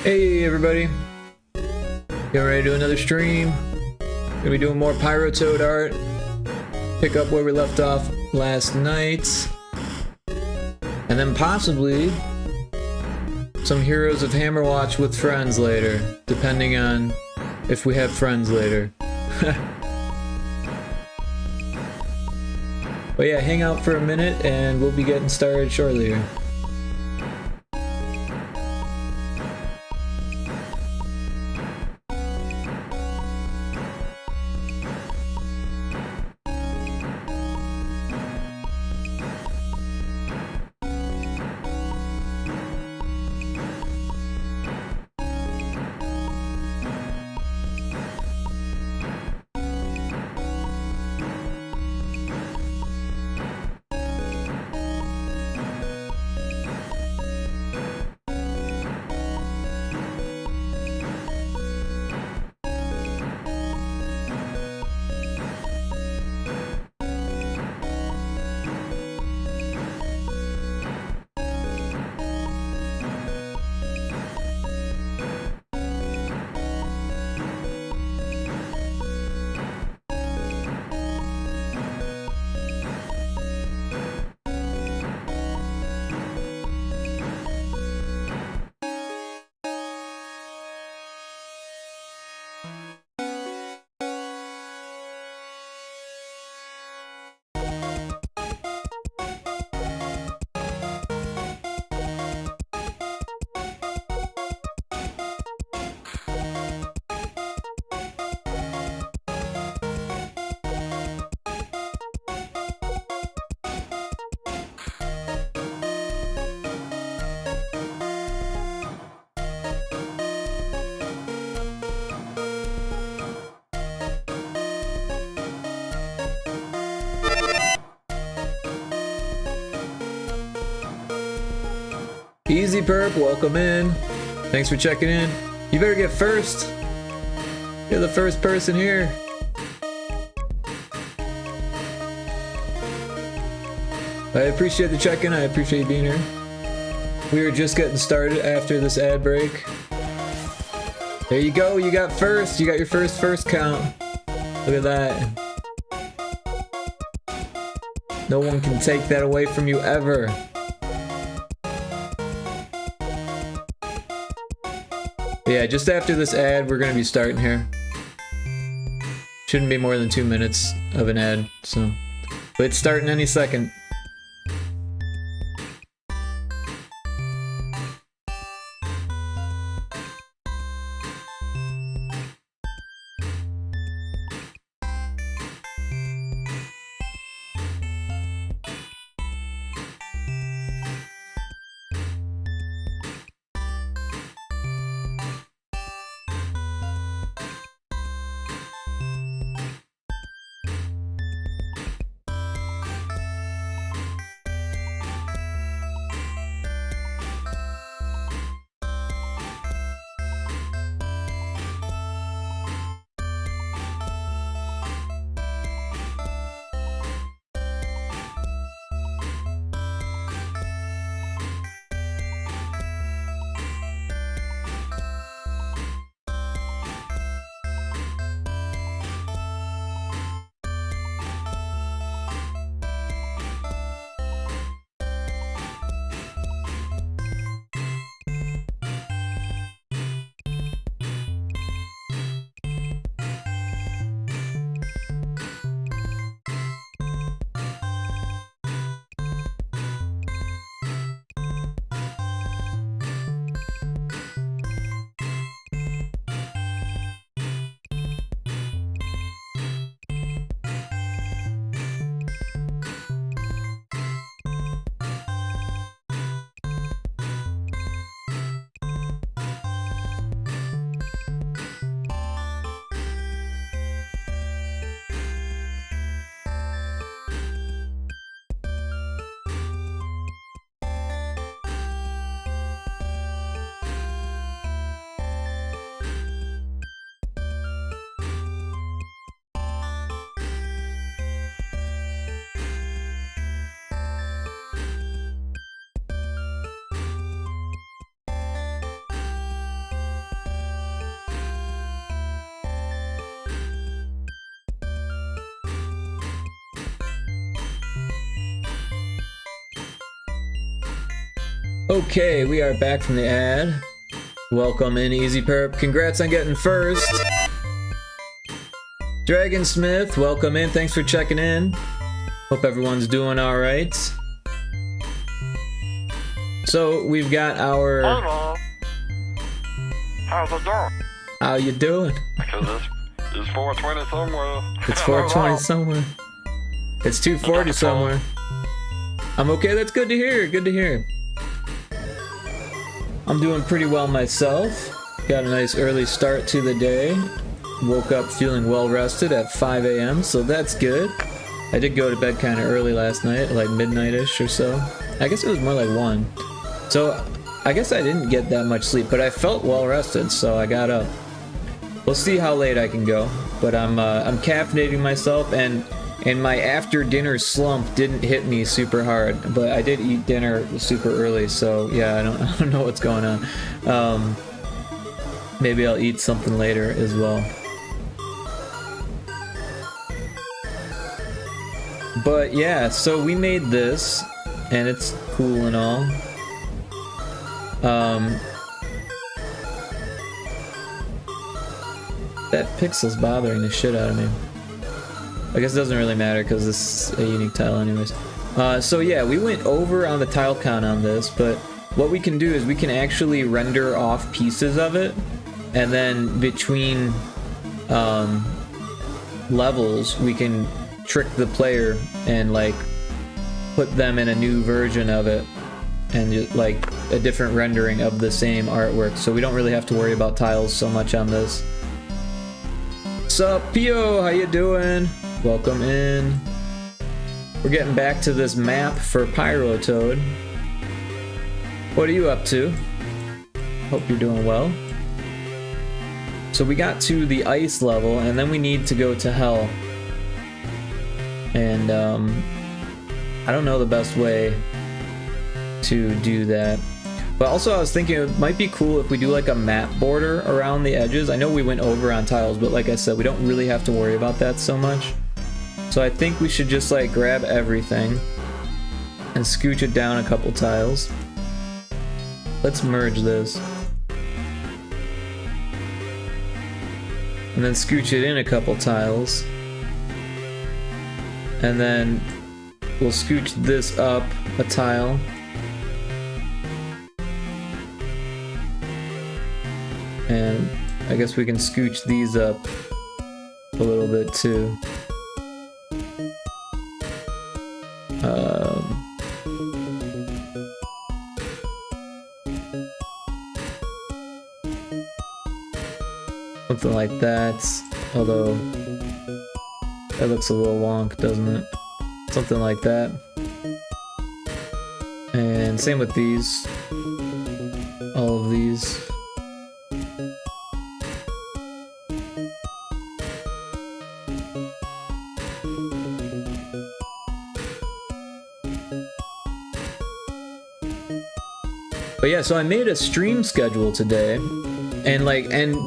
Hey everybody, getting ready to do another stream. Gonna be doing more Pyrotoad art. Pick up where we left off last night. And then possibly some Heroes of Hammerwatch with friends later, depending on if we have friends later. But yeah, hang out for a minute and we'll be getting started shortly here. Easy Perp, welcome in. Thanks for checking in. You better get first. You're the first person here. I appreciate the check-in. I appreciate you being here. We were just getting started after this ad break. There you go. You got first. You got your first count. Look at that. No one can take that away from you ever. Yeah, just after this ad, we're gonna be starting here. Shouldn't be more than 2 minutes of an ad, so. But it's starting any second. Okay, we are back from the ad. Welcome in, Easy Perp. Congrats on getting first. Dragonsmith, welcome in. Thanks for checking in. Hope everyone's doing alright. So, we've got our... Hello. How's it going? How you doing? Because it's 420 somewhere. It's 420 somewhere. It's 240 somewhere. I'm okay, that's good to hear, good to hear. I'm doing pretty well myself. Got a nice early start to the day. Woke up feeling well rested at 5 a.m., so that's good. I did go to bed kind of early last night, like midnight-ish or so. I guess it was more like 1. So I guess I didn't get that much sleep, but I felt well rested, so I got up. We'll see how late I can go, but I'm caffeinating myself, and my after dinner slump didn't hit me super hard, but I did eat dinner super early, so yeah, I don't know what's going on. Maybe I'll eat something later as well. But yeah, so we made this, and it's cool and all. That pixel's bothering the shit out of me. I guess it doesn't really matter because this is a unique tile anyways. So yeah, we went over on the tile count on this, but what we can do is we can actually render off pieces of it, and then between levels we can trick the player and like put them in a new version of it, and just, like a different rendering of the same artwork, so we don't really have to worry about tiles so much on this. Sup, Pio, how you doing? Welcome in. We're getting back to this map for Pyrotoad. What are you up to? Hope you're doing well. So we got to the ice level, and then we need to go to hell. And I don't know the best way to do that. But also I was thinking it might be cool if we do like a map border around the edges. I know we went over on tiles, but like I said, we don't really have to worry about that so much. So I think we should just like grab everything and scooch it down a couple tiles. Let's merge this. And then scooch it in a couple tiles. And then we'll scooch this up a tile. And I guess we can scooch these up a little bit too. Something like that, although that looks a little wonk, doesn't it? Something like that. And same with these. All of these. But yeah, so I made a stream schedule today, and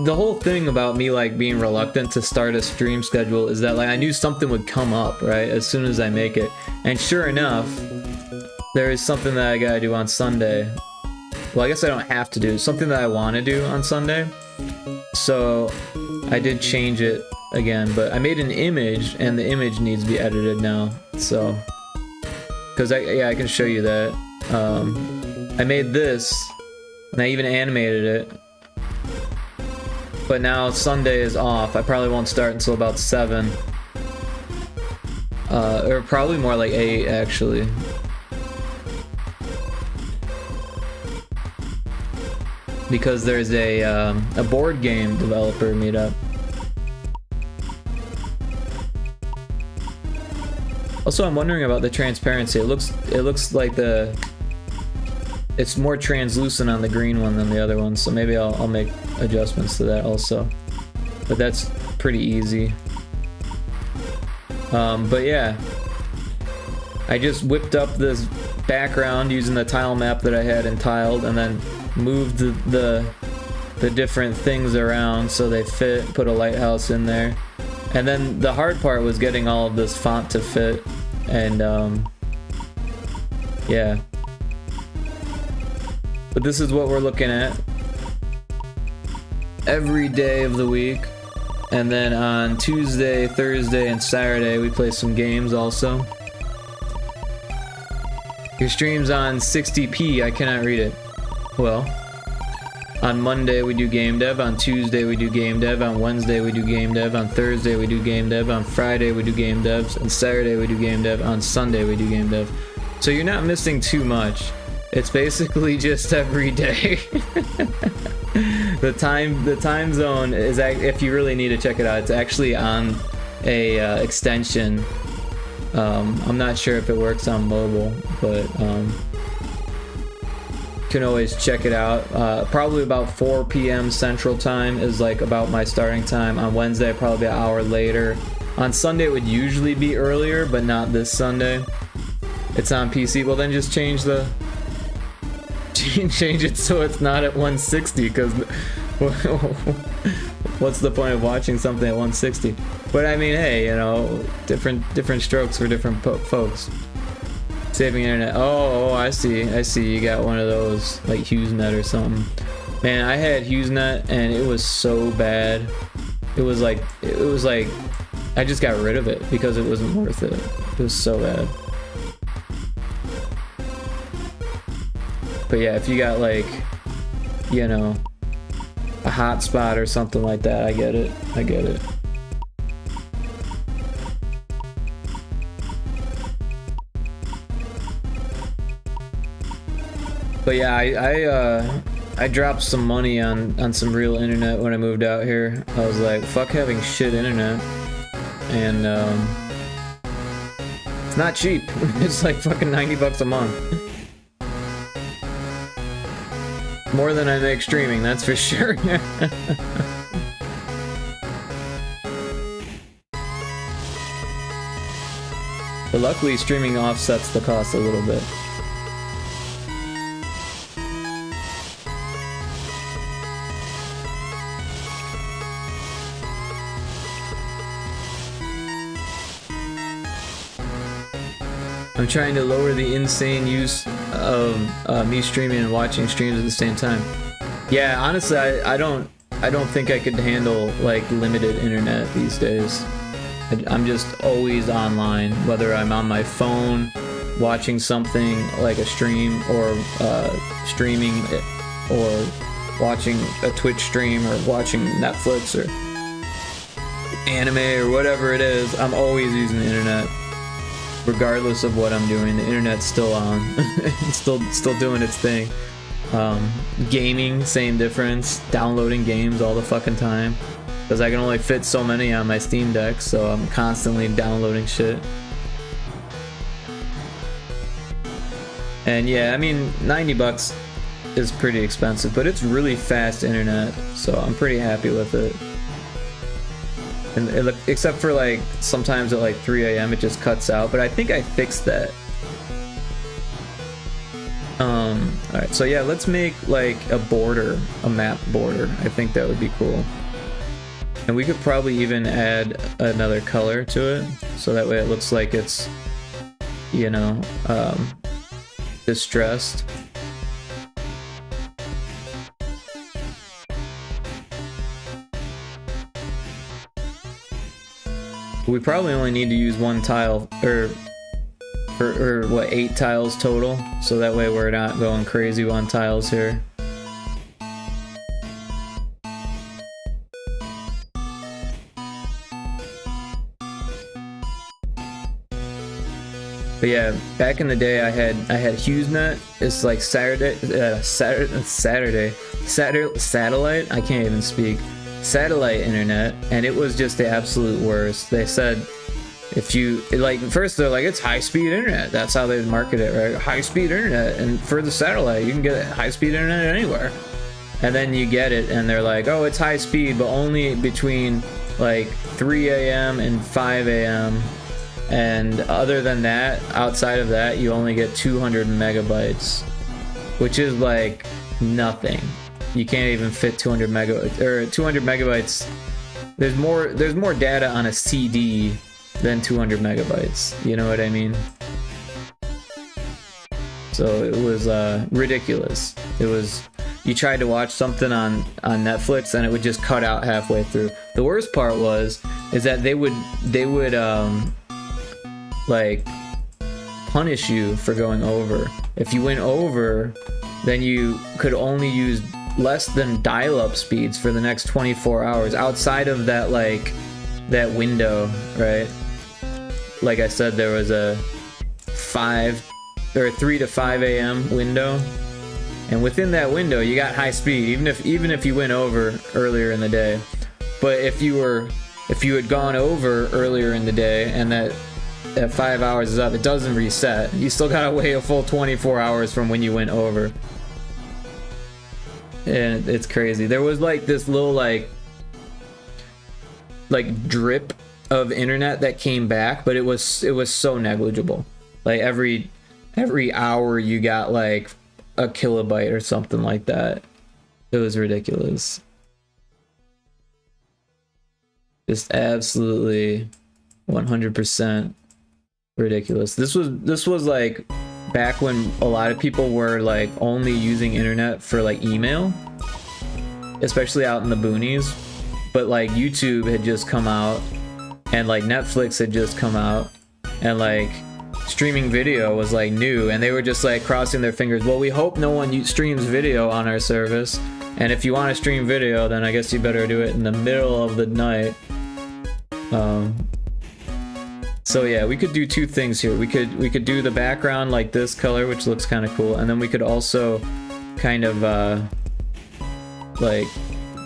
the whole thing about me like being reluctant to start a stream schedule is that like I knew something would come up, right, as soon as I make it. And sure enough, there is something that I gotta do on Sunday. Well, I guess I don't have to do, something that I want to do on Sunday. So I did change it again, but I made an image, and the image needs to be edited now. So, because I can show you that. I made this, and I even animated it. But now Sunday is off. I probably won't start until about 7. Or probably more like 8, actually. Because there's a board game developer meetup. Also, I'm wondering about the transparency. It looks like it's more translucent on the green one than the other one, so maybe I'll make adjustments to that also. But that's pretty easy. But yeah, I just whipped up this background using the tile map that I had in tiled, and then moved the different things around so they fit, put a lighthouse in there. And then the hard part was getting all of this font to fit, and yeah. But this is what we're looking at every day of the week. And then on Tuesday, Thursday, and Saturday, we play some games also. Your stream's on 60p, I cannot read it. Well, on Monday we do game dev, on Tuesday we do game dev, on Wednesday we do game dev, on Thursday we do game dev, on Friday we do game devs, on Saturday we do game dev, on Sunday we do game dev. So you're not missing too much. It's basically just every day. The time zone is, if you really need to check it out, it's actually on a extension. I'm not sure if it works on mobile, but you can always check it out. Probably about 4 p.m. Central Time is like about my starting time. On Wednesday, probably an hour later. On Sunday, it would usually be earlier, but not this Sunday. It's on PC. Well, then just change the change it so it's not at 160, because what's the point of watching something at 160? But I mean, hey, you know, different strokes for different folks. Saving internet. Oh, I see. You got one of those, like HughesNet or something. Man, I had HughesNet and it was so bad. It was like I just got rid of it because it wasn't worth it. It was so bad. But yeah, if you got like, you know, a hotspot or something like that, I get it. But yeah, I dropped some money on some real internet when I moved out here. I was like, fuck having shit internet. And it's not cheap. It's like fucking 90 bucks a month. More than I make streaming, that's for sure. But luckily, streaming offsets the cost a little bit. I'm trying to lower the insane use of me streaming and watching streams at the same time. Yeah, honestly, I don't think I could handle like limited internet these days. I'm just always online, whether I'm on my phone watching something like a stream, or streaming it, or watching a Twitch stream, or watching Netflix or anime or whatever it is. I'm always using the internet. Regardless of what I'm doing, the internet's still on. It's still doing its thing. Gaming, same difference. Downloading games all the fucking time, because I can only fit so many on my Steam Deck, so I'm constantly downloading shit. And yeah, I mean, 90 bucks is pretty expensive, but it's really fast internet, so I'm pretty happy with it. And except for like sometimes at like 3 a.m. it just cuts out, but I think I fixed that. Alright, so yeah, let's make like a border, a map border. I think that would be cool. And we could probably even add another color to it, so that way it looks like it's, you know, distressed. We probably only need to use one tile, or what, 8 tiles total, so that way we're not going crazy on tiles here. But yeah, back in the day I had HughesNet. It's like satellite. I can't even speak. Satellite internet, and it was just the absolute worst. They said if you like, first they're like, it's high-speed internet. That's how they market it, right? High-speed internet, and for the satellite you can get high-speed internet anywhere. And then you get it and they're like, oh, it's high speed, but only between like 3 a.m. and 5 a.m. and other than that, outside of that, you only get 200 megabytes, which is like nothing. You can't even fit 200 megabytes. There's more data on a CD than 200 megabytes. You know what I mean? So it was ridiculous. It was, you tried to watch something on Netflix and it would just cut out halfway through. The worst part is that they would like punish you for going over. If you went over, then you could only use less than dial-up speeds for the next 24 hours outside of that, like, that window, right? Like I said, there was a 3 to 5 a.m. window, and within that window you got high speed even if you went over earlier in the day. But if you had gone over earlier in the day and that 5 hours is up, it doesn't reset. You still gotta wait a full 24 hours from when you went over. And it's crazy. There was like this little like drip of internet that came back, but it was so negligible. Like every hour you got like a kilobyte or something like that. It was ridiculous. Just absolutely 100% ridiculous. This was like back when a lot of people were like only using internet for like email, especially out in the boonies. But like YouTube had just come out, and like Netflix had just come out, and like streaming video was like new, and they were just like crossing their fingers. Well, we hope no one streams video on our service, and if you want to stream video, then I guess you better do it in the middle of the night. So yeah, we could do two things here. We could do the background like this color, which looks kind of cool, and then we could also kind of like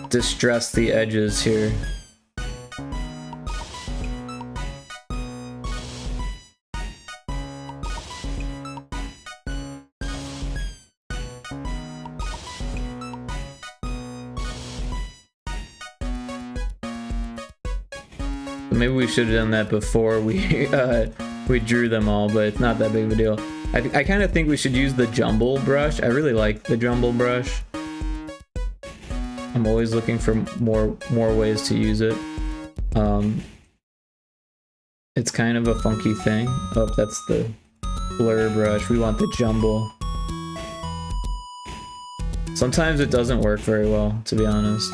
distress the edges here. Maybe we should have done that before we drew them all, but it's not that big of a deal. I kind of think we should use the jumble brush. I really like the jumble brush. I'm always looking for more ways to use it. It's kind of a funky thing. Oh, that's the blur brush. We want the jumble. Sometimes it doesn't work very well, to be honest.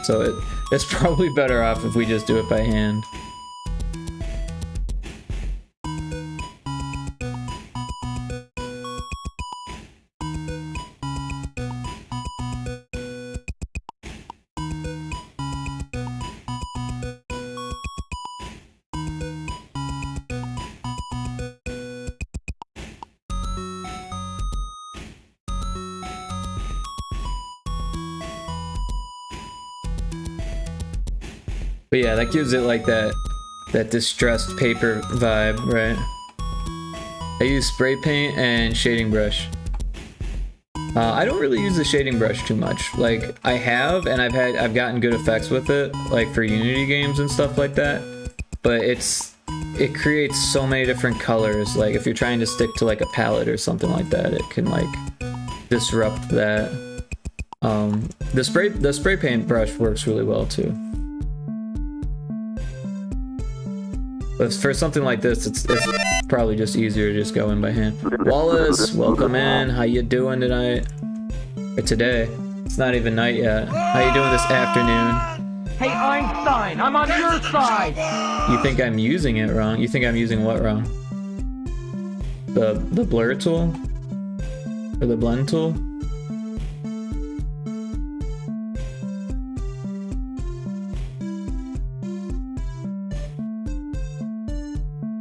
So it's probably better off if we just do it by hand. But yeah, that gives it like that distressed paper vibe, right? I use spray paint and shading brush. I don't really use the shading brush too much. Like I have, and I've gotten good effects with it, like for Unity games and stuff like that. But it creates so many different colors. Like if you're trying to stick to like a palette or something like that, it can like disrupt that. The spray paint brush works really well too. But for something like this, it's probably just easier to just go in by hand. Wallace, welcome in. How you doing tonight? Or today? It's not even night yet. How you doing this afternoon? Hey Einstein, I'm on your side! You think I'm using it wrong? You think I'm using what wrong? The blur tool? Or the blend tool?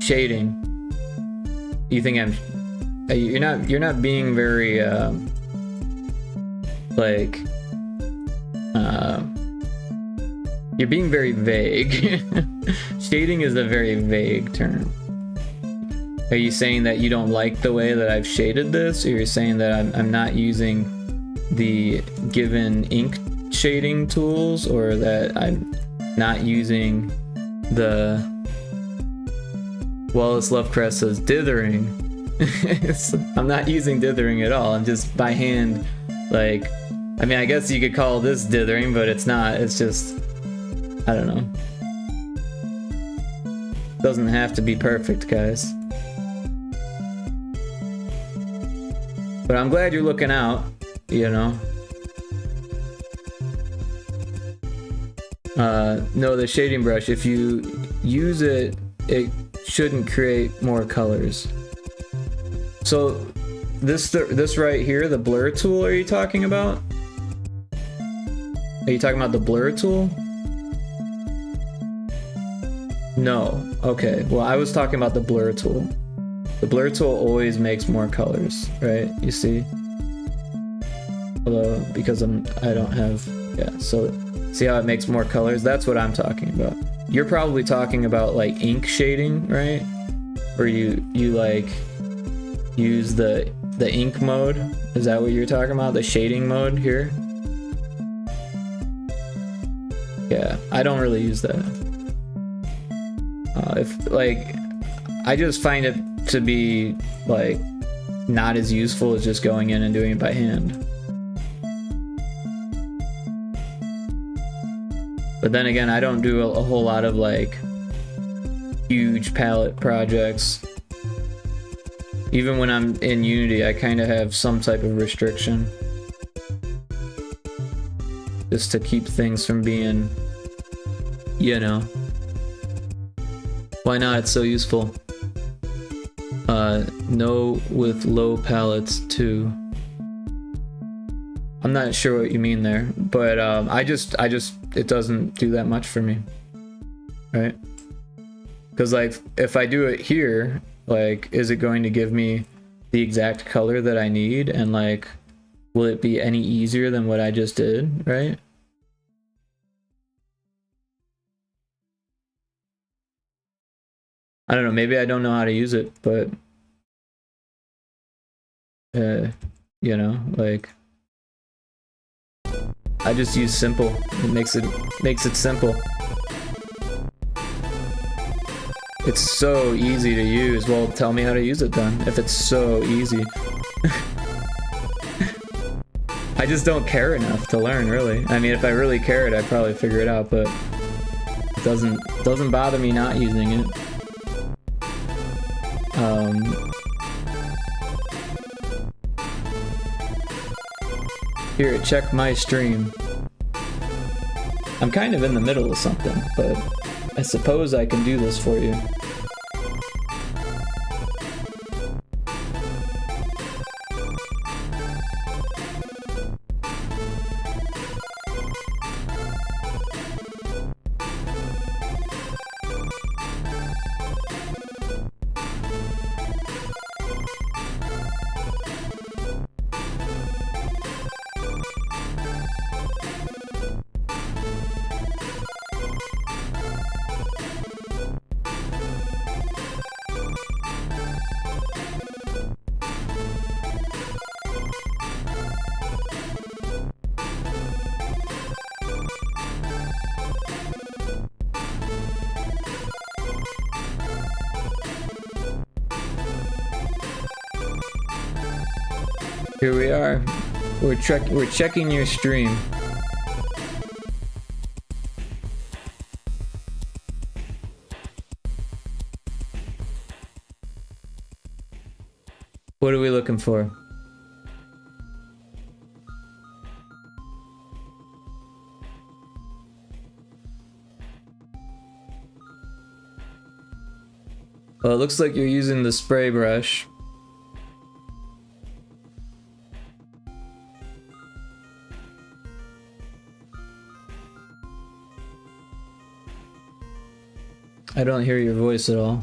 Shading. You think I'm? You're not being very like you're being very vague. Shading is a very vague term. Are you saying that you don't like the way that I've shaded this, or you're saying that I'm not using the given ink shading tools, or that I'm not using the Wallace Lovecraft says dithering. I'm not using dithering at all. I'm just by hand, like, I mean, I guess you could call this dithering, but it's not. It's just, I don't know. Doesn't have to be perfect, guys. But I'm glad you're looking out, you know. No, the shading brush, if you use it, it shouldn't create more colors. So this right here, the blur tool, are you talking about? Are you talking about the blur tool? No. Okay. Well, I was talking about the blur tool. The blur tool always makes more colors, right? You see? Although, because I don't have, yeah, so see how it makes more colors? That's what I'm talking about. You're probably talking about like ink shading, right? Or you like use the ink mode? Is that what you're talking about? The shading mode here? Yeah, I don't really use that. If like, I just find it to be like not as useful as just going in and doing it by hand. But then again, I don't do a whole lot of like huge palette projects. Even when I'm in Unity, I kind of have some type of restriction. Just to keep things from being, you know. Why not? It's so useful. No with low palettes too. I'm not sure what you mean there, but I just it doesn't do that much for me, right? Because like if I do it here, like is it going to give me the exact color that I need, and like will it be any easier than what I just did, right? I don't know, maybe I don't know how to use it, but you know, like I just use simple. It makes it simple. It's so easy to use. Well, tell me how to use it then, if it's so easy. I just don't care enough to learn, really. I mean, if I really cared, I'd probably figure it out, but it doesn't bother me not using it. Here, check my stream. I'm kind of in the middle of something, but I suppose I can do this for you. Here we are. We're checking your stream. What are we looking for? Well, it looks like you're using the spray brush. I don't hear your voice at all.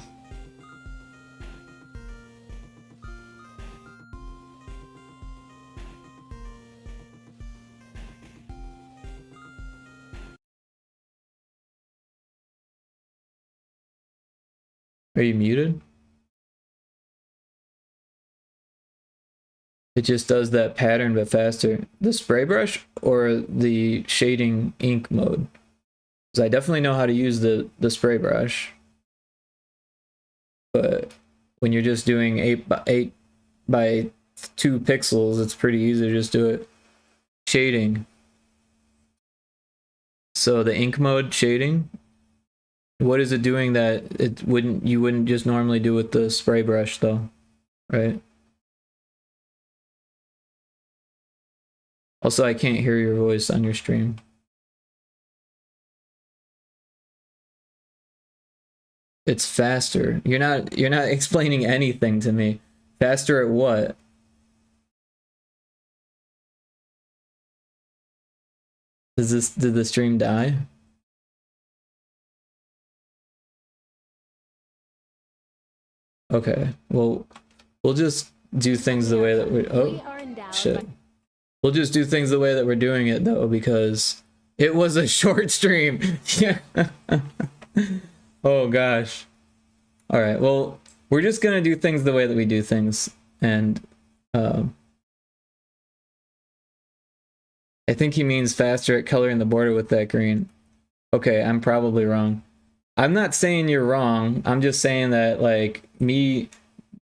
Are you muted? It just does that pattern but faster. The spray brush or the shading ink mode? Because I definitely know how to use the spray brush. But when you're just doing 8 by 2 pixels, it's pretty easy to just do it. Shading. So the ink mode shading, what is it doing that you wouldn't just normally do with the spray brush though, right? Also, I can't hear your voice on your stream. It's faster. You're not explaining anything to me. Faster at what? Did the stream die? Okay. Well, we'll just do things the way that we shit. We'll just do things the way that we're doing it though, because it was a short stream. Yeah. Oh gosh. All right. Well, we're just gonna do things the way that we do things, and I think he means faster at coloring the border with that green. Okay, I'm probably wrong. I'm not saying you're wrong. I'm just saying that, like, me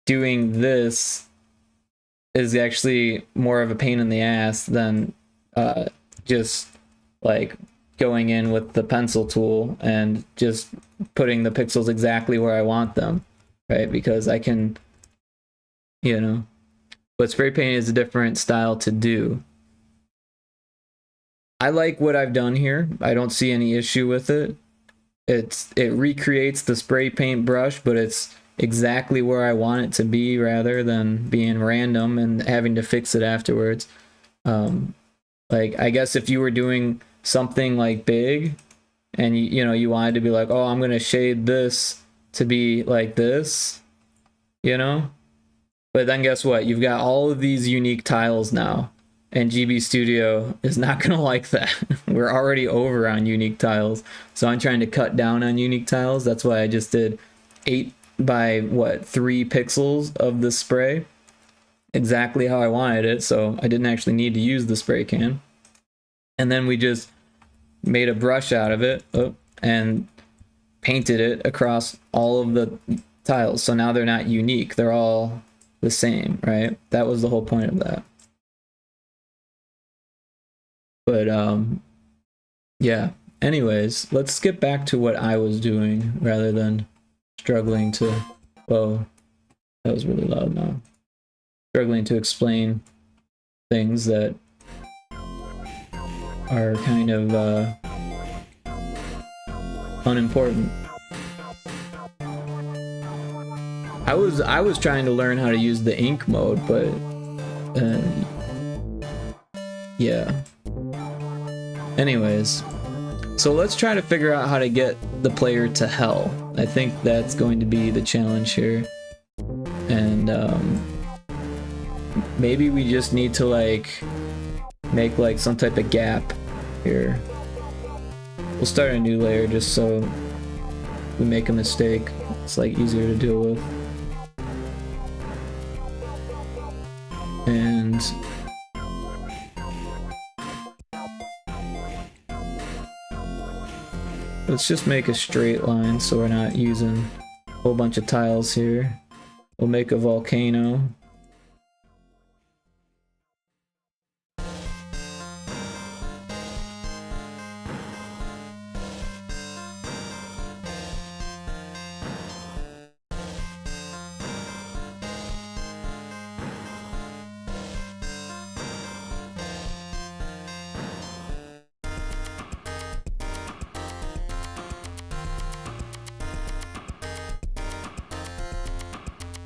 doing this is actually more of a pain in the ass than just like going in with the pencil tool and just putting the pixels exactly where I want them, right? Because I can, you know, but spray paint is a different style to do. I like what I've done here. I don't see any issue with it. It recreates the spray paint brush, but it's exactly where I want it to be rather than being random and having to fix it afterwards. Like, I guess if you were doing something like big and you wanted to be like, oh, I'm going to shade this to be like this, you know? But then guess what? You've got all of these unique tiles now. And GB Studio is not going to like that. We're already over on unique tiles. So I'm trying to cut down on unique tiles. That's why I just did 8 by 3 pixels of the spray. Exactly how I wanted it. So I didn't actually need to use the spray can. And then we just made a brush out of it and painted it across all of the tiles. So now they're not unique. They're all the same, right? That was the whole point of that. But yeah, anyways, let's get back to what I was doing rather than struggling to, whoa, that was really loud now. Struggling to explain things that are kind of unimportant. I was trying to learn how to use the ink mode, but yeah. Anyways, so let's try to figure out how to get the player to hell. I think that's going to be the challenge here. And maybe we just need to like make like some type of gap here. We'll start a new layer just so we make a mistake. It's like easier to deal with. And let's just make a straight line so we're not using a whole bunch of tiles here. We'll make a volcano.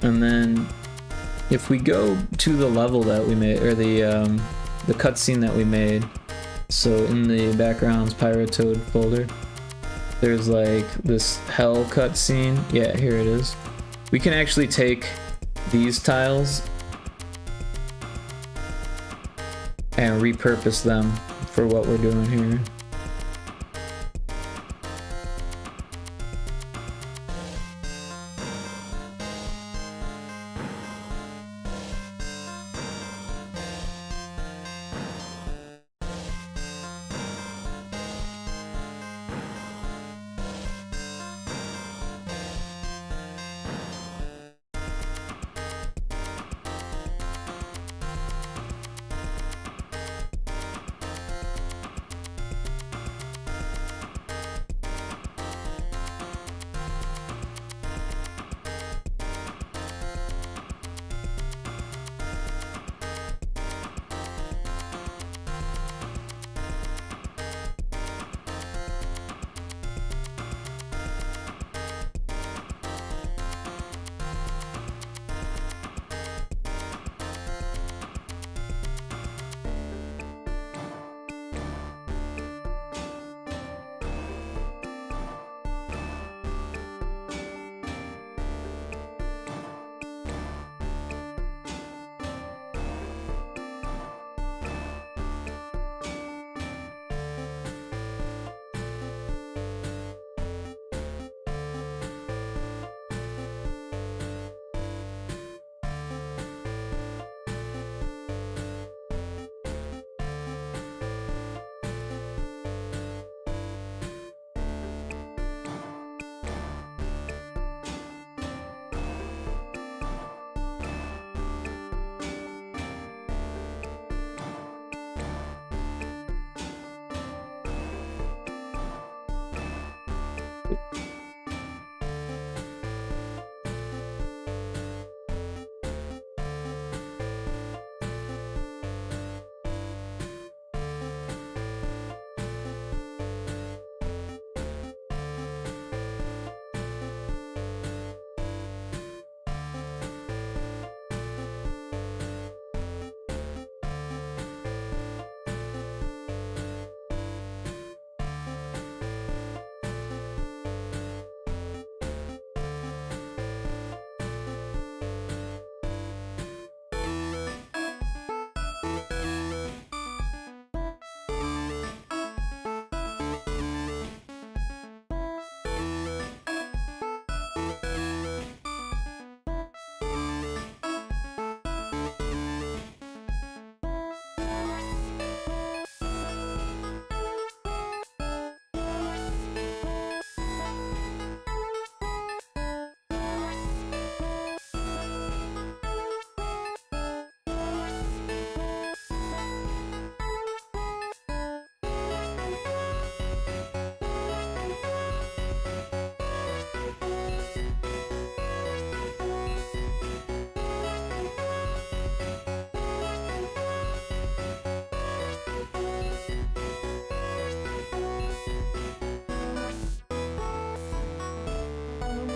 And then if we go to the level that we made, or the cutscene that we made, so in the backgrounds Pyrotoad folder, there's like this hell cutscene. Yeah, here it is. We can actually take these tiles and repurpose them for what we're doing here.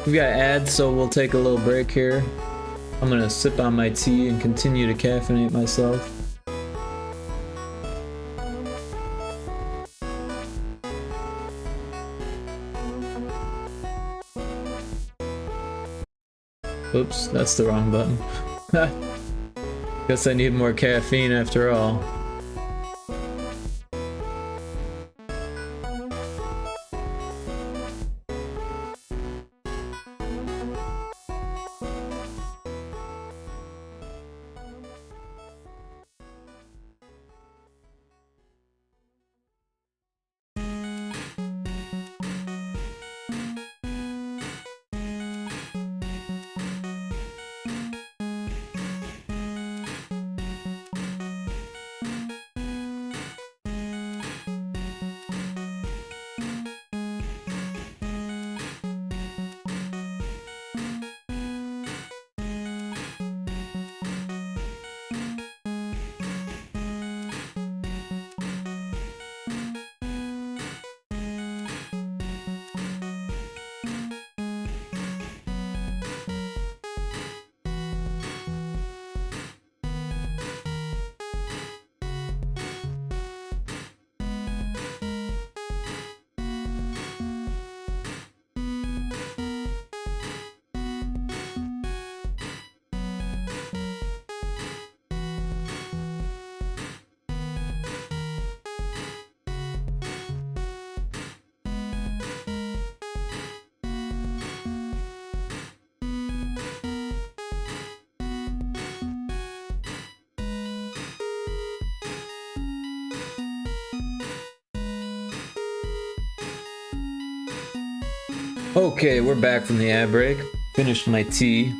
We got ads, so we'll take a little break here. I'm gonna sip on my tea and continue to caffeinate myself. Oops, that's the wrong button. Guess I need more caffeine after all. Okay, we're back from the ad break. Finished my tea.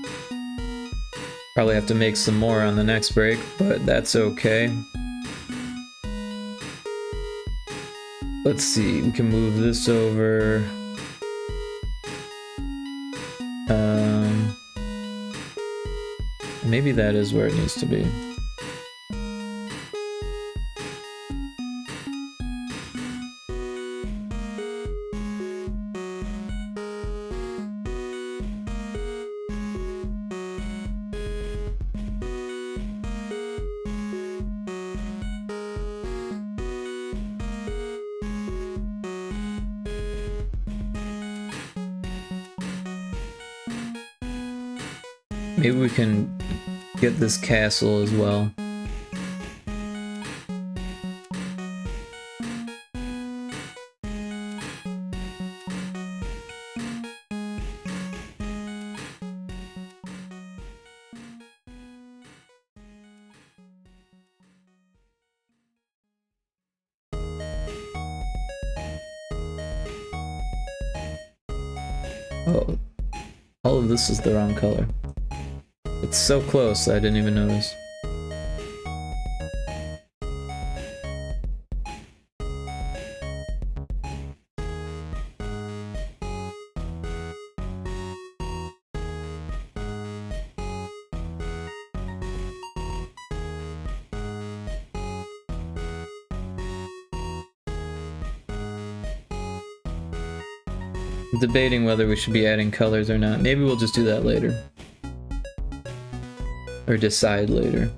Probably have to make some more on the next break, but that's okay. Let's see, we can move this over. Maybe that is where it needs to be. Maybe we can get this castle as well. Oh, all of this is the wrong color. It's so close, I didn't even notice. I'm debating whether we should be adding colors or not. Maybe we'll just do that later. Or decide later.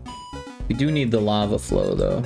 We do need the lava flow though.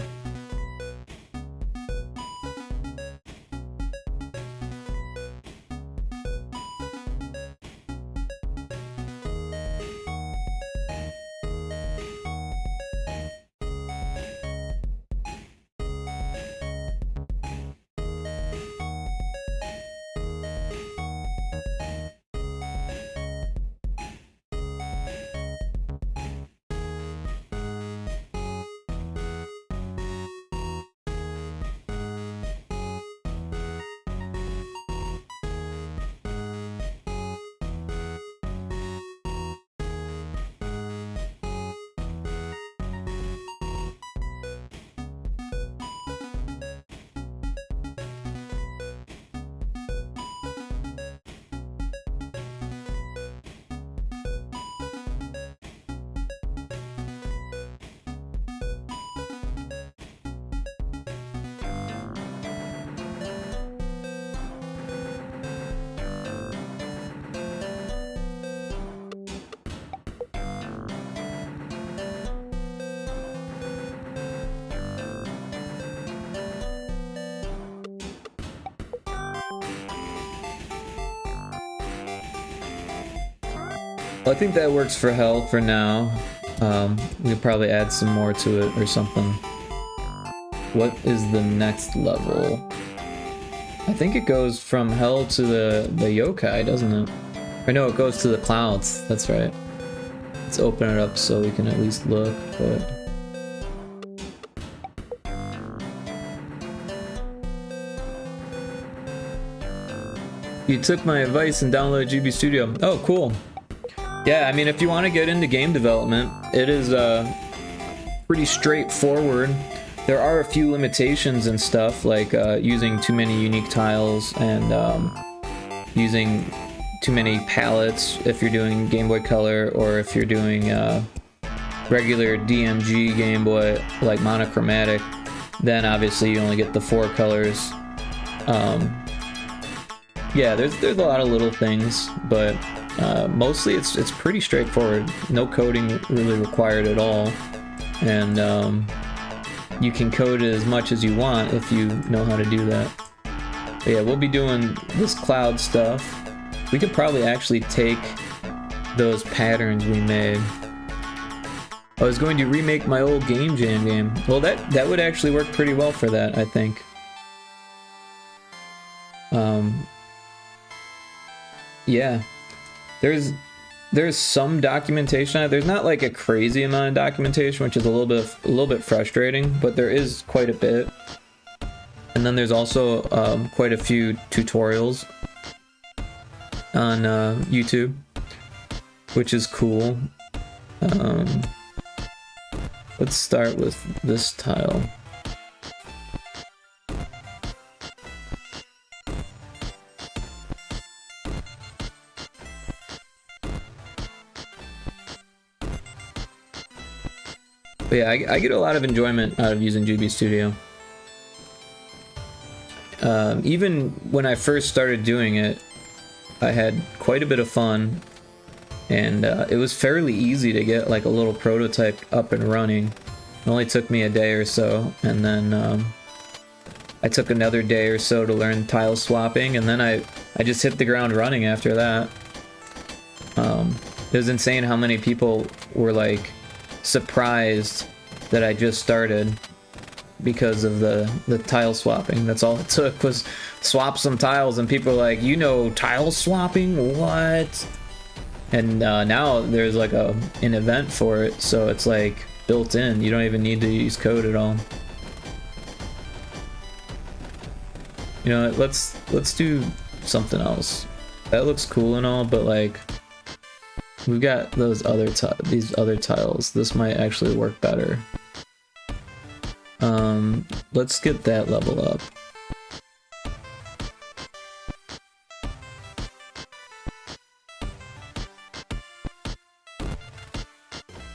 I think that works for hell for now. We could probably add some more to it or something. What is the next level? I think it goes from hell to the yokai, doesn't it? Or no, it goes to the clouds. That's right. Let's open it up so we can at least look, but... You took my advice and downloaded GB Studio. Oh, cool. Yeah, I mean, if you want to get into game development, it is pretty straightforward. There are a few limitations and stuff, like using too many unique tiles and using too many palettes if you're doing Game Boy Color, or if you're doing regular DMG Game Boy, like monochromatic, then obviously you only get the 4 colors. Yeah, there's a lot of little things, but mostly it's pretty straightforward. No coding really required at all, and you can code as much as you want if you know how to do that. But yeah, we'll be doing this cloud stuff. We could probably actually take those patterns we made. I was going to remake my old Game Jam game. Well, that would actually work pretty well for that, I think. Yeah, there's some documentation. There's not like a crazy amount of documentation, which is a little bit frustrating, but there is quite a bit. And then there's also quite a few tutorials on YouTube, which is cool. Let's start with this tile. But yeah, I get a lot of enjoyment out of using GB Studio. Even when I first started doing it, I had quite a bit of fun, and it was fairly easy to get like a little prototype up and running. It only took me a day or so, and then I took another day or so to learn tile swapping, and then I just hit the ground running after that. It was insane how many people were like surprised that I just started because of the tile swapping. That's all it took, was swap some tiles, and people were like, you know tile swapping? What? And now there's like an event for it, so it's like built in. You don't even need to use code at all. You know, let's do something else. That looks cool and all, but like, we've got these other tiles. This might actually work better. Let's get that level up.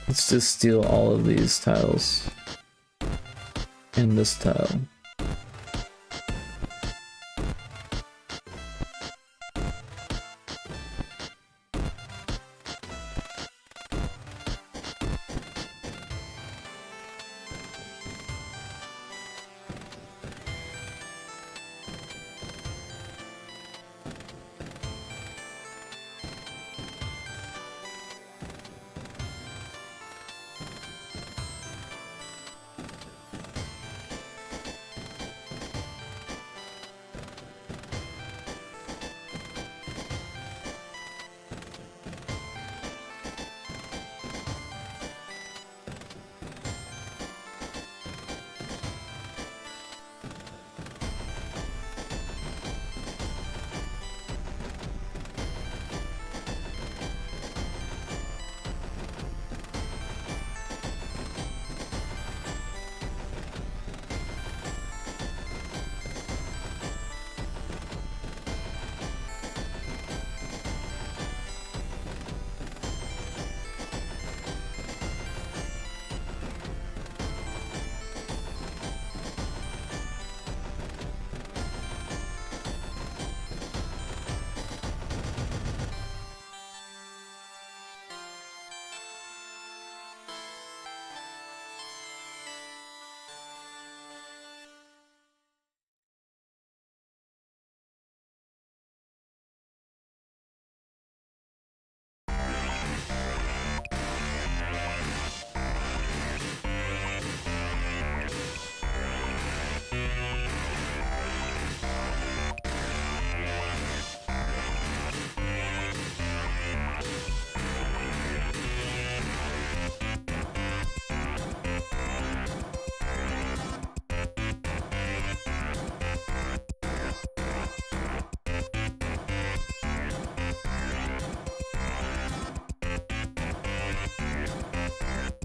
Let's just steal all of these tiles and this tile.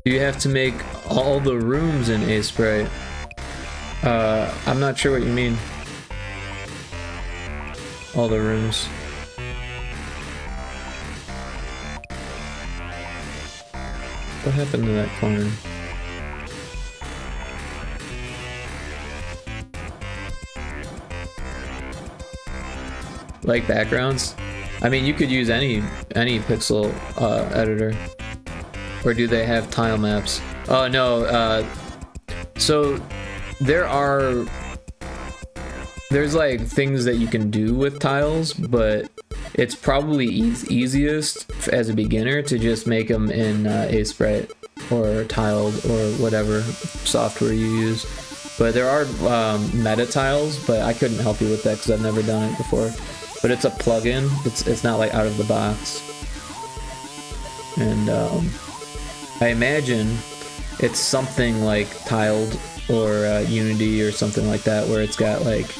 Do you have to make all the rooms in Aseprite? I'm not sure what you mean. All the rooms. What happened to that corner? Like backgrounds? I mean, you could use any pixel editor. Or do they have tile maps? Oh no, so there's like things that you can do with tiles, but it's probably easiest as a beginner to just make them in Aseprite or tiled or whatever software you use. But there are meta tiles, but I couldn't help you with that because I've never done it before. But it's a plugin. It's not like out of the box. And I imagine it's something like tiled or Unity or something like that, where it's got like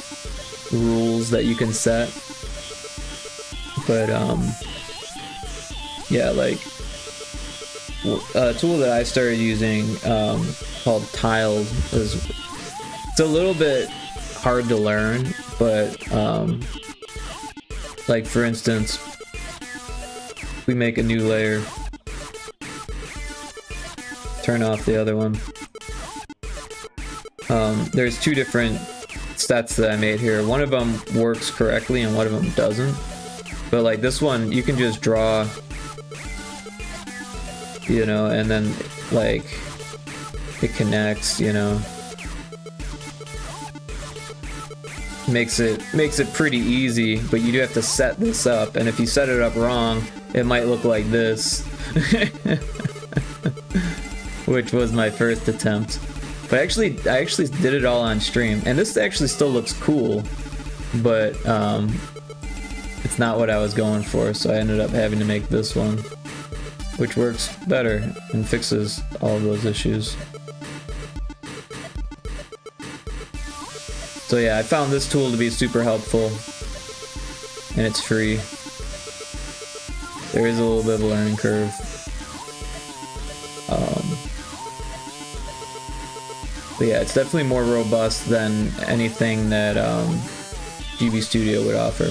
rules that you can set. But yeah, like a tool that I started using called Tiled it's a little bit hard to learn, but like for instance, we make a new layer, turn off the other one. There's two different sets that I made here. One of them works correctly and one of them doesn't. But like this one, you can just draw, you know, and then like it connects, you know. Makes it pretty easy, but you do have to set this up, and if you set it up wrong, it might look like this. Which was my first attempt. But I actually did it all on stream, and this actually still looks cool, but it's not what I was going for, so I ended up having to make this one, which works better and fixes all of those issues. So yeah, I found this tool to be super helpful, and it's free. There is a little bit of a learning curve. But yeah, it's definitely more robust than anything that GB Studio would offer.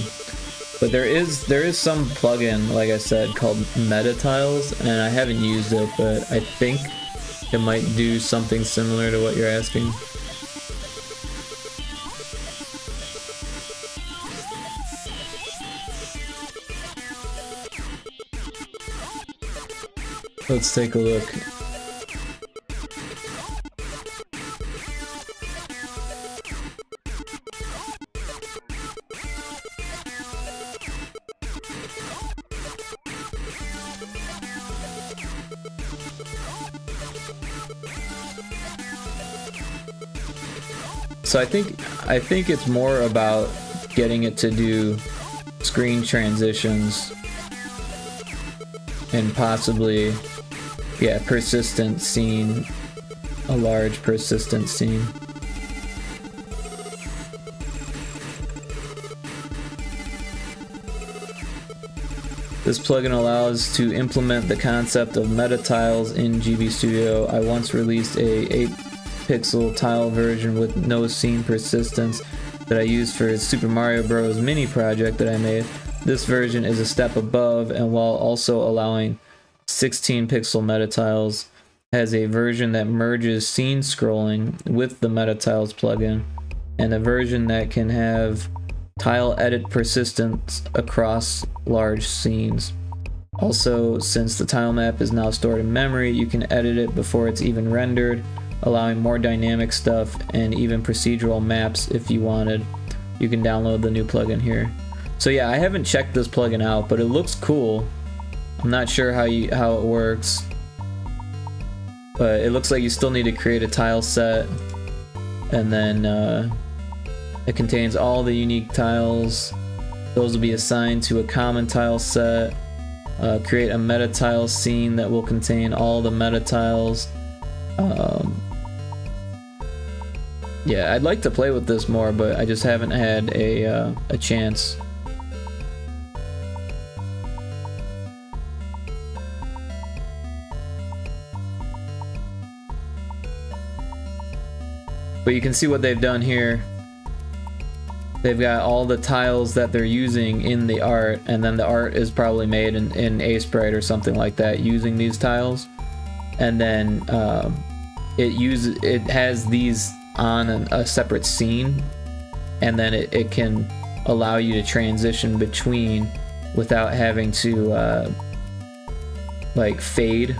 But there is some plugin, like I said, called Meta Tiles, and I haven't used it, but I think it might do something similar to what you're asking. Let's take a look. So I think it's more about getting it to do screen transitions and possibly, yeah, persistent scene, a large persistent scene. This plugin allows to implement the concept of meta tiles in GB Studio. I once released a 8-pixel tile version with no scene persistence that I used for Super Mario Bros. Mini project that I made. This version is a step above, and while also allowing 16-pixel meta tiles, has a version that merges scene scrolling with the meta tiles plugin, and a version that can have tile edit persistence across large scenes. Also, since the tile map is now stored in memory, you can edit it before it's even rendered, allowing more dynamic stuff and even procedural maps if you wanted. You can download the new plugin here. So yeah, I haven't checked this plugin out, but it looks cool. I'm not sure how it works, but it looks like you still need to create a tile set, and then it contains all the unique tiles. Those will be assigned to a common tile set. Create a meta tile scene that will contain all the meta tiles. Yeah, I'd like to play with this more, but I just haven't had a chance. But you can see what they've done here. They've got all the tiles that they're using in the art, and then the art is probably made in Aseprite or something like that using these tiles. And then it has these on a separate scene, and then it can allow you to transition between without having to like fade,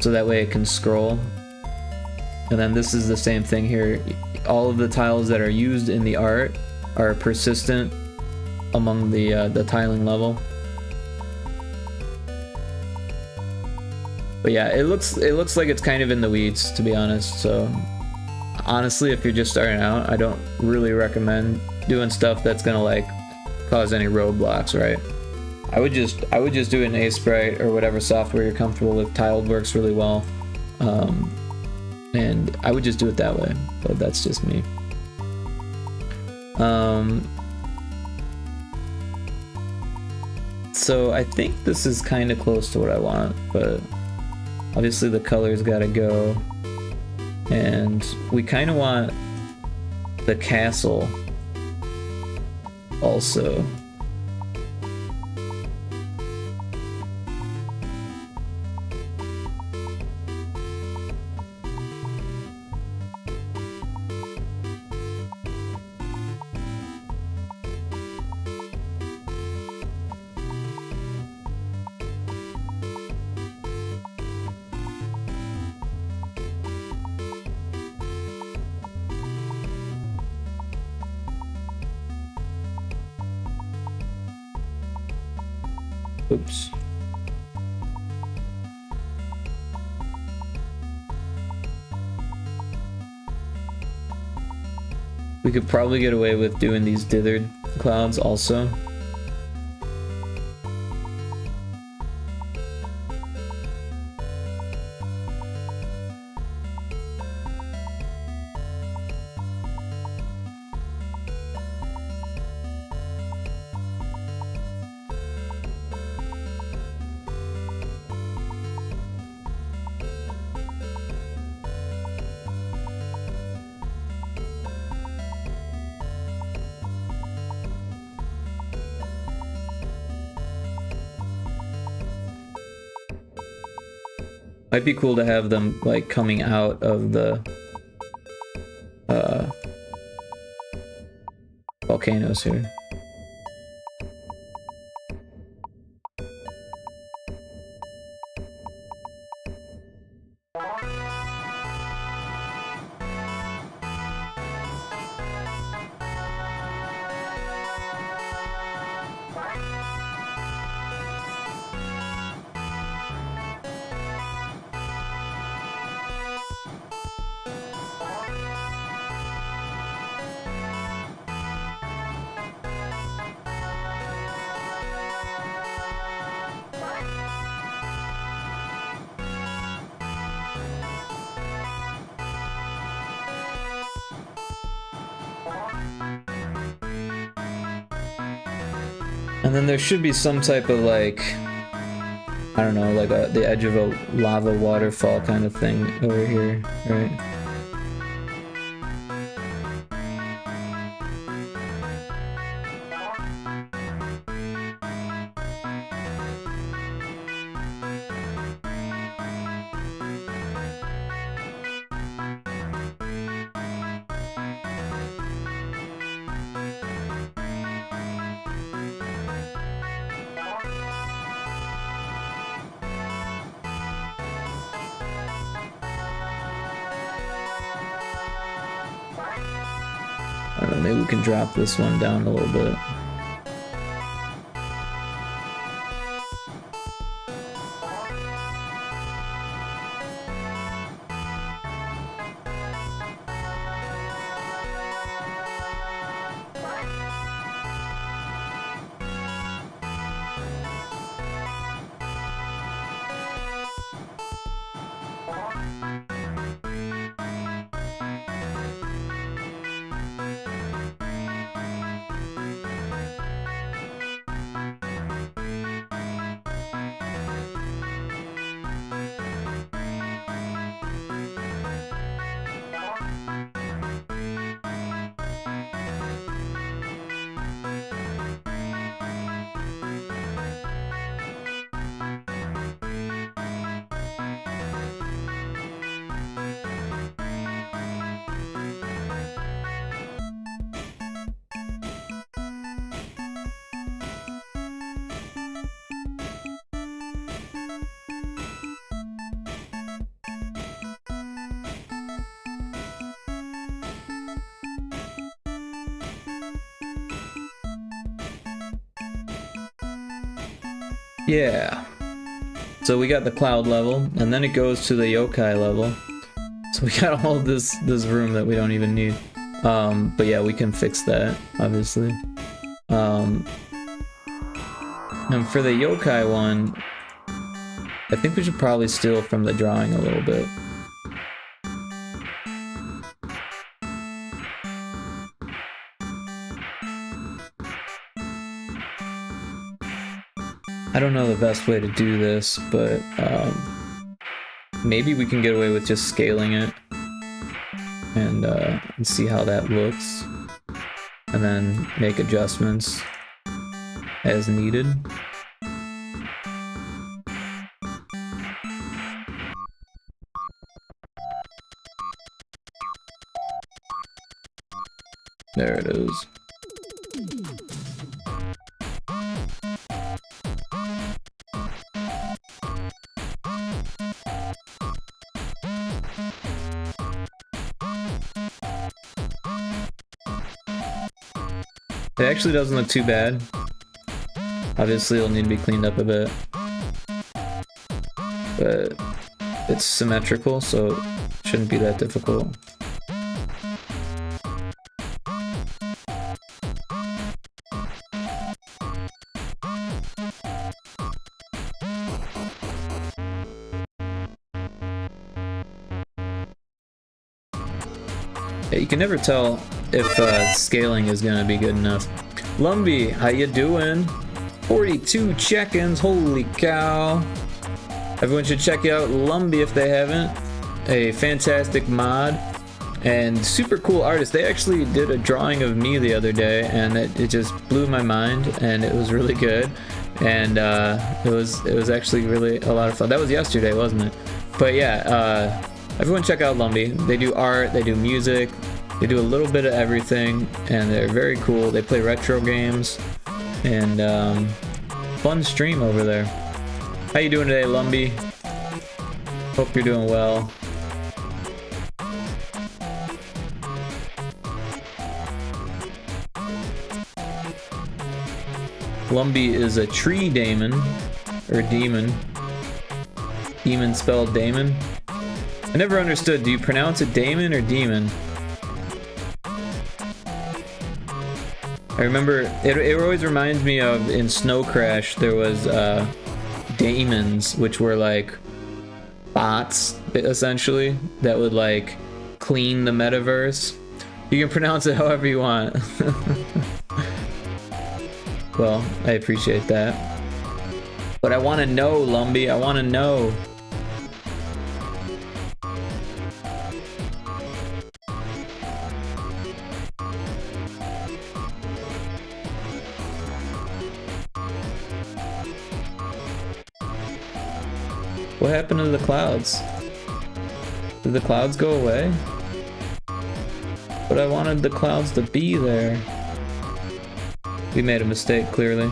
so that way it can scroll. And then this is the same thing here. All of the tiles that are used in the art are persistent among the tiling level. But yeah, it looks like it's kind of in the weeds, to be honest. So honestly, if you're just starting out, I don't really recommend doing stuff that's gonna like cause any roadblocks, right? I would just do it in Aseprite or whatever software you're comfortable with. Tiled works really well. And I would just do it that way, but that's just me. So I think this is kind of close to what I want, but obviously the color's gotta go. And we kind of want the castle also. Oops. We could probably get away with doing these dithered clouds also. Might be cool to have them like coming out of the volcanoes here. And then there should be some type of like, I don't know, like the edge of a lava waterfall kind of thing over here, right? I don't know, maybe we can drop this one down a little bit. Yeah. So we got the cloud level, and then it goes to the yokai level. So we got all this room that we don't even need. But yeah, we can fix that, obviously. And for the yokai one, I think we should probably steal from the drawing a little bit. I don't know the best way to do this, but maybe we can get away with just scaling it and see how that looks, and then make adjustments as needed. There it is. It actually doesn't look too bad. Obviously it'll need to be cleaned up a bit. But it's symmetrical, so it shouldn't be that difficult. Yeah, you can never tell if scaling is gonna be good enough. Lumbee, how you doing? 42 check-ins, holy cow. Everyone should check out Lumbee if they haven't. A fantastic mod and super cool artist. They actually did a drawing of me the other day, and it just blew my mind, and it was really good. And it was actually really a lot of fun. That was yesterday, wasn't it? But yeah, everyone check out Lumbee. They do art, they do music, they do a little bit of everything, and they're very cool. They play retro games, and fun stream over there. How you doing today, Lumbee? Hope you're doing well. Lumbee is a tree daemon, or demon. Demon spelled Damon. I never understood, do you pronounce it Damon or Demon? I remember, it always reminds me of, in Snow Crash, there was daemons, which were like bots, essentially, that would like clean the metaverse. You can pronounce it however you want. Well, I appreciate that. But I want to know, Lumbee, I want to know. What happened to the clouds? Did the clouds go away? But I wanted the clouds to be there. We made a mistake, clearly.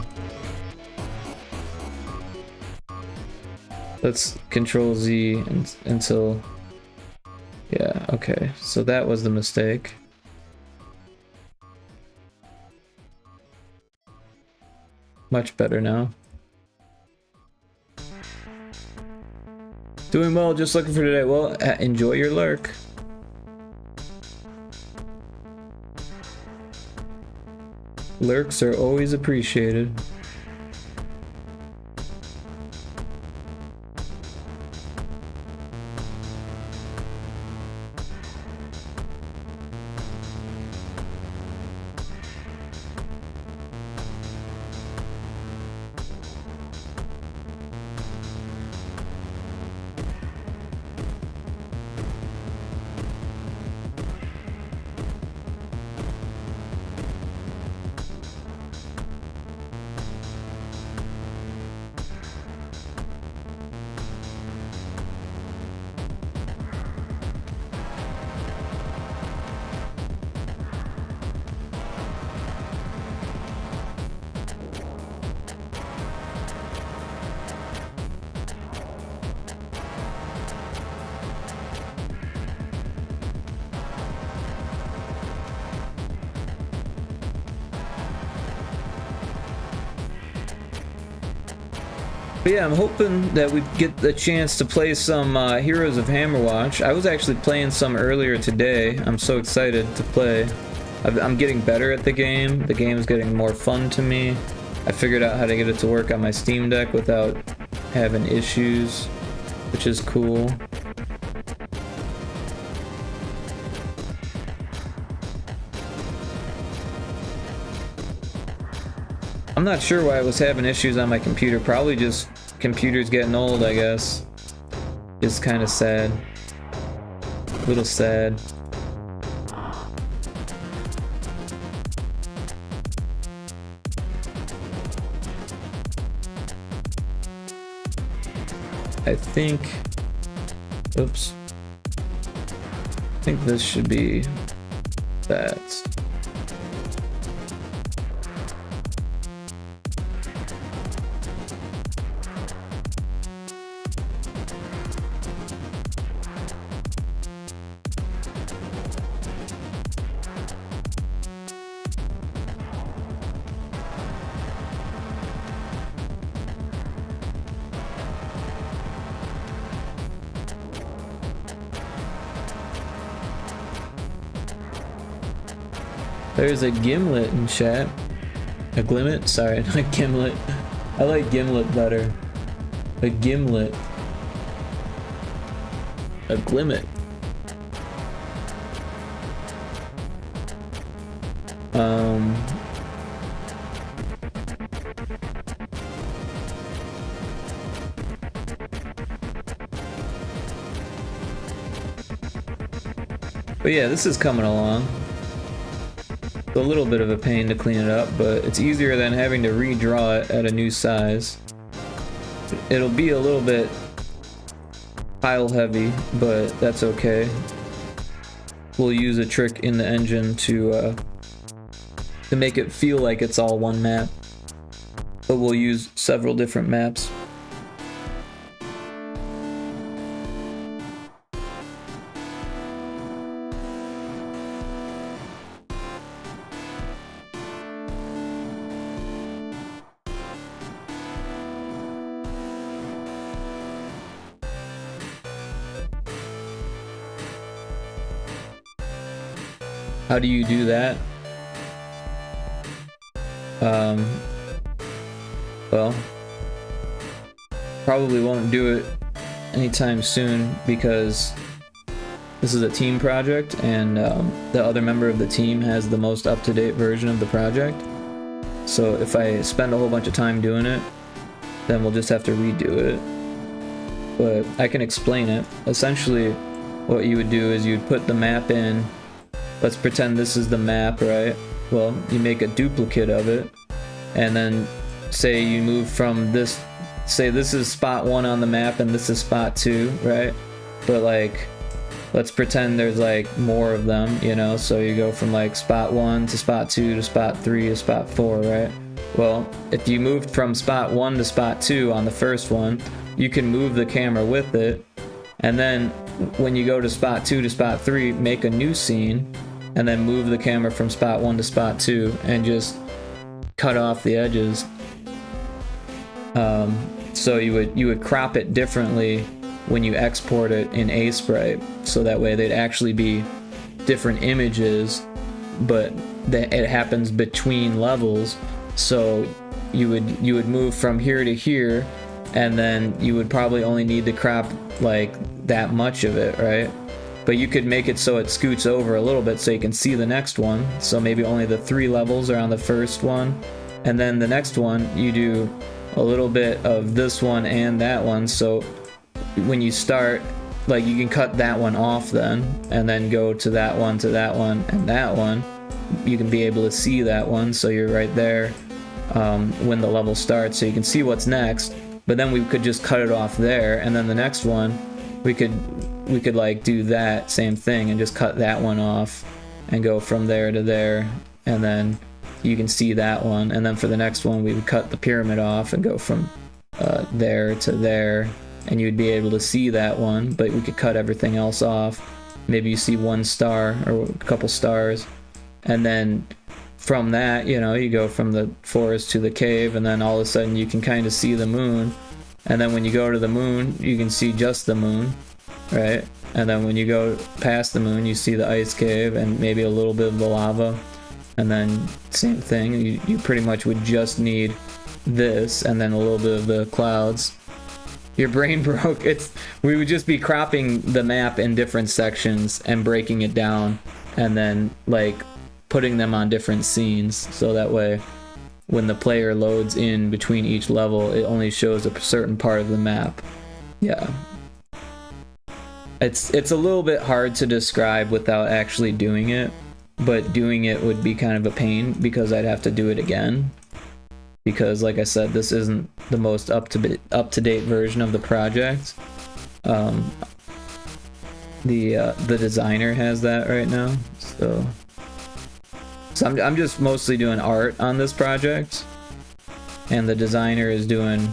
Let's Control Z until... Yeah, okay. So that was the mistake. Much better now. Doing well, just looking for today. Well, enjoy your lurk. Lurks are always appreciated. But yeah, I'm hoping that we get the chance to play some Heroes of Hammerwatch. I was actually playing some earlier today. I'm so excited to play. I'm getting better at the game. The game's getting more fun to me. I figured out how to get it to work on my Steam Deck without having issues, which is cool. I'm not sure why I was having issues on my computer. Probably just computers getting old, I guess. It's kind of sad. A little sad. I think, oops. I think this should be that. There's a gimlet in chat. A glimmet? Sorry, not gimlet. I like gimlet better. A gimlet. A glimmet. But yeah, this is coming along. A little bit of a pain to clean it up, but it's easier than having to redraw it at a new size. It'll be a little bit pile heavy, but that's okay. We'll use a trick in the engine to make it feel like it's all one map, but we'll use several different maps. How do you do that? Well, probably won't do it anytime soon because this is a team project and the other member of the team has the most up-to-date version of the project. So if I spend a whole bunch of time doing it, then we'll just have to redo it. But I can explain it. Essentially, what you would do is you'd put the map in. Let's pretend this is the map, right? Well, you make a duplicate of it, and then say you move from this, say this is spot 1 on the map and this is spot 2, right? But like, let's pretend there's like more of them, you know? So you go from like spot 1 to spot 2 to spot 3 to spot 4, right? Well, if you moved from spot 1 to spot 2 on the first one, you can move the camera with it, and then when you go to spot 2 to spot 3, make a new scene, and then move the camera from spot 1 to spot 2 and just cut off the edges. So you would crop it differently when you export it in Aseprite, so that way they'd actually be different images, but that it happens between levels. So you would move from here to here, and then you would probably only need to crop like that much of it, right? But you could make it so it scoots over a little bit so you can see the next one. So maybe only the 3 levels are on the first one, and then the next one you do a little bit of this one and that one. So when you start, like, you can cut that one off then, and then go to that one, and that one. You can be able to see that one, so you're right there when the level starts, so you can see what's next. But then we could just cut it off there, and then the next one we could like do that same thing and just cut that one off and go from there to there, and then you can see that one. And then for the next one we would cut the pyramid off and go from there to there, and you'd be able to see that one, but we could cut everything else off. Maybe you see 1 star or a couple stars, and then from that, you know, you go from the forest to the cave, and then all of a sudden you can kind of see the moon. And then when you go to the moon, you can see just the moon, right? And then when you go past the moon, you see the ice cave and maybe a little bit of the lava. And then same thing, you pretty much would just need this and then a little bit of the clouds. Your brain broke. We would just be cropping the map in different sections and breaking it down and then like putting them on different scenes, so that way when the player loads in between each level, it only shows a certain part of the map. Yeah. It's a little bit hard to describe without actually doing it, but doing it would be kind of a pain because I'd have to do it again. Because like I said, this isn't the most up-to-date version of the project. The designer has that right now, so I'm just mostly doing art on this project, and the designer is doing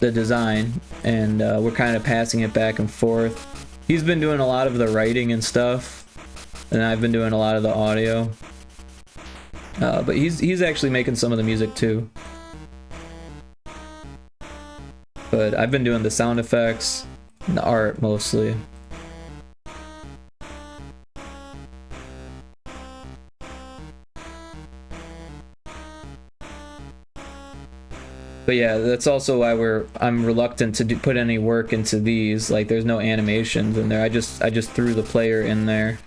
the design, and we're kind of passing it back and forth. He's been doing a lot of the writing and stuff, and I've been doing a lot of the audio. But he's actually making some of the music too. But I've been doing the sound effects and the art mostly. But yeah, that's also why I'm reluctant to put any work into these. Like, there's no animations in there. I just threw the player in there,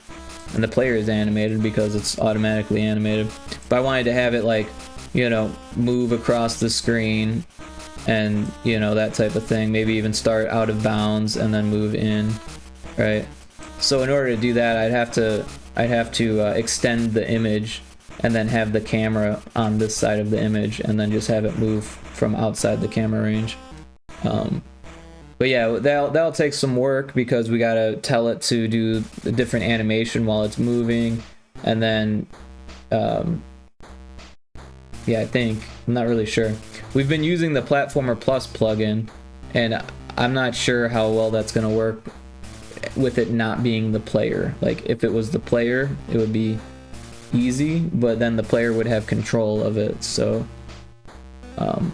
and the player is animated because it's automatically animated. But I wanted to have it, like, you know, move across the screen and, you know, that type of thing. Maybe even start out of bounds and then move in, right? So in order to do that, I'd have to extend the image and then have the camera on this side of the image and then just have it move from outside the camera range. But yeah, that'll take some work because we gotta tell it to do a different animation while it's moving, and then yeah, I'm not really sure. We've been using the Platformer Plus plugin, and I'm not sure how well that's gonna work with it not being the player. Like, if it was the player, it would be easy, but then the player would have control of it, so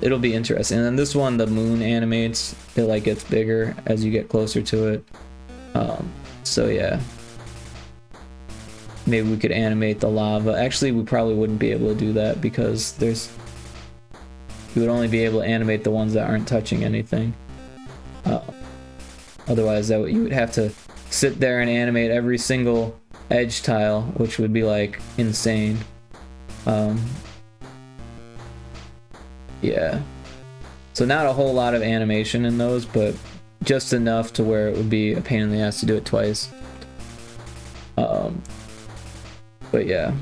it'll be interesting. And then this one, the moon animates, it like gets bigger as you get closer to it. So yeah, maybe we could animate the lava. Actually, we probably wouldn't be able to do that because you would only be able to animate the ones that aren't touching anything. Otherwise, you would have to sit there and animate every single edge tile, which would be like insane. Yeah, so not a whole lot of animation in those, but just enough to where it would be a pain in the ass to do it twice. But yeah.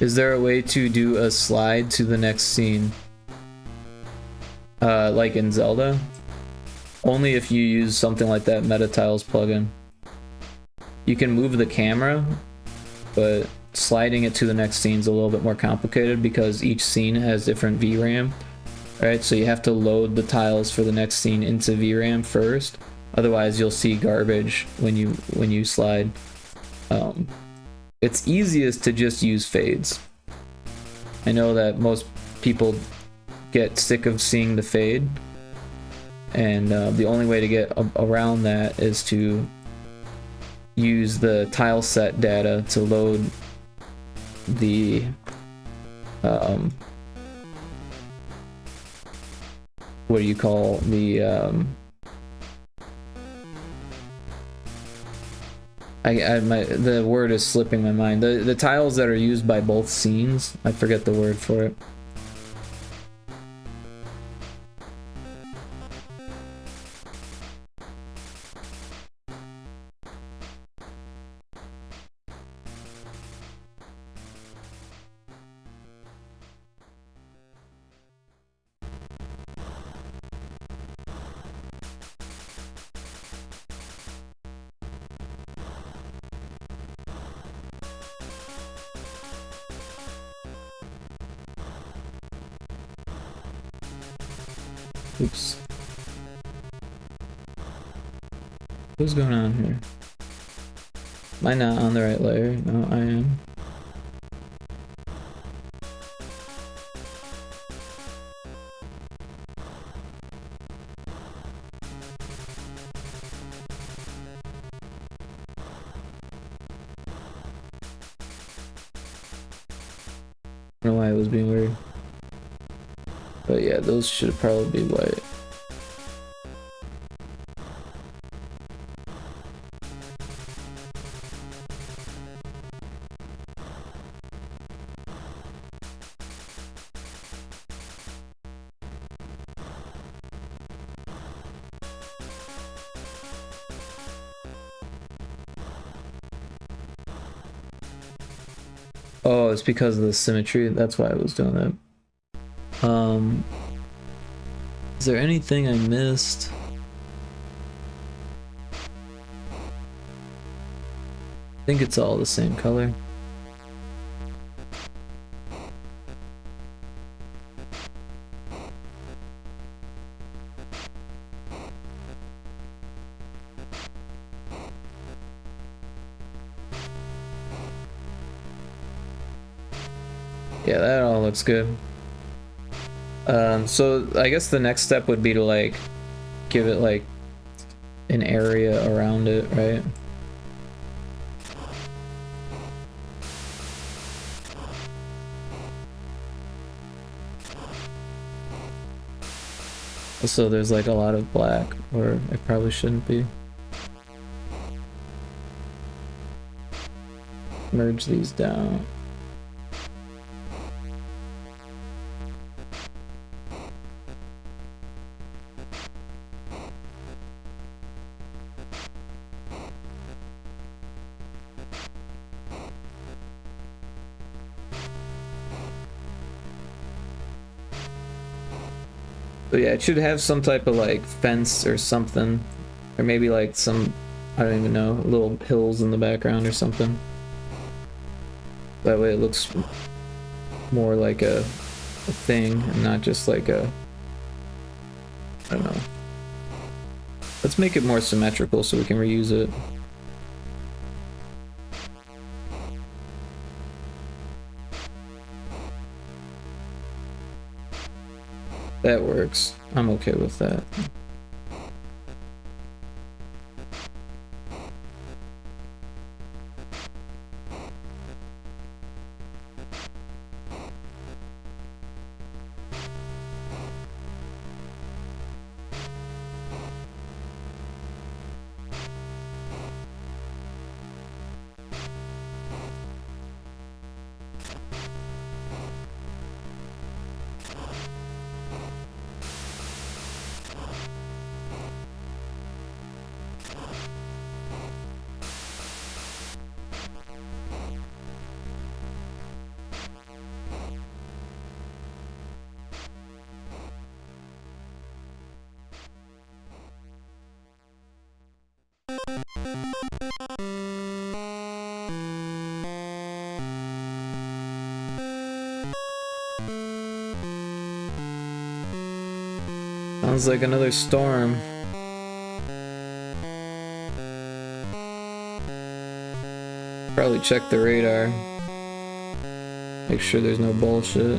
Is there a way to do a slide to the next scene? Like in Zelda? Only if you use something like that Meta Tiles plugin. You can move the camera, but sliding it to the next scene is a little bit more complicated because each scene has different VRAM. Right, so you have to load the tiles for the next scene into VRAM first. Otherwise, you'll see garbage when you slide. It's easiest to just use fades. I know that most people get sick of seeing the fade, and the only way to get around that is to use the tile set data to load the what do you call the the word is slipping my mind. The tiles that are used by both scenes, I forget the word for it. Oops. What's going on here? Am I not on the right layer? No, I am. I don't know why it was being weird. But yeah, those should probably be white. Oh, it's because of the symmetry. That's why I was doing that. Is there anything I missed? I think it's all the same color. Yeah, that all looks good. So I guess the next step would be to like give it like an area around it, right? So there's like a lot of black, or it probably shouldn't be. Merge these down. So yeah, it should have some type of like fence or something, or maybe like some, I don't even know, little hills in the background or something. That way it looks more like a thing and not just like a, I don't know. Let's make it more symmetrical so we can reuse it. That works. I'm okay with that. Sounds like another storm. Probably check the radar. Make sure there's no bullshit.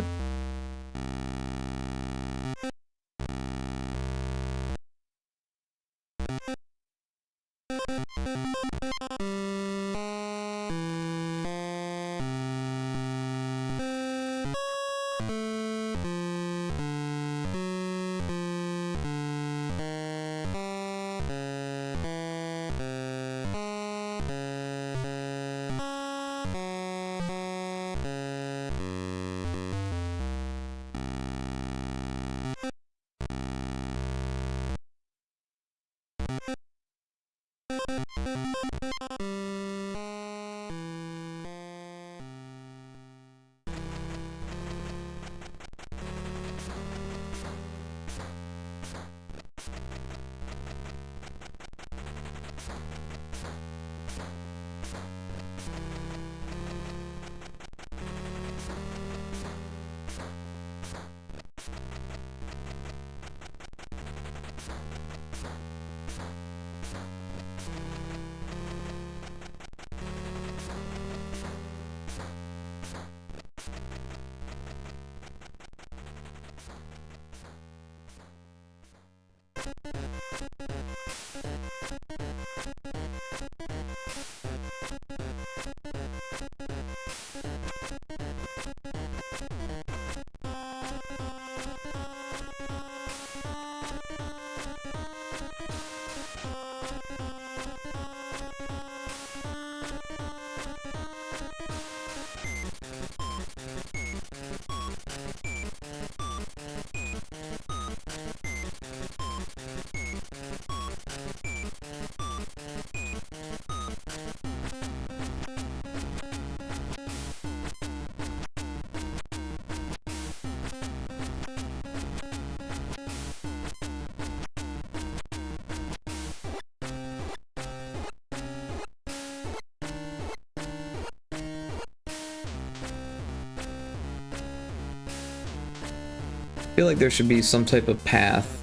I feel like there should be some type of path.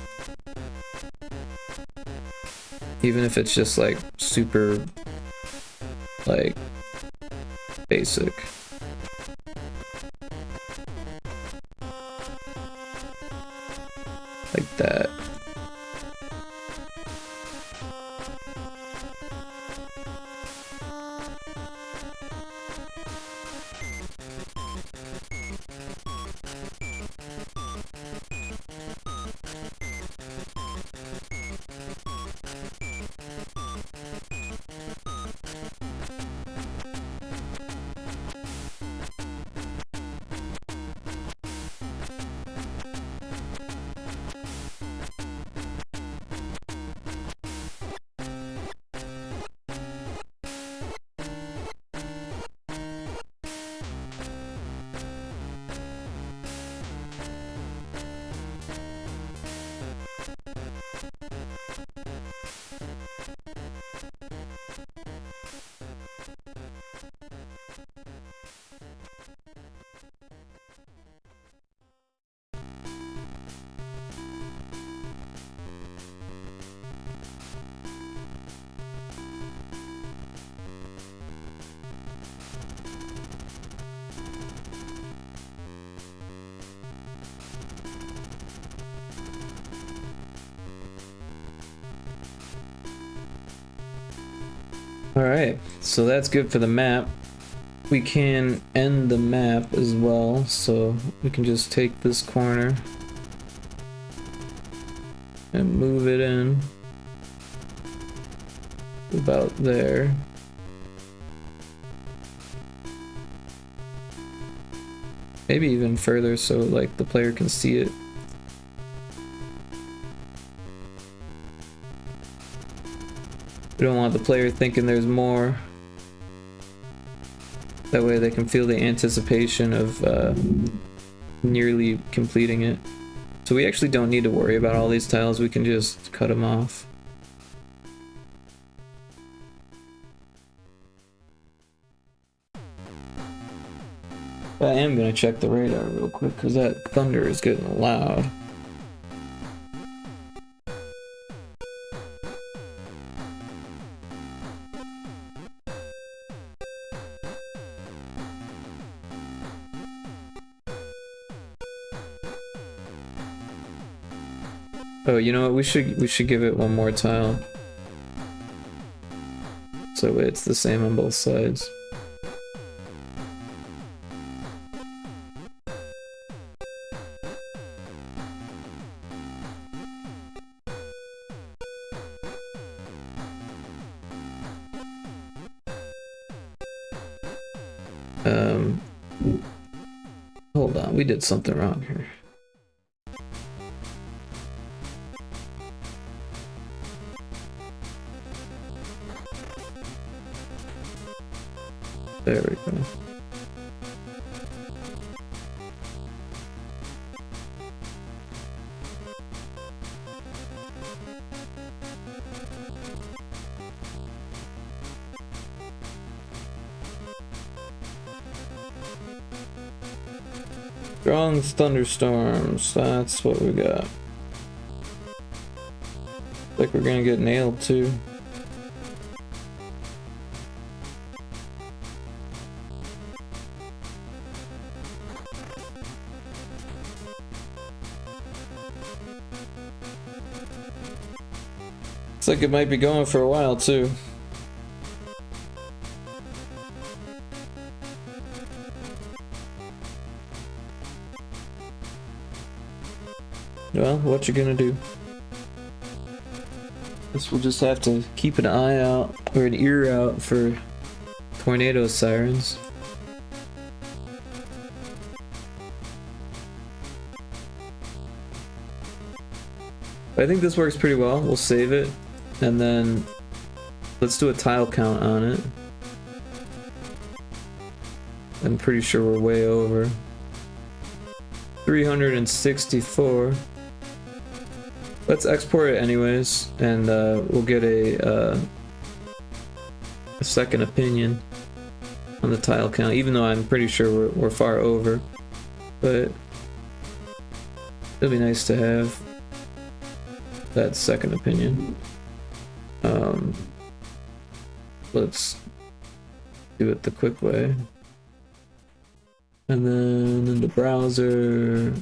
Even if it's just like super, like, basic. Like that. Alright, so that's good for the map. We can end the map as well, so we can just take this corner and move it in about there. Maybe even further so like the player can see it. We don't want the player thinking there's more. That way they can feel the anticipation of nearly completing it. So we actually don't need to worry about all these tiles, we can just cut them off. But I am gonna check the radar real quick because that thunder is getting loud. Oh, you know what? We should give it one more tile. So it's the same on both sides. Hold on, we did something wrong here. There we go. Strong thunderstorms, that's what we got. Like we're gonna get nailed too. Looks like it might be going for a while too. Well, what you gonna do? Guess we'll just have to keep an eye out, or an ear out, for tornado sirens. I think this works pretty well. We'll save it, and then let's do a tile count on it. I'm pretty sure we're way over. 364. Let's export it anyways, and we'll get a second opinion on the tile count, even though I'm pretty sure we're far over. But it'll be nice to have that second opinion. Let's do it the quick way. And then in the browser.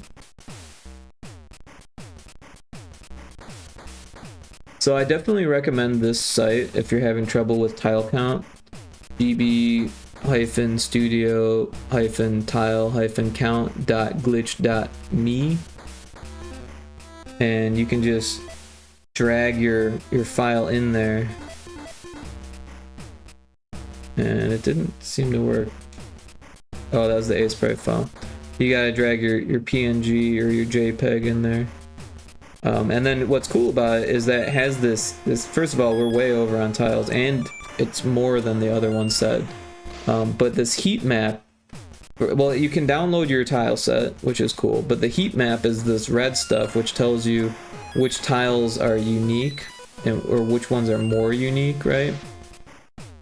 So I definitely recommend this site if you're having trouble with tile count. db-studio-tile-count.glitch.me, and you can just drag your file in there, and it didn't seem to work. Oh, that was the Aseprite file. You gotta drag your PNG or your JPEG in there. And then what's cool about it is that it has this, first of all, we're way over on tiles, and it's more than the other one said. But this heat map, well, you can download your tile set, which is cool, but the heat map is this red stuff, which tells you which tiles are unique, or which ones are more unique, right?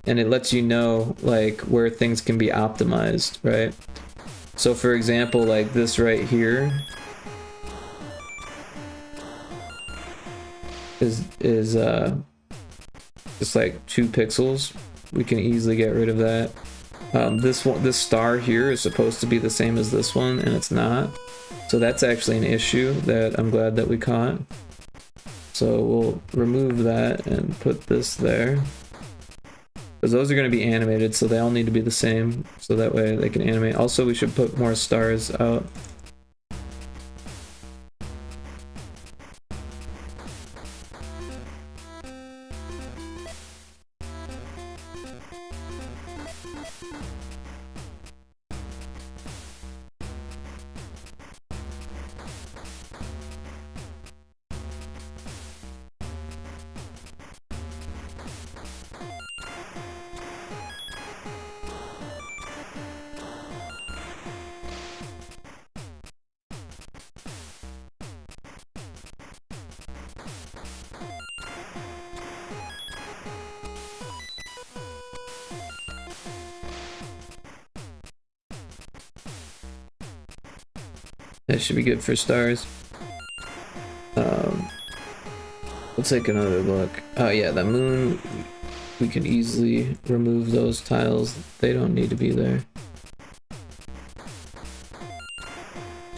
And it lets you know, like, where things can be optimized, right? So for example, like this right here, is just like 2 pixels. We can easily get rid of that. This star here is supposed to be the same as this one, and it's not. So that's actually an issue that I'm glad that we caught. So we'll remove that and put this there, because those are going to be animated, so they all need to be the same, so that way they can animate. Also, we should put more stars out. That should be good for stars. We'll take another look. Oh yeah, the moon, we can easily remove those tiles. They don't need to be there.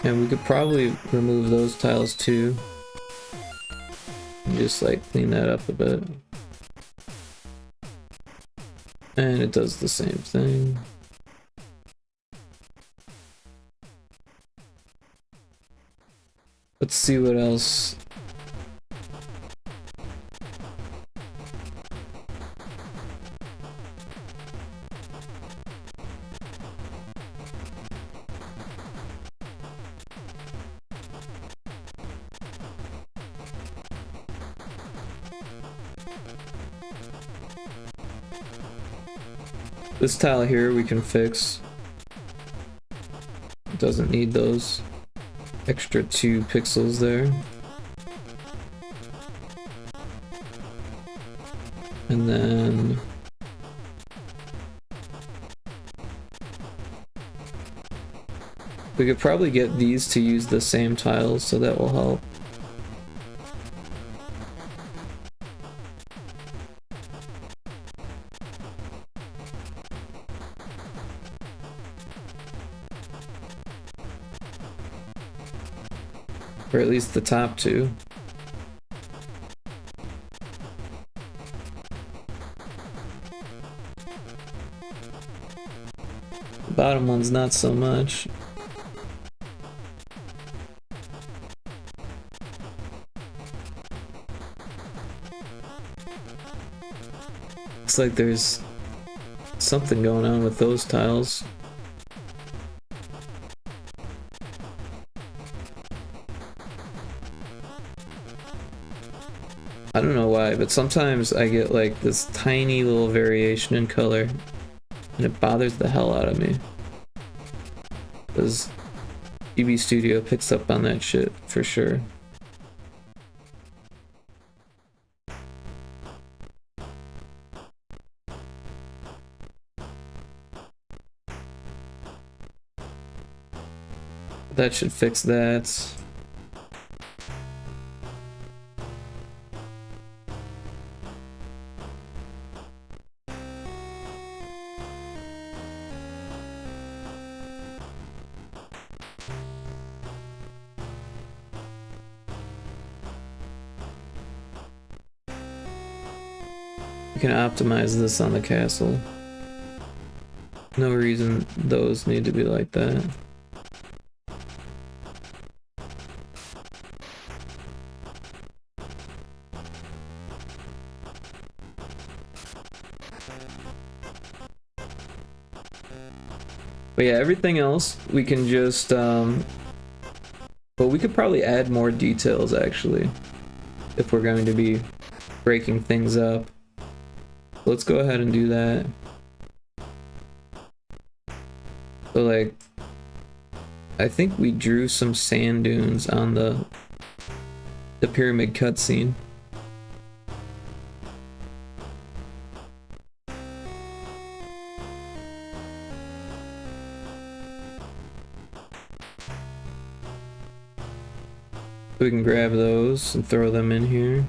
And we could probably remove those tiles too. And just like clean that up a bit. And it does the same thing. Let's see what else. This tile here we can fix. It doesn't need those extra 2 pixels there. And then we could probably get these to use the same tiles, so that will help. Or at least the top 2. The bottom one's not so much. Looks like there's something going on with those tiles. I don't know why, but sometimes I get like this tiny little variation in color, and it bothers the hell out of me. Because EB Studio picks up on that shit for sure. That should fix that. We can optimize this on the castle. No reason those need to be like that. But yeah, everything else we can just but we could probably add more details actually if we're going to be breaking things up. Let's go ahead and do that. So like, I think we drew some sand dunes on the pyramid cutscene. We can grab those and throw them in here.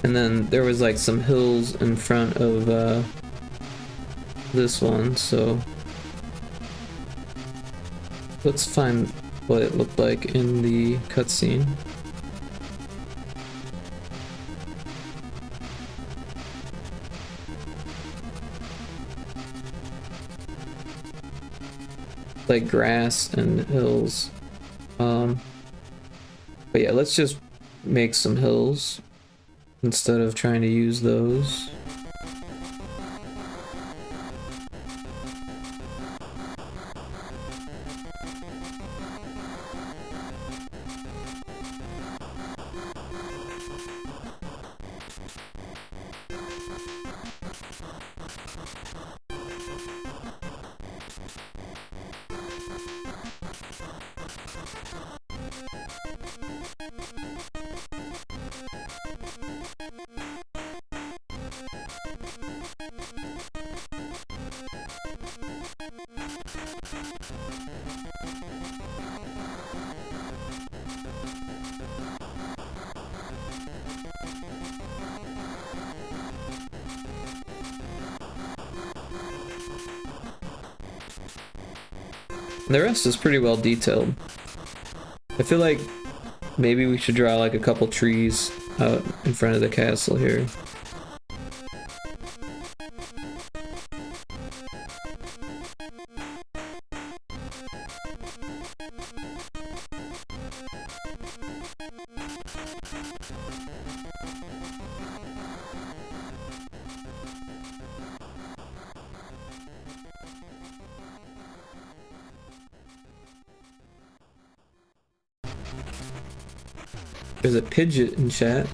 And then there was like some hills in front of this one, so let's find what it looked like in the cutscene. Like grass and hills. But yeah, let's just make some hills instead of trying to use those. The rest is pretty well detailed. I feel like maybe we should draw like a couple trees out in front of the castle here. There's a pigeon in chat.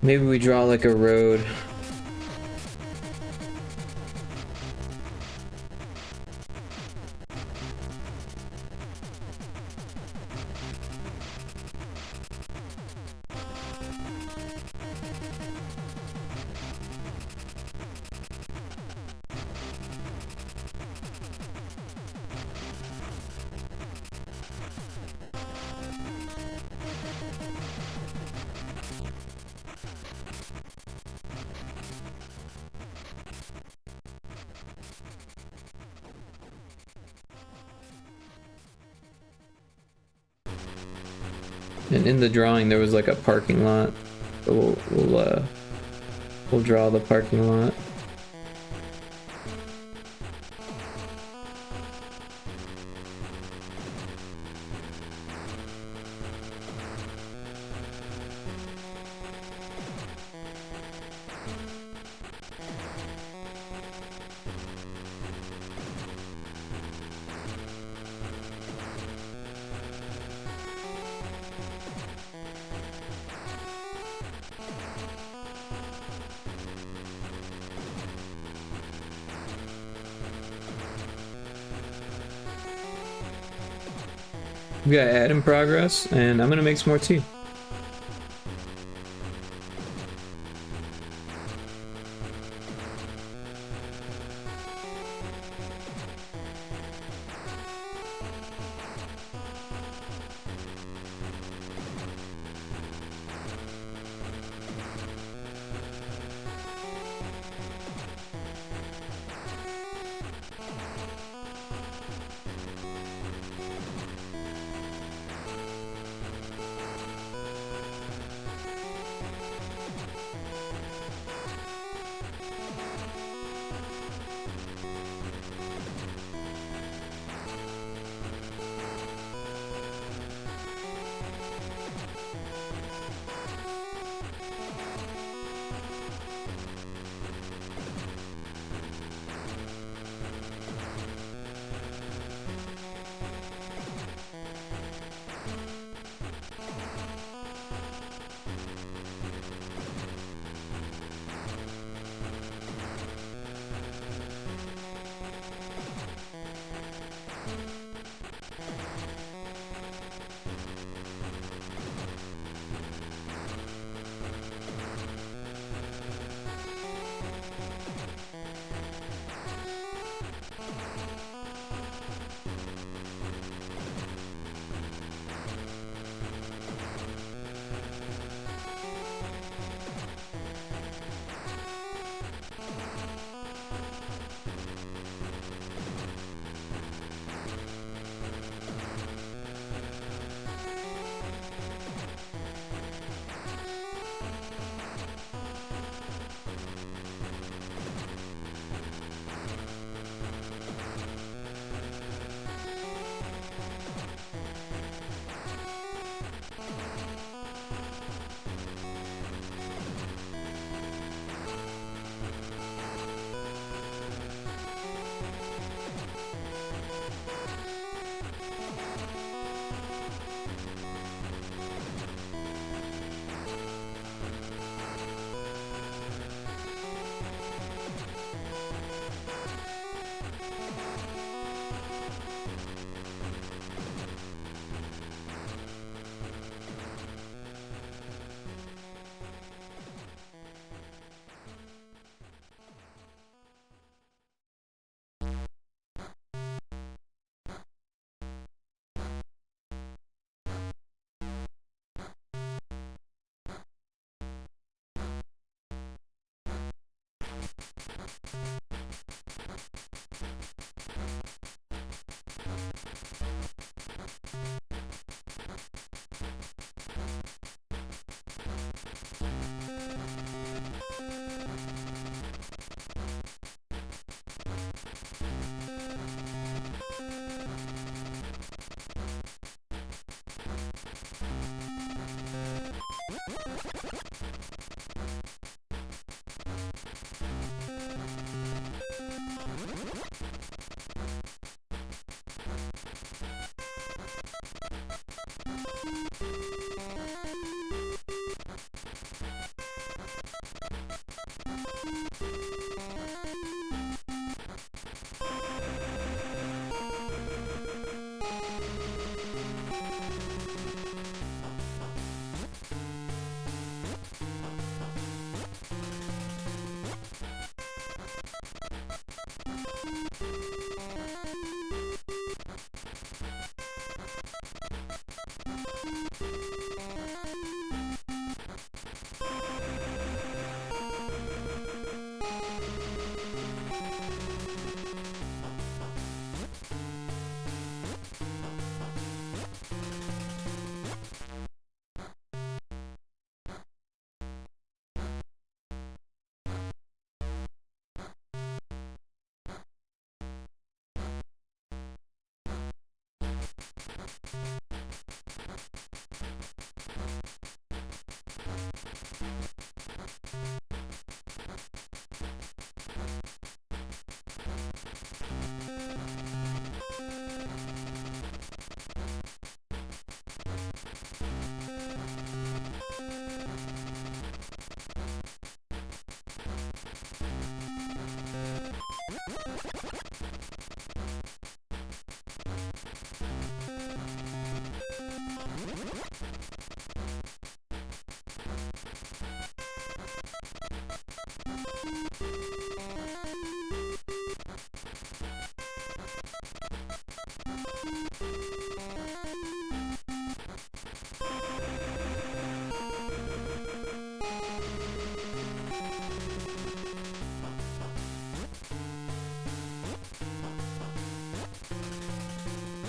Maybe we draw like a road. And in the drawing there was like a parking lot. So we'll draw the parking lot. We got ad in progress, and I'm gonna make some more tea.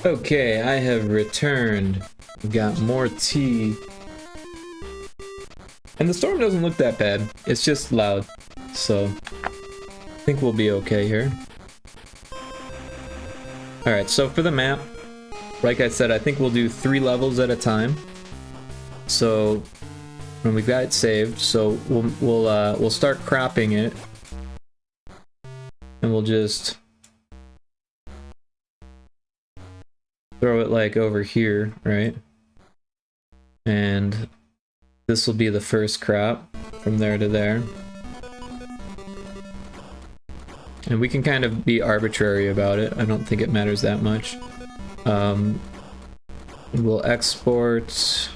Okay, I have returned. We've got more tea. And the storm doesn't look that bad. It's just loud. So, I think we'll be okay here. Alright, so for the map, like I said, I think we'll do 3 levels at a time. So, and we've got it saved, so we'll start cropping it. And we'll just throw it like over here, right? And this will be the first crop from there to there. And we can kind of be arbitrary about it. I don't think it matters that much. We'll export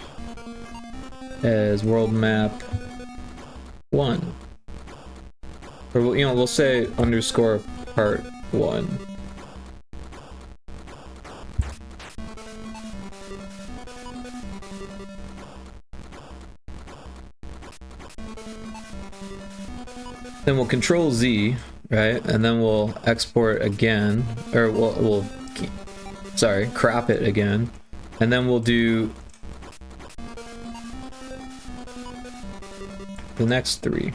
as world map 1. Or we'll say underscore part 1. Then we'll control Z, right? And then we'll export again, or we'll crop it again. And then we'll do the next 3.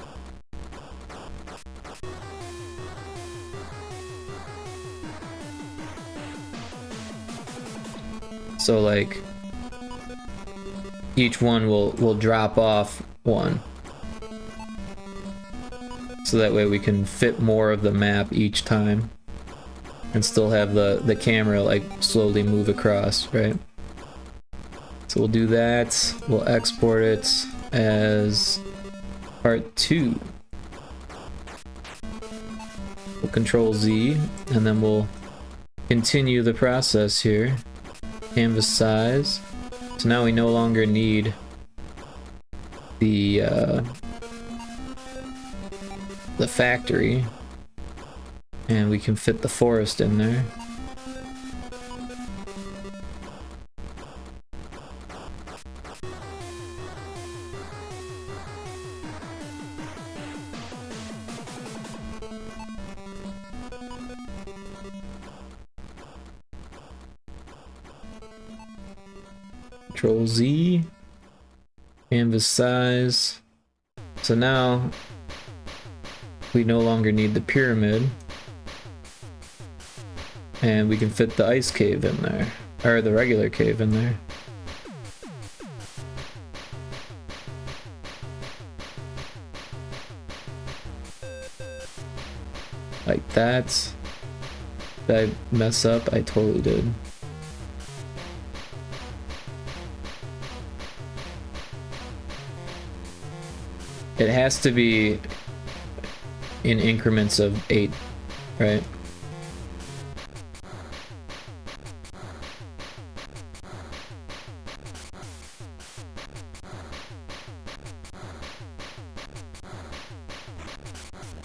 So like each one will drop off 1. So that way we can fit more of the map each time and still have the camera like slowly move across, right? So we'll do that. We'll export it as part 2. We'll control Z and then we'll continue the process here. Canvas size. So now we no longer need the factory, and we can fit the forest in there. Control Z, canvas size. So now we no longer need the pyramid, and we can fit the ice cave in there, or the regular cave in there. Like that. Did I mess up? I totally did. It has to be in increments of 8, right?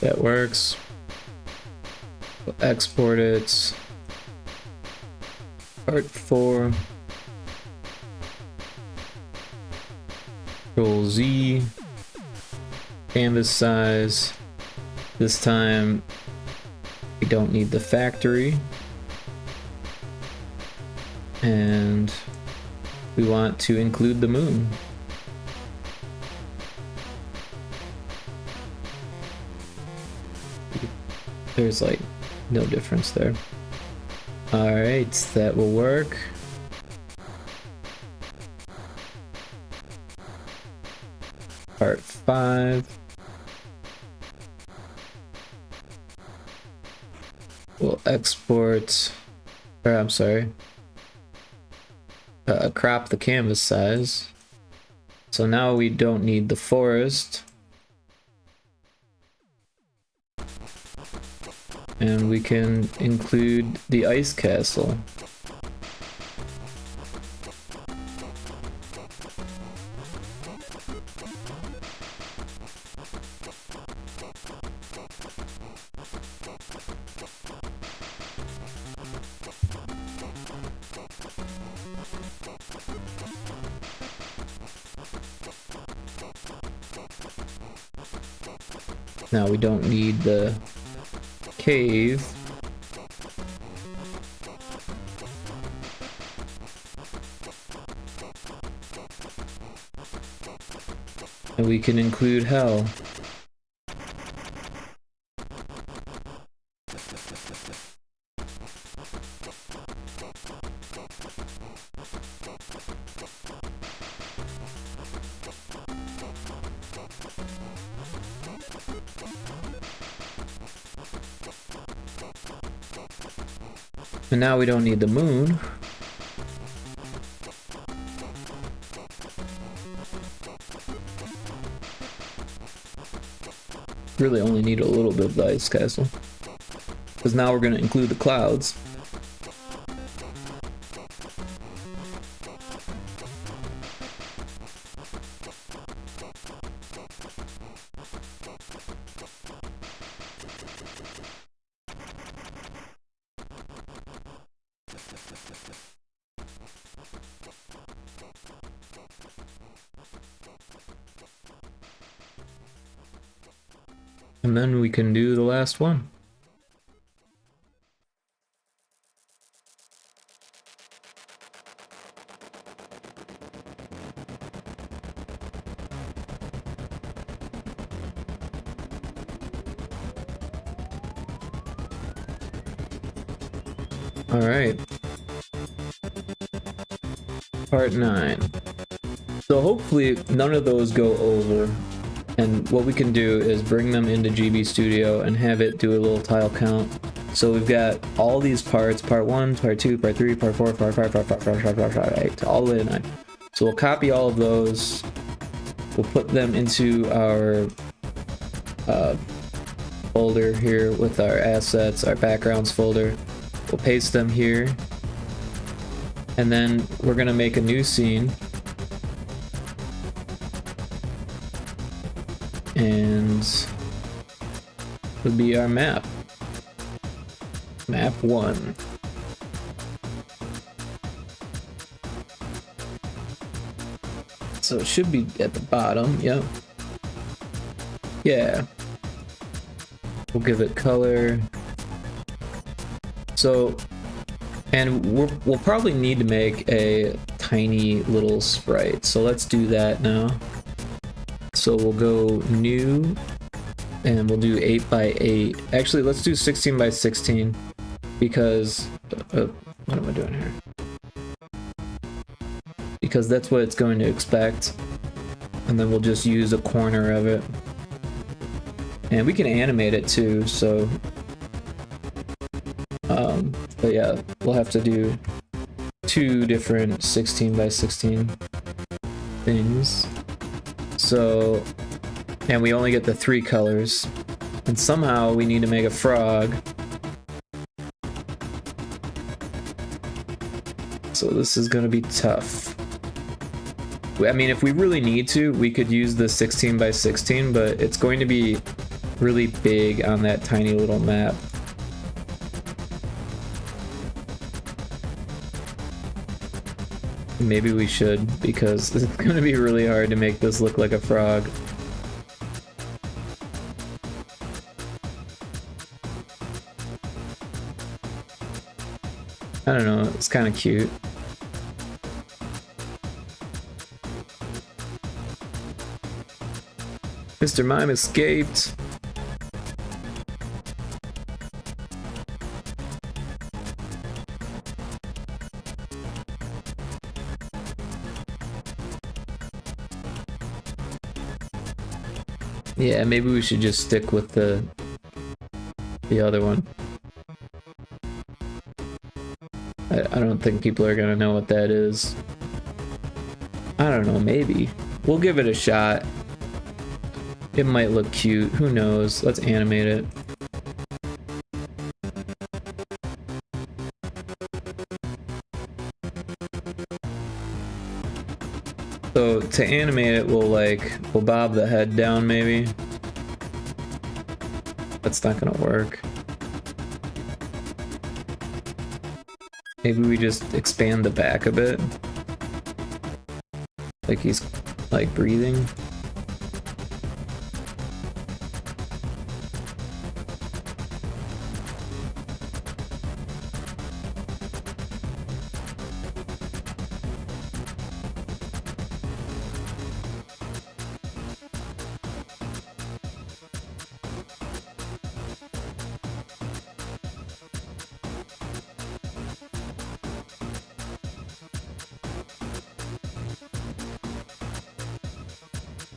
That works. We'll export it. Part 4. Control Z. Canvas size. This time we don't need the factory. And we want to include the moon. There's like no difference there. Alright, that will work. Part 5. We'll export, or I'm sorry, crop the canvas size. So now we don't need the forest. And we can include the ice castle. Now we don't need the cave. And we can include hell. And now we don't need the moon. Really only need a little bit of the ice castle. Because now we're going to include the clouds. And then we can do the last one. All right. Part 9. So hopefully none of those go over. And what we can do is bring them into GB Studio and have it do a little tile count. So we've got all these parts, part 1, part 2, part 3, part 4, part 5, part 6, part 8, all the way to 9. So we'll copy all of those. We'll put them into our folder here with our assets, our backgrounds folder. We'll paste them here. And then we're gonna make a new scene. And would be our map. Map 1. So it should be at the bottom, yep. Yeah. We'll give it color. So, and we'll probably need to make a tiny little sprite. So let's do that now. So we'll go new, and we'll do 8 by 8. Actually, let's do 16 by 16 because what am I doing here? Because that's what it's going to expect, and then we'll just use a corner of it, and we can animate it too. So, but yeah, we'll have to do 2 different 16 by 16 things. So, and we only get the 3 colors, and somehow we need to make a frog. So this is gonna be tough. I mean, if we really need to, we could use the 16 by 16, but it's going to be really big on that tiny little map. Maybe we should, because it's going to be really hard to make this look like a frog. I don't know, it's kind of cute. Mr. Mime escaped. Yeah, maybe we should just stick with the other one. I don't think people are gonna know what that is. I don't know, maybe. We'll give it a shot. It might look cute, who knows? Let's animate it. So to animate it, we'll bob the head down maybe. That's not gonna work. Maybe we just expand the back a bit. Like he's like breathing.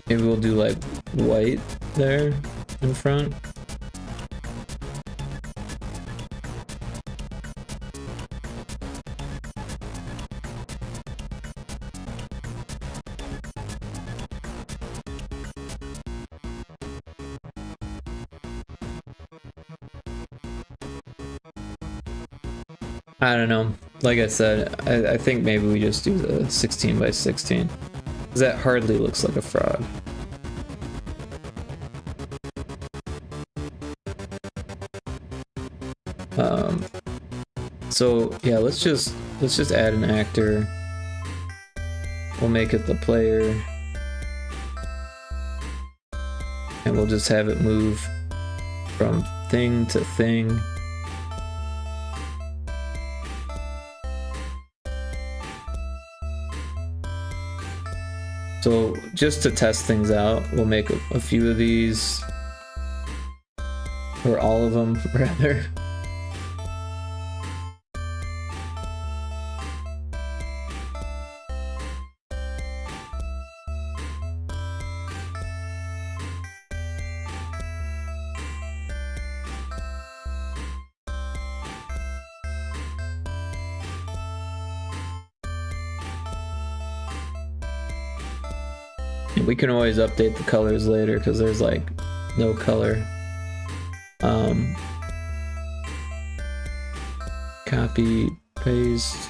Maybe we'll do like white there in front. I don't know. Like I said, I think maybe we just do the 16 by 16. Because that hardly looks like a frog. So yeah, let's just add an actor. We'll make it the player. And we'll just have it move from thing to thing. So just to test things out, we'll make a few of these, or all of them, rather. We can always update the colors later because there's like no color. Copy, paste.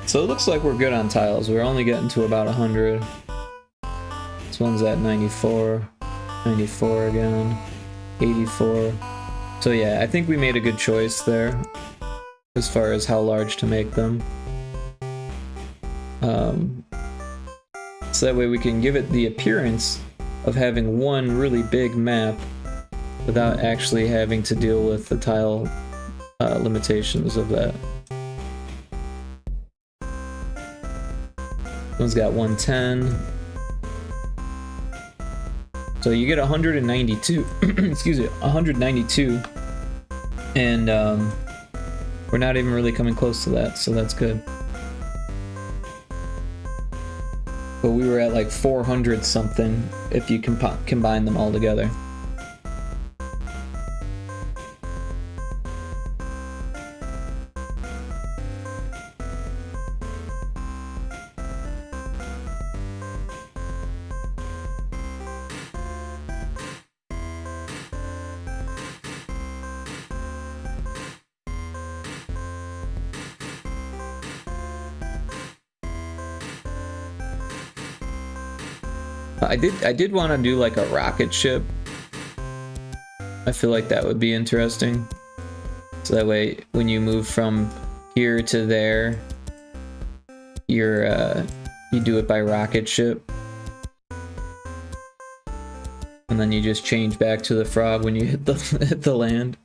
So it looks like we're good on tiles. We're only getting to about 100. This one's at 94. 94 again. 84. So yeah, I think we made a good choice there as far as how large to make them. So that way we can give it the appearance of having one really big map without actually having to deal with the tile limitations of that. One's got 110. So you get 192. Excuse me, 192. And we're not even really coming close to that, so that's good. But we were at like 400 something if you combine them all together. I did want to do like a rocket ship. I feel like that would be interesting. So that way, when you move from here to there, you do it by rocket ship, and then you just change back to the frog when you hit the land.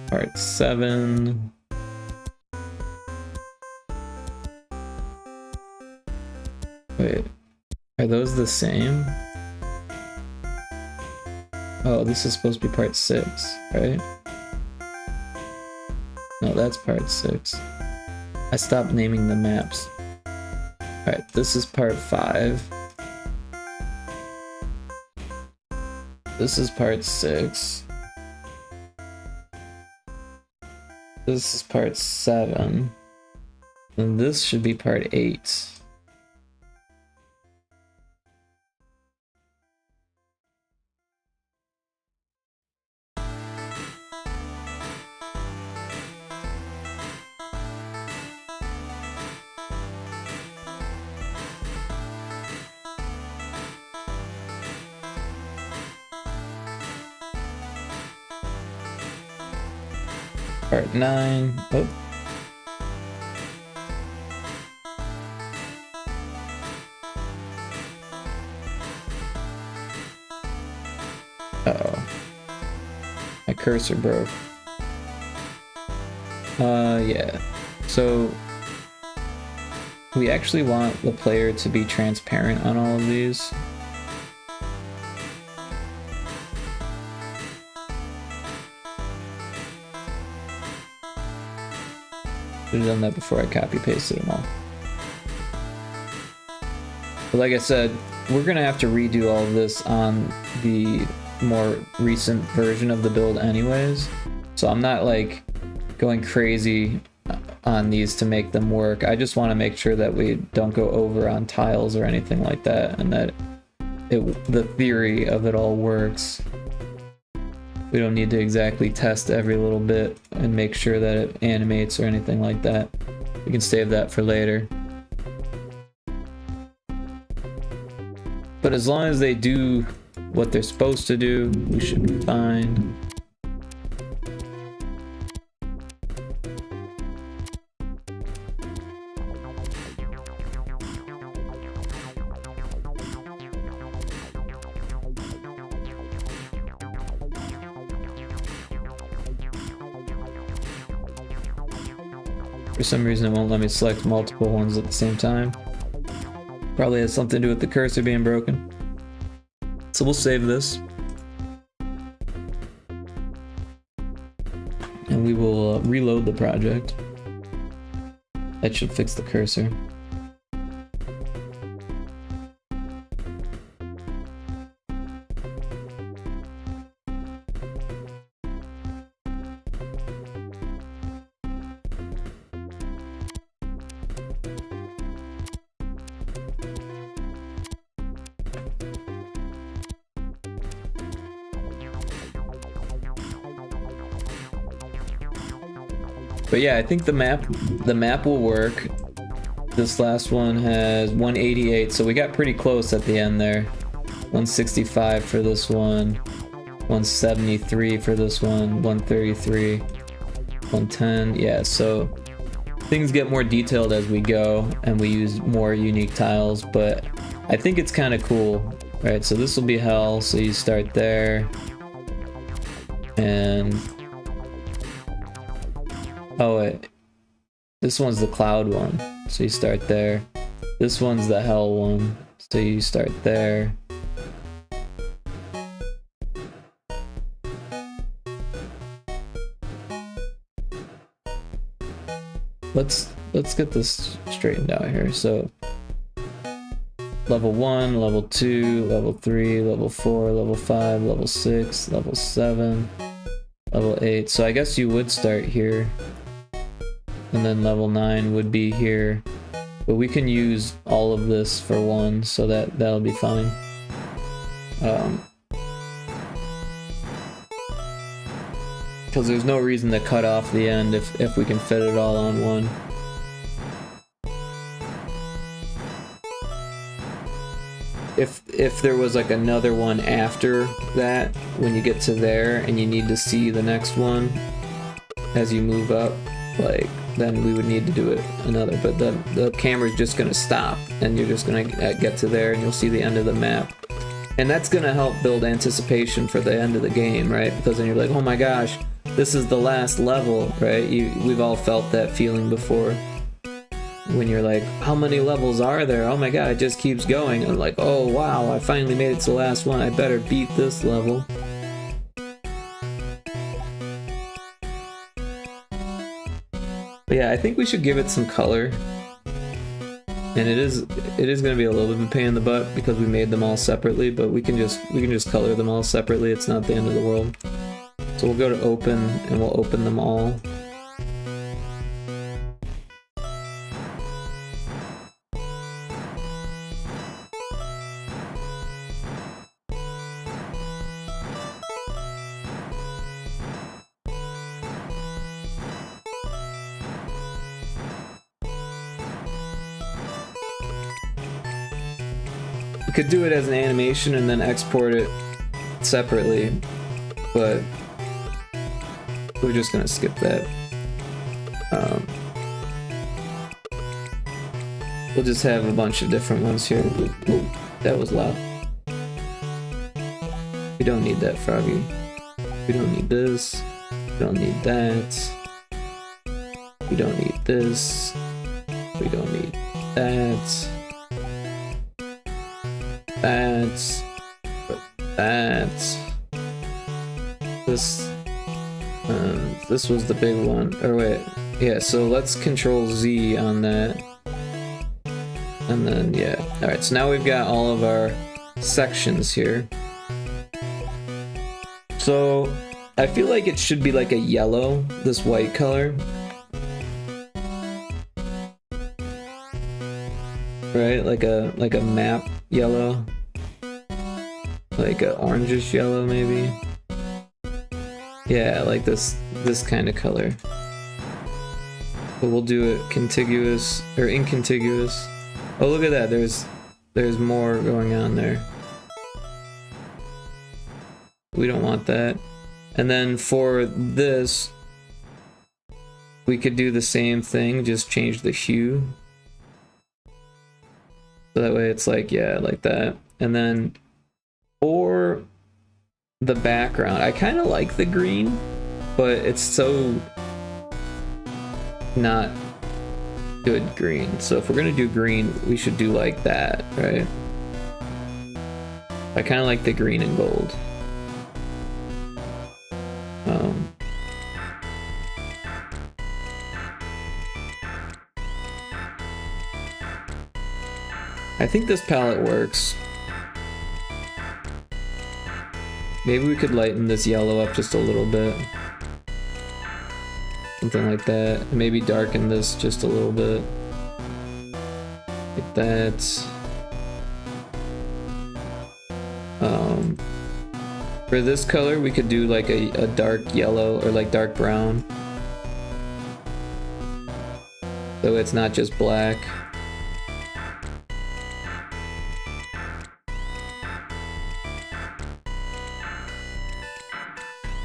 Part 7. Wait, are those the same? Oh, this is supposed to be part 6, right? No, that's part 6. I stopped naming the maps. Alright, this is part 5. This is part 6. This is part 7. And this should be part 8. Part 9. Oh. Uh-oh. My cursor broke. Yeah. So we actually want the player to be transparent on all of these. Should have done that before I copy pasted them all. But like I said, we're gonna have to redo all of this on the more recent version of the build anyways. So I'm not like going crazy on these to make them work. I just want to make sure that we don't go over on tiles or anything like that, and that the theory of it all works. We don't need to exactly test every little bit and make sure that it animates or anything like that. We can save that for later. But as long as they do what they're supposed to do, we should be fine. For some reason it won't let me select multiple ones at the same time. Probably has something to do with the cursor being broken. So we'll save this. And we will reload the project. That should fix the cursor. But yeah, I think the map will work. This last one has 188, so we got pretty close at the end there. 165 for this one, 173 for this one, 133, 110. Yeah, so things get more detailed as we go and we use more unique tiles, but I think it's kind of cool. Right, so this will be hell, so you start there. And oh wait, this one's the cloud one, so you start there. This one's the hell one, so you start there. Let's get this straightened out here. So level 1, level 2, level 3, level 4, level 5, level 6, level 7, level 8. So I guess you would start here. And then level 9 would be here, but we can use all of this for 1, so that'll be fine. Because there's no reason to cut off the end if we can fit it all on 1. If there was like another one after that, when you get to there and you need to see the next one as you move up, like, then we would need to do it another, but the camera's just gonna stop and you're just gonna get to there and you'll see the end of the map. And that's gonna help build anticipation for the end of the game, right? Because then you're like, oh my gosh, this is the last level, right? We've all felt that feeling before. When you're like, how many levels are there? Oh my god, it just keeps going. And like, oh wow, I finally made it to the last one. I better beat this level. But yeah, I think we should give it some color. And it is going to be a little bit of a pain in the butt because we made them all separately, but we can just color them all separately. It's not the end of the world. So we'll go to open and we'll open them all. Could do it as an animation and then export it separately, but we're just gonna skip that. We'll just have a bunch of different ones here. Ooh, that was loud. We don't need that, Froggy. We don't need this. We don't need that. We don't need this. We don't need that. That's this was the big one. Or wait, yeah, so let's control Z on that. And then yeah. Alright, so now we've got all of our sections here. So I feel like it should be like a yellow, this white color. Right? Like a map yellow. Like a orangish yellow maybe. Yeah, like this kind of color. But we'll do it contiguous or incontiguous. Oh, look at that. There's more going on there. We don't want that. And then for this, we could do the same thing, just change the hue. So that way it's like, yeah, like that. And then for the background, I kind of like the green, but it's so not good green. So if we're gonna do green, we should do like that, right? I kind of like the green and gold. I think this palette works. Maybe we could lighten this yellow up just a little bit. Something like that. Maybe darken this just a little bit. Like that. For this color, we could do like a dark yellow or like dark brown. So it's not just black.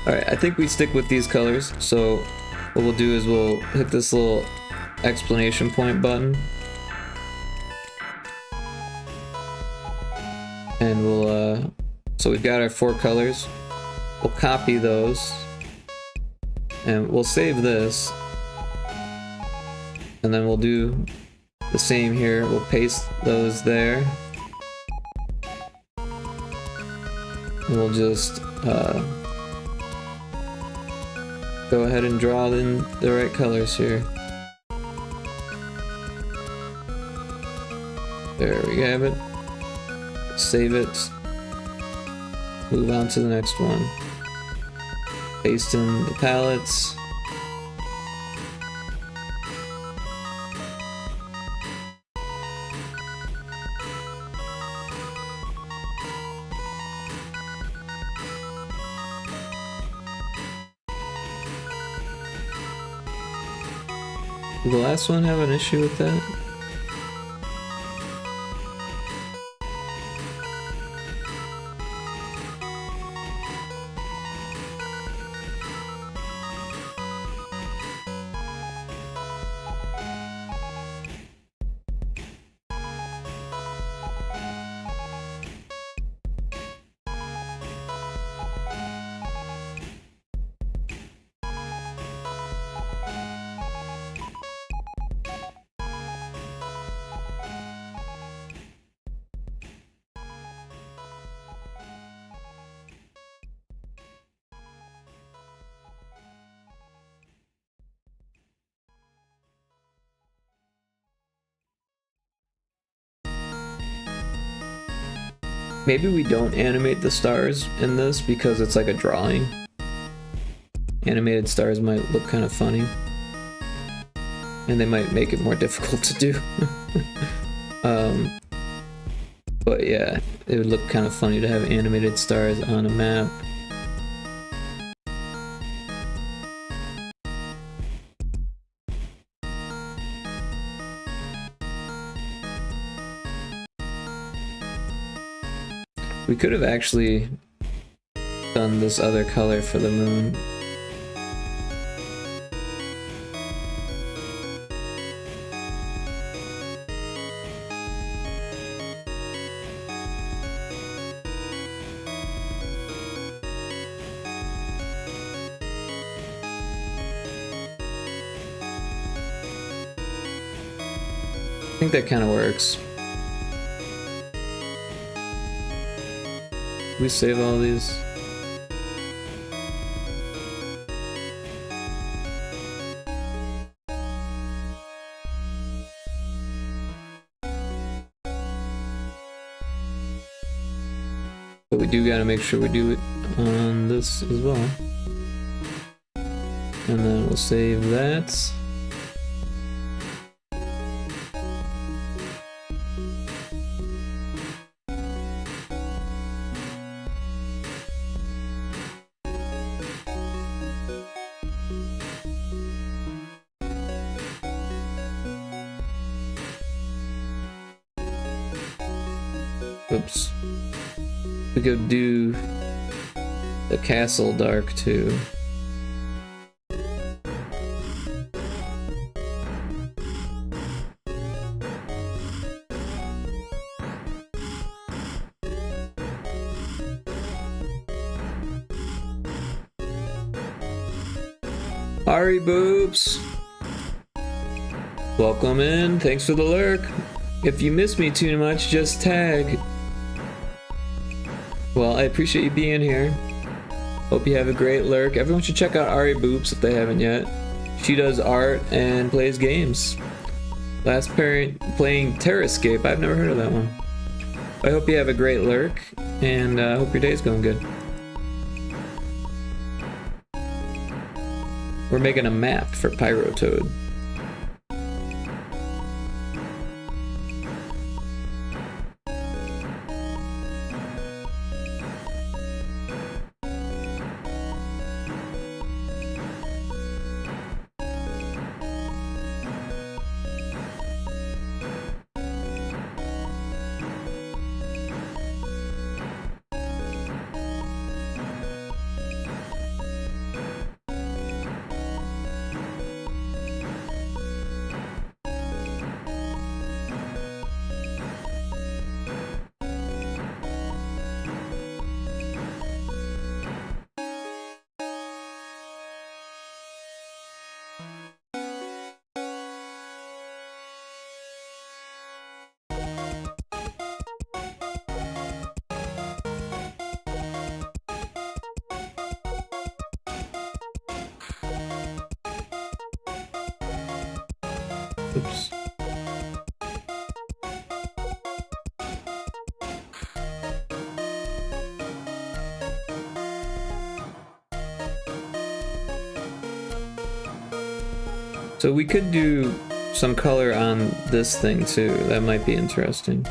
Alright, I think we stick with these colors, so what we'll do is we'll hit this little exclamation point button. And we'll, so we've got our 4 colors. We'll copy those. And we'll save this. And then we'll do the same here. We'll paste those there. And we'll just, go ahead and draw in the right colors here. There we have it. Save it. Move on to the next one. Paste in the palettes. Did the last one have an issue with that? Maybe we don't animate the stars in this because it's like a drawing. Animated stars might look kind of funny. And they might make it more difficult to do. But yeah, it would look kind of funny to have animated stars on a map. We could have actually done this other color for the moon. I think that kind of works. We save all these. But we do gotta make sure we do it on this as well. And then we'll save that. Oops. We could do the castle dark too. Ari Boops! Welcome in, thanks for the lurk. If you miss me too much, just tag. Well, I appreciate you being here. Hope you have a great lurk. Everyone should check out Ari Boops if they haven't yet. She does art and plays games. Last parent playing Terrascape. I've never heard of that one. I hope you have a great lurk, and I hope your day's going good. We're making a map for Pyrotoad. Oops. So we could do some color on this thing too. That might be interesting.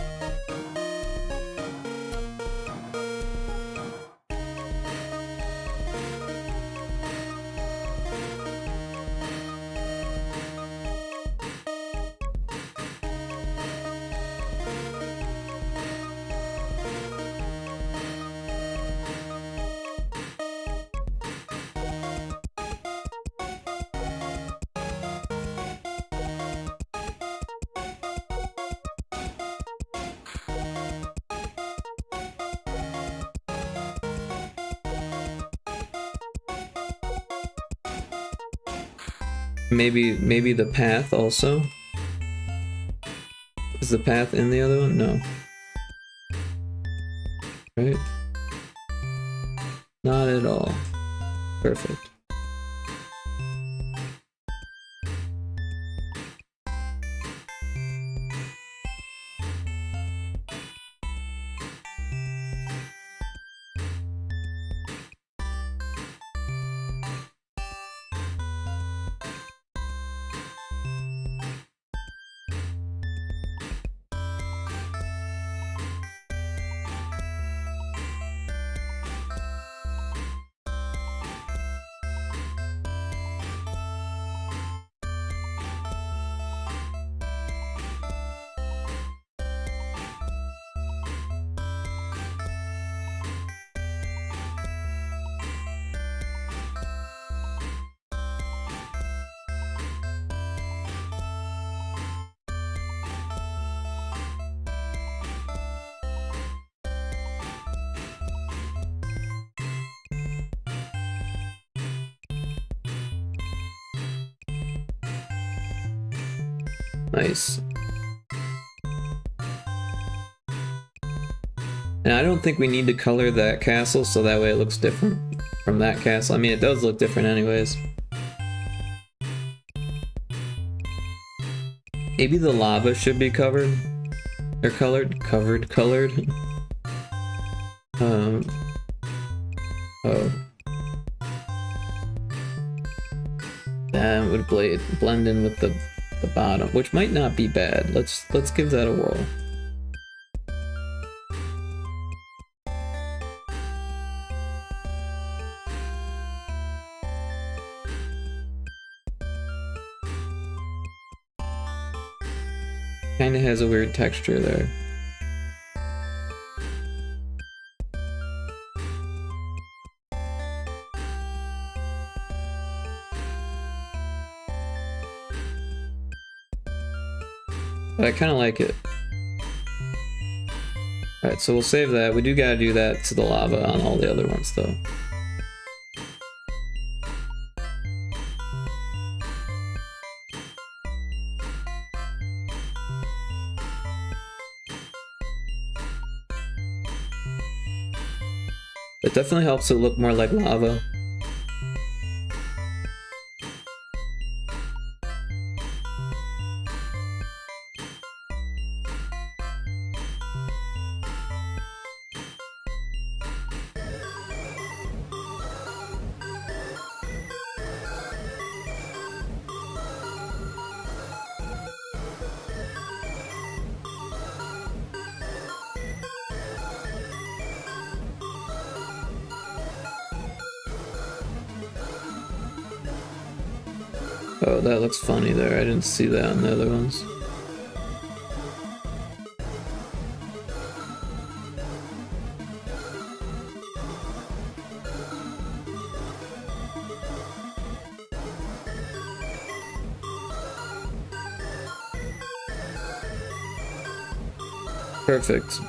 Maybe the path also? Is the path in the other one? No. Right? Not at all. Perfect. Nice. And I don't think we need to color that castle so that way it looks different from that castle. I mean, it does look different anyways. Maybe the lava should be covered. Or colored? Colored. Oh. That would blend in with the bottom, which might not be bad. Let's give that a whirl. Kinda has a weird texture there. But I kinda like it. Alright, so we'll save that. We do gotta do that to the lava on all the other ones though. It definitely helps it look more like lava. Oh, that looks funny there. I didn't see that on the other ones. Perfect.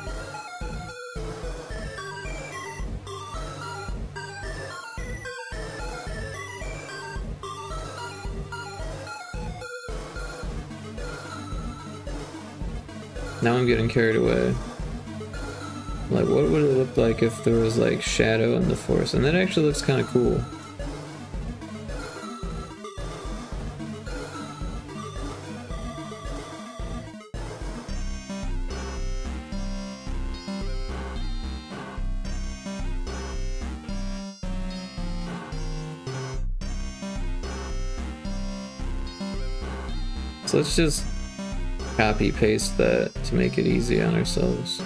Now I'm getting carried away. Like, what would it look like if there was, like, shadow in the forest? And that actually looks kind of cool. So let's just copy paste that to make it easy on ourselves.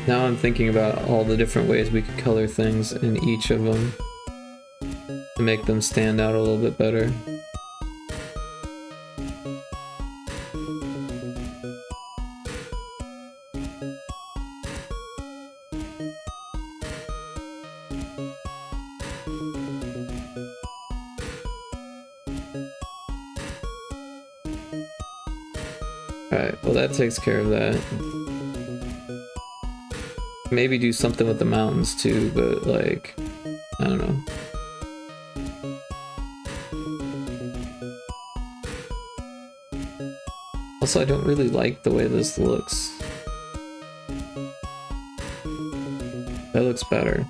Now I'm thinking about all the different ways we could color things in each of them to make them stand out a little bit better. Alright, well that takes care of that. Maybe do something with the mountains too, but like, I don't know. Also, I don't really like the way this looks. That looks better.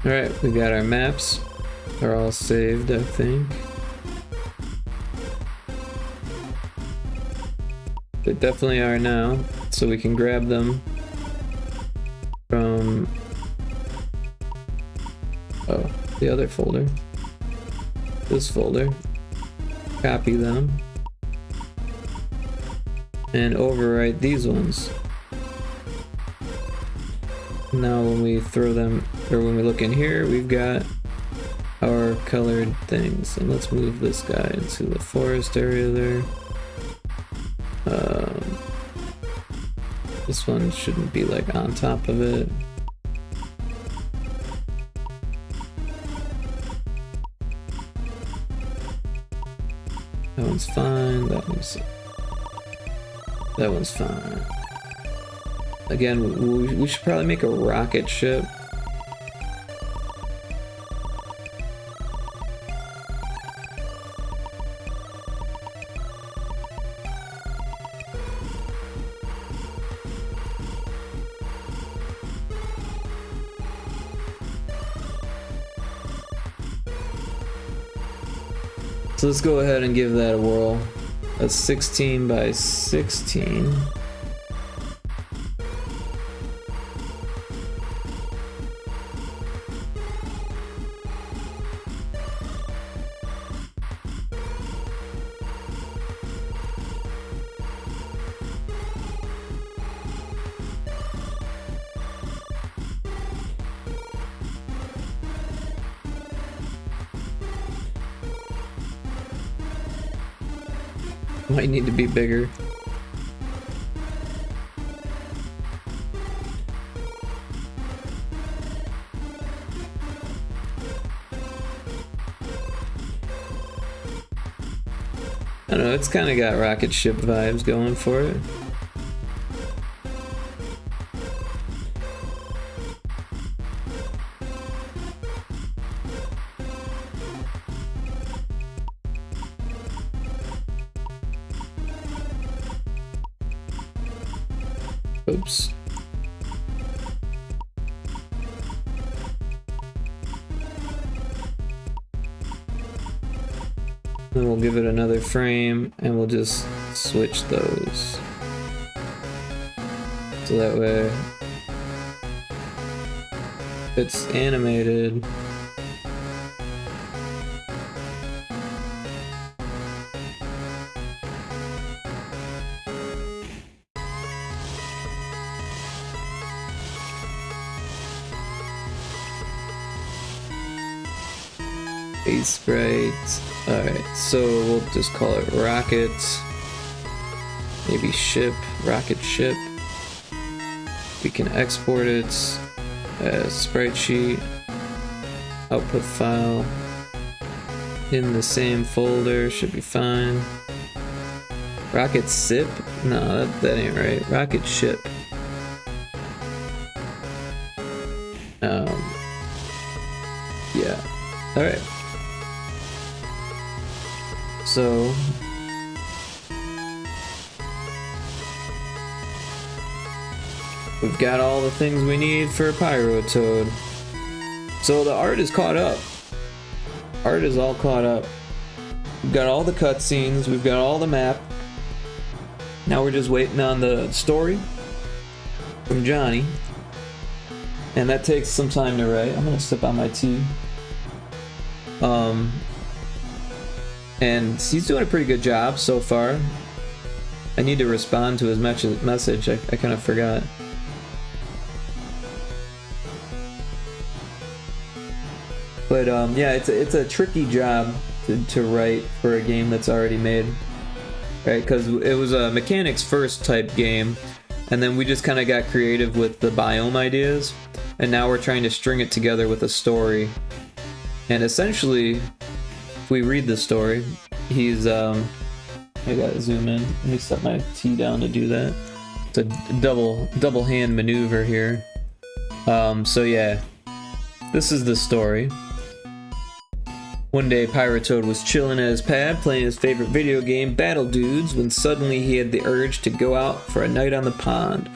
Alright, we got our maps. They're all saved, I think. They definitely are now, so we can grab them from the other folder. This folder. Copy them. And overwrite these ones. Now when we throw them, or when we look in here, we've got our colored things. And let's move this guy into the forest area there. This one shouldn't be like on top of it. That one's fine. That one's fine. Again, we should probably make a rocket ship. So let's go ahead and give that a whirl. That's 16 by 16. Might need to be bigger. I don't know, it's kind of got rocket ship vibes going for it. Oops. Then we'll give it another frame and we'll just switch those. So that way it's animated. Aseprite. Alright, so we'll just call it rocket. Maybe ship, rocket ship. We can export it as sprite sheet, output file in the same folder, should be fine. Rocket sip? No, that ain't right. Rocket ship. Yeah. Alright. So we've got all the things we need for Pyrotoad. So the art is caught up. Art is all caught up. We've got all the cutscenes, we've got all the map. Now we're just waiting on the story from Johnny. And that takes some time to write. I'm gonna sip on my tea. And he's doing a pretty good job so far. I need to respond to his message. I kind of forgot. But yeah, it's a tricky job to write for a game that's already made, right? Because it was a mechanics first type game, and then we just kind of got creative with the biome ideas, and now we're trying to string it together with a story. And essentially, if we read the story, he's I gotta zoom in. Let me set my T down to do that. It's a double hand maneuver here. So yeah, this is the story. One day, Pyrotoad was chilling at his pad, playing his favorite video game, Battle Dudes, when suddenly he had the urge to go out for a night on the pond.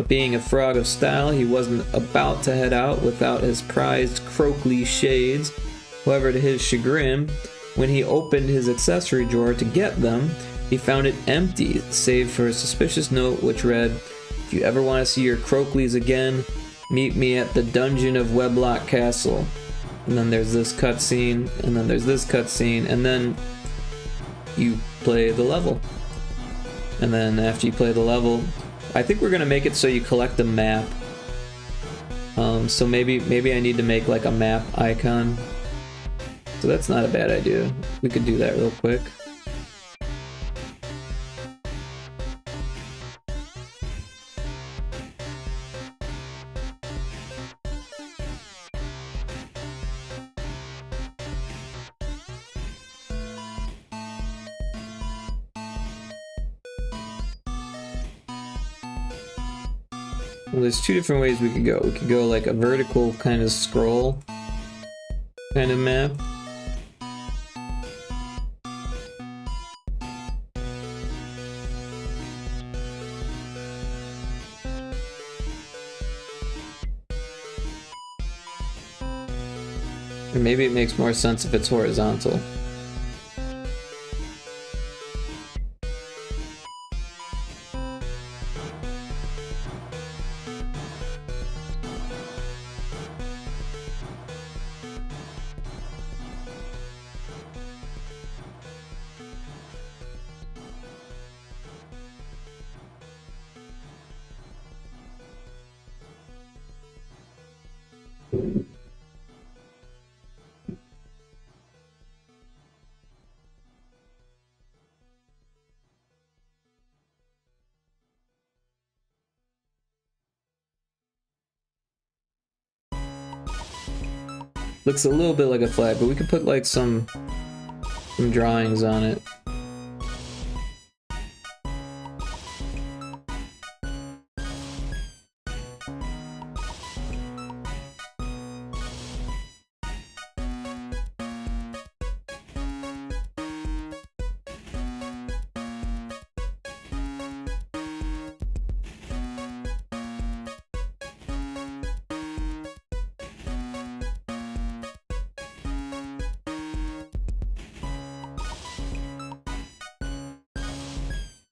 But being a frog of style, he wasn't about to head out without his prized Croakley shades. However, to his chagrin, when he opened his accessory drawer to get them, he found it empty, save for a suspicious note which read, "If you ever want to see your Croakleys again, meet me at the dungeon of Weblock Castle." And then there's this cutscene, and then there's this cutscene, and then you play the level. And then after you play the level, I think we're gonna make it so you collect a map. So maybe I need to make like a map icon. So that's not a bad idea. We could do that real quick. Well, there's two different ways we could go. We could go like a vertical kind of scroll kind of map. Or maybe it makes more sense if it's horizontal. Looks a little bit like a flag, but we could put like some drawings on it.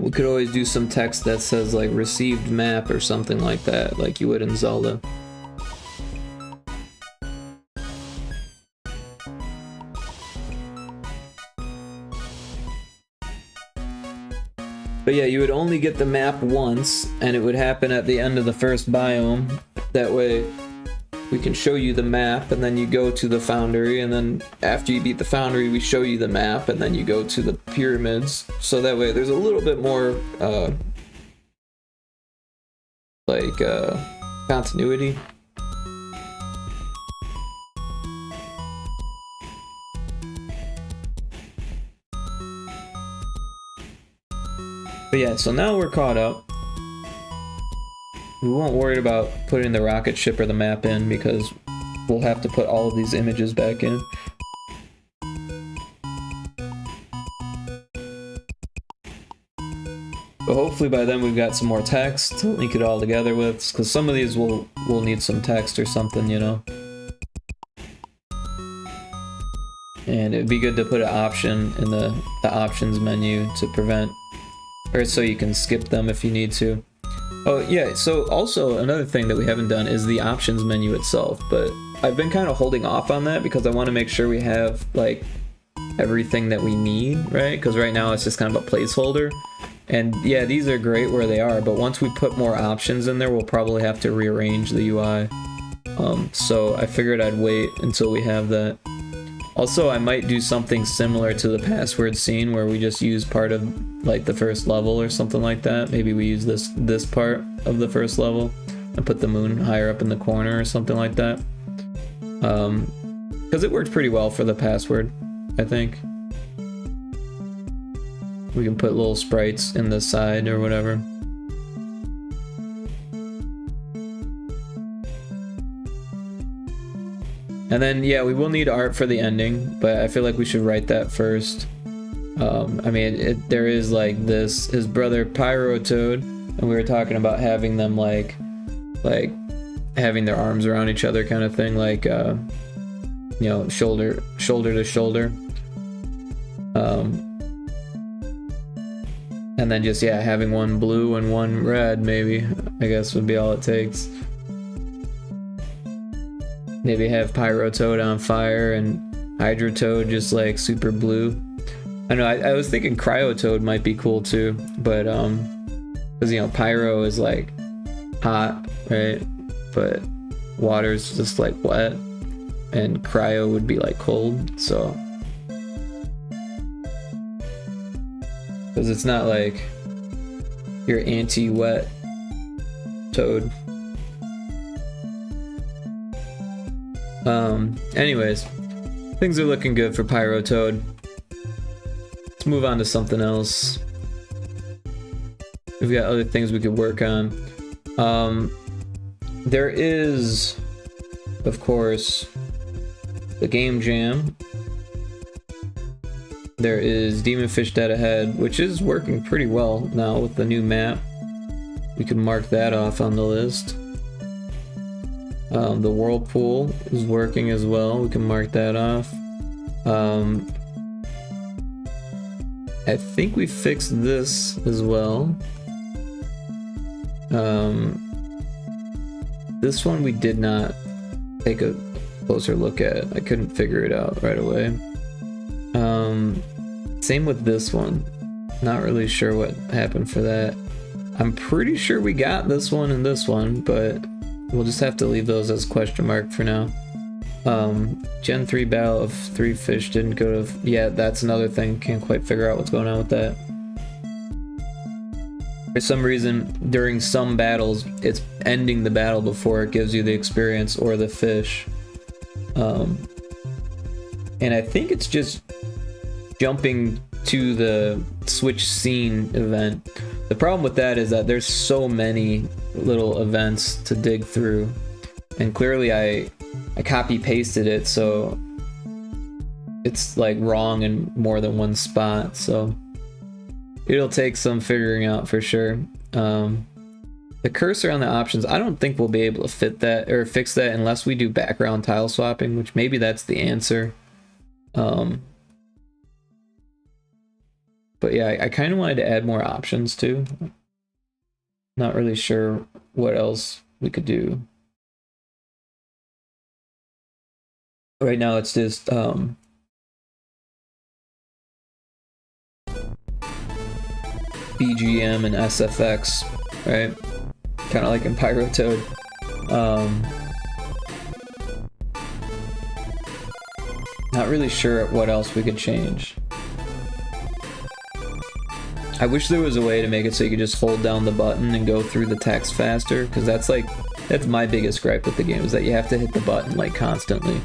We could always do some text that says like received map or something like that, like you would in Zelda. But yeah, you would only get the map once, and it would happen at the end of the first biome. That way we can show you the map, and then you go to the foundry, and then after you beat the foundry, we show you the map, and then you go to the pyramids. So that way there's a little bit more continuity. But yeah, so now we're caught up. We won't worry about putting the rocket ship or the map in because we'll have to put all of these images back in. But hopefully by then we've got some more text to link it all together with, because some of these will need some text or something, you know. And it'd be good to put an option in the options menu to prevent, or so you can skip them if you need to. Oh yeah, so also another thing that we haven't done is the options menu itself, but I've been kind of holding off on that because I want to make sure we have like everything that we need, right? Because right now it's just kind of a placeholder. And yeah, these are great where they are, but once we put more options in there, we'll probably have to rearrange the UI. So I figured I'd wait until we have that. Also, I might do something similar to the password scene where we just use part of like the first level or something like that. Maybe we use this part of the first level and put the moon higher up in the corner or something like that. Because it worked pretty well for the password, I think. We can put little sprites in the side or whatever. And then, yeah, we will need art for the ending, but I feel like we should write that first. I mean, there is like this, his brother Pyrotoad and we were talking about having them like having their arms around each other kind of thing, like you know, shoulder to shoulder. And then just, yeah, having one blue and one red, maybe, I guess would be all it takes. Maybe have Pyrotoad on fire and Hydrotoad just like super blue. I know, I was thinking Cryotoad might be cool too, but because, you know, Pyro is like hot, right? But water's just like wet, and Cryo would be like cold, so. Because it's not like your anti-wet toad. Anyways, things are looking good for Pyrotoad. Let's move on to something else. We've got other things we could work on. There is, of course, the Game Jam. There is Demonfish Dead Ahead, which is working pretty well now with the new map. We can mark that off on the list. The Whirlpool is working as well. We can mark that off. I think we fixed this as well. This one we did not take a closer look at. I couldn't figure it out right away. Same with this one. Not really sure what happened for that. I'm pretty sure we got this one and this one, but we'll just have to leave those as question mark for now. Gen 3 Battle of 3 Fish didn't go to... Yeah, that's another thing. Can't quite figure out what's going on with that. For some reason, during some battles, it's ending the battle before it gives you the experience or the fish. And I think it's just jumping to the switch scene event. The problem with that is that there's so many little events to dig through, and clearly I copy pasted it, so it's like wrong in more than one spot, so it'll take some figuring out for sure. The cursor on the options, I don't think we'll be able to fit that or fix that unless we do background tile swapping, which maybe that's the answer. But yeah, I kind of wanted to add more options too. Not really sure what else we could do. Right now it's just BGM and SFX, right? Kind of like in Pyrotoad. Not really sure what else we could change. I wish there was a way to make it so you could just hold down the button and go through the text faster, because that's my biggest gripe with the game, is that you have to hit the button like constantly.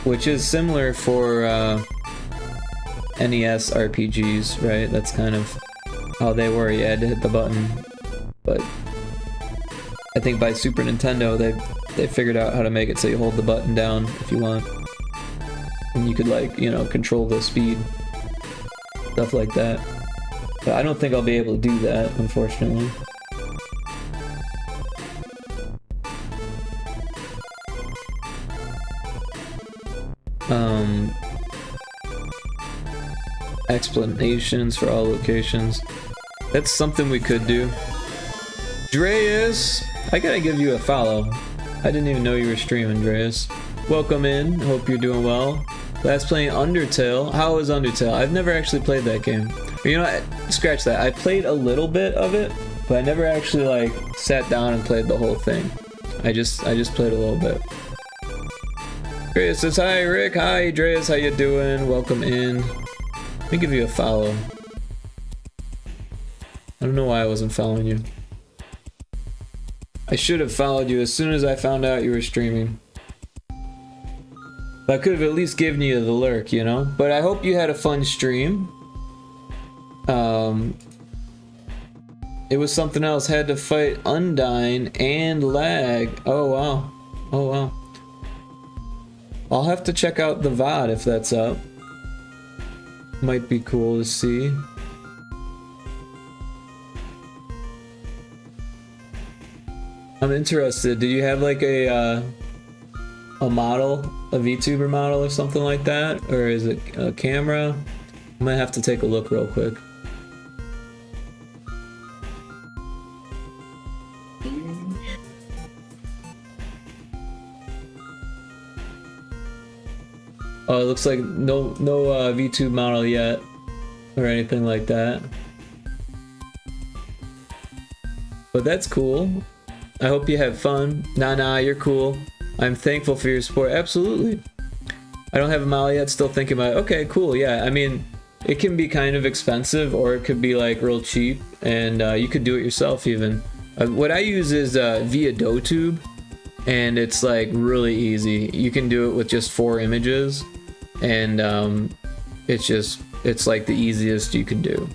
Which is similar for NES RPGs, right? That's kind of how they were, you had to hit the button. But I think by Super Nintendo they figured out how to make it so you hold the button down if you want. And you could, like, you know, control the speed. Stuff like that. But I don't think I'll be able to do that, unfortunately. Explanations for all locations. That's something we could do. Dreas, I gotta give you a follow. I didn't even know you were streaming, Dreas. Welcome in, hope you're doing well. Last playing Undertale. How was Undertale? I've never actually played that game. Or, you know, scratch that. I played a little bit of it, but I never actually like sat down and played the whole thing. I just played a little bit. Dreas says hi, Rick. Hi, Dreas. How you doing? Welcome in. Let me give you a follow. I don't know why I wasn't following you. I should have followed you as soon as I found out you were streaming. I could have at least given you the lurk, you know? But I hope you had a fun stream. It was something else. Had to fight Undyne and lag. Oh, wow. Oh, wow. I'll have to check out the VOD if that's up. Might be cool to see. I'm interested. Do you have like a model, a VTuber model or something like that? Or is it a camera? I might have to take a look real quick. Oh, it looks like no VTube model yet or anything like that. But that's cool. I hope you have fun. Nah, you're cool. I'm thankful for your support. Absolutely. I don't have a model yet. Still thinking about it. Okay, cool. Yeah, I mean, it can be kind of expensive or it could be like real cheap, and you could do it yourself even. What I use is via DoTube, and it's like really easy. You can do it with just 4 images, and it's like the easiest you can do.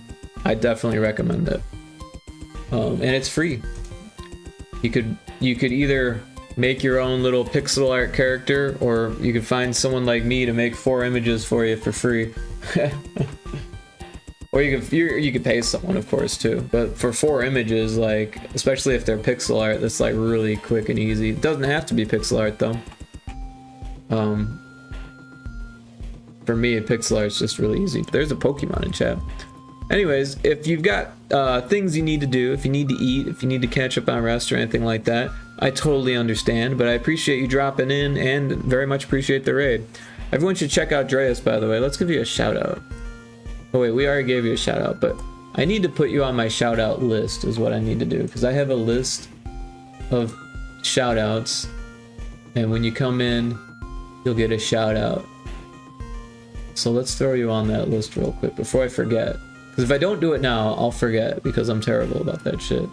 I definitely recommend it. And it's free. You could either make your own little pixel art character, or you could find someone like me to make 4 images for you for free. Or you could pay someone, of course, too. But for 4 images, like, especially if they're pixel art, that's like really quick and easy. It doesn't have to be pixel art though. For me, pixel art is just really easy. There's a Pokemon in chat. Anyways, if you've got things you need to do, if you need to eat, if you need to catch up on rest or anything like that, I totally understand, but I appreciate you dropping in and very much appreciate the raid. Everyone should check out Dreas, by the way. Let's give you a shout out. Oh wait, we already gave you a shout out, but I need to put you on my shout out list is what I need to do, because I have a list of shout outs, and when you come in, you'll get a shout out. So let's throw you on that list real quick before I forget. Because if I don't do it now, I'll forget because I'm terrible about that shit.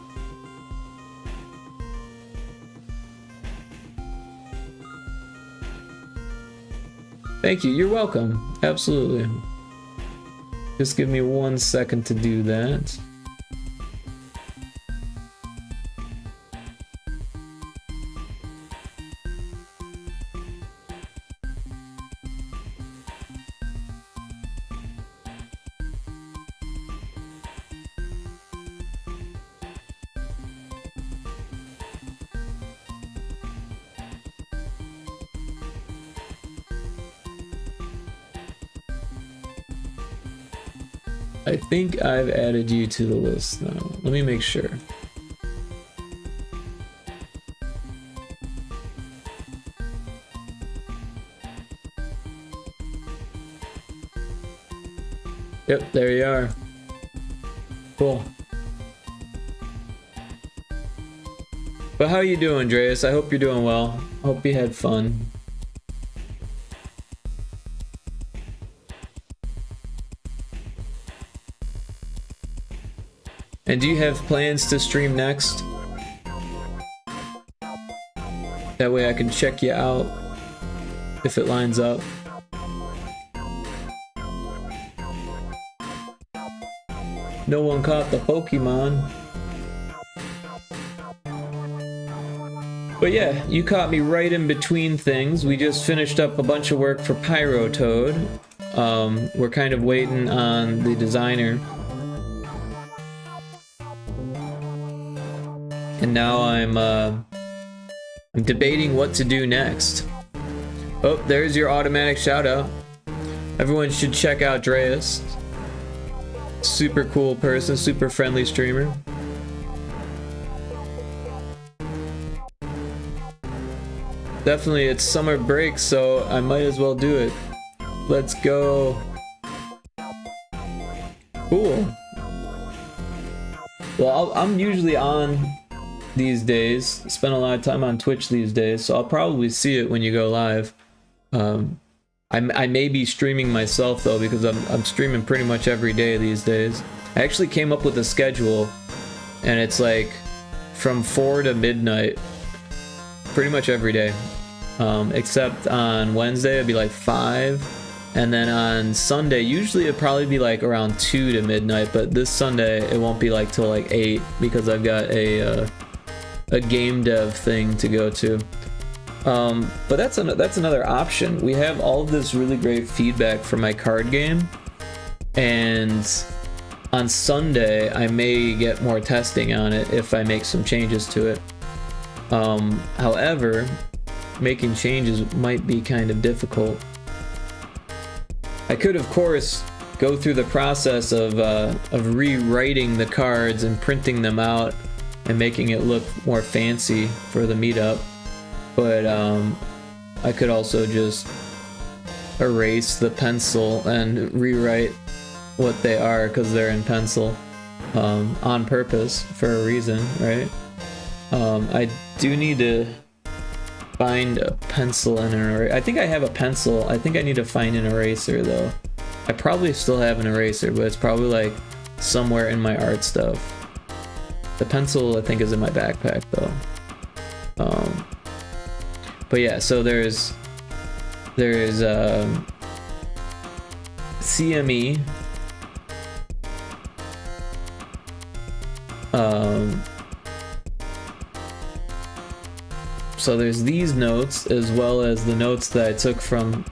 Thank you, you're welcome. Absolutely. Just give me 1 second to do that. I think I've added you to the list now. Let me make sure. Yep, there you are. Cool. But how you doing, Dreas? I hope you're doing well. I hope you had fun. And do you have plans to stream next? That way I can check you out if it lines up. No one caught the Pokemon. But yeah, you caught me right in between things. We just finished up a bunch of work for Pyrotoad. We're kind of waiting on the designer. And now I'm debating what to do next. Oh, there's your automatic shout out. Everyone should check out Dreas. Super cool person, super friendly streamer. Definitely, it's summer break, so I might as well do it. Let's go. Cool. Well, I'm usually on these days. Spend a lot of time on Twitch these days, so I'll probably see it when you go live. I may be streaming myself though, because I'm streaming pretty much every day these days. I actually came up with a schedule, and it's like from 4 to midnight, pretty much every day. Except on Wednesday it'd be like 5, and then on Sunday usually it'd probably be like around 2 to midnight, but this Sunday it won't be like till like 8 because I've got a game dev thing to go to. But that's another option. We have all of this really great feedback for my card game, and on Sunday I may get more testing on it if I make some changes to it. However, making changes might be kind of difficult. I could, of course, go through the process of rewriting the cards and printing them out and making it look more fancy for the meetup, but I could also just erase the pencil and rewrite what they are because they're in pencil on purpose for a reason, right? I do need to find a pencil and an eraser. I think I have a pencil. I think I need to find an eraser though. I probably still have an eraser, but it's probably like somewhere in my art stuff. The pencil I think is in my backpack though. But yeah, so there's CME. So there's these notes as well as the notes that I took from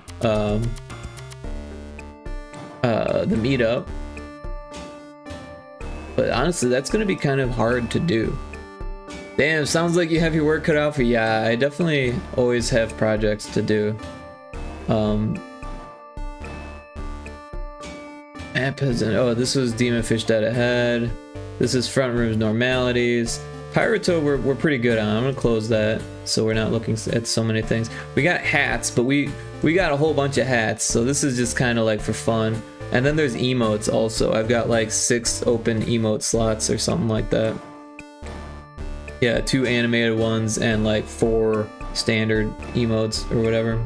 the meetup. But honestly, that's gonna be kind of hard to do. Damn, sounds like you have your work cut out for you. Yeah, I definitely always have projects to do. Oh, this was Demon Fish Dead Ahead. This is Frontrooms Normalities. Pyrotoad we're pretty good on. I'm gonna close that so we're not looking at so many things. We got hats, but we got a whole bunch of hats, so this is just kind of like for fun. And then there's emotes also. I've got like 6 open emote slots or something like that. Yeah, 2 animated ones and like 4 standard emotes or whatever.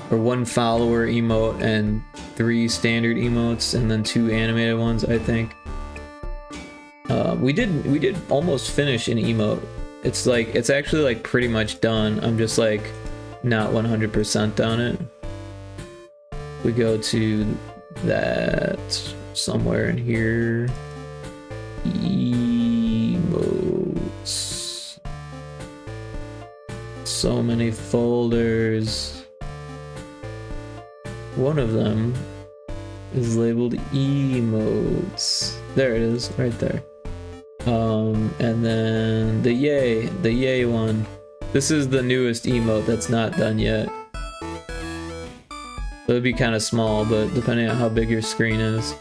Or 1 follower emote and 3 standard emotes and then 2 animated ones, I think. We did almost finish an emote. It's actually like pretty much done. I'm just like not 100% on it. We go to that somewhere in here. Emotes. So many folders. One of them is labeled emotes. There it is, right there. And then the yay one. This is the newest emote that's not done yet. So it'd be kind of small, but depending on how big your screen is.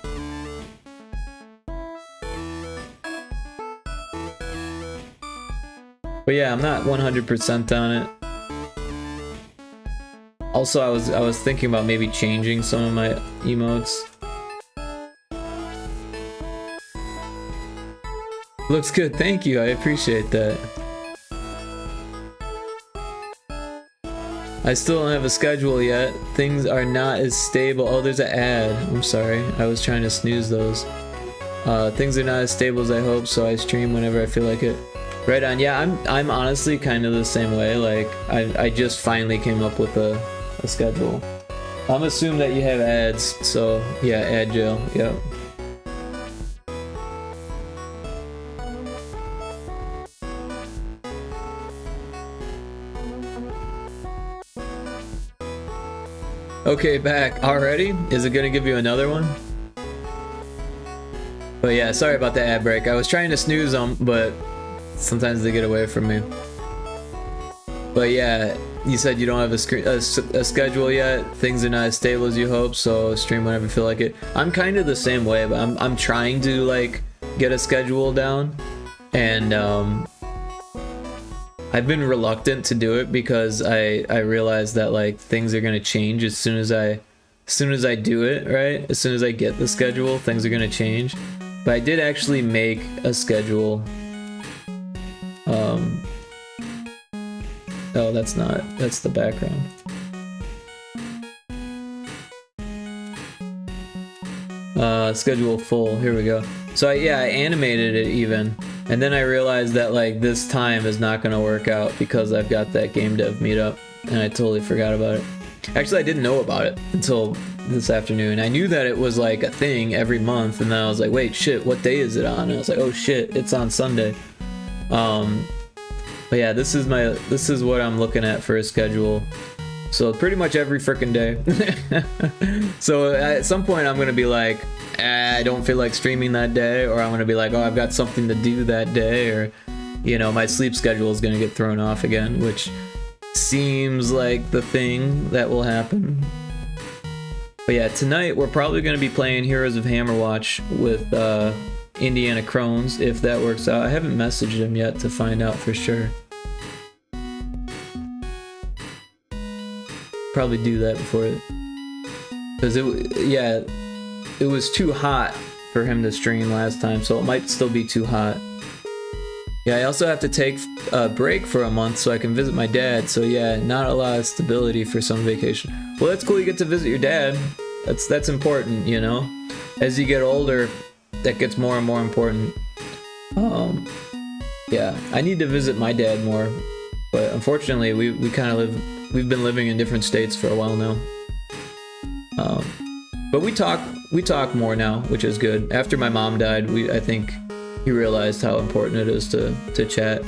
But yeah, I'm not 100% on it. Also, I was thinking about maybe changing some of my emotes. Looks good, thank you, I appreciate that. I still don't have a schedule yet. Things are not as stable. Oh, there's an ad. I'm sorry, I was trying to snooze those. Things are not as stable as I hope, so I stream whenever I feel like it. Right on. Yeah, I'm honestly kind of the same way. Like, I just finally came up with a schedule. I'm assuming that you have ads, so yeah, ad jail. Yep. Okay, back already? Is it gonna give you another one? But yeah, sorry about the ad break. I was trying to snooze them, but sometimes they get away from me. But yeah, you said you don't have a schedule yet. Things are not as stable as you hope, so stream whenever you feel like it. I'm kind of the same way, but I'm trying to like get a schedule down, and I've been reluctant to do it because I realize that like things are gonna change as soon as I do it, right? As soon as I get the schedule, things are gonna change. But I did actually make a schedule. Oh, that's the background. Schedule full, here we go. So I animated it even. And then I realized that like this time is not gonna work out because I've got that game dev meetup and I totally forgot about it. Actually, I didn't know about it until this afternoon. I knew that it was like a thing every month, and then I was like, wait, shit, what day is it on? And I was like, oh shit, it's on Sunday. But yeah, this is what I'm looking at for a schedule. So pretty much every freaking day. So at some point I'm gonna be like, I don't feel like streaming that day, or I'm gonna be like, oh, I've got something to do that day, or you know, my sleep schedule is going to get thrown off again, which seems like the thing that will happen. But yeah, tonight we're probably going to be playing Heroes of Hammerwatch with Indiana Crones, if that works out. I haven't messaged him yet to find out for sure. Probably do that before it, because it was too hot for him to stream last time, so it might still be too hot. Yeah, I also have to take a break for a month so I can visit my dad, so yeah, not a lot of stability for some vacation. Well, that's cool, you get to visit your dad. That's important, you know? As you get older, that gets more and more important. Yeah, I need to visit my dad more, but unfortunately we kind of we've been living in different states for a while now. But we talk more now, which is good. After my mom died, I think he realized how important it is to chat.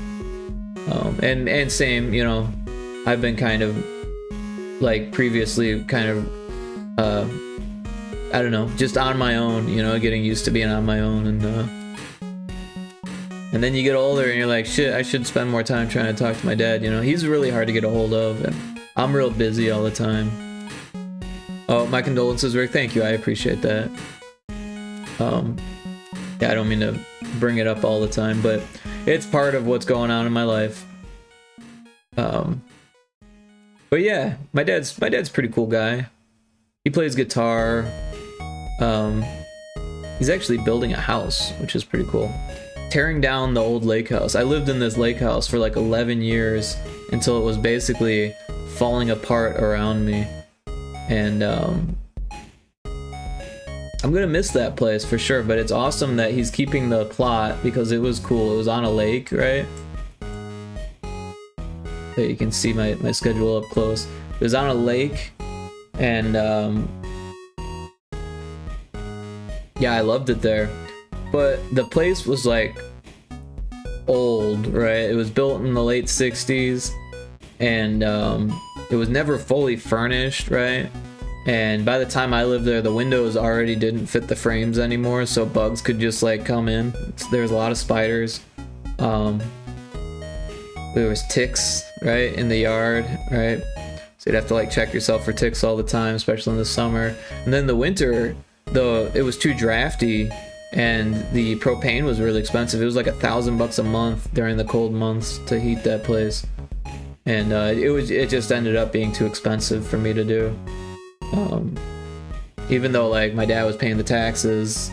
And same, you know, I've been kind of like previously kind of I don't know, just on my own, you know, getting used to being on my own, and then you get older and you're like, shit, I should spend more time trying to talk to my dad, you know. He's really hard to get a hold of, and I'm real busy all the time. Oh, my condolences, Rick. Thank you, I appreciate that. Yeah, I don't mean to bring it up all the time, but it's part of what's going on in my life. But yeah, my dad's a pretty cool guy. He plays guitar. He's actually building a house, which is pretty cool. Tearing down the old lake house. I lived in this lake house for like 11 years until it was basically falling apart around me. And I'm gonna miss that place for sure, but it's awesome that he's keeping the plot because it was cool. It was on a lake, right? There you can see my schedule up close. It was on a lake, and yeah, I loved it there. But the place was like old, right? It was built in the late 60s, and it was never fully furnished, right? And by the time I lived there, the windows already didn't fit the frames anymore, so bugs could just like come in. There was a lot of spiders. There was ticks, right, in the yard, right? So you'd have to like check yourself for ticks all the time, especially in the summer. And then the winter, though, it was too drafty, and the propane was really expensive. It was like $1,000 a month during the cold months to heat that place, and it just ended up being too expensive for me to do. Even though like my dad was paying the taxes,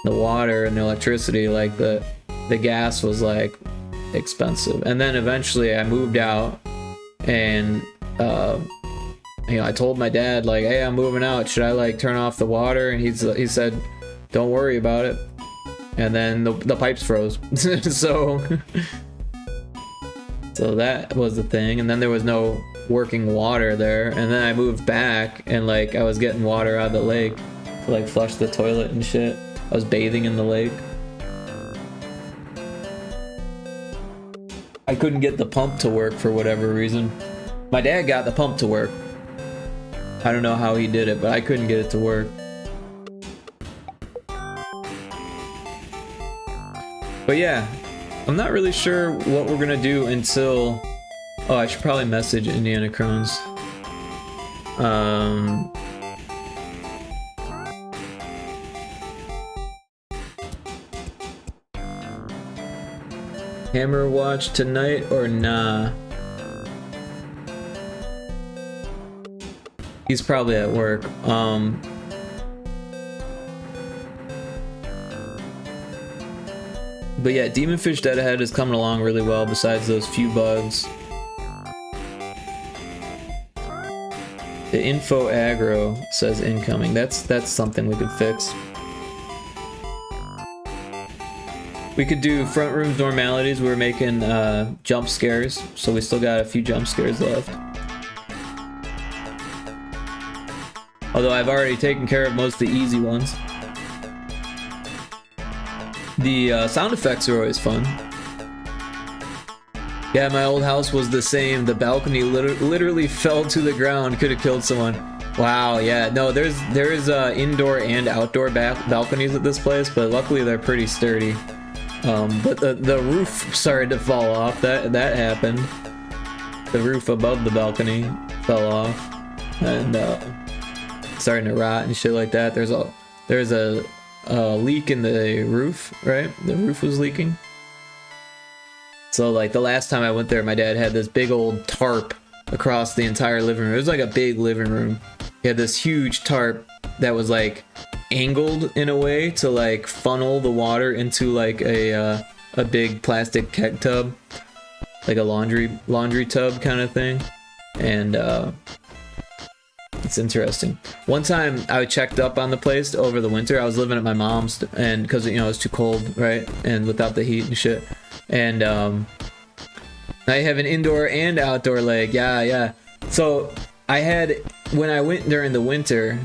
the water, and the electricity, like the gas was like expensive. And then eventually I moved out, and you know, I told my dad like, hey, I'm moving out, should I like turn off the water? And he said, don't worry about it. And then the pipes froze. so that was the thing. And then there was no working water there, and then I moved back, and like I was getting water out of the lake to like flush the toilet and shit. I was bathing in the lake. I couldn't get the pump to work for whatever reason. My dad got the pump to work. I don't know how he did it, but I couldn't get it to work. But yeah, I'm not really sure what we're gonna do until... Oh, I should probably message Indiana Crones. Hammer watch tonight or nah? He's probably at work. But yeah, Demonfish Dead Ahead is coming along really well besides those few bugs. The info aggro says incoming. That's something we could fix. We could do Frontrooms Normalities. We're making jump scares, so we still got a few jump scares left. Although I've already taken care of most of the easy ones. The sound effects are always fun. Yeah, my old house was the same. The balcony literally fell to the ground. Could have killed someone. Wow, yeah. No, there's indoor and outdoor balconies at this place, but luckily they're pretty sturdy. But the roof started to fall off. That happened. The roof above the balcony fell off, and starting to rot and shit like that. There's a leak in the roof, right? The roof was leaking. So like the last time I went there, my dad had this big old tarp across the entire living room. It was like a big living room. He had this huge tarp that was like angled in a way to like funnel the water into like a big plastic keg tub, like a laundry tub kind of thing. And it's interesting. One time I checked up on the place over the winter. I was living at my mom's, and because it was too cold, right, and without the heat and shit. And I have an indoor and outdoor lake. Yeah. So I had, when I went during the winter,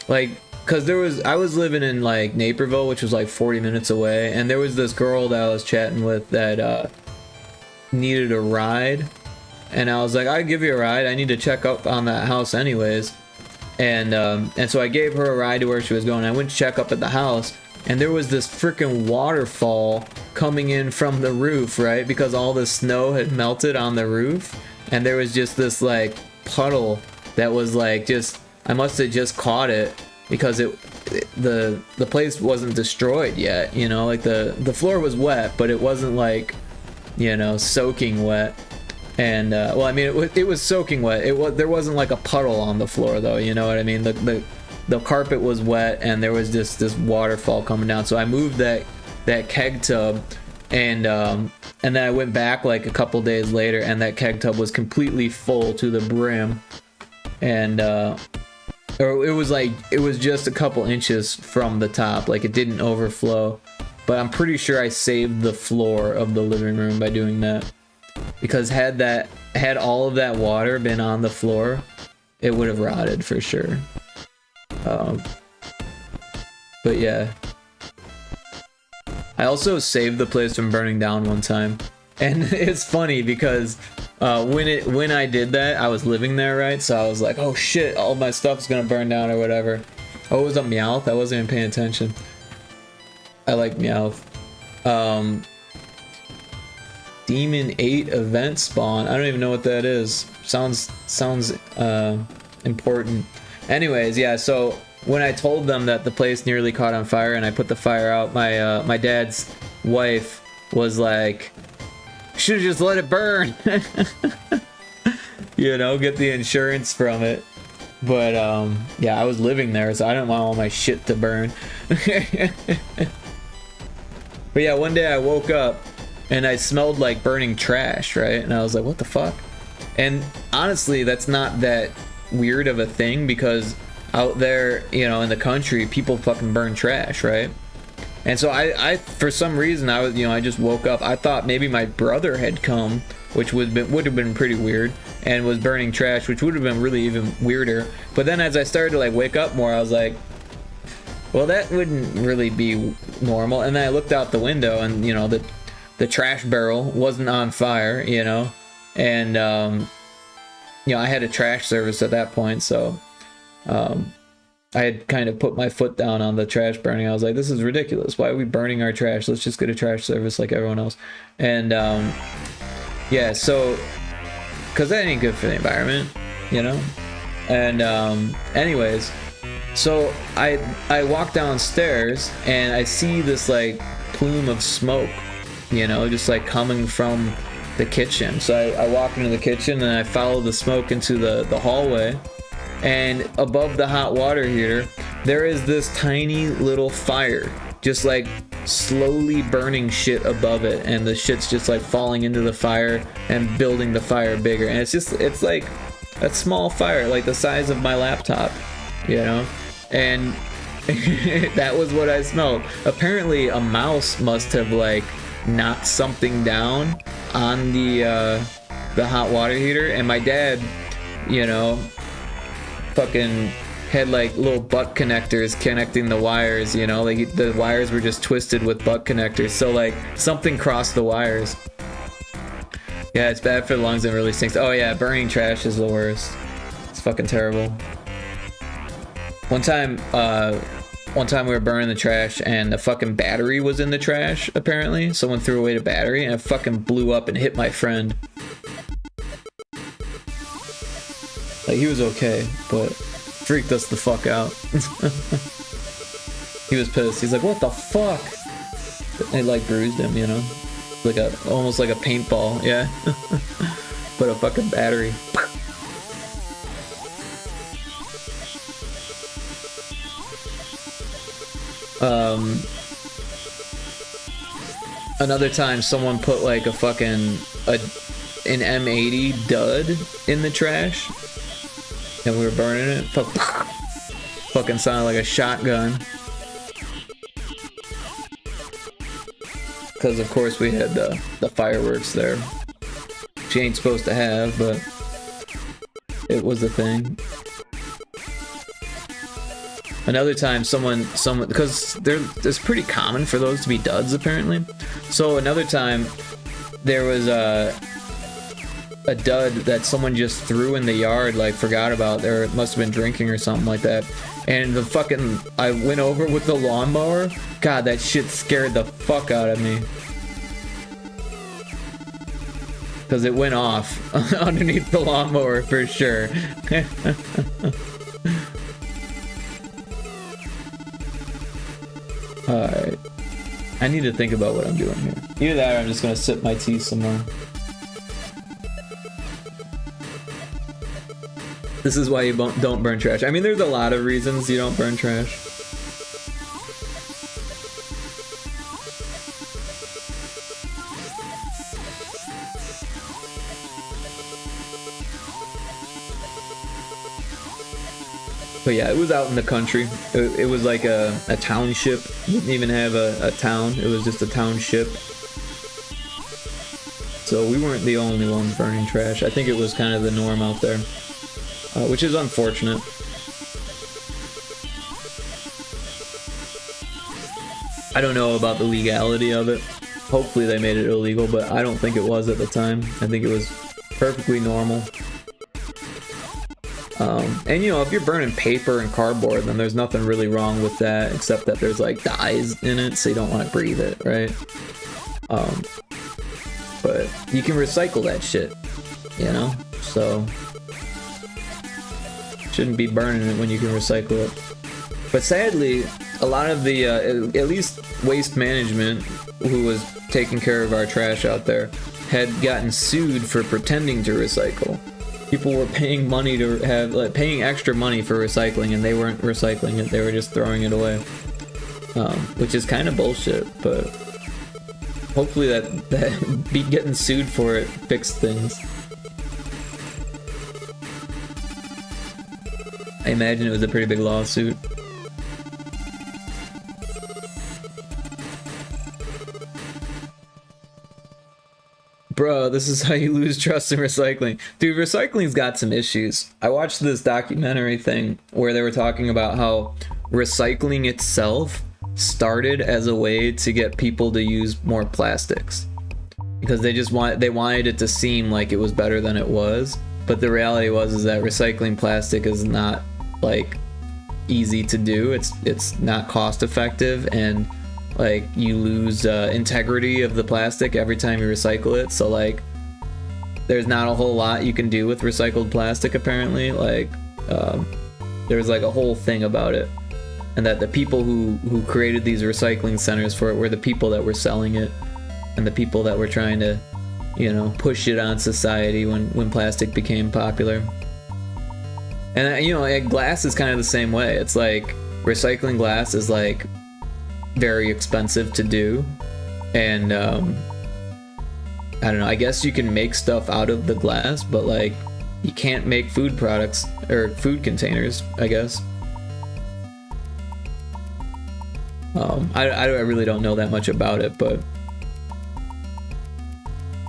like, cause I was living in like Naperville, which was like 40 minutes away, and there was this girl that I was chatting with that needed a ride, and I was like, I'll give you a ride. I need to check up on that house anyways. And so I gave her a ride to where she was going. I went to check up at the house, and there was this freaking waterfall coming in from the roof, right? Because all the snow had melted on the roof, and there was just this like puddle that was like just, I must have just caught it because the place wasn't destroyed yet, you know, like the floor was wet, but it wasn't like, you know, soaking wet. And well, I mean, it was soaking wet. There wasn't like a puddle on the floor though, you know what I mean? The carpet was wet, and there was just this waterfall coming down. So I moved that keg tub, and then I went back like a couple days later, and that keg tub was completely full to the brim, and or it was just a couple inches from the top, like it didn't overflow. But I'm pretty sure I saved the floor of the living room by doing that, because had all of that water been on the floor, it would have rotted for sure. But yeah, I also saved the place from burning down one time, and it's funny because when I did that, I was living there, right? So I was like, oh shit, all my stuff's gonna burn down or whatever. Oh, it was a Meowth. I wasn't even paying attention. I like Meowth. Demon 8 event spawn. I don't even know what that is. Sounds important. Anyways, yeah, so when I told them that the place nearly caught on fire and I put the fire out, my dad's wife was like, should have just let it burn. You know, get the insurance from it. But yeah, I was living there, so I didn't want all my shit to burn. But yeah, one day I woke up and I smelled like burning trash, right? And I was like, what the fuck? And honestly, that's not that weird of a thing, because out there, you know, in the country, people fucking burn trash, right? And so I for some reason, I just woke up. I thought maybe my brother had come, which would have been pretty weird, and was burning trash, which would have been really even weirder. But then as I started to like wake up more, I was like, well, that wouldn't really be normal. And then I looked out the window, and you know, the trash barrel wasn't on fire, you know, and you know, I had a trash service at that point, so I had kind of put my foot down on the trash burning. I was like, this is ridiculous. Why are we burning our trash? Let's just get a trash service like everyone else. And yeah, so because that ain't good for the environment, you know. And anyways, so I walk downstairs and I see this like plume of smoke, you know, just like coming from the kitchen. So I walk into the kitchen and I follow the smoke into the hallway, and above the hot water heater there is this tiny little fire just like slowly burning shit above it, and the shit's just like falling into the fire and building the fire bigger. And it's like a small fire like the size of my laptop, you know. And that was what I smelled. Apparently a mouse must have like knocked something down on the hot water heater, and my dad, you know, fucking had like little butt connectors connecting the wires, you know, like the wires were just twisted with butt connectors, so like something crossed the wires. Yeah, it's bad for the lungs and really stinks. Oh yeah, burning trash is the worst. It's fucking terrible. One time one time we were burning the trash and the fucking battery was in the trash, apparently. Someone threw away the battery and it fucking blew up and hit my friend. Like, he was okay, but freaked us the fuck out. He was pissed. He's like, what the fuck? It like bruised him, you know? Like almost like a paintball, yeah. But a fucking battery. Another time someone put like a fucking an M80 dud in the trash and we were burning it. Fucking sounded like a shotgun. Because of course we had the fireworks there. Which you ain't supposed to have, but it was a thing. Another time someone because it's pretty common for those to be duds apparently. So another time there was a dud that someone just threw in the yard, like forgot about. There must have been drinking or something like that. And the fucking I went over with the lawnmower. God, that shit scared the fuck out of me. Cause it went off underneath the lawnmower for sure. Alright. I need to think about what I'm doing here. Either that or I'm just gonna sip my tea some more. This is why you don't burn trash. I mean, there's a lot of reasons you don't burn trash. But yeah, it was out in the country. It was like a township. It didn't even have a town. It was just a township. So we weren't the only ones burning trash. I think it was kind of the norm out there. Which is unfortunate. I don't know about the legality of it. Hopefully they made it illegal, but I don't think it was at the time. I think it was perfectly normal. And you know, if you're burning paper and cardboard, then there's nothing really wrong with that, except that there's like dyes in it, so you don't want to breathe it, right? But you can recycle that shit, you know? So shouldn't be burning it when you can recycle it. But sadly, a lot of the, at least Waste Management, who was taking care of our trash out there, had gotten sued for pretending to recycle. People were paying money to have, like, paying extra money for recycling, and they weren't recycling it, they were just throwing it away. Which is kind of bullshit, but hopefully that be getting sued for it fixed things. I imagine it was a pretty big lawsuit. Bro, this is how you lose trust in recycling. Dude, recycling's got some issues. I watched this documentary thing where they were talking about how recycling itself started as a way to get people to use more plastics. Because they wanted it to seem like it was better than it was. But the reality is that recycling plastic is not, like, easy to do. It's not cost effective, and like you lose integrity of the plastic every time you recycle it. So like there's not a whole lot you can do with recycled plastic apparently. Like there's like a whole thing about it, and that the people who created these recycling centers for it were the people that were selling it, and the people that were trying to, you know, push it on society when plastic became popular. And you know, like, glass is kind of the same way. It's like recycling glass is like very expensive to do, and I don't know, I guess you can make stuff out of the glass, but like you can't make food products or food containers, I guess. I really don't know that much about it, but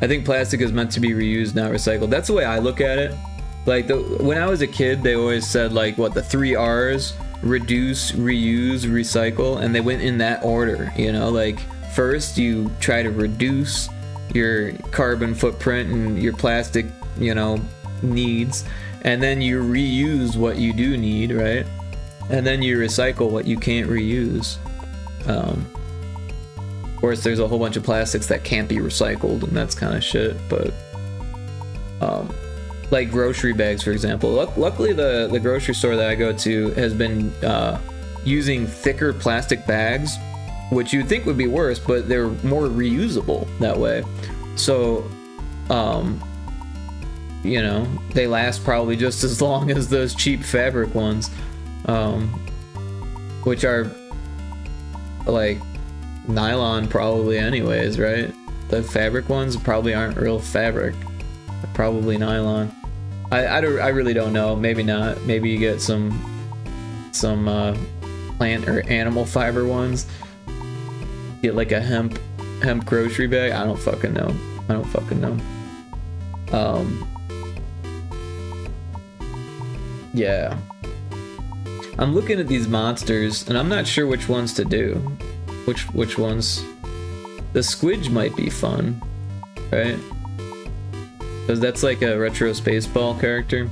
I think plastic is meant to be reused, not recycled. That's the way I look at it. Like when I was a kid, they always said like what the 3 R's: reduce, reuse, recycle, and they went in that order, you know? Like first you try to reduce your carbon footprint and your plastic, you know, needs, and then you reuse what you do need, right? and then you recycle what you can't reuse. Of course, there's a whole bunch of plastics that can't be recycled, and that's kind of shit. But like grocery bags, for example. Luckily, the grocery store that I go to has been using thicker plastic bags, which you'd think would be worse, but they're more reusable that way. So, you know, they last probably just as long as those cheap fabric ones, which are like nylon probably anyways, right? The fabric ones probably aren't real fabric. They're probably nylon. I really don't know. Maybe not. Maybe you get some plant or animal fiber ones. Get like a hemp grocery bag. I don't fucking know. Yeah. I'm looking at these monsters and I'm not sure which ones to do. Which ones? The squidge might be fun, right? Because that's like a retro Spaceball character.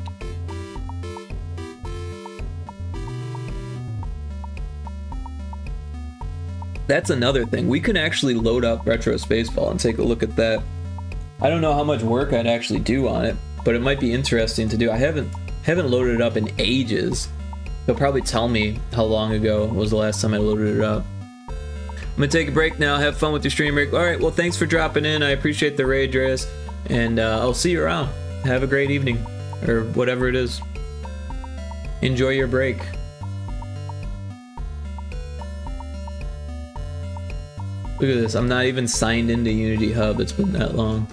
That's another thing. We can actually load up retro Spaceball and take a look at that. I don't know how much work I'd actually do on it, but it might be interesting to do. I haven't loaded it up in ages. He'll probably tell me how long ago was the last time I loaded it up. I'm gonna take a break now. Have fun with your stream break. All right, well, thanks for dropping in. I appreciate the raid, Dres, and I'll see you around. Have a great evening, or whatever it is. Enjoy your break. Look at this. I'm not even signed into Unity Hub. It's been that long.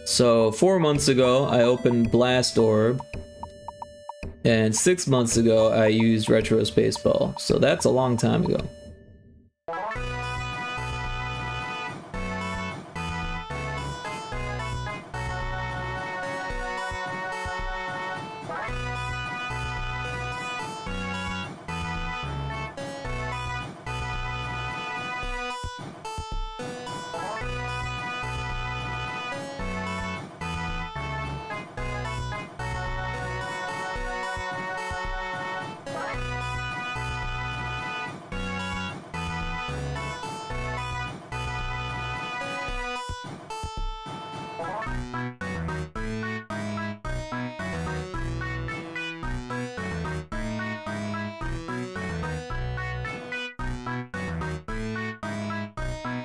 So 4 months ago, I opened Blast Orb, and 6 months ago, I used Retro Spaceball. So that's a long time ago.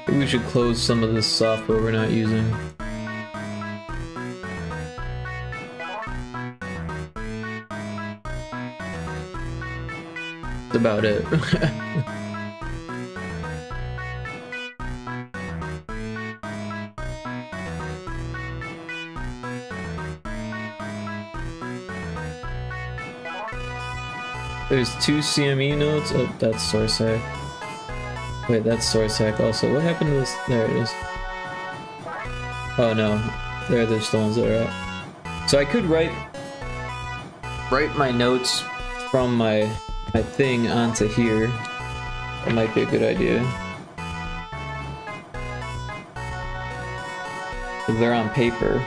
Maybe we should close some of this software we're not using. That's about it. There's 2 CME nodes. Oh, that's source hack. Wait, that's source hack also. What happened to this? There it is. Oh no, there are the ones that are up. So I could write my notes from my thing onto here. That might be a good idea. If they're on paper.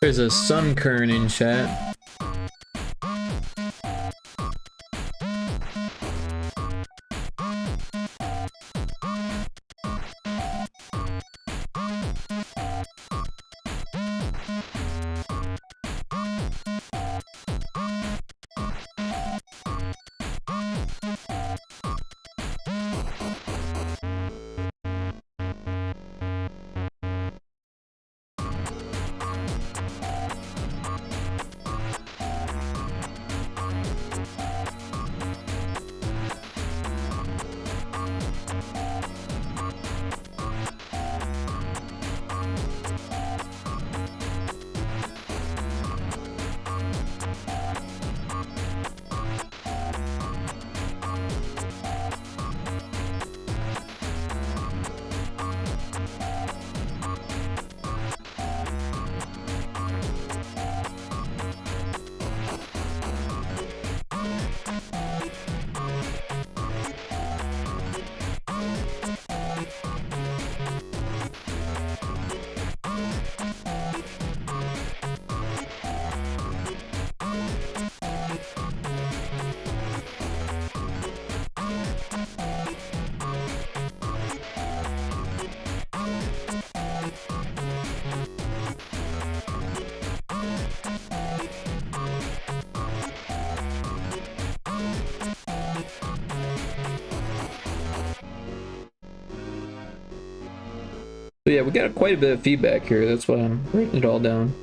There's a sun kern in chat. So yeah, we got quite a bit of feedback here. That's why I'm writing it all down.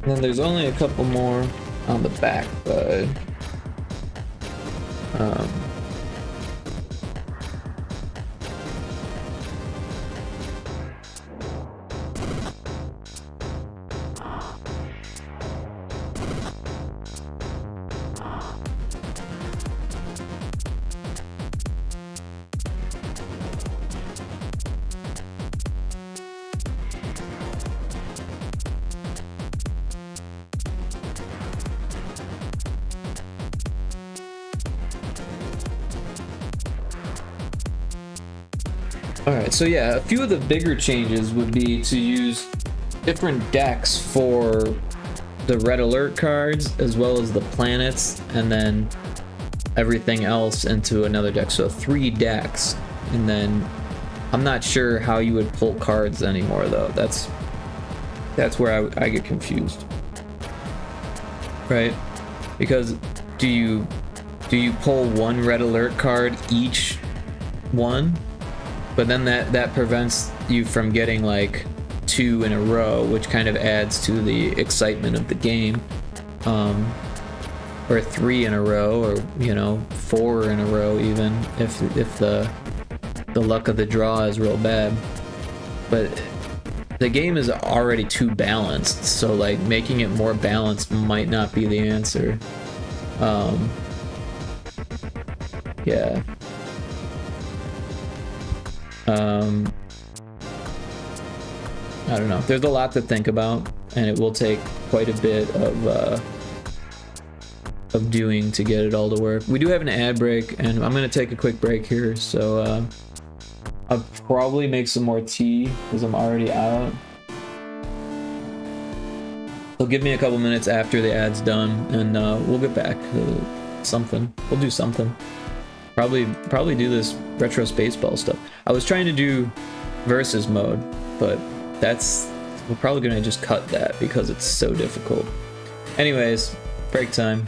And then there's only a couple more on the back side. Alright, so yeah, a few of the bigger changes would be to use different decks for the red alert cards as well as the planets, and then everything else into another deck. So 3 decks, and then I'm not sure how you would pull cards anymore though. That's where I get confused, right? Because do you pull 1 red alert card each one, but then that prevents you from getting like 2 in a row, which kind of adds to the excitement of the game, or 3 in a row, or you know, 4 in a row even if the luck of the draw is real bad. But the game is already too balanced, so like making it more balanced might not be the answer. Yeah. I don't know. There's a lot to think about, and it will take quite a bit of doing to get it all to work. We do have an ad break, and I'm gonna take a quick break here, so I'll probably make some more tea because I'm already out. So give me a couple minutes after the ad's done, and we'll get back. Something. We'll do something. Probably do this retro Spaceball stuff. I was trying to do versus mode, but we're probably gonna just cut that because it's so difficult. Anyways, break time.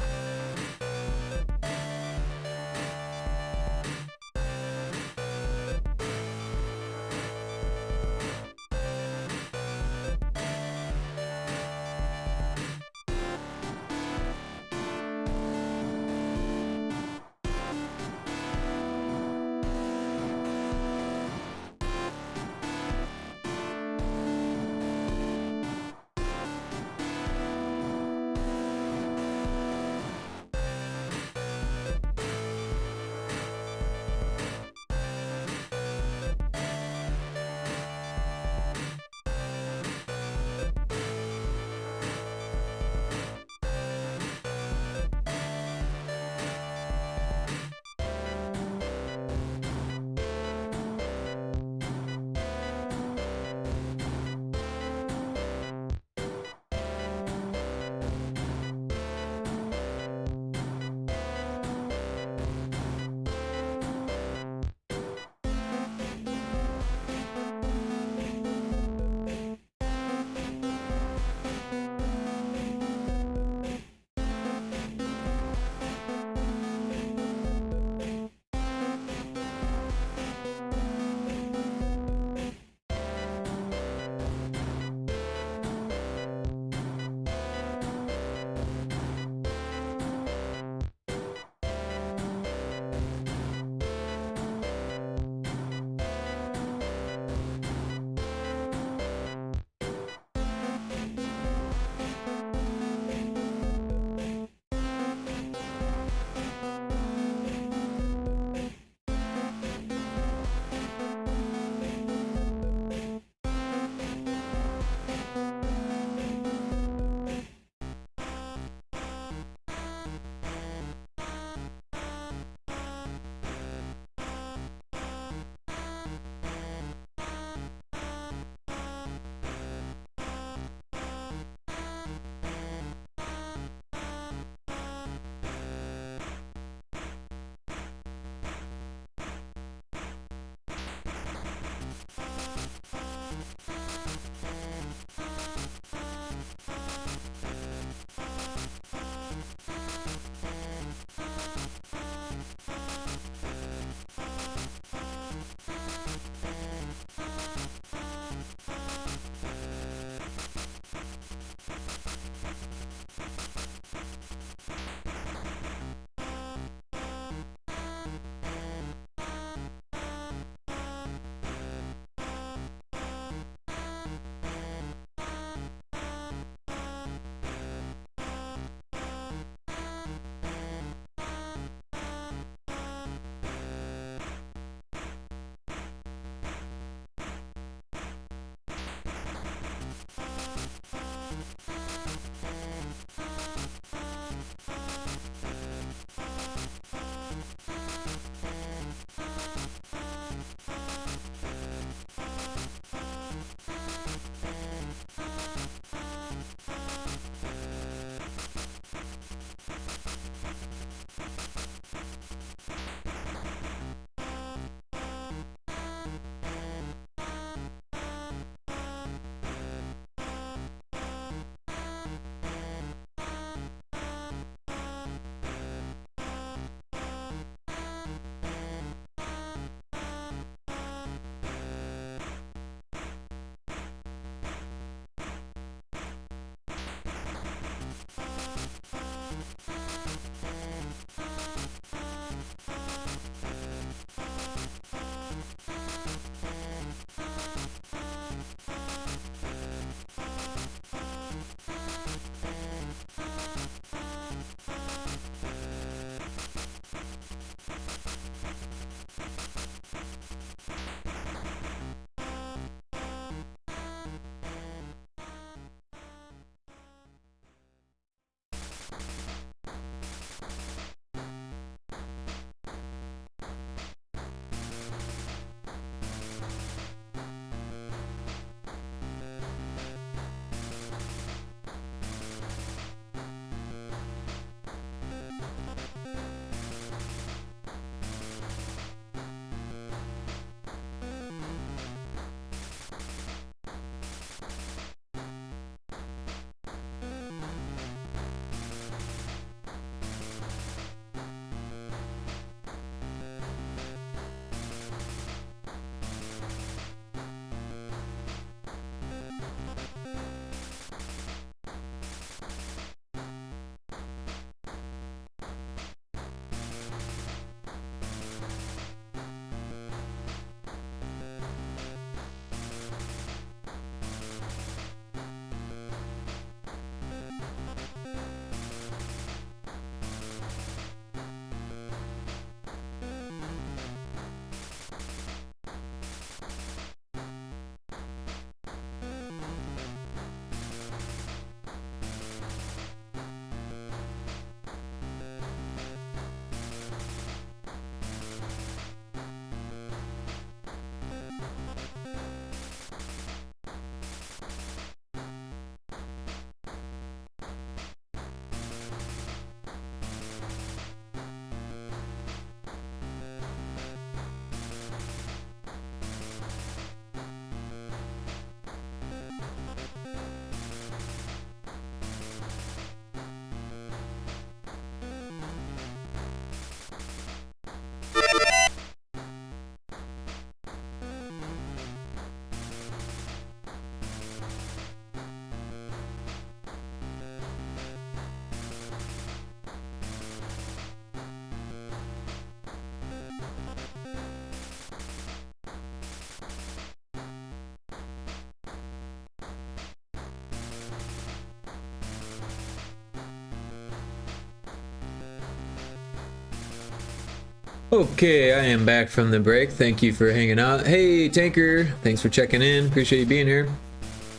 Okay, I am back from the break. Thank you for hanging out. Hey, Tanker, thanks for checking in. Appreciate you being here.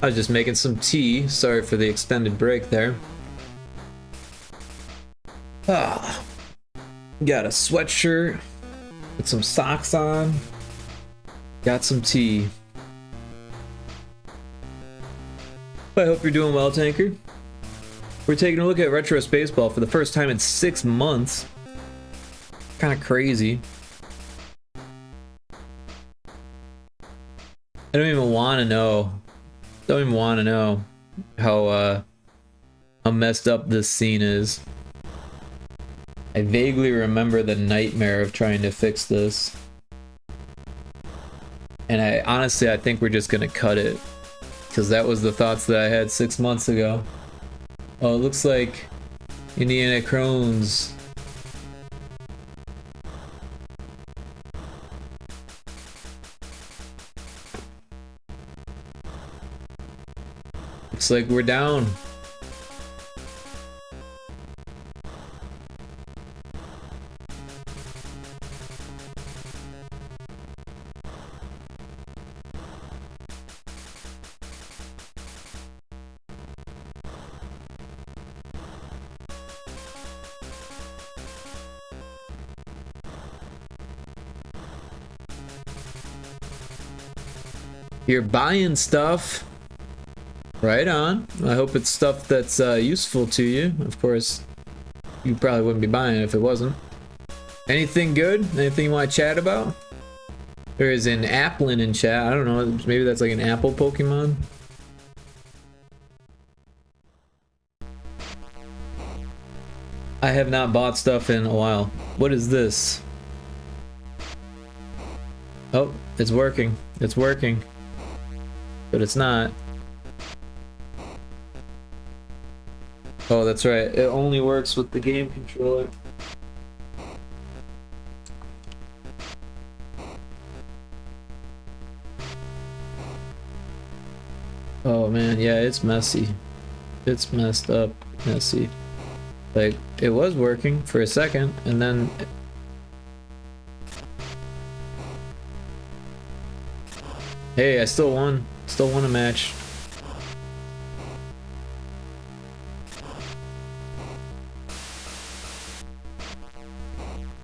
I was just making some tea. Sorry for the extended break there. Ah, got a sweatshirt with some socks on. Got some tea. I hope you're doing well, Tanker. We're taking a look at Retro Spaceball for the first time in 6 months. Kind of crazy. I don't even want to know. Don't even want to know how messed up this scene is. I vaguely remember the nightmare of trying to fix this. And honestly, I think we're just gonna cut it. Because that was the thoughts that I had 6 months ago. Oh, it looks like Indiana Crones. Looks like we're down. You're buying stuff. Right on. I hope it's stuff that's useful to you. Of course, you probably wouldn't be buying it if it wasn't. Anything good? Anything you want to chat about? There is an Applin in chat. I don't know. Maybe that's like an apple Pokemon. I have not bought stuff in a while. What is this? Oh, it's working. It's working. But it's not. Oh, that's right. It only works with the game controller. Oh man, yeah, it's messy. It's messed up, messy. Like, it was working for a second, and then... Hey, I still won. Still won a match.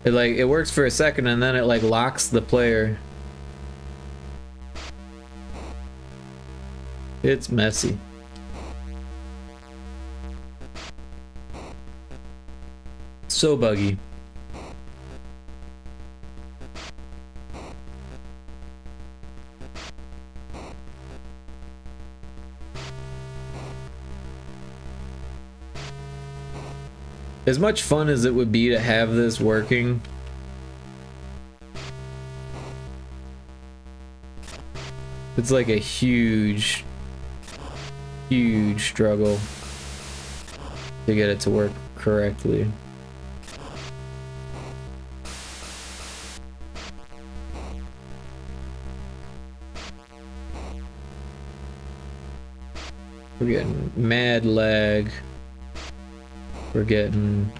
It works for a second and then it like locks the player. It's messy. So buggy. As much fun as it would be to have this working, it's like a huge struggle to get it to work correctly. We're getting mad lag. We're getting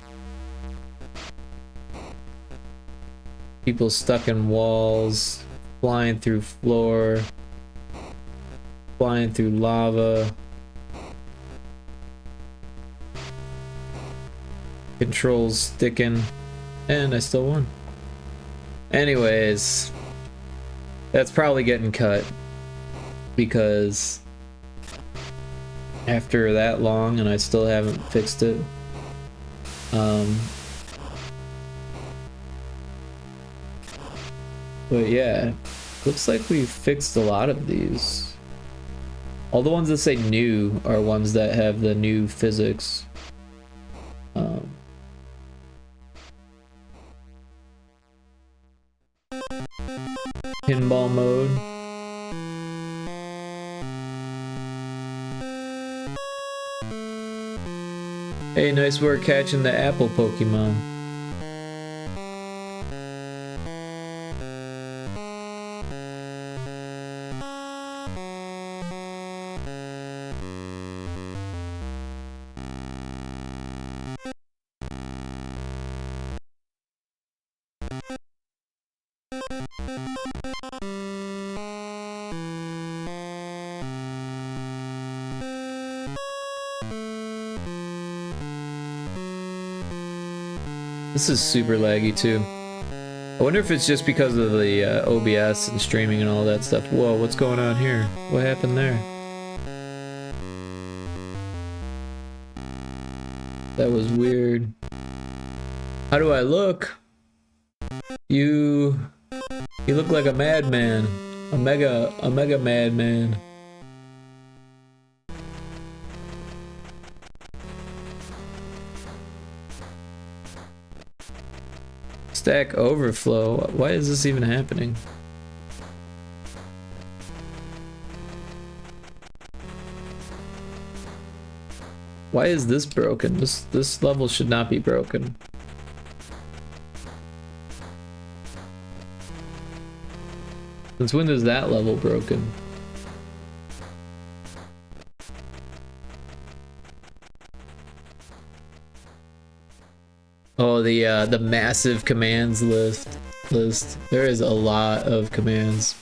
people stuck in walls, flying through floor, flying through lava. Controls sticking, and I still won. Anyways, that's probably getting cut because after that long and I still haven't fixed it. But yeah, looks like we've fixed a lot of these. All the ones that say new are ones that have the new physics. Pinball mode. Hey, nice work catching the apple Pokemon. This is super laggy too. I wonder if it's just because of the OBS and streaming and all that stuff. Whoa, what's going on here? What happened there? That was weird. How do I look? You look like a madman. A mega madman. Stack overflow. Why is this even happening? Why is this broken? This level should not be broken. Since when is that level broken? Oh, the massive commands list. There is a lot of commands.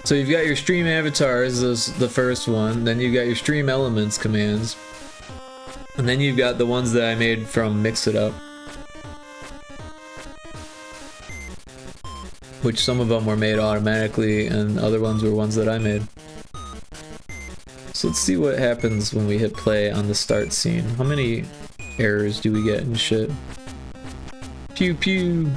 So you've got your stream avatars, is the first one. Then you've got your stream elements commands. And then you've got the ones that I made from Mix It Up. Which some of them were made automatically and other ones were ones that I made. So let's see what happens when we hit play on the start scene. How many errors do we get and shit? Pew pew!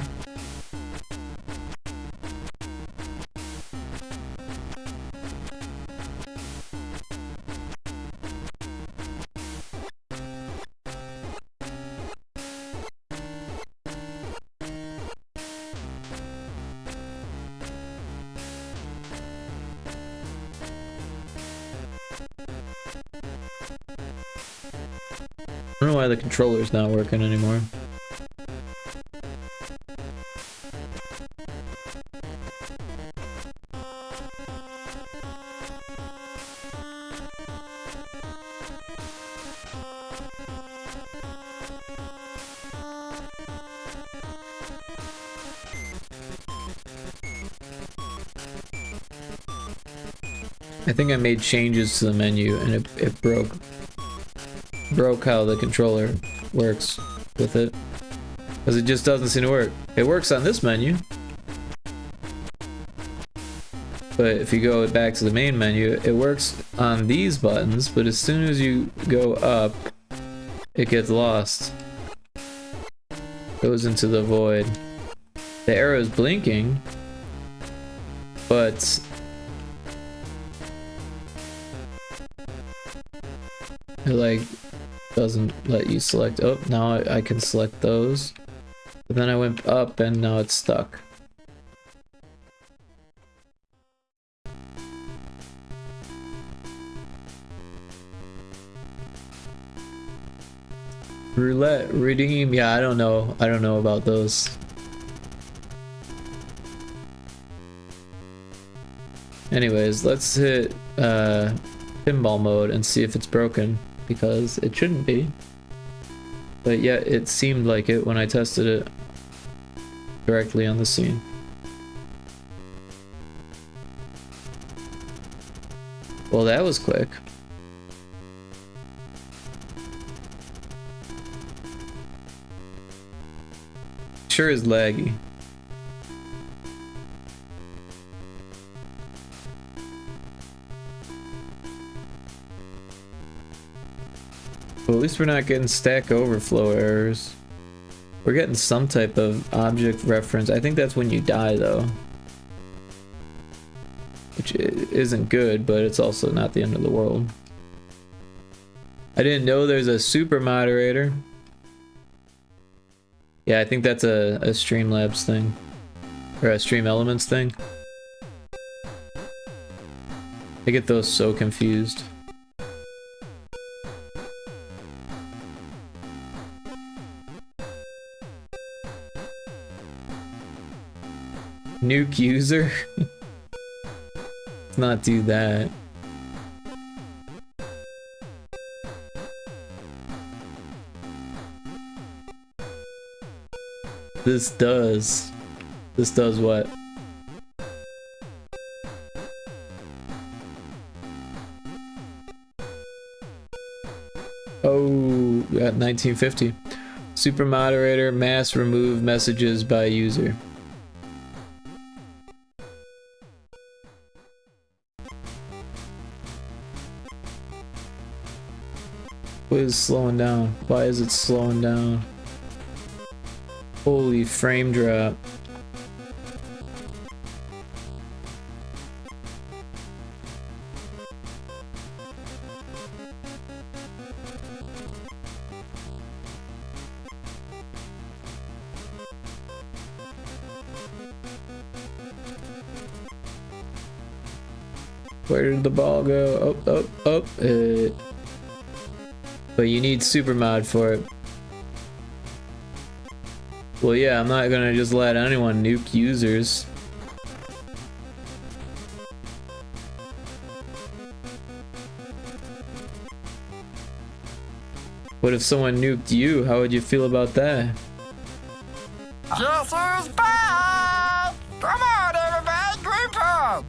I don't know why the controller's not working anymore. I think I made changes to the menu and it broke how the controller works with it, because it just doesn't seem to work. It works on this menu, but if you go back to the main menu, it works on these buttons, but as soon as you go up, it gets lost. Goes into the void. The arrow is blinking, but it like doesn't let you select. Oh, now I can select those, but then I went up and now it's stuck. Roulette, redeem. Yeah, I don't know about those. Anyways, let's hit pinball mode and see if it's broken, because it shouldn't be. But yet it seemed like it when I tested it directly on the scene. Well, that was quick. Sure is laggy. Well, at least we're not getting Stack Overflow errors. We're getting some type of object reference. I think that's when you die, though. Which isn't good, but it's also not the end of the world. I didn't know there's a super moderator. Yeah, I think that's a Streamlabs thing. Or a Stream Elements thing. I get those so confused. Nuke user? Let's not do that. This does what? Oh, at 1950. Super moderator, mass remove messages by user. What is slowing down? Why is it slowing down? Holy frame drop. Where did the ball go? Oh. But you need super mod for it. Well, yeah, I'm not gonna just let anyone nuke users. What if someone nuked you? How would you feel about that? Guess who's back? Come on, everybody, group hug.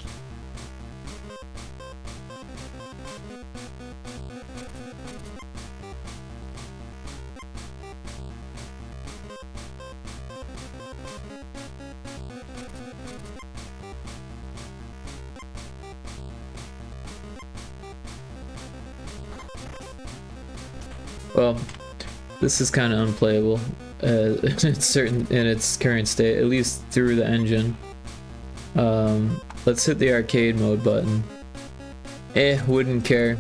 Well, this is kind of unplayable in its current state, at least through the engine. Let's hit the arcade mode button. Wouldn't care.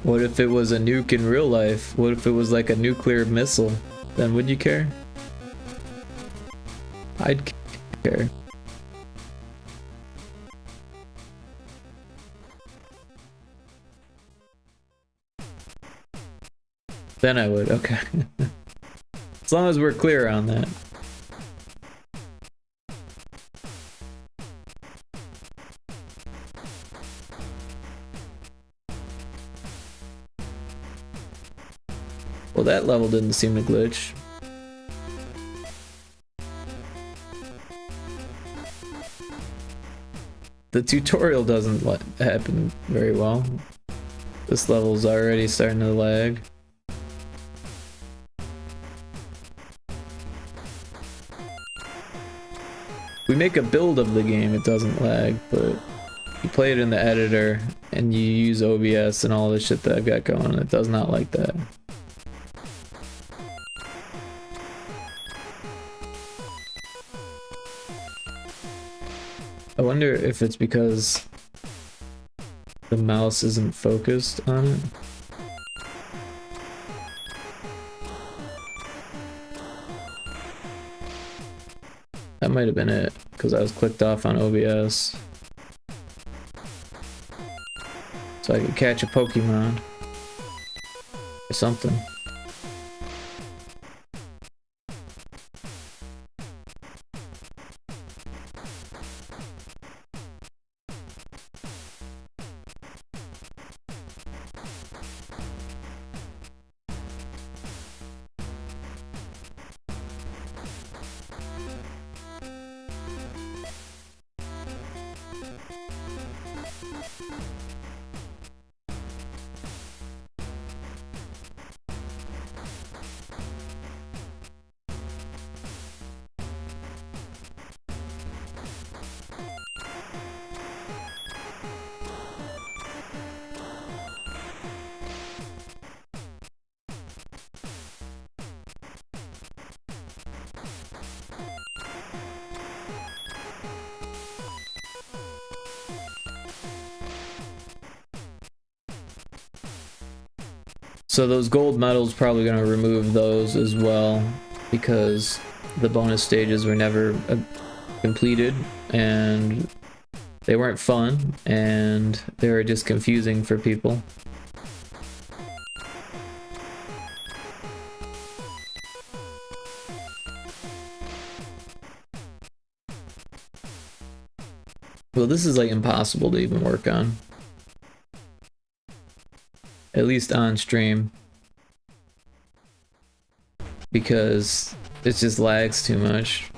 What if it was a nuke in real life? What if it was like a nuclear missile? Then would you care? I'd care. Then I would, okay. As long as we're clear on that. Well, that level didn't seem to glitch. The tutorial doesn't happen very well. This level's already starting to lag. We make a build of the game, it doesn't lag, but you play it in the editor and you use OBS and all the shit that I've got going, it does not like that. I wonder if it's because the mouse isn't focused on it. That might have been it, because I was clicked off on OBS. So I could catch a Pokemon. Or something. So those gold medals probably going to remove those as well, because the bonus stages were never completed and they weren't fun and they were just confusing for people. Well, this is like impossible to even work on. At least on stream. Because it just lags too much.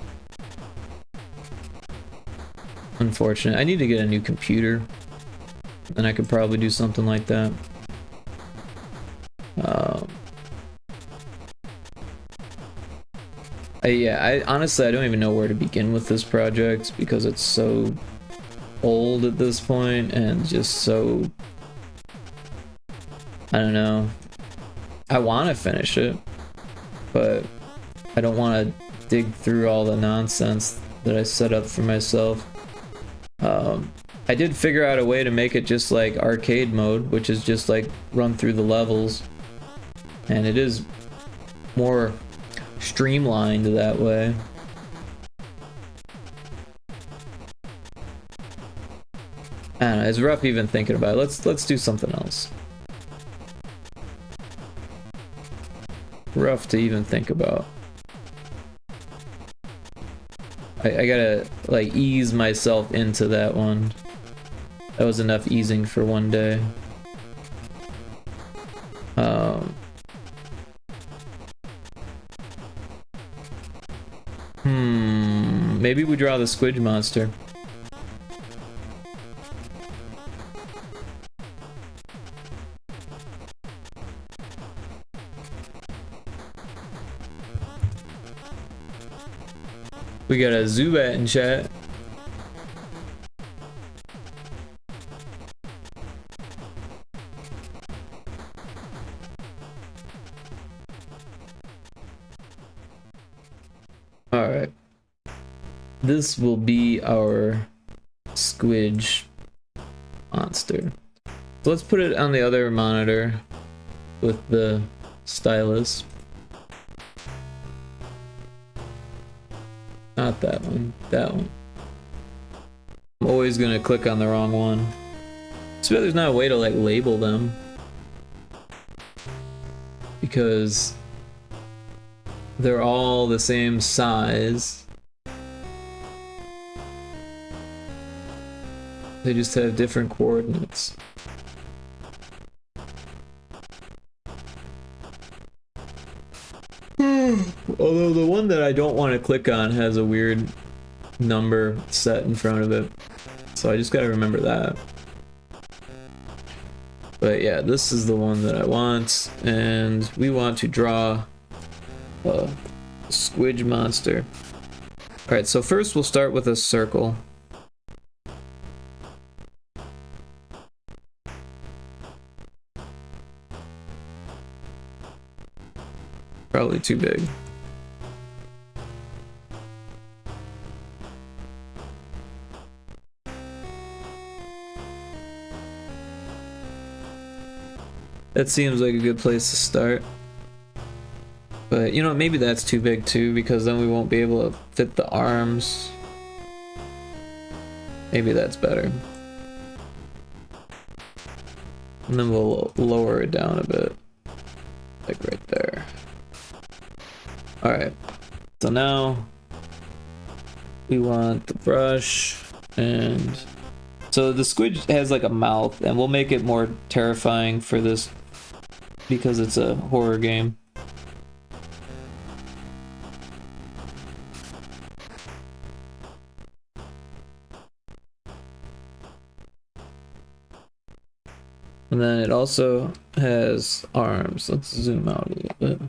unfortunate. I need to get a new computer. Then I could probably do something like that. Yeah, honestly, I don't even know where to begin with this project because it's so old at this point and just so... I don't know. I want to finish it, but I don't want to dig through all the nonsense that I set up for myself. I did figure out a way to make it just like arcade mode, which is just like run through the levels, and it is more streamlined that way. I don't know, it's rough even thinking about it. Let's do something else. Rough to even think about. I gotta like ease myself into that one. That was enough easing for one day. Maybe we draw the squidge monster. We got a Zubat in chat. Alright. This will be our squidge monster. So let's put it on the other monitor with the stylus. Not that one, that one. I'm always gonna click on the wrong one. So there's not a way to like label them. Because they're all the same size. They just have different coordinates. Although the one that I don't want to click on has a weird number set in front of it. So I just gotta remember that. But yeah, this is the one that I want. And we want to draw a squidge monster. Alright, so first we'll start with a circle. Probably too big. That seems like a good place to start. But you know, maybe that's too big too, because then we won't be able to fit the arms. Maybe that's better. And then we'll lower it down a bit. Like right there. Alright, so now we want the brush, and so the squid has like a mouth, and we'll make it more terrifying for this because it's a horror game. And then it also has arms. Let's zoom out a little bit.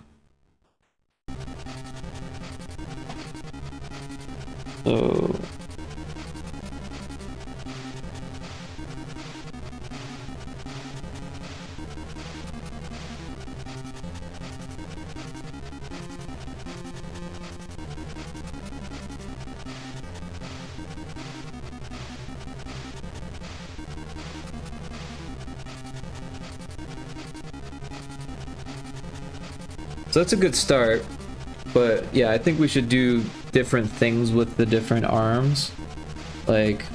So that's a good start, but yeah, I think we should do different things with the different arms. Like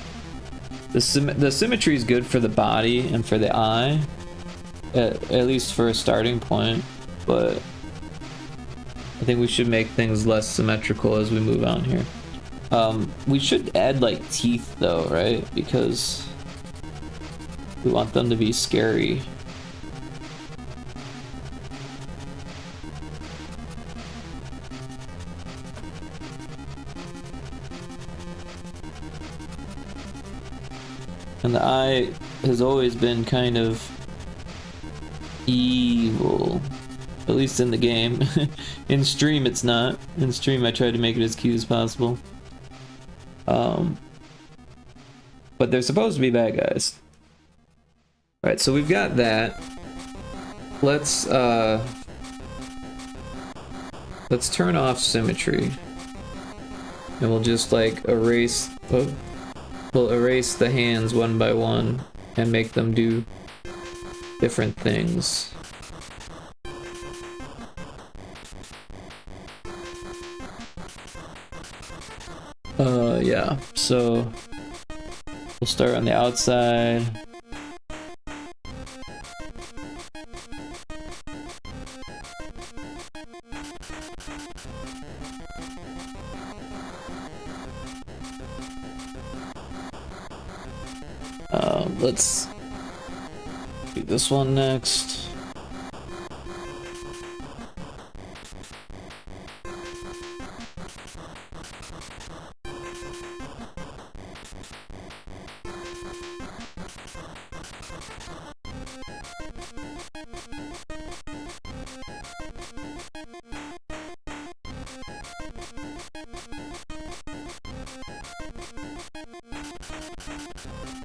the symmetry is good for the body and for the eye, at least for a starting point, but I think we should make things less symmetrical as we move on here. We should add like teeth though, right? Because we want them to be scary. And the eye has always been kind of evil. At least in the game. In stream it's not. In stream I tried to make it as cute as possible. But they're supposed to be bad guys. Alright, so we've got that. Let's turn off symmetry. And we'll just like erase we'll erase the hands one by one and make them do different things. Yeah, so we'll start on the outside. Let's do this one next.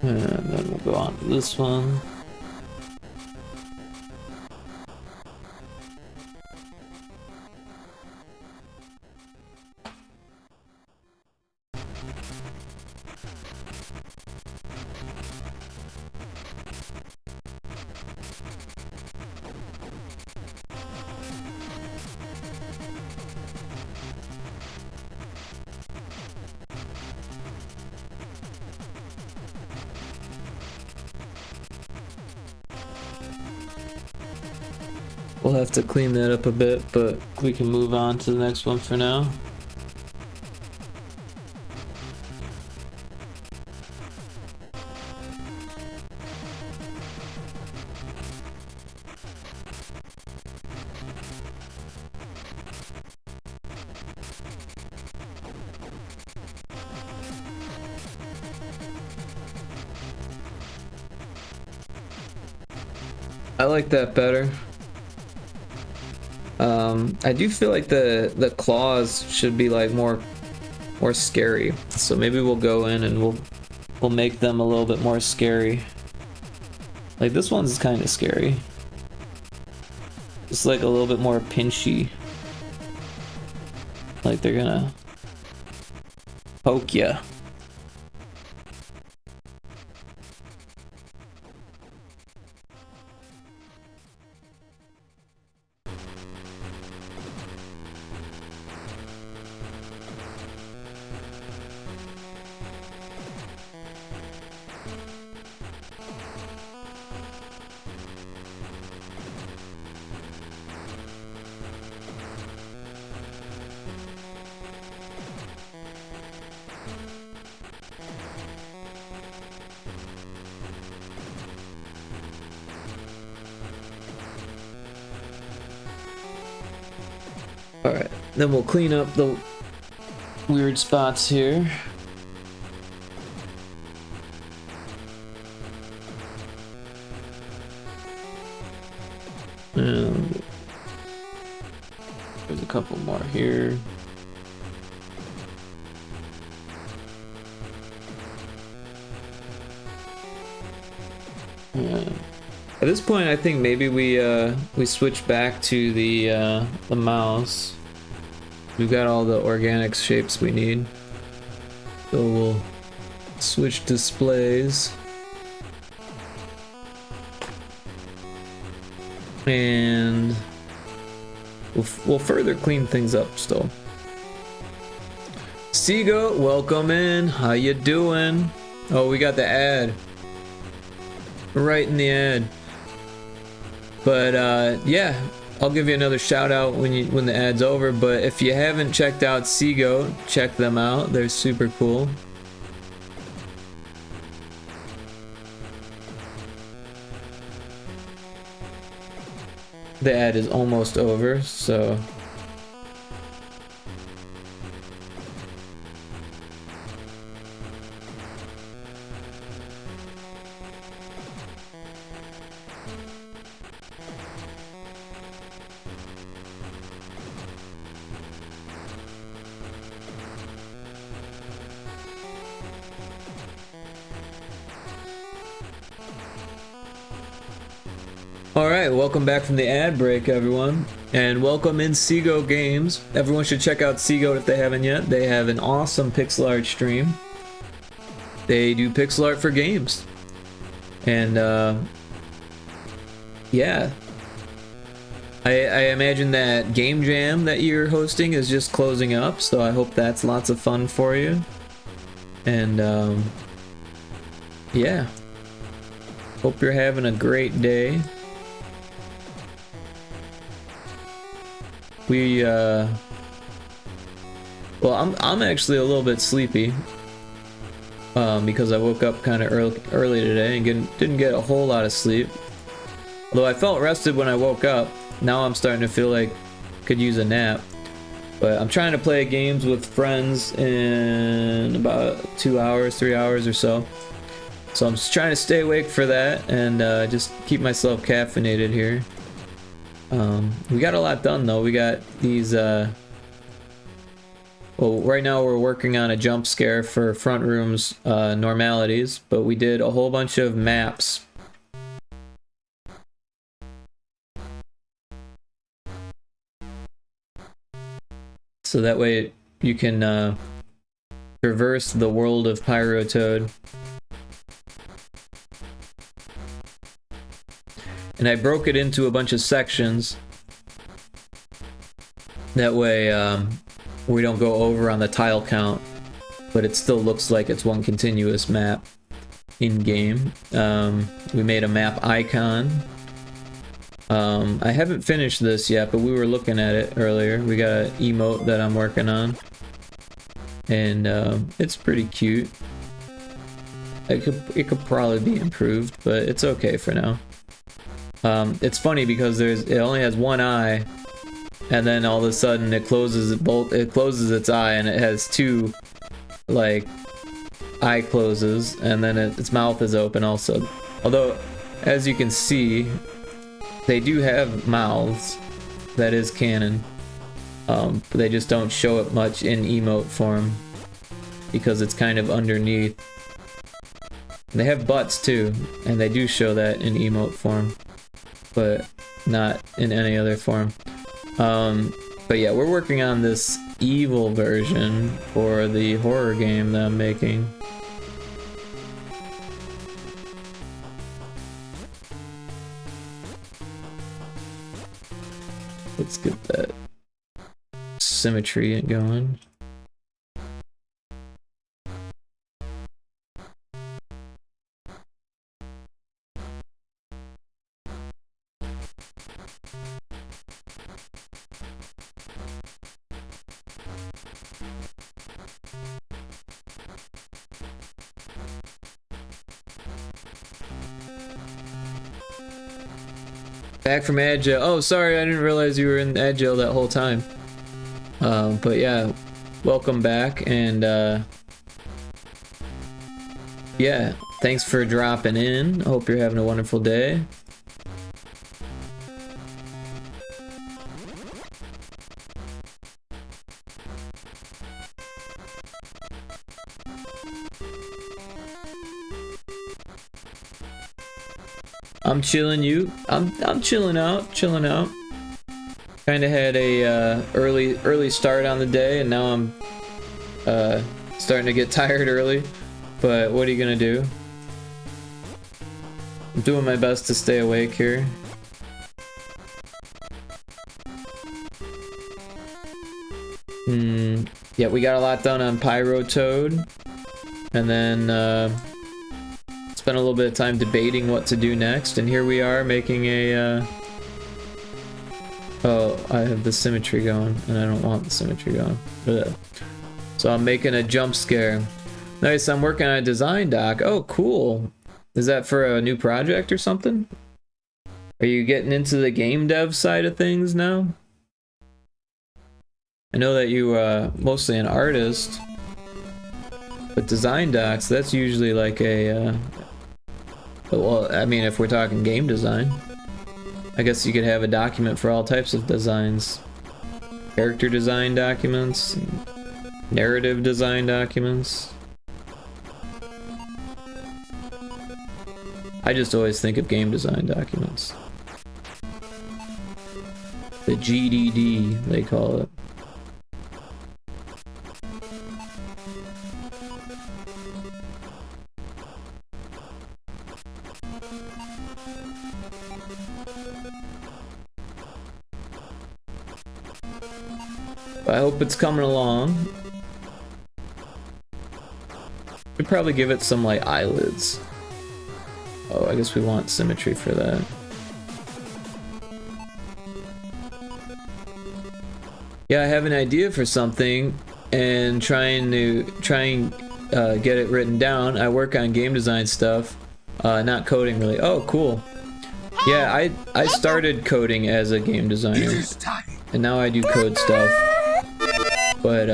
And then we'll go on to this one. We'll have to clean that up a bit, but we can move on to the next one for now. I like that better. I do feel like the claws should be like more scary. So maybe we'll go in and we'll make them a little bit more scary. Like this one's kind of scary. Just like a little bit more pinchy. Like they're gonna poke ya. Alright, then we'll clean up the weird spots here. And there's a couple more here. At this point, I think maybe we switch back to the mouse. We've got all the organic shapes we need, so we'll switch displays, and we'll further clean things up still. Seagoat, welcome in. How you doing? Oh, we got the ad. Right in the ad. But yeah, I'll give you another shout out when the ad's over. But if you haven't checked out Seagoat, check them out. They're super cool. The ad is almost over, so Alright, welcome back from the ad break, everyone. And welcome in Seago Games. Everyone should check out Seago if they haven't yet. They have an awesome pixel art stream. They do pixel art for games. And, yeah. I imagine that Game Jam that you're hosting is just closing up, so I hope that's lots of fun for you. And, yeah. Hope you're having a great day. Well, I'm actually a little bit sleepy because I woke up kind of early today and didn't get a whole lot of sleep. Although I felt rested when I woke up, now I'm starting to feel like I could use a nap. But I'm trying to play games with friends in about 2 hours, 3 hours or so. So I'm just trying to stay awake for that and just keep myself caffeinated here. We got a lot done though. We got these, well, right now we're working on a jump scare for Frontrooms Normalities, but we did a whole bunch of maps. So that way you can traverse the world of Pyrotoad. And I broke it into a bunch of sections. That way we don't go over on the tile count, but it still looks like it's one continuous map in game. We made a map icon. I haven't finished this yet, but we were looking at it earlier. We got an emote that I'm working on, and it's pretty cute. It could probably be improved, but it's okay for now. It's funny because it only has one eye, and then all of a sudden it closes its eye, and it has two like eye closes, and then its mouth is open also. Although, as you can see, they do have mouths. That is canon. But they just don't show it much in emote form because it's kind of underneath. They have butts too, and they do show that in emote form, but not in any other form. But yeah, we're working on this evil version for the horror game that I'm making. Let's get that symmetry going. Back from Agile. Oh, sorry, I didn't realize you were in Agile that whole time. But yeah, welcome back, and yeah, thanks for dropping in. Hope you're having a wonderful day. I'm chilling. I'm chilling out. Kind of had a early start on the day, and now I'm starting to get tired early. But what are you gonna do? I'm doing my best to stay awake here. Yeah, we got a lot done on Pyrotoad, and then spent a little bit of time debating what to do next, and here we are making a oh, I have the symmetry going, and I don't want the symmetry going. Ugh. So I'm making a jump scare. Nice, I'm working on a design doc. Oh, cool. Is that for a new project or something? Are you getting into the game dev side of things now? I know that you mostly an artist, but design docs, that's usually like a well, I mean, if we're talking game design, I guess you could have a document for all types of designs. Character design documents, narrative design documents. I just always think of game design documents. The GDD, they call it. I hope it's coming along. We'd probably give it some like eyelids. Oh, I guess we want symmetry for that. Yeah, I have an idea for something and trying get it written down. I work on game design stuff, not coding really. Oh, cool. Yeah, I started coding as a game designer, and now I do code stuff. But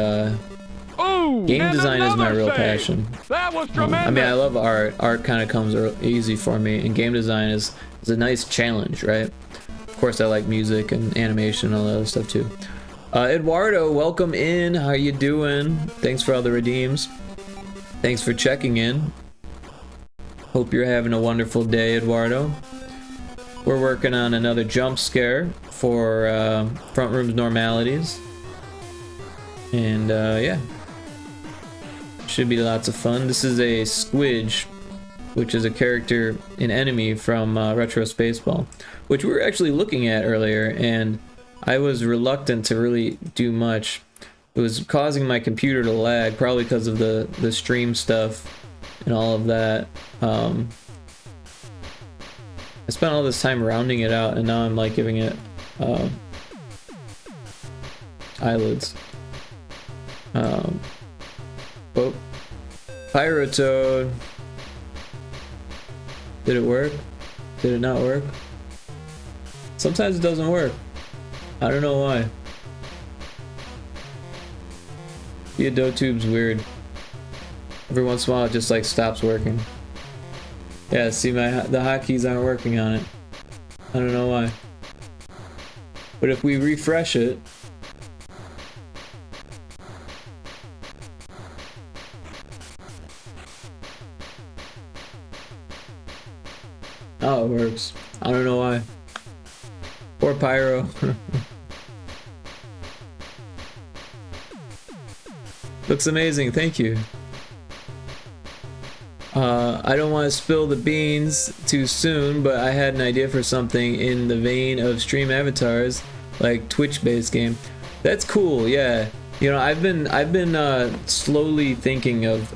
game design is my real passion. That was I mean, I love art. Art kind of comes easy for me, and game design is a nice challenge, right? Of course, I like music and animation and all that other stuff too. Eduardo, welcome in. How you doing? Thanks for all the redeems. Thanks for checking in. Hope you're having a wonderful day, Eduardo. We're working on another jump scare for Frontrooms Normalities. And yeah, should be lots of fun. This is a Squidge, which is a character, an enemy from Retro Spaceball, which we were actually looking at earlier, and I was reluctant to really do much. It was causing my computer to lag, probably because of the stream stuff and all of that. I spent all this time rounding it out, and now I'm like giving it eyelids. Oh, Pyrotoad. Did it work? Did it not work? Sometimes it doesn't work. I don't know why. Theodotube's weird. Every once in a while it just like stops working. Yeah, see the hotkeys aren't working on it. I don't know why. But if we refresh it, oh, it works. I don't know why. Poor Pyro. Looks amazing, thank you. I don't want to spill the beans too soon, but I had an idea for something in the vein of stream avatars, like Twitch-based game. That's cool, yeah. You know, I've been slowly thinking of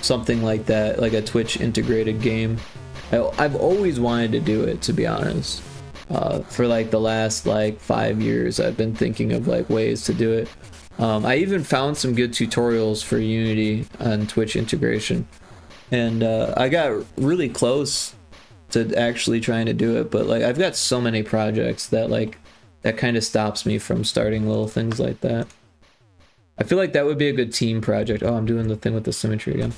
something like that, like a Twitch integrated game. I've always wanted to do it, to be honest. For like the last like 5 years, I've been thinking of like ways to do it. I even found some good tutorials for Unity on Twitch integration, and I got really close to actually trying to do it, but like I've got so many projects that like that kind of stops me from starting little things like that. I feel like that would be a good team project. Oh, I'm doing the thing with the symmetry again.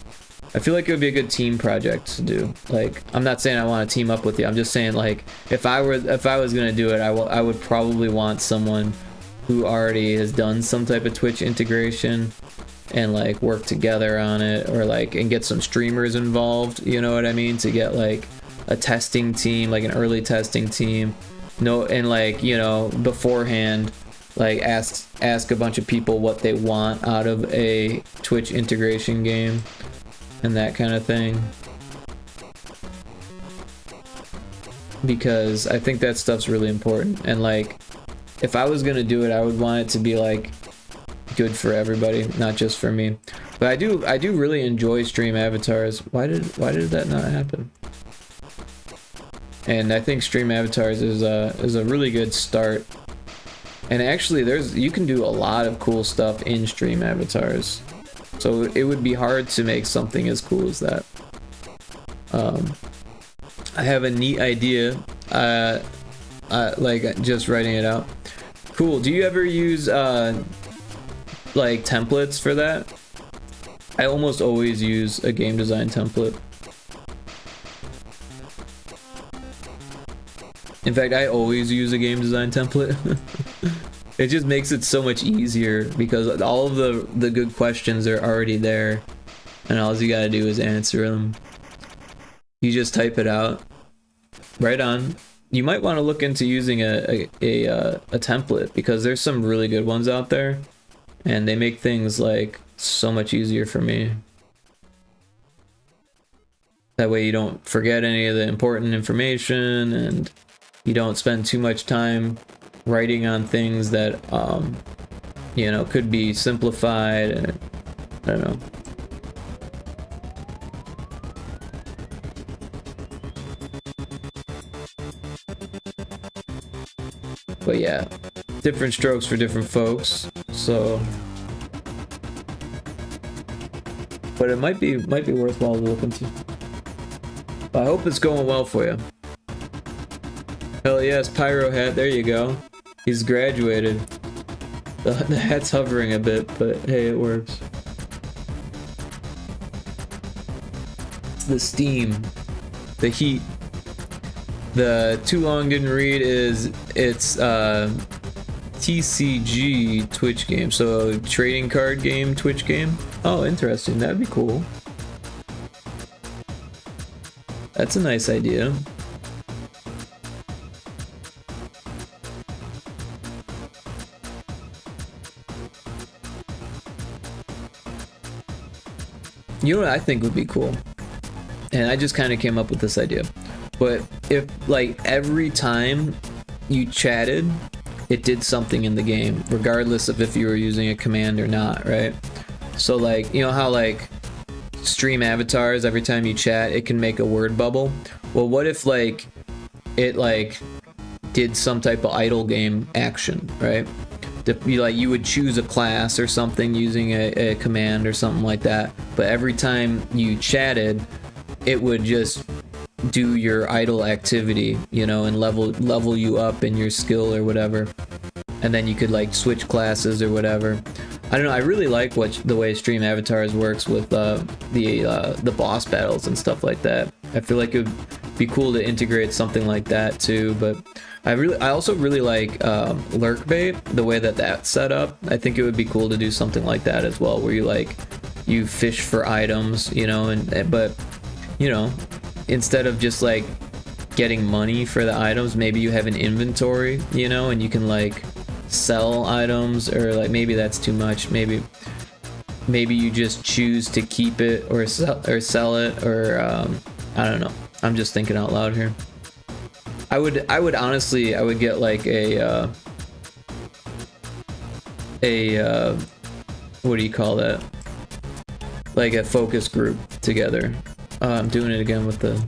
I feel like it would be a good team project to do. Like, I'm not saying I want to team up with you. I'm just saying, like, if I was gonna do it, I would probably want someone who already has done some type of Twitch integration and like work together on it, or like and get some streamers involved. You know what I mean? To get like a testing team, like an early testing team. No, and like, you know, beforehand, like ask a bunch of people what they want out of a Twitch integration game. And that kind of thing, because I think that stuff's really important. And like, if I was gonna do it, I would want it to be like good for everybody, not just for me. But I do really enjoy stream avatars. Why did that not happen? And I think stream avatars is a really good start. And actually, you can do a lot of cool stuff in stream avatars. So it would be hard to make something as cool as that. I have a neat idea, like just writing it out. Cool. Do you ever use like templates for that? I almost always use a game design template. In fact, I always use a game design template. It just makes it so much easier because all of the good questions are already there, and all you gotta do is answer them. You just type it out. Right on. you might want to look into using a template, because there's some really good ones out there, and they make things like so much easier for me. That way you don't forget any of the important information, and you don't spend too much time writing on things that you know, could be simplified. And I don't know. But yeah, different strokes for different folks. So, but it might be worthwhile to look into. But I hope it's going well for you. Hell yes, Pyro Hat. There you go. He's graduated. The hat's hovering a bit, but hey, it works. It's the steam, the heat. The too long didn't read is it's TCG Twitch game, so trading card game Twitch game. Oh, interesting. That'd be cool. That's a nice idea. You know what I think would be cool? And I just kind of came up with this idea. But if, like, every time you chatted, it did something in the game, regardless of if you were using a command or not, right? So, like, you know how, like, stream avatars, every time you chat, it can make a word bubble? Well, what if, like, it, like, did some type of idle game action, right? You would choose a class or something using a command or something like that, but every time you chatted, it would just do your idle activity, you know, and level you up in your skill or whatever, and then you could like switch classes or whatever. I don't know. I really like the way Stream Avatars works with the boss battles and stuff like that. I feel like it would be cool to integrate something like that too. But I also really like lurk bait, the way that's set up. I think it would be cool to do something like that as well, where you fish for items, you know, but you know, instead of just like getting money for the items, maybe you have an inventory, you know, and you can like sell items, or like maybe that's too much. Maybe you just choose to keep it or sell it, or I don't know. I'm just thinking out loud here. I would honestly get like a what do you call that? Like a focus group together. I'm doing it again with the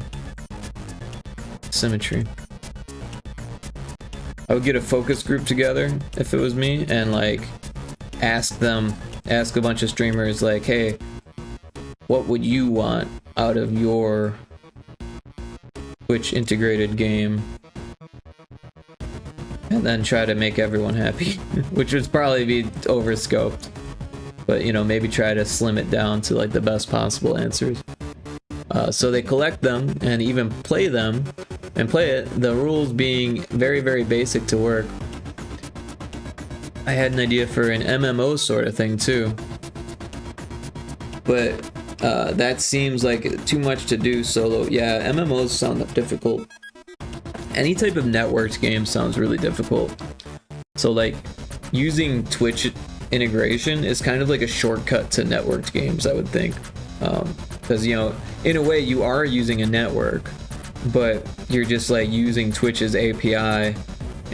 symmetry. I would get a focus group together if it was me, and like ask a bunch of streamers like, hey, what would you want out of your Twitch integrated game? And then try to make everyone happy, which would probably be overscoped. But, you know, maybe try to slim it down to like the best possible answers. So they collect them and even play them and play it, the rules being very, very basic to work. I had an idea for an MMO sort of thing too, but that seems like too much to do solo. Yeah, MMOs sound difficult. Any type of networked game sounds really difficult. So like using Twitch integration is kind of like a shortcut to networked games, I would think. Because, you know, in a way you are using a network, but you're just like using Twitch's API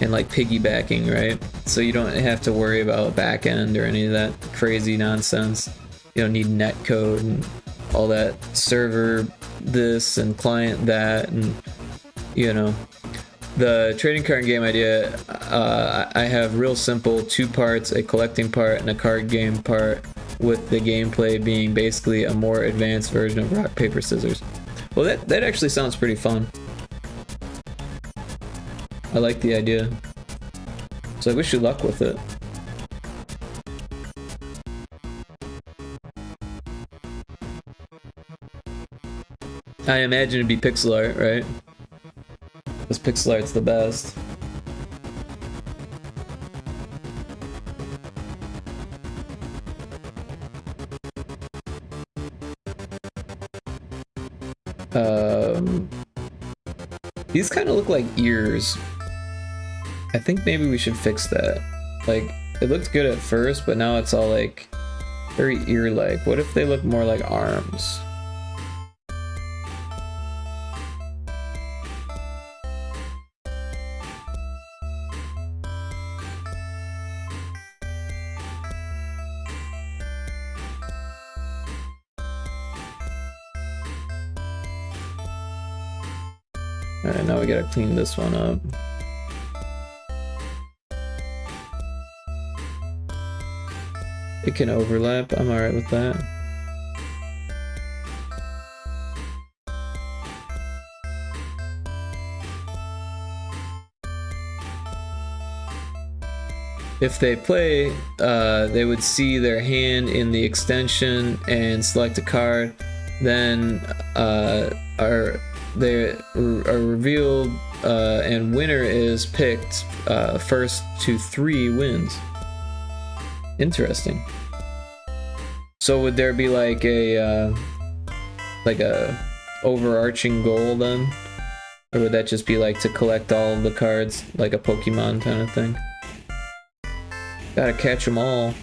and like piggybacking, right? So you don't have to worry about backend or any of that crazy nonsense. You don't need netcode and all that server this and client that, and you know. The trading card game idea, I have real simple 2 parts, a collecting part and a card game part, with the gameplay being basically a more advanced version of rock, paper, scissors. Well, that actually sounds pretty fun. I like the idea. So I wish you luck with it. I imagine it'd be pixel art, right? Because pixel art's the best. These kind of look like ears. I think maybe we should fix that. Like, it looked good at first, but now it's all like very ear-like. What if they look more like arms? Alright, now we gotta clean this one up. It can overlap, I'm alright with that. If they play, they would see their hand in the extension and select a card, then they are revealed, and winner is picked. First to 3 wins. Interesting. So would there be like a overarching goal then, or would that just be like to collect all of the cards, like a Pokemon kind of thing? Gotta catch them all.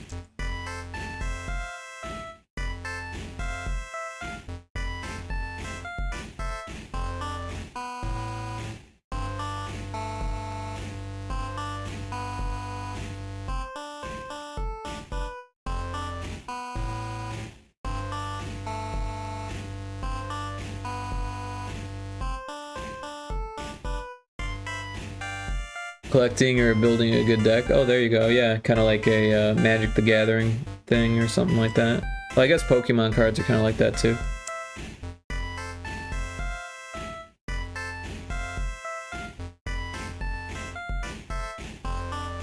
Collecting or building a good deck. Oh, there you go. Yeah, kind of like a Magic the Gathering thing or something like that. Well, I guess Pokemon cards are kind of like that too.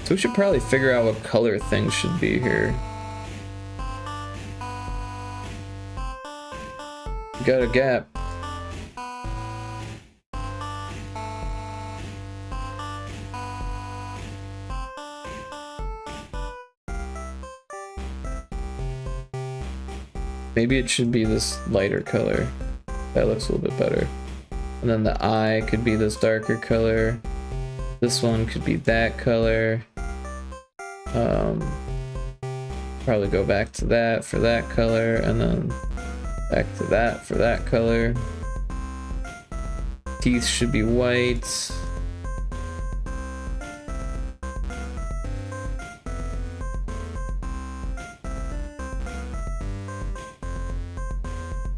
So we should probably figure out what color things should be here. We got a gap. Maybe it should be this lighter color. That looks a little bit better. And then the eye could be this darker color. This one could be that color. Probably go back to that for that color, and then back to that for that color. Teeth should be white.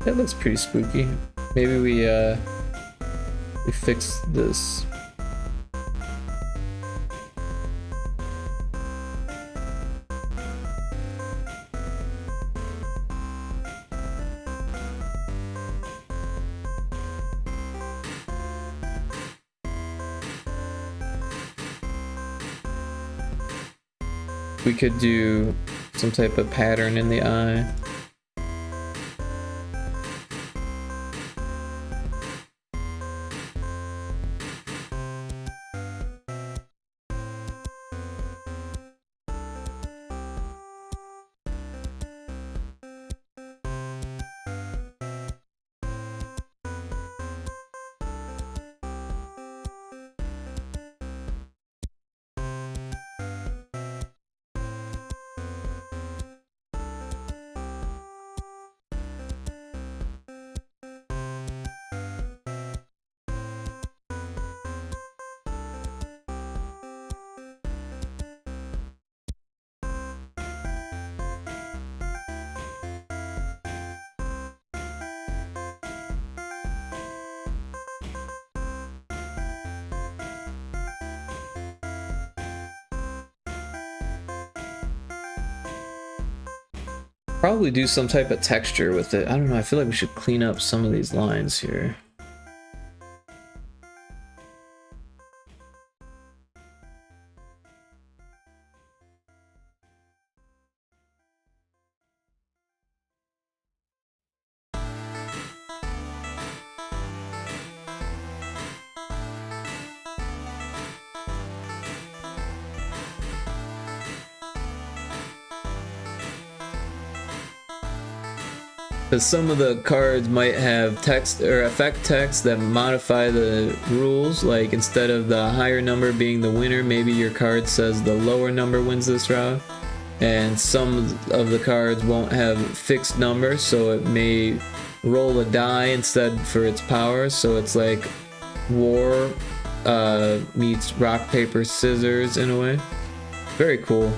That looks pretty spooky. Maybe we fix this. We could do some type of pattern in the eye. Probably do some type of texture with it. I don't know, I feel like we should clean up some of these lines here. Because some of the cards might have text or effect text that modify the rules. Like instead of the higher number being the winner, maybe your card says the lower number wins this round. And some of the cards won't have fixed numbers, so it may roll a die instead for its power. So it's like war meets rock, paper, scissors in a way. Very cool.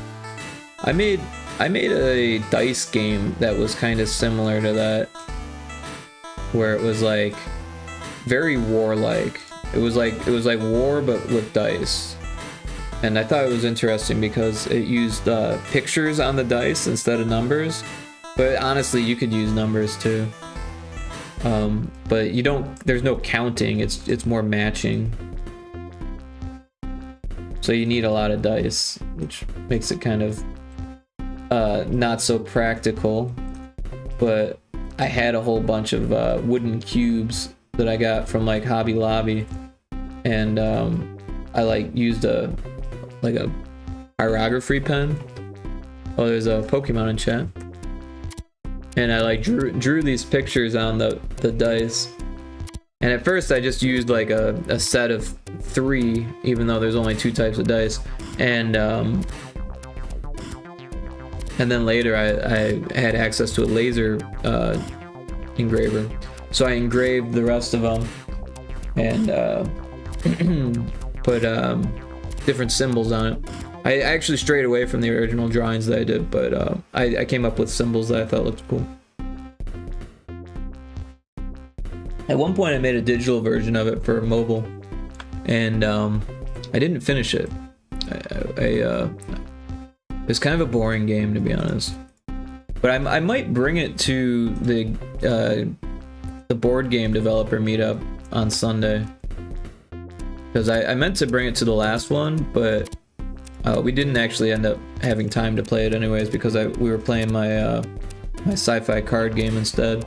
I made a dice game that was kind of similar to that, where it was like very warlike. It was like war but with dice, and I thought it was interesting because it used pictures on the dice instead of numbers. But honestly, you could use numbers too. But you don't. There's no counting. It's more matching. So you need a lot of dice, which makes it kind of not so practical. But I had a whole bunch of wooden cubes that I got from like Hobby Lobby, and I like used a pyrography pen. Oh, there's a Pokemon in chat. And I like drew these pictures on the dice. And at first I just used like a set of 3, even though there's only 2 types of dice. And then later I had access to a laser engraver. So I engraved the rest of them and put different symbols on it. I actually strayed away from the original drawings that I did, but I came up with symbols that I thought looked cool. At one point I made a digital version of it for mobile, and I didn't finish it. It's kind of a boring game, to be honest. But I might bring it to the board game developer meetup on Sunday. Because I meant to bring it to the last one, but we didn't actually end up having time to play it anyways, because we were playing my my sci-fi card game instead.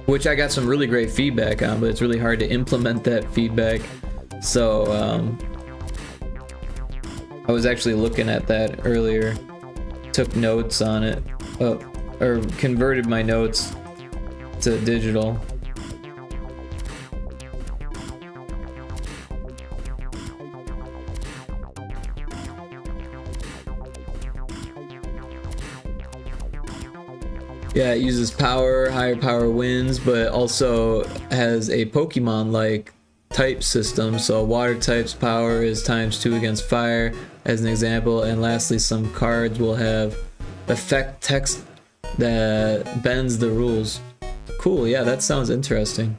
Which I got some really great feedback on, but it's really hard to implement that feedback. So I was actually looking at that earlier, took notes on it, or converted my notes to digital. Yeah, it uses power, higher power wins, but also has a Pokemon-like type system. So water type's power is ×2 against fire, as an example. And lastly, some cards will have effect text that bends the rules. Cool, yeah, that sounds interesting.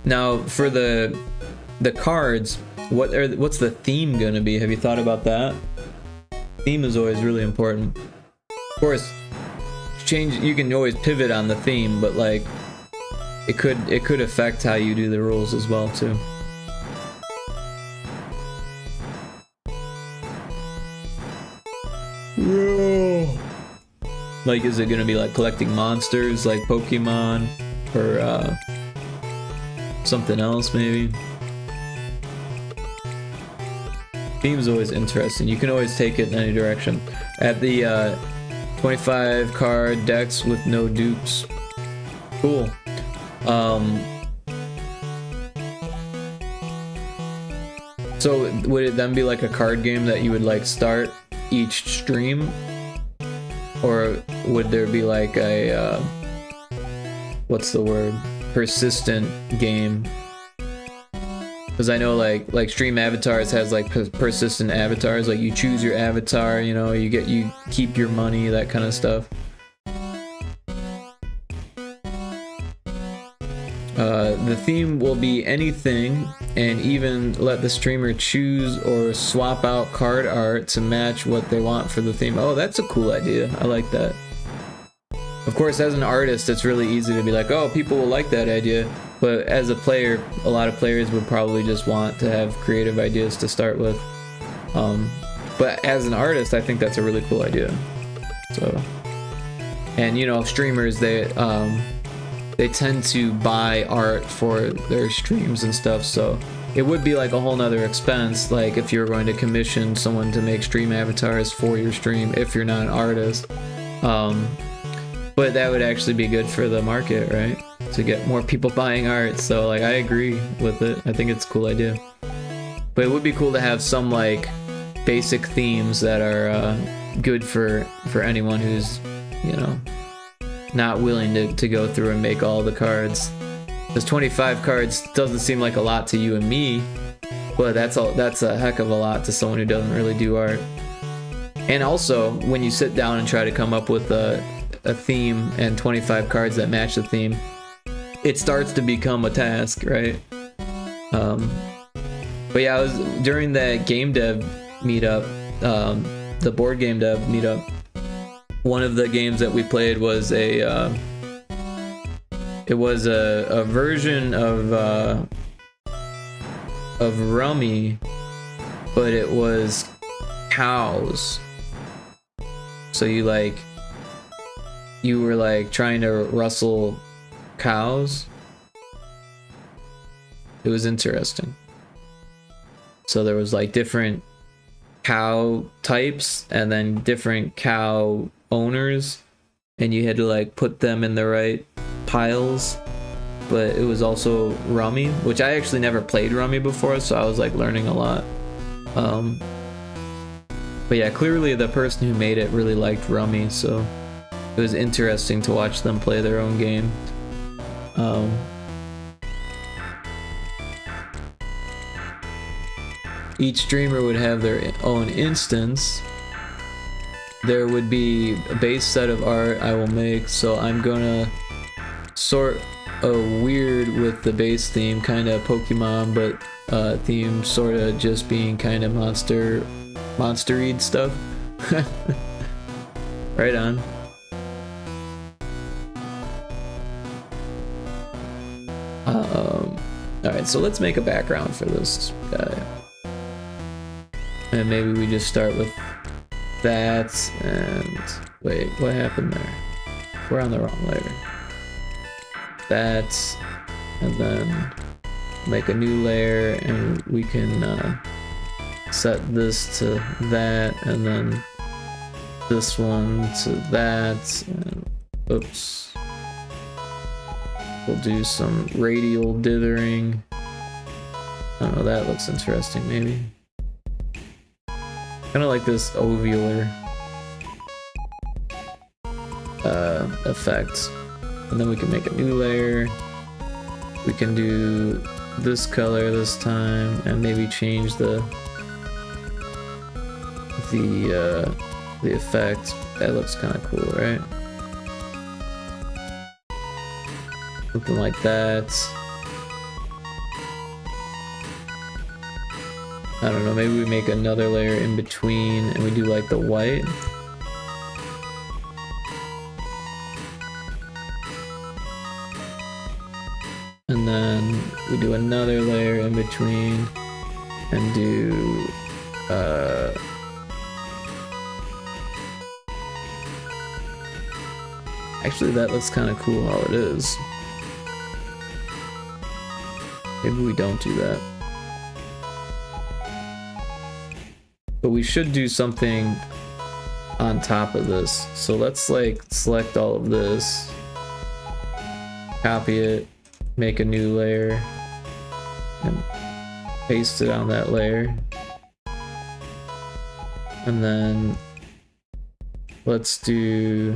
Now, for the cards, what's the theme gonna be? Have you thought about that? Theme is always really important. Of course, you can always pivot on the theme, but like it could affect how you do the rules as well too. Like, is it gonna be like collecting monsters like Pokemon, or something else maybe? Theme's always interesting. You can always take it in any direction. At the 25 card decks with no dupes. Cool. So would it then be like a card game that you would like start each stream? Or would there be like a what's the word? Persistent game? Because I know like Stream Avatars has like persistent avatars, like you choose your avatar, you know, you keep your money, that kind of stuff. The theme will be anything, and even let the streamer choose or swap out card art to match what they want for the theme. Oh, that's a cool idea. I like that. Of course, as an artist, it's really easy to be like, oh, people will like that idea. But as a player, a lot of players would probably just want to have creative ideas to start with. But as an artist, I think that's a really cool idea. So, and you know, streamers, they they tend to buy art for their streams and stuff, so it would be like a whole nother expense, like if you're going to commission someone to make stream avatars for your stream if you're not an artist. But that would actually be good for the market, right? To get more people buying art, so like I agree with it. I think it's a cool idea. But it would be cool to have some like basic themes that are good for anyone who's, you know, not willing to go through and make all the cards. Because 25 cards doesn't seem like a lot to you and me, but that's a heck of a lot to someone who doesn't really do art. And also, when you sit down and try to come up with a theme and 25 cards that match the theme, it starts to become a task, right? But yeah, I was during that game dev meetup, the board game dev meetup. One of the games that we played was a version of Rummy, but it was cows. So you were like trying to rustle cows. It was interesting. So there was like different cow types and then different cow owners, and you had to like put them in the right piles. But it was also Rummy, which I actually never played Rummy before, so I was like learning a lot. But yeah, clearly the person who made it really liked Rummy, so it was interesting to watch them play their own game. Each streamer would have their own instance. There would be a base set of art I will make, so I'm gonna sort of weird with the base theme, kind of Pokemon, but theme sort of just being kind of monster-y stuff. Right on. Alright, so let's make a background for this guy. And maybe we just start with that, and wait, what happened there? We're on the wrong layer. That, and then make a new layer, and we can set this to that, and then this one to that, and oops. We'll do some radial dithering. I don't know, that looks interesting, maybe. Kind of like this ovular effect. And then we can make a new layer. We can do this color this time, and maybe change the effect. That looks kind of cool, right? Something like that. I don't know, maybe we make another layer in between and we do like the white. And then we do another layer in between and do actually that looks kind of cool how it is. Maybe we don't do that. But we should do something on top of this. So let's like select all of this, copy it, make a new layer, and paste it on that layer. And then let's do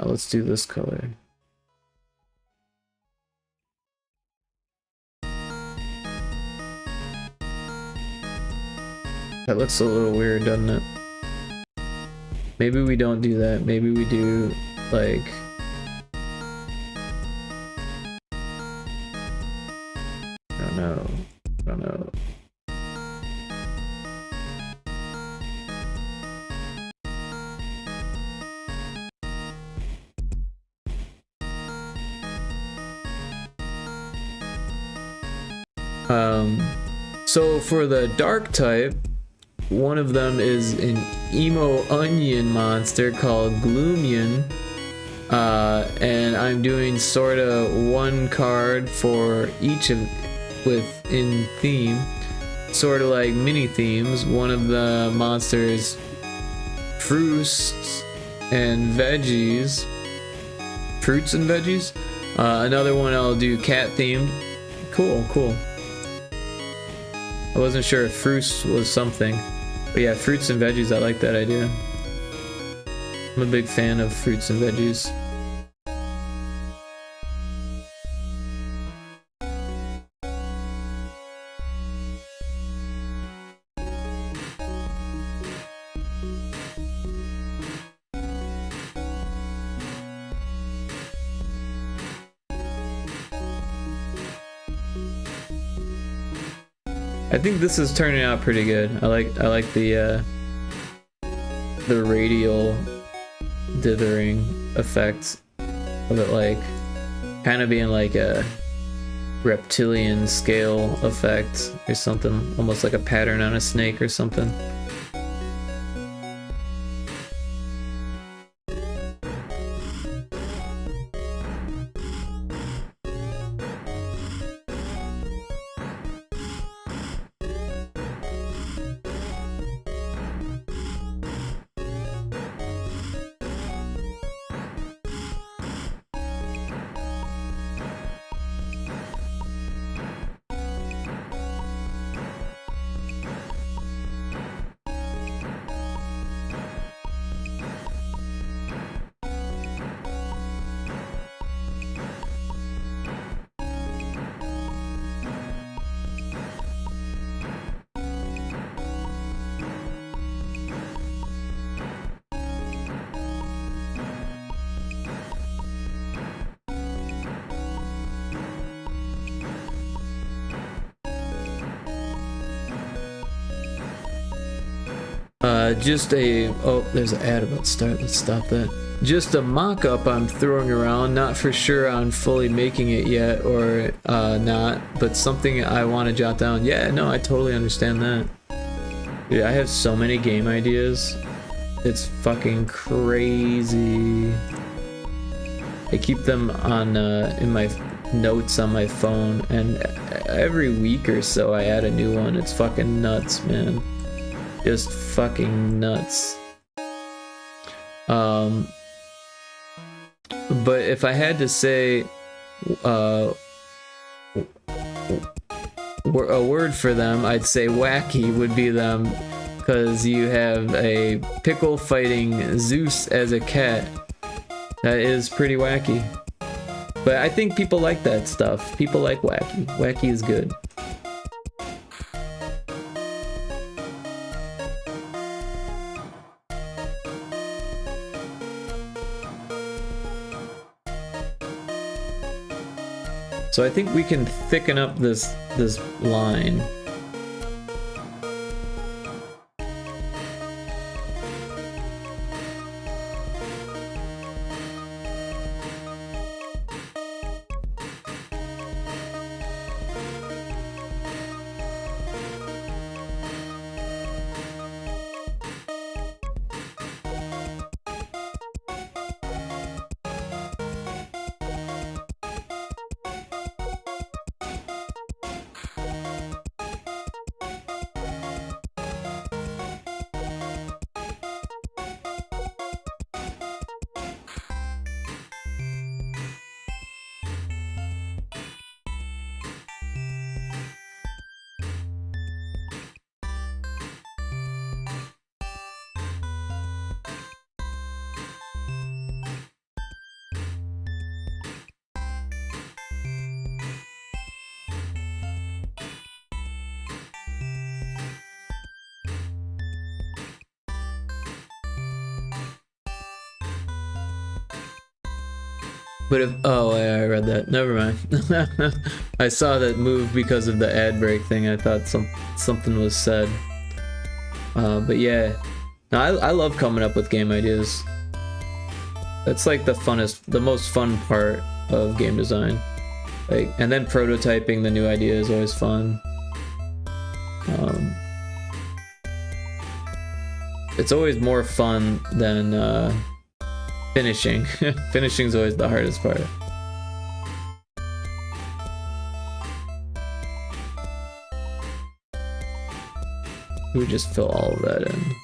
let's do this color. That looks a little weird, doesn't it? Maybe we don't do that. Maybe we do like I don't know. So for the dark type, one of them is an emo onion monster called Gloomian. And I'm doing sort of one card for each of within theme, sort of like mini themes. One of the monsters, fruits and veggies. Another one I'll do cat themed. Cool. I wasn't sure if fruits was something, but yeah, fruits and veggies. I like that idea. I'm a big fan of fruits and veggies. I think this is turning out pretty good. I like the radial dithering effect of it, like kind of being like a reptilian scale effect or something, almost like a pattern on a snake or something. There's an ad about to start. Let's stop that. Just a mock-up I'm throwing around, not for sure on fully making it yet or not, but something I want to jot down. Yeah, no, I totally understand that. Dude, I have so many game ideas. It's fucking crazy. I keep them on in my notes on my phone, and every week or so I add a new one. It's fucking nuts, man. Just fucking nuts. But if I had to say a word for them, I'd say wacky would be them, because you have a pickle fighting Zeus as a cat. That is pretty wacky. But I think people like that stuff. People like wacky. Wacky is good. So I think we can thicken up this line. But if, oh yeah, I read that. Never mind. I saw that move because of the ad break thing. I thought something was said. But yeah, no, I love coming up with game ideas. That's like the most fun part of game design. Like, and then prototyping the new idea is always fun. it's always more fun than finishing. Finishing's always the hardest part. We would just fill all of that in.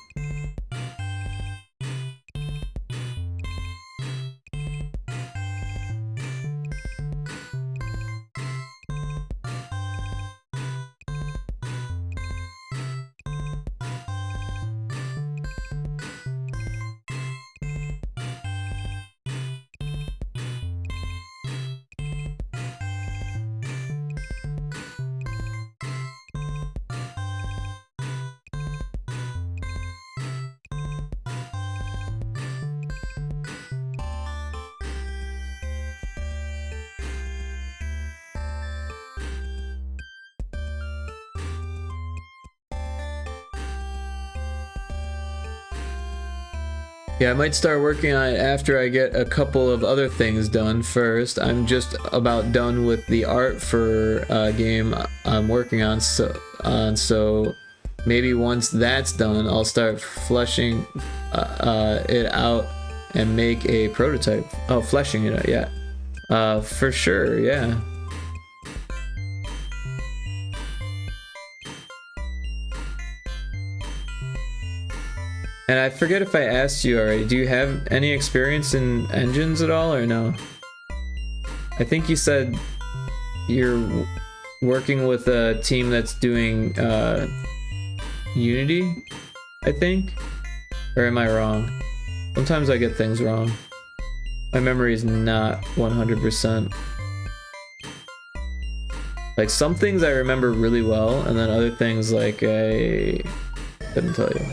Yeah, I might start working on it after I get a couple of other things done first. I'm just about done with the art for a game I'm working on, so maybe once that's done, I'll start fleshing it out and make a prototype. Oh, fleshing it out, yeah. For sure, yeah. And I forget if I asked you already, do you have any experience in engines at all, or no? I think you said you're working with a team that's doing Unity, I think? Or am I wrong? Sometimes I get things wrong. My memory is not 100%. Like, some things I remember really well, and then other things, like, I couldn't tell you.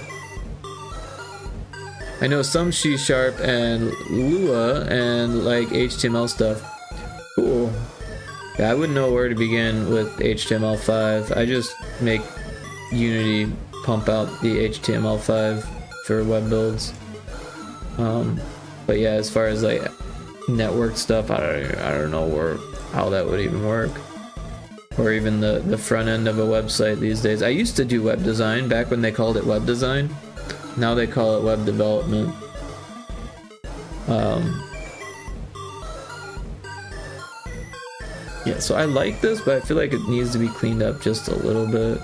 I know some C# and Lua and like HTML stuff. Cool. Yeah, I wouldn't know where to begin with HTML5. I just make Unity pump out the HTML5 for web builds. But yeah, as far as like network stuff, I don't know how that would even work. Or even the front end of a website these days. I used to do web design back when they called it web design. Now they call it web development. Yeah, so I like this, but I feel like it needs to be cleaned up just a little bit.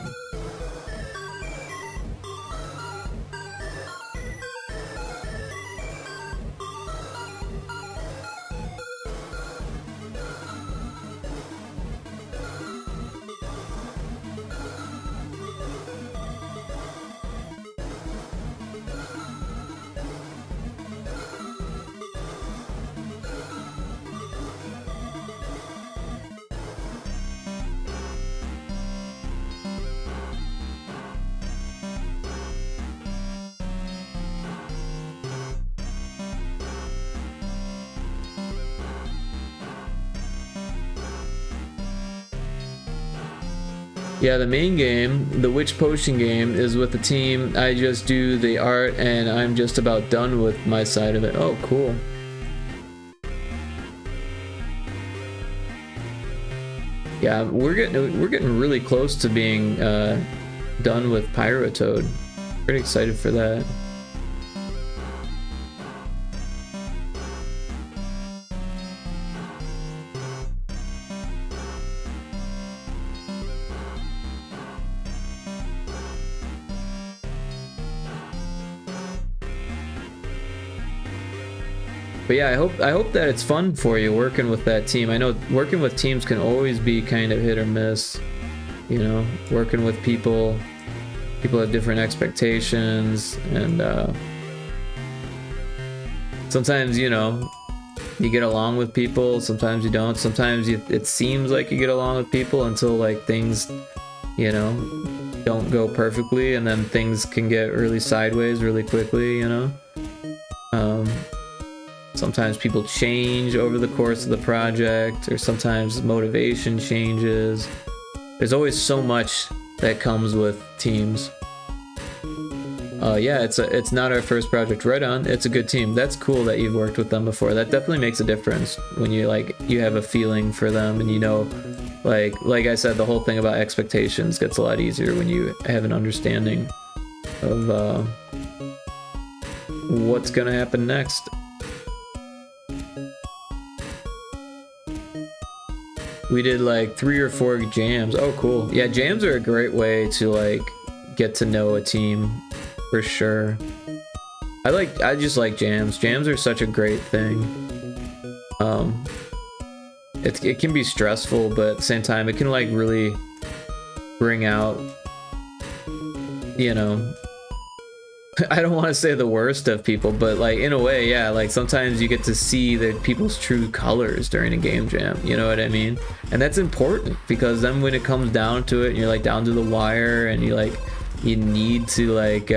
Yeah, the main game, the Witch Potion game, is with the team. I just do the art and I'm just about done with my side of it. Oh, cool. Yeah, we're getting really close to being done with Pyrotoad. Pretty excited for that. But yeah, I hope that it's fun for you working with that team. I know working with teams can always be kind of hit or miss. You know, working with people have different expectations, and sometimes, you know, you get along with people, sometimes you don't. Sometimes it seems like you get along with people until like things, you know, don't go perfectly, and then things can get really sideways really quickly, you know. Sometimes people change over the course of the project, or sometimes motivation changes. There's always so much that comes with teams. Yeah, it's not our first project. Right on. It's a good team. That's cool that you've worked with them before. That definitely makes a difference when you have a feeling for them, and you know, like I said, the whole thing about expectations gets a lot easier when you have an understanding of what's gonna happen next. We did like 3 or 4 jams. Oh, cool. Yeah, jams are a great way to like get to know a team for sure. I just like jams. Jams are such a great thing. It can be stressful, but at the same time, it can like really bring out, you know, I don't want to say the worst of people, but like in a way, yeah, like sometimes you get to see the people's true colors during a game jam, you know what I mean? And that's important, because then when it comes down to it and you're like down to the wire and you need to like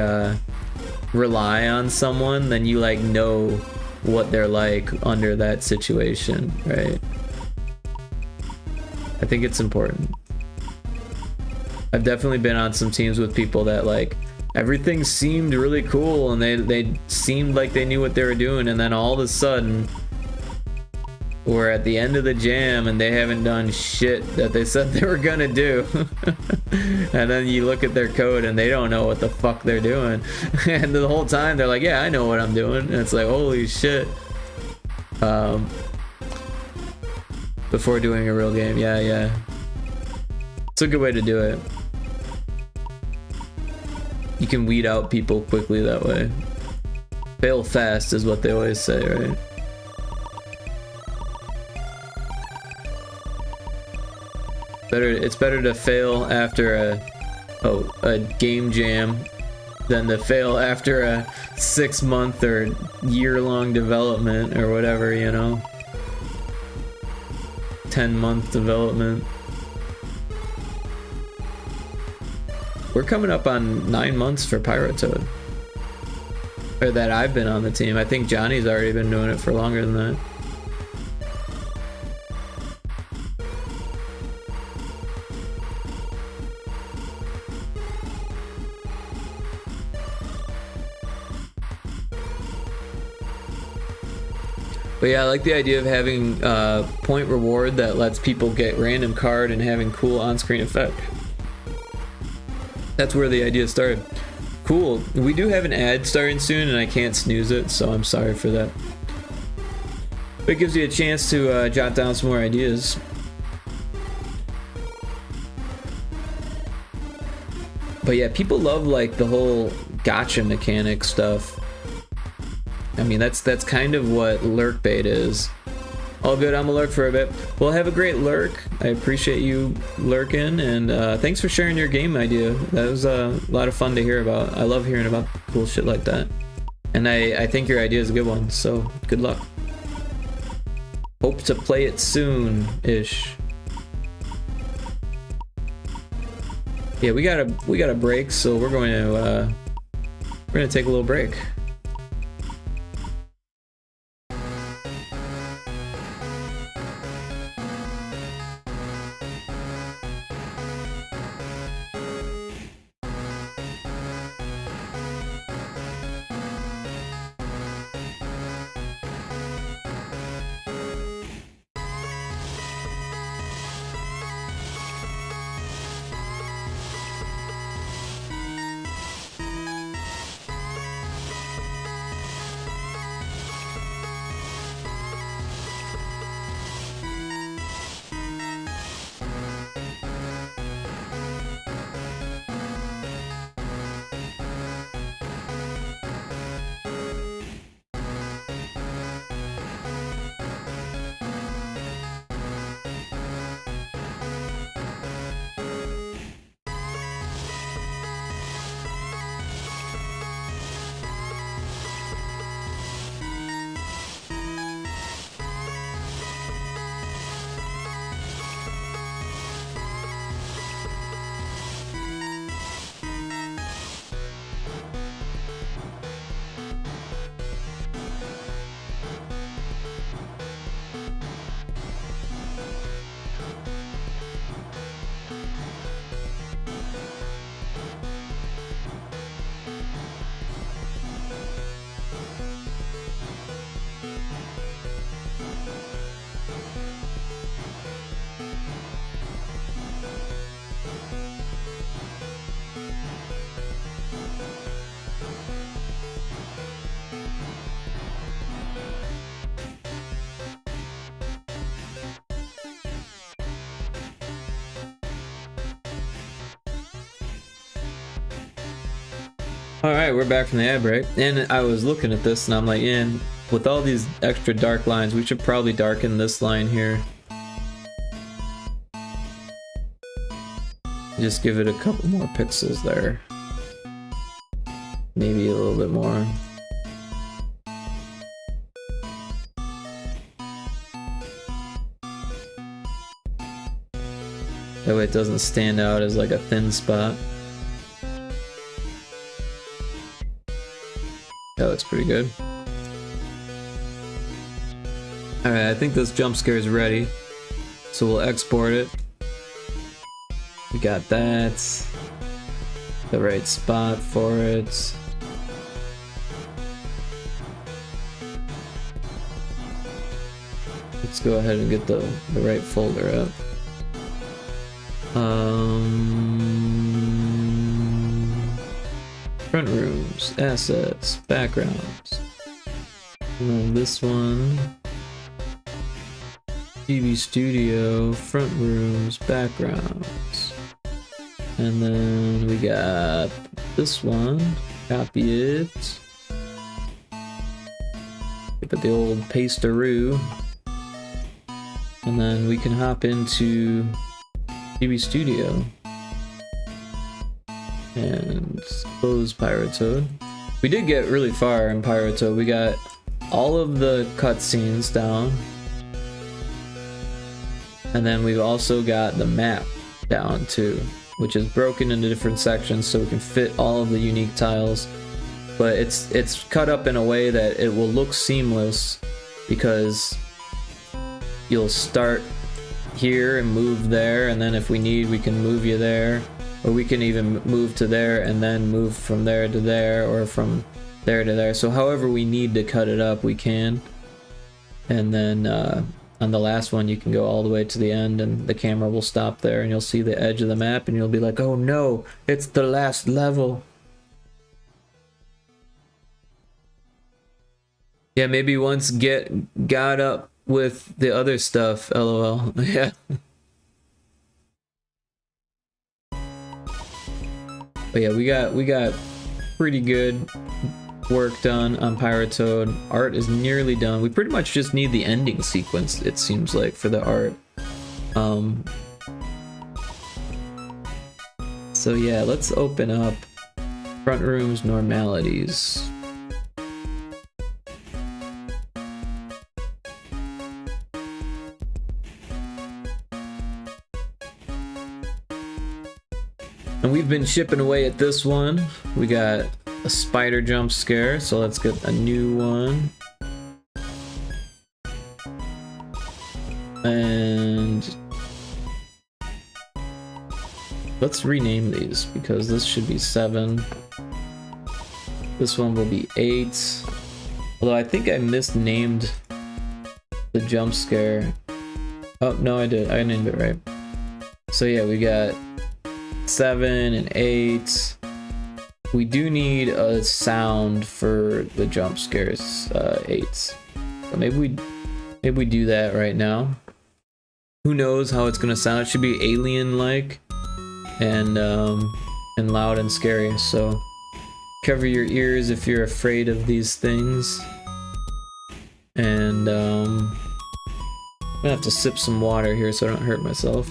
rely on someone, then you like know what they're like under that situation, right? I think it's important. I've definitely been on some teams with people that like everything seemed really cool and they seemed like they knew what they were doing, and then all of a sudden we're at the end of the jam and they haven't done shit that they said they were gonna do. And then you look at their code and they don't know what the fuck they're doing. And the whole time they're like, yeah, I know what I'm doing. And it's like, holy shit. Before doing a real game, yeah. It's a good way to do it. You can weed out people quickly that way. Fail fast is what they always say, right? It's better to fail after a game jam than to fail after a 6-month or year-long development or whatever, you know? 10-month development. We're coming up on 9 months for Pyrotoad. Or that I've been on the team. I think Johnny's already been doing it for longer than that. But yeah, I like the idea of having point reward that lets people get random card and having cool on-screen effect. That's where the idea started. Cool. We do have an ad starting soon and I can't snooze it, so I'm sorry for that. But it gives you a chance to jot down some more ideas. But yeah, people love like the whole gotcha mechanic stuff. I mean, that's kind of what lurk bait is. All good, I'm a lurk for a bit. Well, have a great lurk. I appreciate you lurking, and thanks for sharing your game idea. That was a lot of fun to hear about. I love hearing about cool shit like that. And I think your idea is a good one, so good luck. Hope to play it soon-ish. Yeah, we got a break, so we're gonna take a little break. Alright, we're back from the ad break. And I was looking at this and I'm like, with all these extra dark lines, we should probably darken this line here. Just give it a couple more pixels there. Maybe a little bit more. That way it doesn't stand out as like a thin spot. That looks pretty good. Alright, I think this jump scare is ready. So we'll export it. We got that. The right spot for it. Let's go ahead and get the right folder up. Frontrooms, assets, backgrounds. And then this one. TV Studio, Frontrooms, backgrounds. And then we got this one. Copy it. Put the old paste-a-roo. And then we can hop into TV Studio. And close Pyrotoad. We did get really far in Pyrotoad. We got all of the cutscenes down. And then we've also got the map down too, which is broken into different sections so we can fit all of the unique tiles. But it's cut up in a way that it will look seamless because you'll start here and move there, and then if we need we can move you there, or we can even move to there and then move from there to there, or from there to there. So however we need to cut it up we can. And then on the last one you can go all the way to the end and the camera will stop there and you'll see the edge of the map and you'll be like, oh no, it's the last level. Yeah, maybe once got up with the other stuff, lol. Yeah. But yeah, we got pretty good work done on Pyrotoad. Art is nearly done. We pretty much just need the ending sequence, it seems like, for the art. So yeah, let's open up Frontrooms Normalities. And we've been chipping away at this one. We got a spider jump scare, so let's get a new one. And let's rename these because this should be 7. This one will be 8. Although I think I misnamed the jump scare. Oh no, I did. I named it right. So yeah, we got 7 and 8. We do need a sound for the jump scares, 8. So maybe we do that right now. Who knows how it's gonna sound? It should be alien-like and loud and scary. So cover your ears if you're afraid of these things. And I'm gonna have to sip some water here so I don't hurt myself.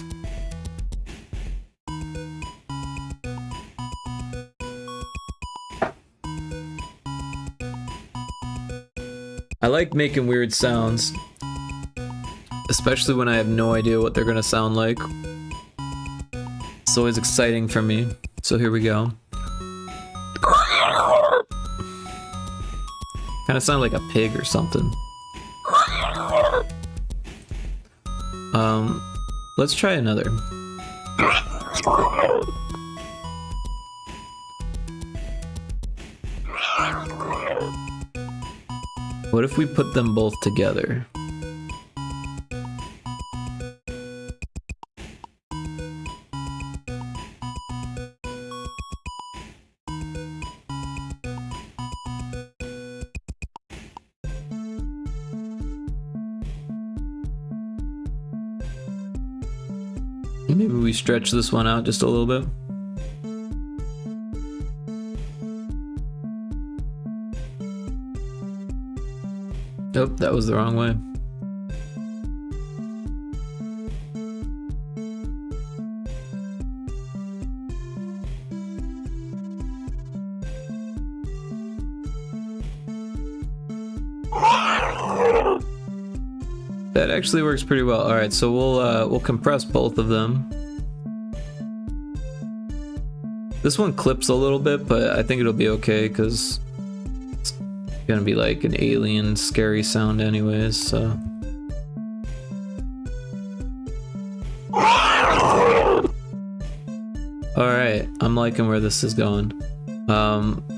I like making weird sounds, especially when I have no idea what they're gonna sound like. It's always exciting for me. So here we go. Kind of sound like a pig or something. Let's try another. What if we put them both together? Maybe we stretch this one out just a little bit. Oh, that was the wrong way. That actually works pretty well. All right, so we'll compress both of them. This one clips a little bit, but I think it'll be okay because it's gonna be like an alien scary sound anyways, so. Alright, I'm liking where this is going.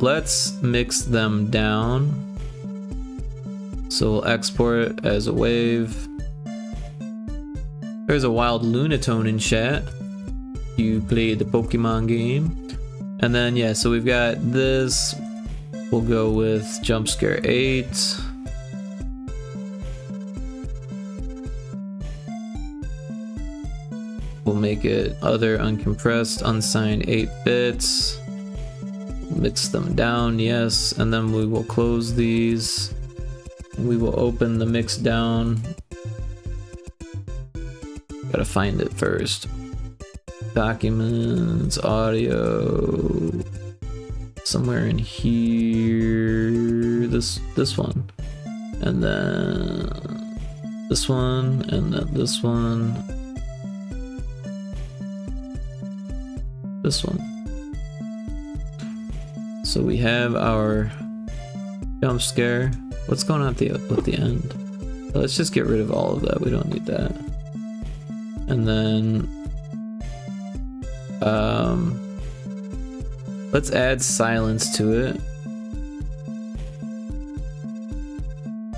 Let's mix them down. So we'll export it as a wave. There's a wild Lunatone in chat. You played the Pokemon game. And then, yeah, so we've got this. We'll go with Jump Scare 8. We'll make it other uncompressed, unsigned 8 bits. Mix them down, yes. And then we will close these. We will open the mix down. Gotta find it first. Documents, audio, somewhere in here. This one, and then this one, and then this one, this one. So we have our jump scare. What's going on at the end? Let's just get rid of all of that. We don't need that. And then let's add silence to it.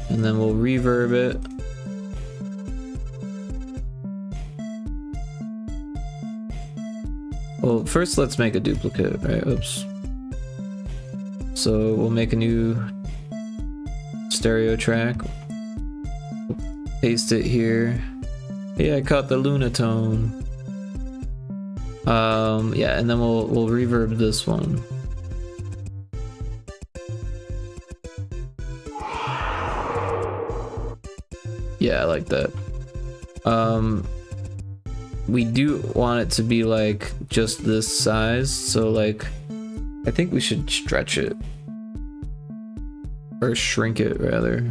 And then we'll reverb it. Well, first let's make a duplicate, right? Oops. So we'll make a new stereo track. Paste it here. Yeah, I caught the Lunatone. Yeah, and then we'll reverb this one. Yeah, I like that. We do want it to be like just this size, so like I think we should stretch it. Or shrink it rather.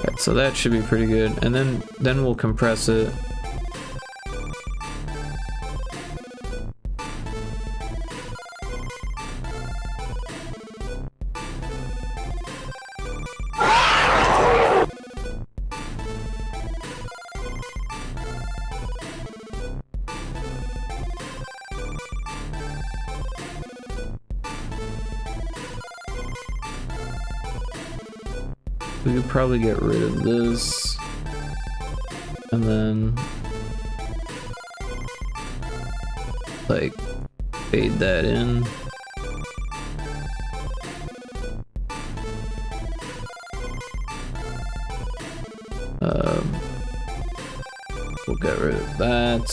Right, so that should be pretty good, and then we'll compress it. We could probably get rid of this, and then like fade that in. We'll get rid of that.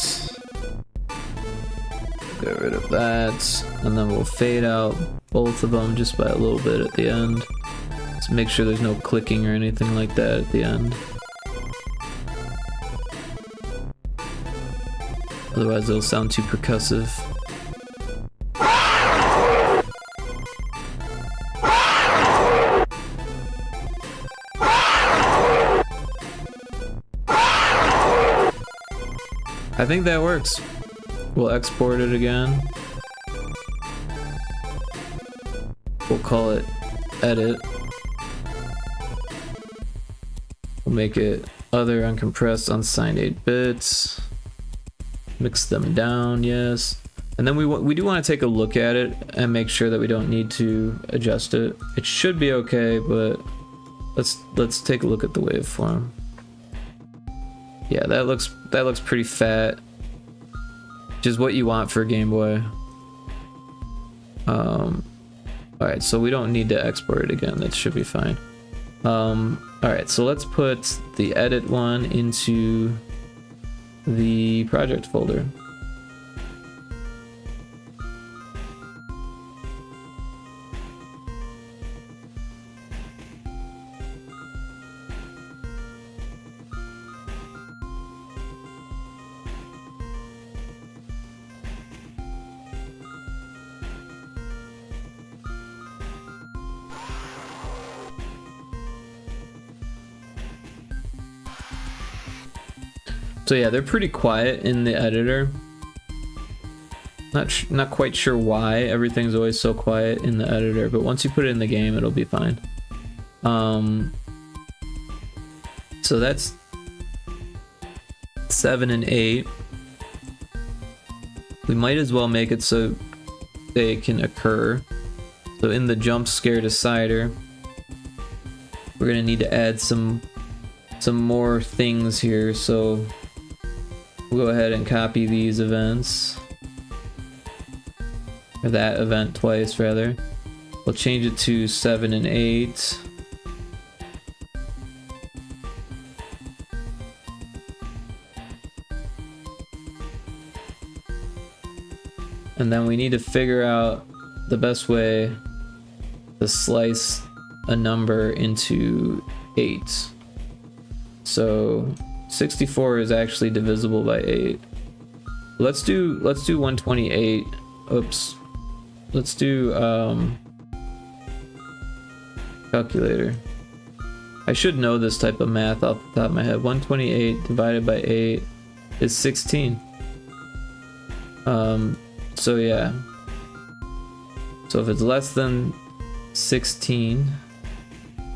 Get rid of that, and then we'll fade out both of them just by a little bit at the end. Let's make sure there's no clicking or anything like that at the end. Otherwise it'll sound too percussive. I think that works. We'll export it again. We'll call it edit. We'll make it other uncompressed unsigned 8 bits. Mix them down, yes. And then we do want to take a look at it and make sure that we don't need to adjust it. It should be okay, but let's take a look at the waveform. Yeah, that looks pretty fat, which is what you want for a Game Boy. Alright, so we don't need to export it again. That should be fine. Alright, so let's put the edit one into the project folder. So yeah, they're pretty quiet in the editor. Not quite sure why everything's always so quiet in the editor, but once you put it in the game, it'll be fine. So that's 7 and 8. We might as well make it so they can occur. So in the jump scare decider, we're gonna need to add some more things here. So we'll go ahead and copy these events, or that event twice rather. We'll change it to 7 and 8. And then we need to figure out the best way to slice a number into 8. So 64 is actually divisible by 8. Let's do 128. Oops. Let's do calculator. I should know this type of math off the top of my head. 128 divided by 8 is 16. So yeah. So if it's less than 16,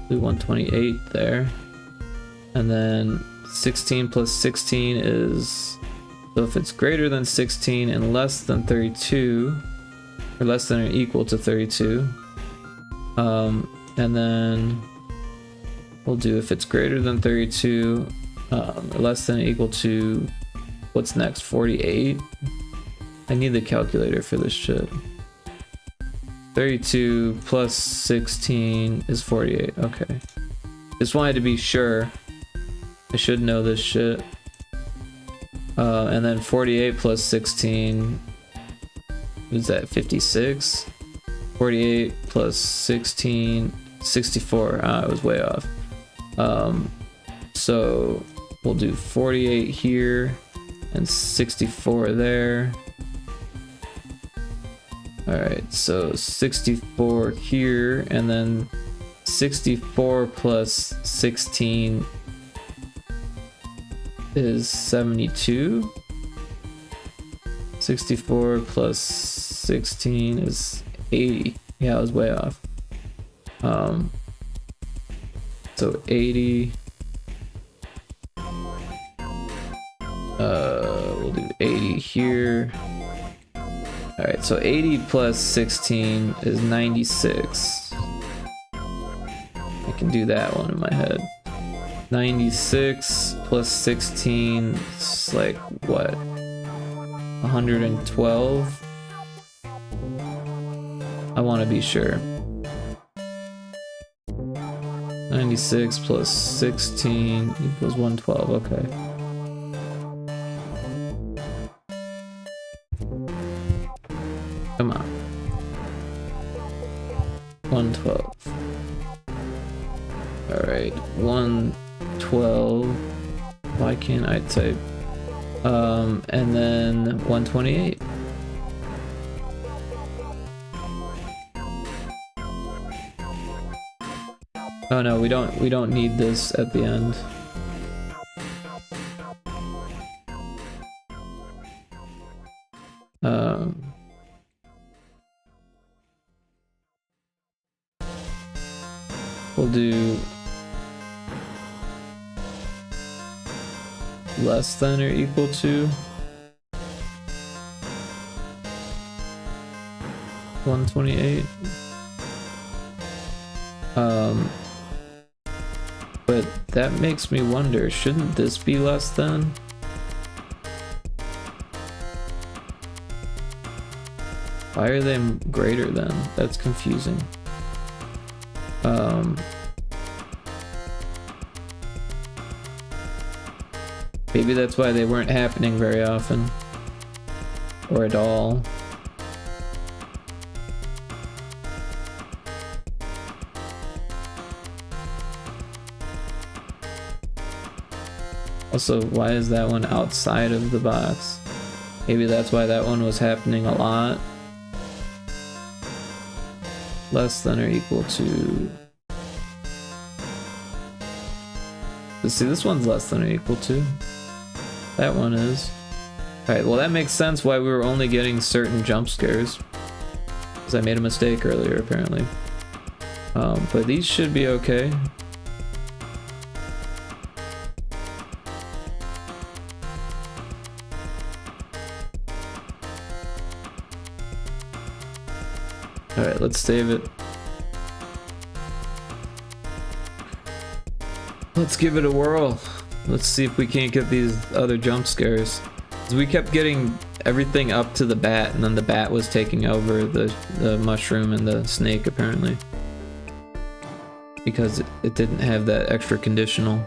do 128 there. And then 16 plus 16 is, so if it's greater than 16 and less than 32, or less than or equal to 32, and then we'll do if it's greater than 32, or less than or equal to, what's next, 48? I need the calculator for this shit. 32 plus 16 is 48, okay. Just wanted to be sure. I should know this shit. And then 48 plus 16, is that 56? 48 plus 16, 64. I was way off. So we'll do 48 here and 64 there. Alright, so 64 here, and then 64 plus 16 is 72. 64 plus 16 is 80. Yeah, I was way off. So 80. We'll do 80 here. Alright, so 80 plus 16 is 96. I can do that one in my head. 96 plus 16 is like, what? 112? I want to be sure. 96 plus 16 equals 112, okay. Come on. 112. Alright, 112. Why can't I type? And then 128. Oh no, we don't need this at the end. We'll do less than or equal to 128. that makes me wonder, shouldn't this be less than? Why are they greater than? That's confusing. Maybe that's why they weren't happening very often. Or at all. Also, why is that one outside of the box? Maybe that's why that one was happening a lot. Less than or equal to... See, this one's less than or equal to. That one is. Alright, well that makes sense why we were only getting certain jump scares. Because I made a mistake earlier, apparently. But these should be okay. Alright, let's save it. Let's give it a whirl. Let's see if we can't get these other jump scares. 'Cause we kept getting everything up to the bat, and then the bat was taking over the mushroom and the snake, apparently. Because it didn't have that extra conditional.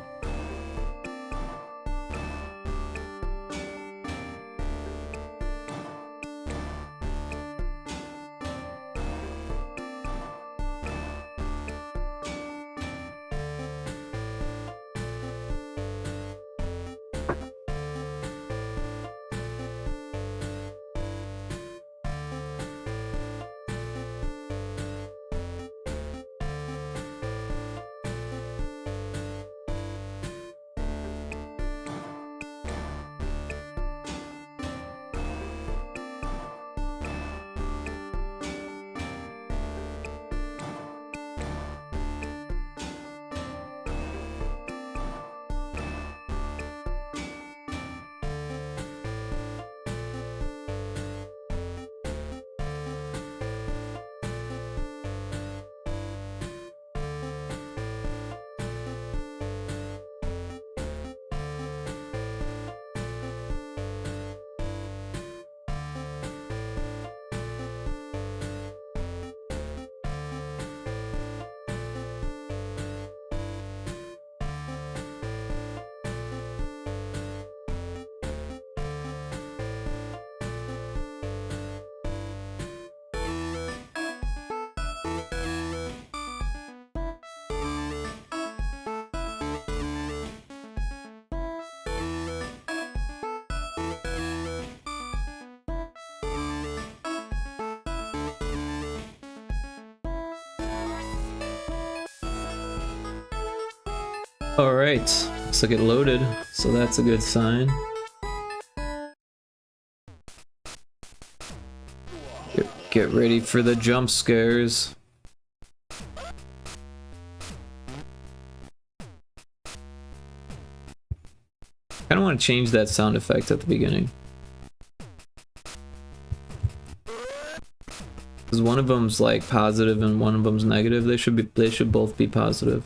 Alright, looks like it loaded, so that's a good sign. Get ready for the jump scares. I kinda want to change that sound effect at the beginning. Because one of them's like positive and one of them's negative. They should both be positive.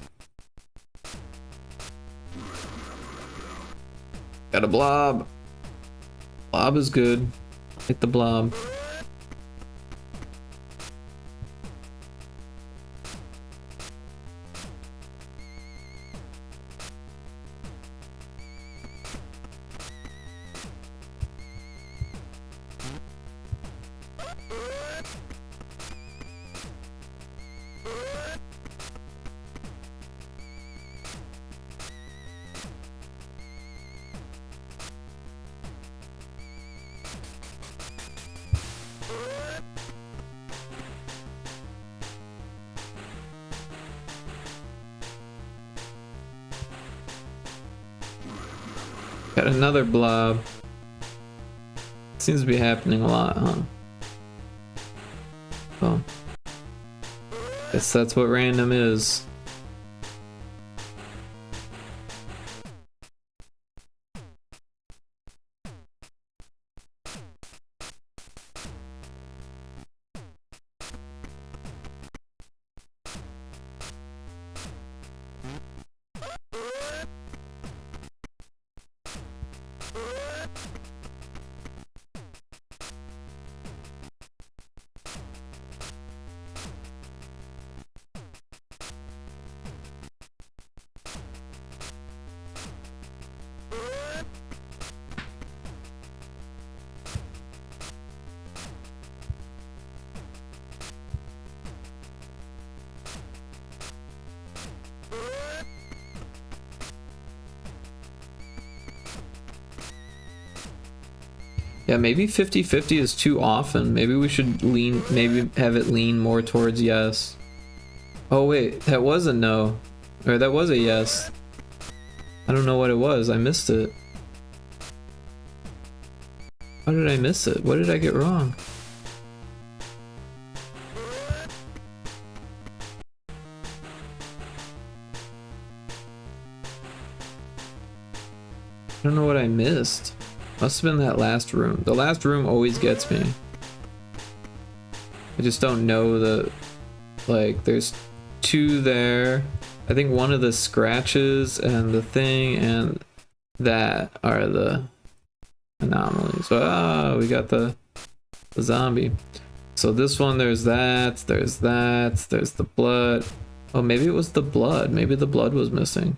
Got a blob. Blob is good. Hit the blob. Got another blob. Seems to be happening a lot, huh? Well, guess that's what random is. Yeah, maybe 50-50 is too often. Maybe we should lean, maybe have it lean more towards yes. Oh wait, that was a no. Or that was a yes. I don't know what it was. I missed it. How did I miss it? What did I get wrong? I don't know what I missed. Must have been that last room. The last room always gets me. I just don't know the... Like, there's 2 there. I think one of the scratches and the thing and that are the anomalies. Ah, we got the zombie. So this one, there's that, there's the blood. Oh, maybe it was the blood. Maybe the blood was missing.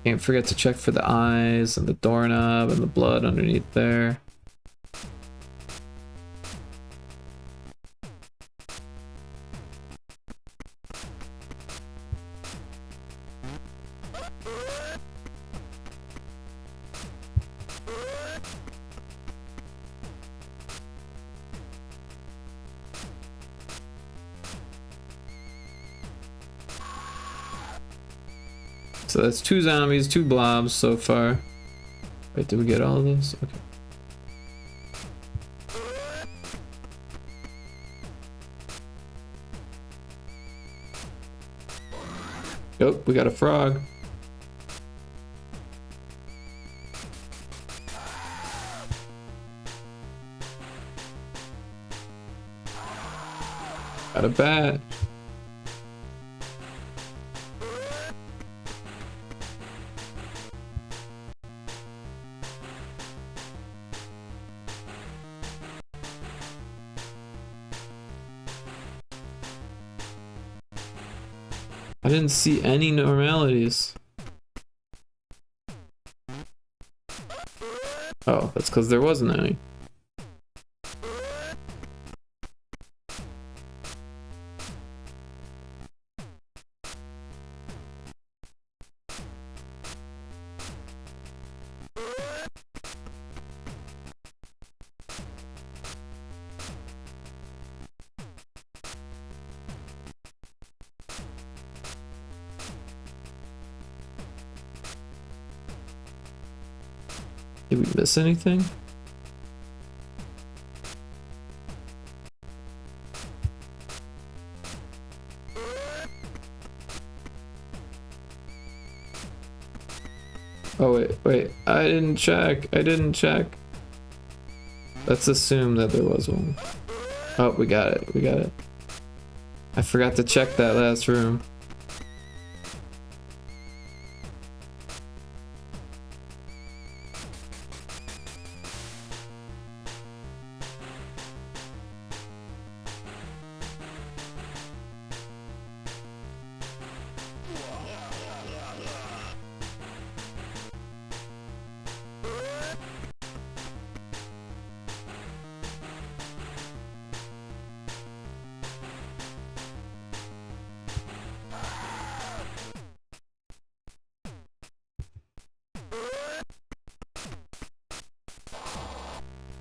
Can't forget to check for the eyes and the doorknob and the blood underneath there. So that's 2 zombies, 2 blobs so far. Wait, did we get all of those? Okay. Oh, we got a frog. Got a bat. I didn't see any normalities. Oh, that's because there wasn't any. Did we miss anything? Oh wait, I didn't check. Let's assume that there was one. Oh, we got it. I forgot to check that last room.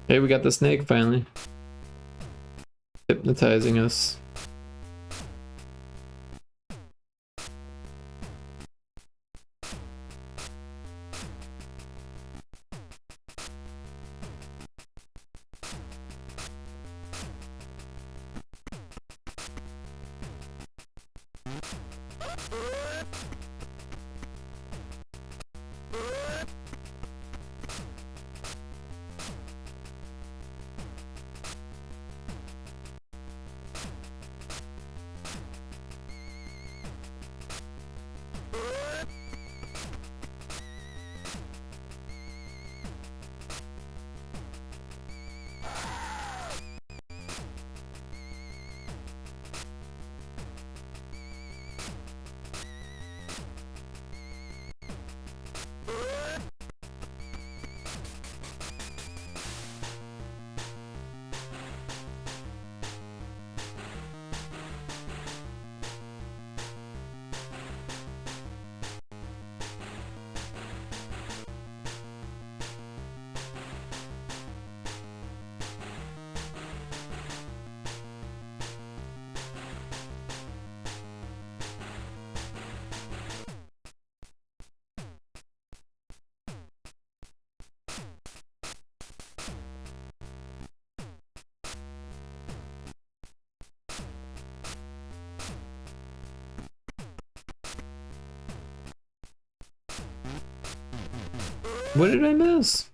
Hey, we got the snake finally. Hypnotizing us. What did I miss?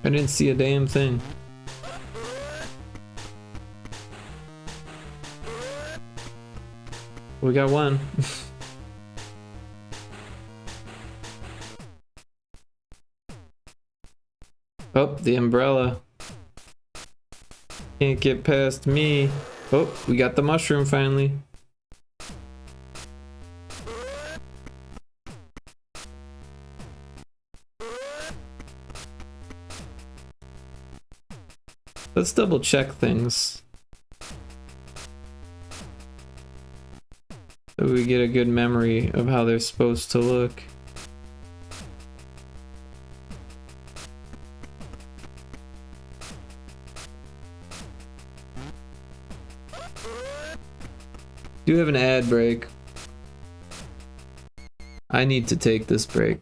I didn't see a damn thing. We got one. Oh, the umbrella. Can't get past me. Oh, we got the mushroom finally. Let's double check things. So we get a good memory of how they're supposed to look. Do have an ad break. I need to take this break.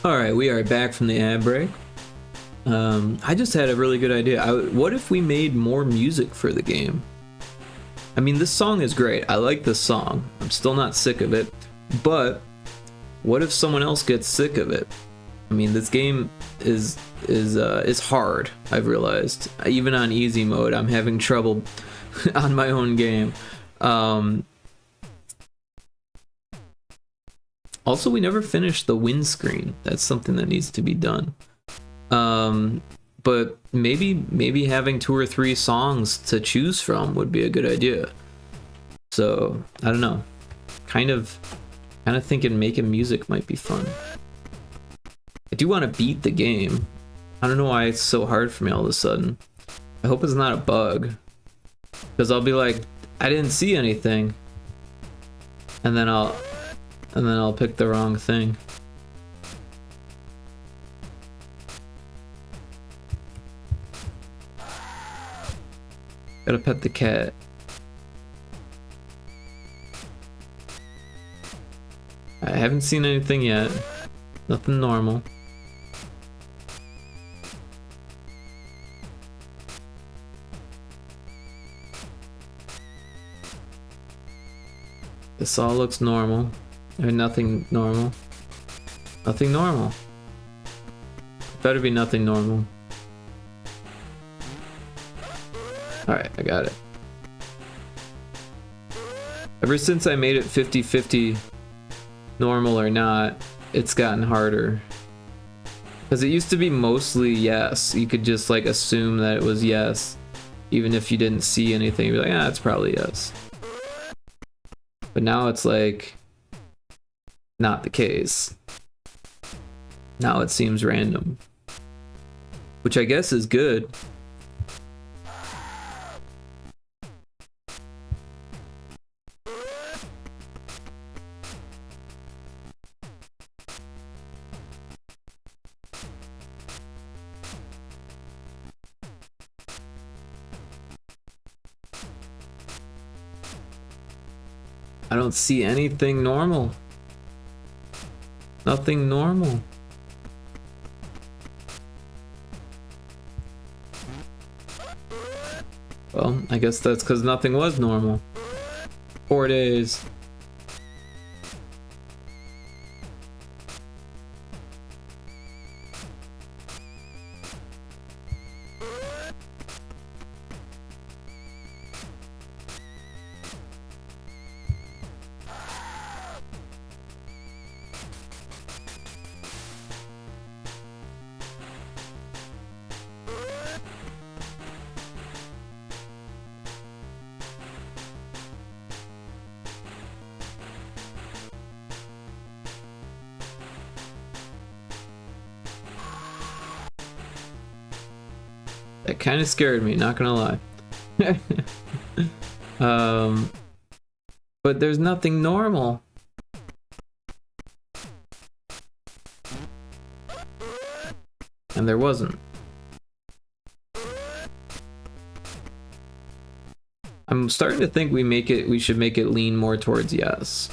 Alright, we are back from the ad break. I just had a really good idea. What if we made more music for the game? I mean, this song is great. I like this song. I'm still not sick of it. But what if someone else gets sick of it? I mean, this game is hard, I've realized. Even on easy mode, I'm having trouble on my own game. Also, we never finished the windscreen. That's something that needs to be done. But maybe having 2 or 3 songs to choose from would be a good idea. So I don't know. Kind of thinking making music might be fun. I do want to beat the game. I don't know why it's so hard for me all of a sudden. I hope it's not a bug, because I'll be like, I didn't see anything, and then I'll pick the wrong thing. Gotta pet the cat. haven't seen anything yet. Nothing normal. This all looks normal. Or nothing normal. Nothing normal. Better be nothing normal. Alright, I got it. Ever since I made it 50-50 normal or not, it's gotten harder. Because it used to be mostly yes. You could just like assume that it was yes. Even if you didn't see anything, you'd be like, ah, it's probably yes. But now it's like not the case. Now it seems random. Which I guess is good. I don't see anything normal. Nothing normal. Well, I guess that's because nothing was normal. 4 days. That kind of scared me, not gonna lie. But there's nothing normal. And there wasn't. I'm starting to think we should make it lean more towards yes.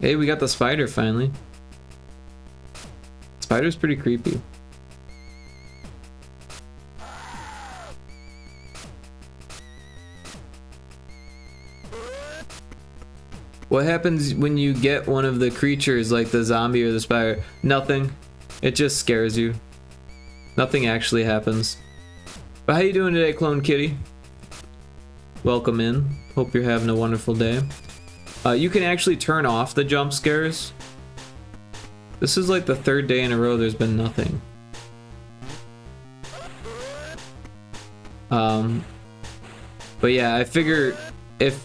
Hey, we got the spider finally. Spider's pretty creepy. What happens when you get one of the creatures like the zombie or the spider? Nothing. It just scares you. Nothing actually happens. But how you doing today, Clone Kitty? Welcome in. Hope you're having a wonderful day. You can actually turn off the jump scares. This is like the 3rd day in a row there's been nothing. But yeah, I figure if,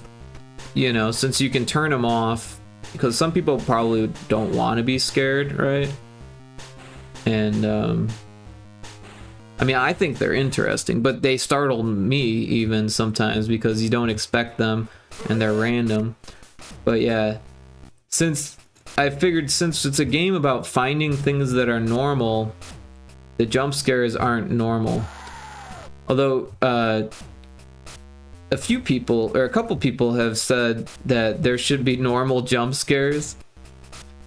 you know, since you can turn them off, because some people probably don't want to be scared, right? And I mean, I think they're interesting, but they startle me even sometimes because you don't expect them and they're random. But yeah, since I figured since it's a game about finding things that are normal, the jump scares aren't normal. Although a few people, or a couple people have said that there should be normal jump scares.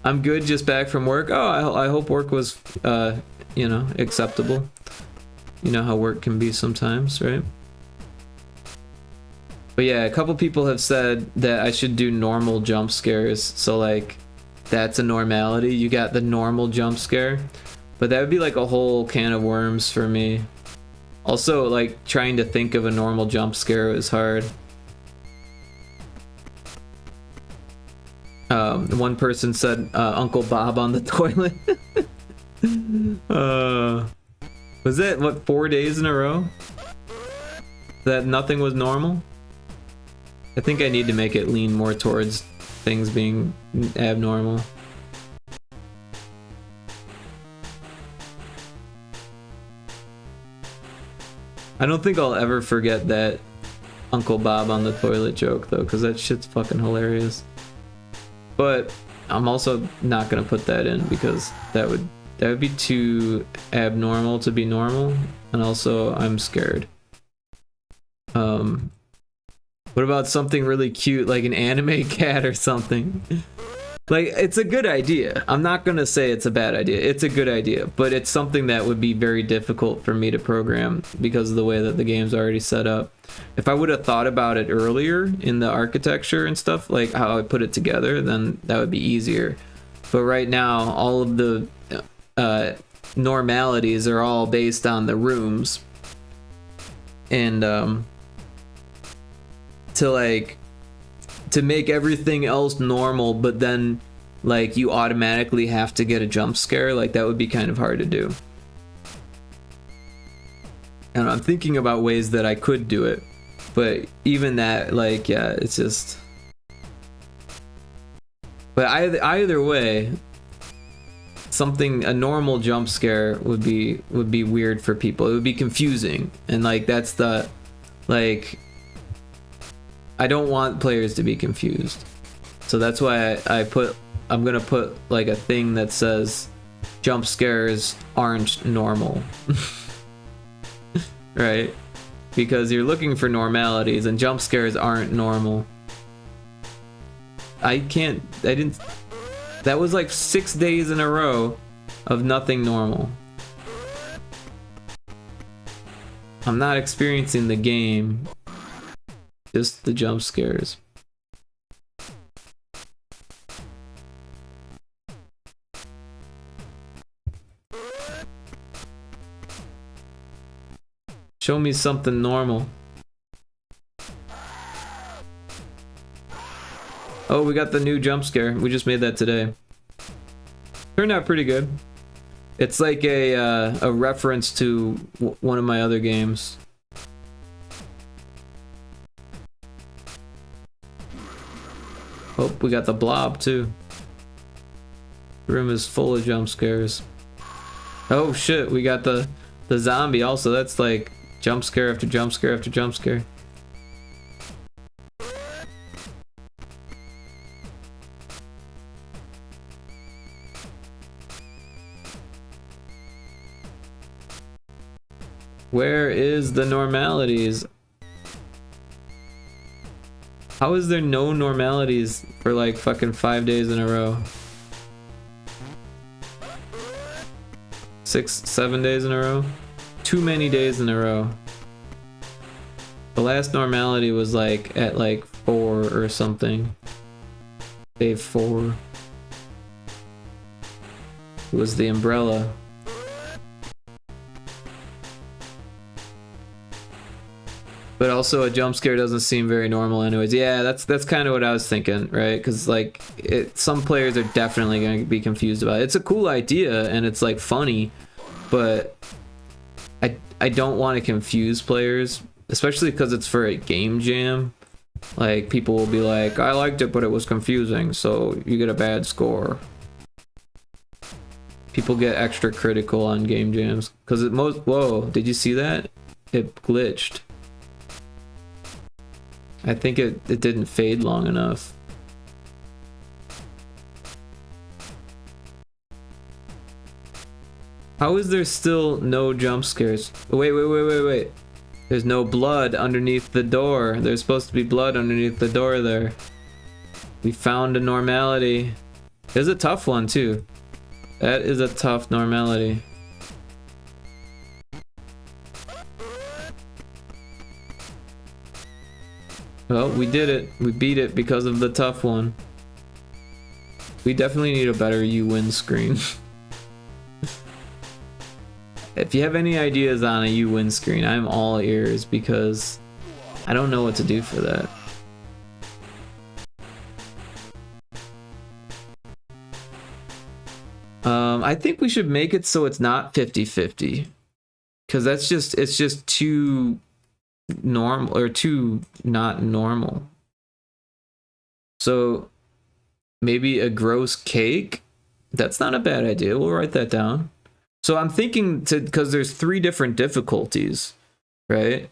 I'm good, just back from work. Oh, I hope work was, you know, acceptable. You know how work can be sometimes, right? But yeah, a couple people have said that I should do normal jump scares. So like, that's a normality. You got the normal jump scare. But that would be like a whole can of worms for me. Also, like, trying to think of a normal jump scare is hard. One person said Uncle Bob on the toilet. Was it, what, 4 days in a row? That nothing was normal? I think I need to make it lean more towards things being abnormal. I don't think I'll ever forget that Uncle Bob on the toilet joke though, because that shit's fucking hilarious. But I'm also not gonna put that in because that would be too abnormal to be normal, and also I'm scared. What about something really cute like an anime cat or something? Like, it's a good idea. I'm not gonna say it's a bad idea. It's a good idea, but it's something that would be very difficult for me to program because of the way that the game's already set up. If I would have thought about it earlier in the architecture and stuff, like how I put it together, then that would be easier. But right now, all of the normalities are all based on the rooms. And to make everything else normal, but then like you automatically have to get a jump scare, like that would be kind of hard to do. And I'm thinking about ways that I could do it, but even that, like, yeah, it's just. But either way, a normal jump scare would be weird for people. It would be confusing, and like that's the, like, I don't want players to be confused, so that's why I'm gonna put like a thing that says jump scares aren't normal. Right? Because you're looking for normalities and jump scares aren't normal. That was like 6 days in a row of nothing normal. I'm not experiencing the game, just the jump scares. Show me something normal. Oh, we got the new jump scare. We just made that today. Turned out pretty good. It's like a reference to one of my other games. Oh, we got the blob too. The room is full of jump scares. Oh shit, we got the zombie also. That's like jump scare after jump scare after jump scare. Where is the normalities? How is there no normalities for like fucking 5 days in a row? 6, 7 days in a row? Too many days in a row. The last normality was like at like 4 or something. Day 4. It was the umbrella. But also a jump scare doesn't seem very normal anyways. Yeah, that's kind of what I was thinking, right? Because like some players are definitely going to be confused about it. It's a cool idea and it's like funny, but I don't want to confuse players, especially because it's for a game jam. Like people will be like, I liked it but it was confusing, so you get a bad score. People get extra critical on game jams because whoa, did you see that? It glitched. I think it didn't fade long enough. How is there still no jump scares? Wait. There's no blood underneath the door. There's supposed to be blood underneath the door there. We found a normality. It's a tough one too. That is a tough normality. Well, we did it. We beat it because of the tough one. We definitely need a better you win screen. If you have any ideas on a you win screen, I'm all ears because I don't know what to do for that. I think we should make it so it's not 50-50. Because it's just too normal, or too not normal. So maybe a gross cake? That's not a bad idea. We'll write that down. So I'm thinking because there's 3 different difficulties, right?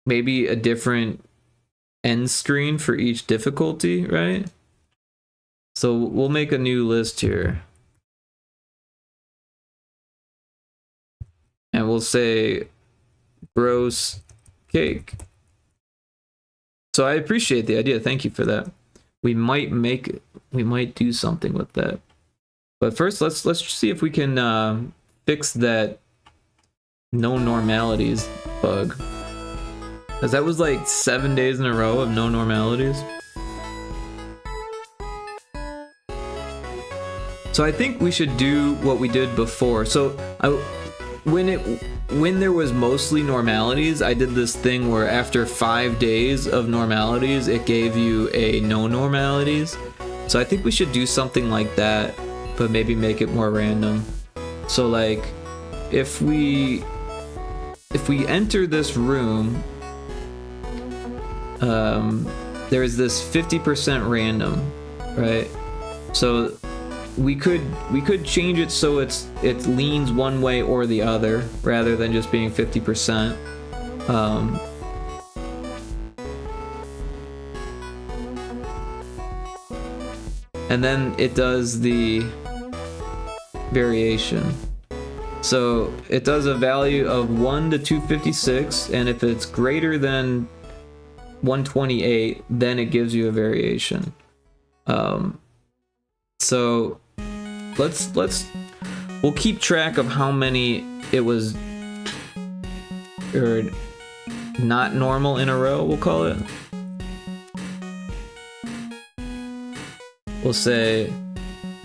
maybe a different end screen for each difficulty, right? So we'll make a new list here. And we'll say gross cake. So I appreciate the idea. Thank you for that. We might do something with that. But first, let's see if we can fix that no normalities bug. Because that was like 7 days in a row of no normalities. So I think we should do what we did before. So when there was mostly normalities, I did this thing where after 5 days of normalities, it gave you a no normalities. So I think we should do something like that, but maybe make it more random. So like, if we enter this room, there's this 50% random, right? So we could change it so it leans one way or the other rather than just being 50%. And then it does the variation. So it does a value of 1 to 256, and if it's greater than 128, then it gives you a variation. So we'll keep track of how many it was, or not normal in a row, we'll call it. We'll say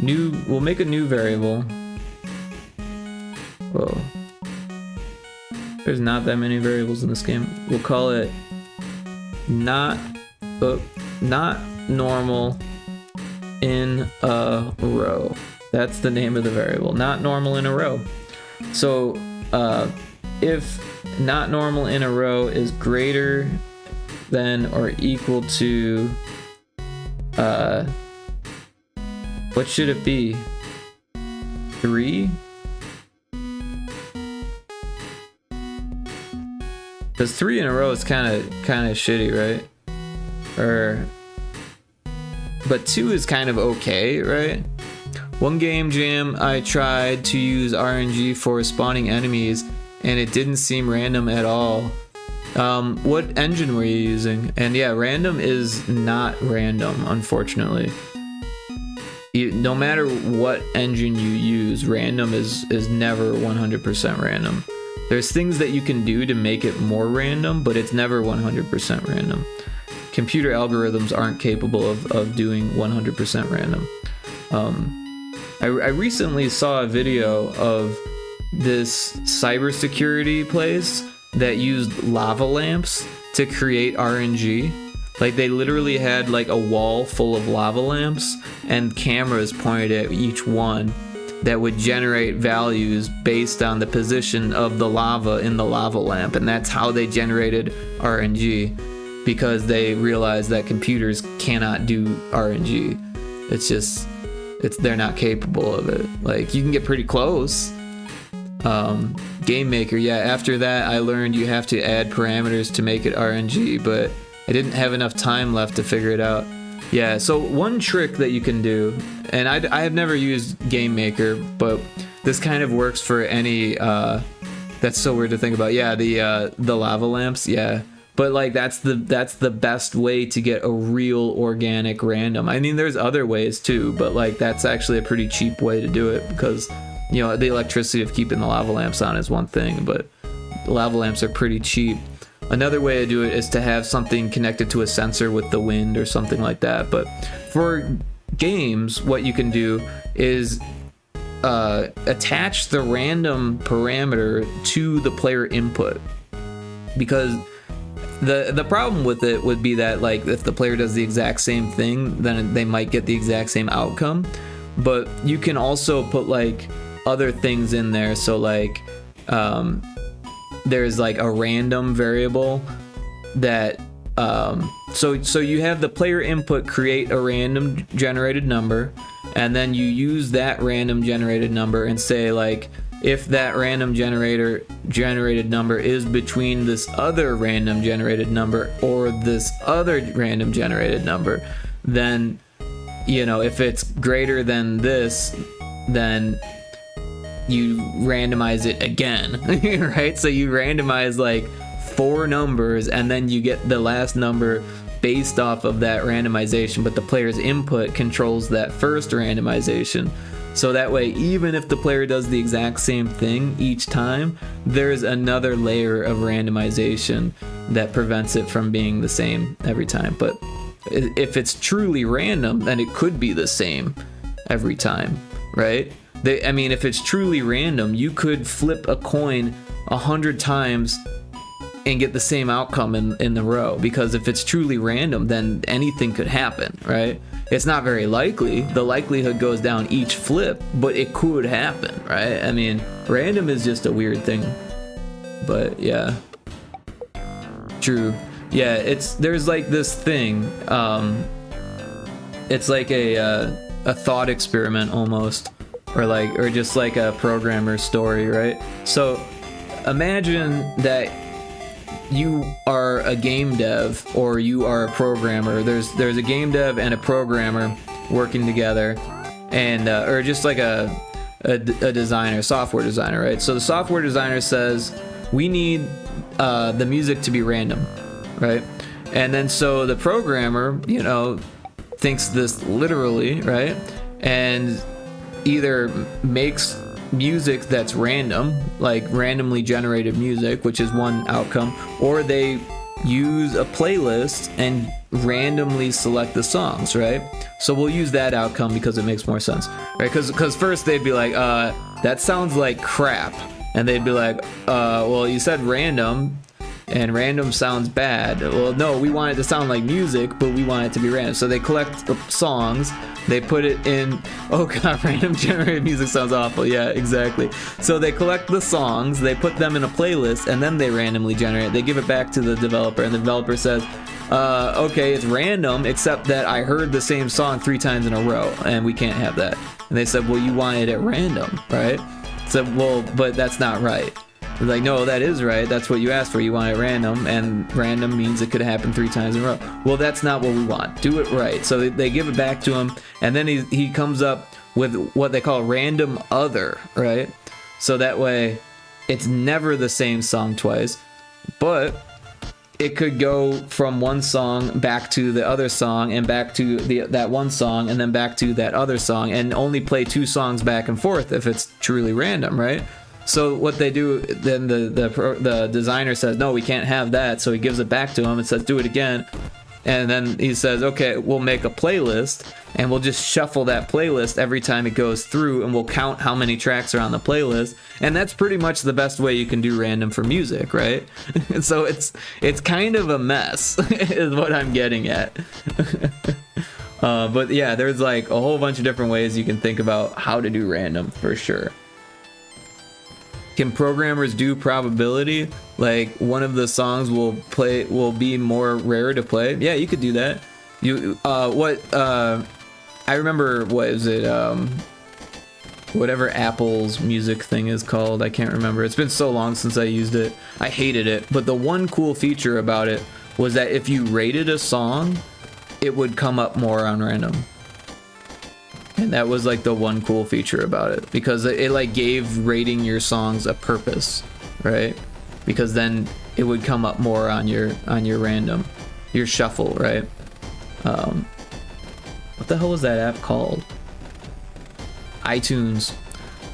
we'll make a new variable. Whoa. There's not that many variables in this game. We'll call it not normal in a row. That's the name of the variable, not normal in a row. So if not normal in a row is greater than or equal to what should it be? 3? Because 3 in a row is kind of shitty, right? But 2 is kind of okay, right? One game jam, I tried to use RNG for spawning enemies, and it didn't seem random at all. What engine were you using? And yeah, random is not random, unfortunately. No matter what engine you use, random is never 100% random. There's things that you can do to make it more random, but it's never 100% random. Computer algorithms aren't capable of doing 100% random. I recently saw a video of this cybersecurity place that used lava lamps to create RNG. Like, they literally had like a wall full of lava lamps and cameras pointed at each one that would generate values based on the position of the lava in the lava lamp, and that's how they generated RNG, because they realized that computers cannot do RNG. They're not capable of it. Like, you can get pretty close. Game Maker, yeah, after that I learned you have to add parameters to make it RNG, but I didn't have enough time left to figure it out. Yeah, so one trick that you can do, and I have never used Game Maker, but this kind of works for any, that's so weird to think about. Yeah, the lava lamps, yeah. But like, that's the best way to get a real organic random. I mean, there's other ways too, but like, that's actually a pretty cheap way to do it, because, you know, the electricity of keeping the lava lamps on is one thing, but the lava lamps are pretty cheap. Another way to do it is to have something connected to a sensor with the wind or something like that. But for games, what you can do is attach the random parameter to the player input, because the problem with it would be that, like, if the player does the exact same thing, then they might get the exact same outcome. But you can also put like other things in there. So like, there's like a random variable that so you have the player input create a random generated number, and then you use that random generated number and say, like, if that random generated number is between this other random generated number or this other random generated number, then, you know, if it's greater than this, then you randomize it again, right? So you randomize like 4 numbers, and then you get the last number based off of that randomization, but the player's input controls that first randomization. So that way, even if the player does the exact same thing each time, there's another layer of randomization that prevents it from being the same every time. But if it's truly random, then it could be the same every time, right? I mean, if it's truly random, you could flip a coin 100 times and get the same outcome in the row, because if it's truly random, then anything could happen, right? It's not very likely. The likelihood goes down each flip, but it could happen, right? I mean, random is just a weird thing. But yeah, true. Yeah, there's like this thing. It's like a thought experiment almost, or just like a programmer's story, right? So imagine that you are a game dev or you are a programmer. There's a game dev and a programmer working together, and or just like a designer, software designer, right? So the software designer says we need the music to be random, right? And then so the programmer, you know, thinks this literally, right? And either makes music that's random, like randomly generated music, which is one outcome, or they use a playlist and randomly select the songs, right? So we'll use that outcome because it makes more sense, right? Because first they'd be like, that sounds like crap, and they'd be like, well, you said random, and random sounds bad. Well, no, we want it to sound like music, but we want it to be random. So they collect the songs, they put it in, oh god, random generated music sounds awful. Yeah, exactly. So they collect the songs, they put them in a playlist, and then they randomly generate it. They give it back to the developer, and the developer says, okay, it's random, except that I heard the same song 3 times in a row, and we can't have that. And they said, well, you wanted it random, right? So, well, but that's not right. They're like, no, that is right. That's what you asked for. You want it random, and random means it could happen 3 times in a row. Well, that's not what we want. Do it right. So they give it back to him, and then he comes up with what they call random other, right? So that way, it's never the same song twice, but it could go from one song back to the other song, and back to that one song, and then back to that other song, and only play 2 songs back and forth if it's truly random, right? So what they do, then the designer says, no, we can't have that. So he gives it back to him and says, do it again. And then he says, okay, we'll make a playlist, and we'll just shuffle that playlist every time it goes through, and we'll count how many tracks are on the playlist. And that's pretty much the best way you can do random for music, right? So it's kind of a mess, is what I'm getting at. But yeah, there's like a whole bunch of different ways you can think about how to do random for sure. Can programmers do probability? Like one of the songs will be more rare to play? Yeah, you could do that. I remember, what is it? Whatever Apple's music thing is called, I can't remember. It's been so long since I used it. I hated it. But the one cool feature about it was that if you rated a song, it would come up more on random. And that was like the one cool feature about it, because it like gave rating your songs a purpose, right? Because then it would come up more on your random, your shuffle, right? What the hell was that app called? iTunes.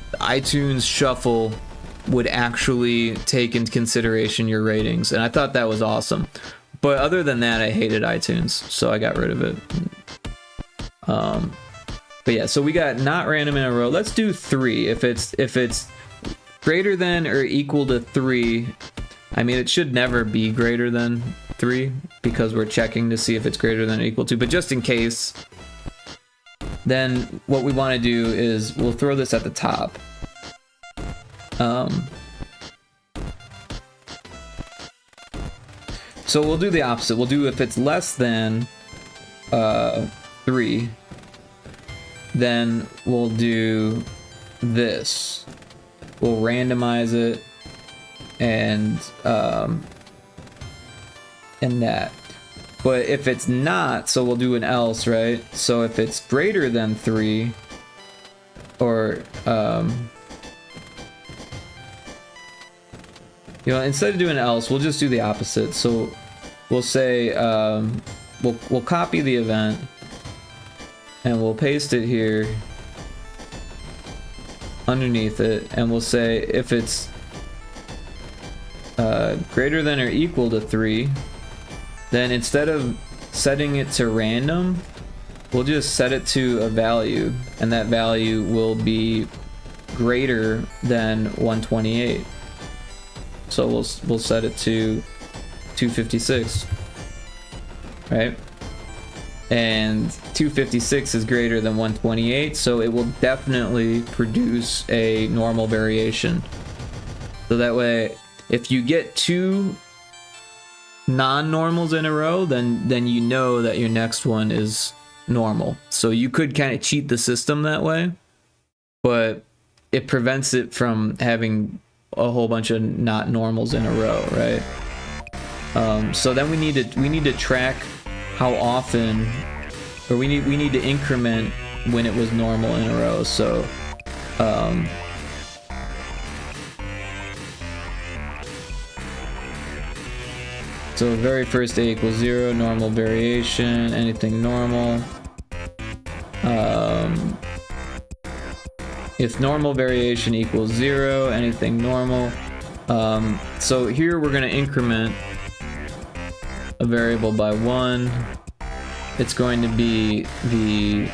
The iTunes Shuffle would actually take into consideration your ratings, and I thought that was awesome. But other than that, I hated iTunes, so I got rid of it. But yeah, so we got not random in a row. Let's do 3. If it's greater than or equal to 3, I mean, it should never be greater than 3 because we're checking to see if it's greater than or equal to. But just in case, then what we want to do is we'll throw this at the top. So we'll do the opposite. We'll do, if it's less than 3, then we'll do this. we'll randomize it, and that. But if it's not, so we'll do an else, right? So if it's greater than 3, or you know, instead of doing else, we'll just do the opposite. So we'll say we'll copy the event and we'll paste it here underneath it, and we'll say if it's greater than or equal to 3, then instead of setting it to random, we'll just set it to a value, and that value will be greater than 128. So we'll set it to 256, right? And 256 is greater than 128, so it will definitely produce a normal variation. So that way, if you get 2 non-normals in a row, then you know that your next one is normal. So you could kind of cheat the system that way, but it prevents it from having a whole bunch of not normals in a row, right? So then we need to track how often, or we need to increment when it was normal in a row. So so very first A equals 0, normal variation, anything normal. If normal variation equals 0, anything normal. So here we're going to increment a variable by 1. It's going to be the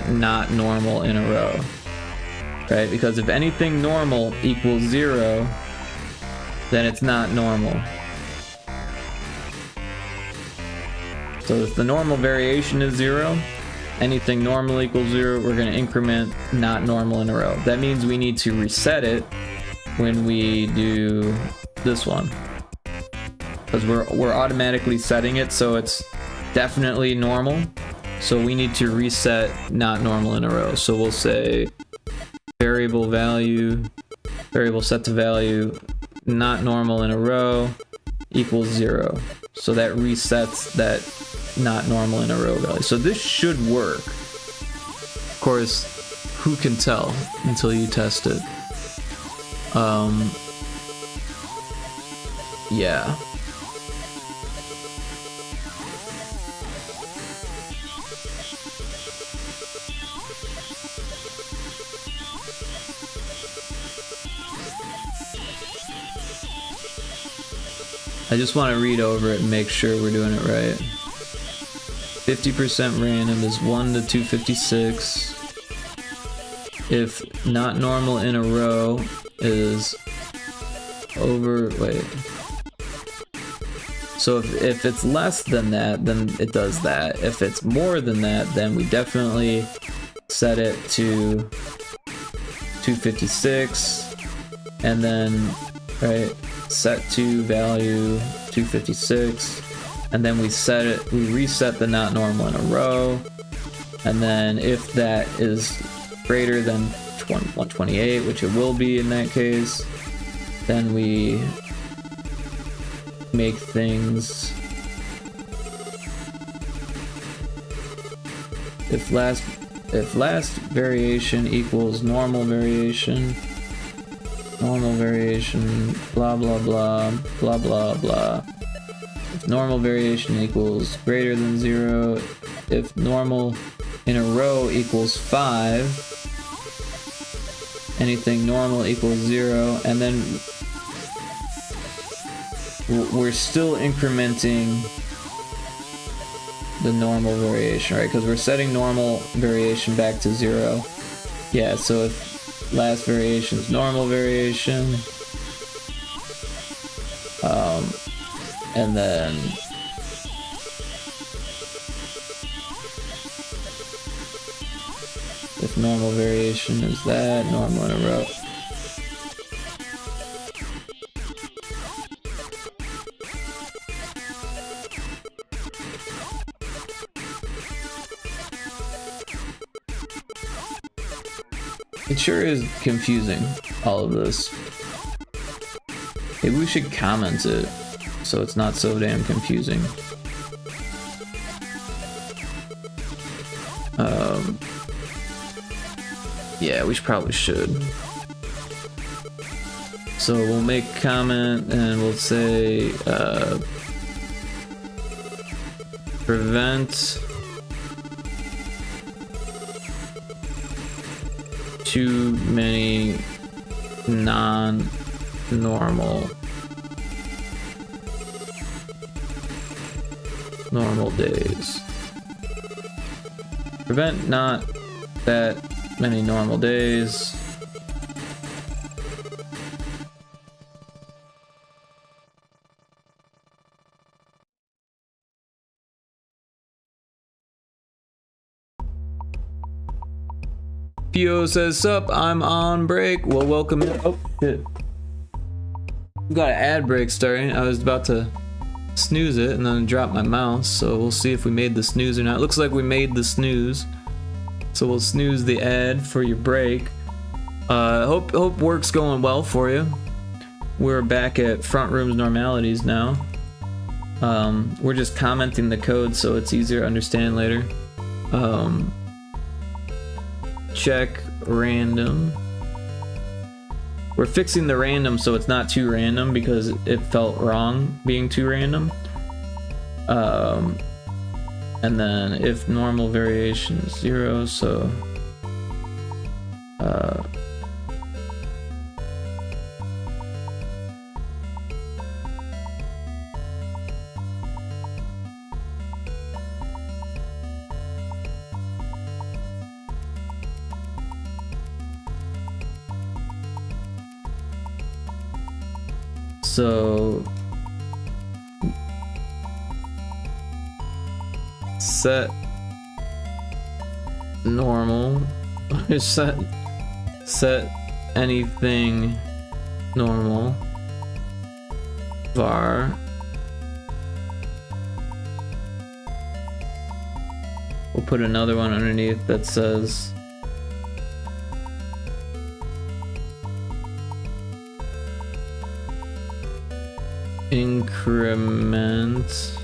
not normal in a row, right? Because if anything normal equals 0, then it's not normal. So if the normal variation is 0, anything normal equals 0, we're going to increment not normal in a row. That means we need to reset it when we do this one, because we're automatically setting it so it's definitely normal. So we need to reset not normal in a row. So we'll say variable set to value, not normal in a row equals 0. So that resets that not normal in a row value. So this should work. Of course, who can tell until you test it? Yeah. I just want to read over it and make sure we're doing it right. 50% random is 1 to 256. If not normal in a row is over, wait. So if it's less than that, then it does that. If it's more than that, then we definitely set it to 256, and then, right, set to value 256, and then we reset the not normal in a row, and then if that is greater than 128, which it will be in that case, then we make things, if last variation equals normal variation, blah blah blah, blah blah blah. If normal variation equals greater than 0, if normal in a row equals 5, anything normal equals 0, and then we're still incrementing the normal variation, right? Because we're setting normal variation back to 0. Yeah, so if last variation is normal variation, and then if normal variation is that, normal in a row. It sure is confusing, all of this. Maybe we should comment it so it's not so damn confusing. Yeah, we probably should. So we'll make a comment and we'll say prevent too many non-normal days. Prevent not that many normal days. Pio says, sup, I'm on break. Well, welcome in. Oh, shit. We got an ad break starting. I was about to snooze it and then drop my mouse, so we'll see if we made the snooze or not. Looks like we made the snooze. So we'll snooze the ad for your break. Hope work's going well for you. We're back at Frontrooms Normalities now. We're just commenting the code so it's easier to understand later. Check random. We're fixing the random so it's not too random because it felt wrong being too random. And then if normal variation is 0, so set normal set anything normal var we'll put another one underneath that says increment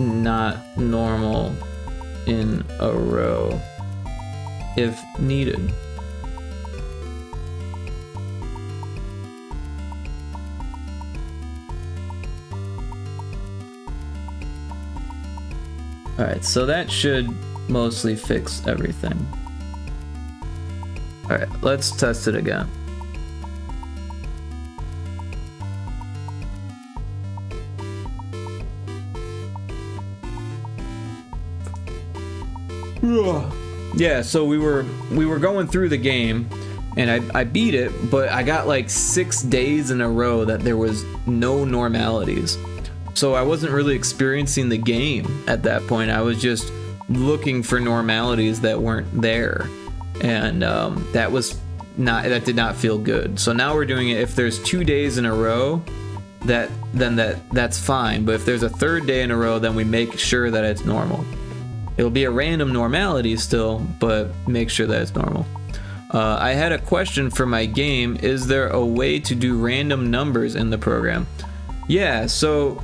not normal in a row if needed. Alright, so that should mostly fix everything. Alright, let's test it again. Yeah, so we were going through the game and I beat it, but I got like 6 days in a row that there was no normalities. So I wasn't really experiencing the game at that point. I was just looking for normalities that weren't there. And that did not feel good. So now we're doing it if there's 2 days in a row, that's fine. But if there's a third day in a row, then we make sure that it's normal. It'll be a random normality still, but make sure that it's normal. I had a question for my game. Is there a way to do random numbers in the program? Yeah, so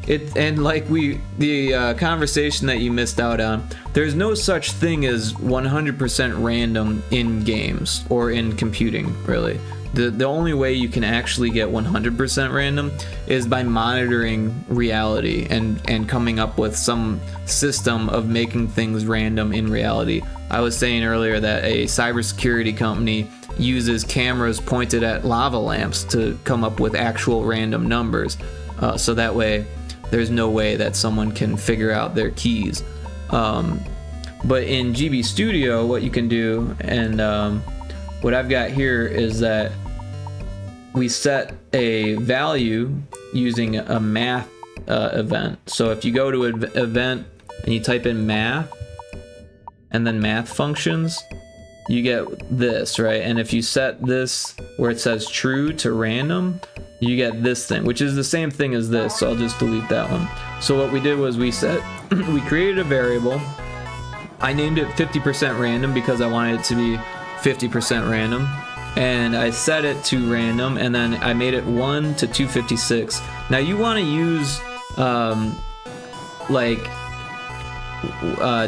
the conversation that you missed out on, there's no such thing as 100% random in games or in computing, really. The only way you can actually get 100% random is by monitoring reality and coming up with some system of making things random in reality. I was saying earlier that a cybersecurity company uses cameras pointed at lava lamps to come up with actual random numbers. So that way, there's no way that someone can figure out their keys. But in GB Studio, what you can do, and what I've got here is that we set a value using a math event. So if you go to an event and you type in math and then math functions, you get this, right? And if you set this where it says true to random, you get this thing, which is the same thing as this. So I'll just delete that one. So what we did was we created a variable. I named it 50% random because I wanted it to be 50% random. And I set it to random, and then I made it 1 to 256. Now you want to use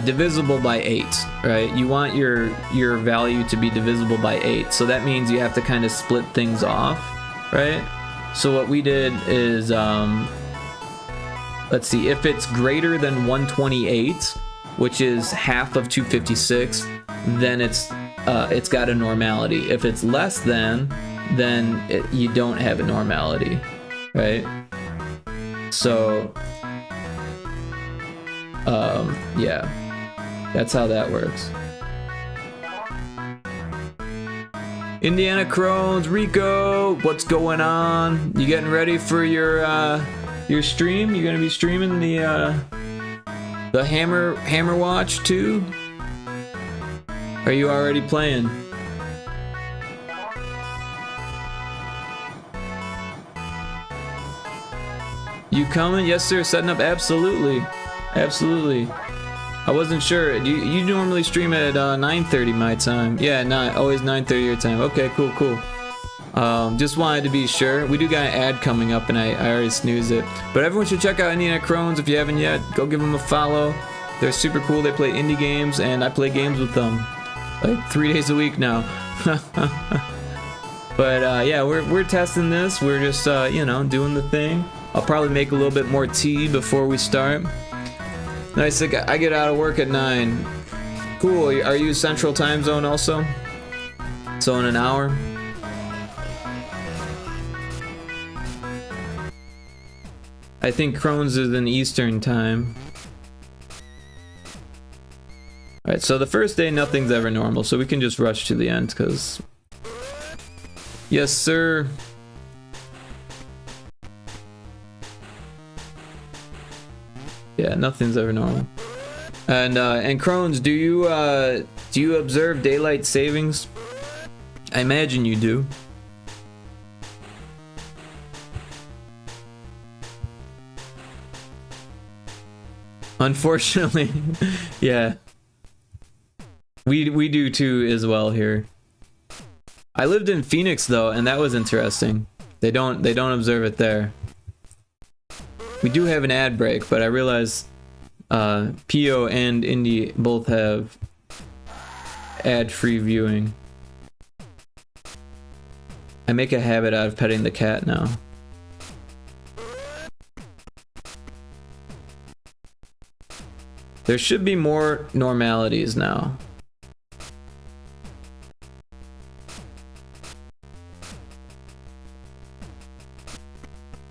divisible by 8, right? You want your value to be divisible by 8, so that means you have to kind of split things off, right? So what we did is let's see, if it's greater than 128, which is half of 256, then it's got a normality. If it's less than, then you don't have a normality, right? So yeah, that's how that works. Indiana Crones, Rico, what's going on? You getting ready for your stream? You gonna be streaming the Hammer Watch too? Are you already playing? You coming? Yes, sir. Setting up. Absolutely. Absolutely. I wasn't sure. You normally stream at 9:30 my time. Yeah, always 9:30 your time. Okay, cool, cool. Just wanted to be sure. We do got an ad coming up, and I already snoozed it. But everyone should check out Indiana Crones if you haven't yet. Go give them a follow. They're super cool. They play indie games, and I play games with them like 3 days a week now. But yeah, we're testing this. We're just you know, doing the thing. I'll probably make a little bit more tea before we start. Nice. I get out of work at 9. Cool. Are you Central Time Zone also? So in an hour. I think Crohn's is in Eastern time. Alright, so the first day nothing's ever normal, so we can just rush to the end, because... Yes, sir. Yeah, nothing's ever normal. And Crohn's, do you observe daylight savings? I imagine you do. Unfortunately, yeah. We do too as well here. I lived in Phoenix though, and that was interesting. They don't observe it there. We do have an ad break, but I realize Pio and Indy both have ad-free viewing. I make a habit out of petting the cat now. There should be more normalities now.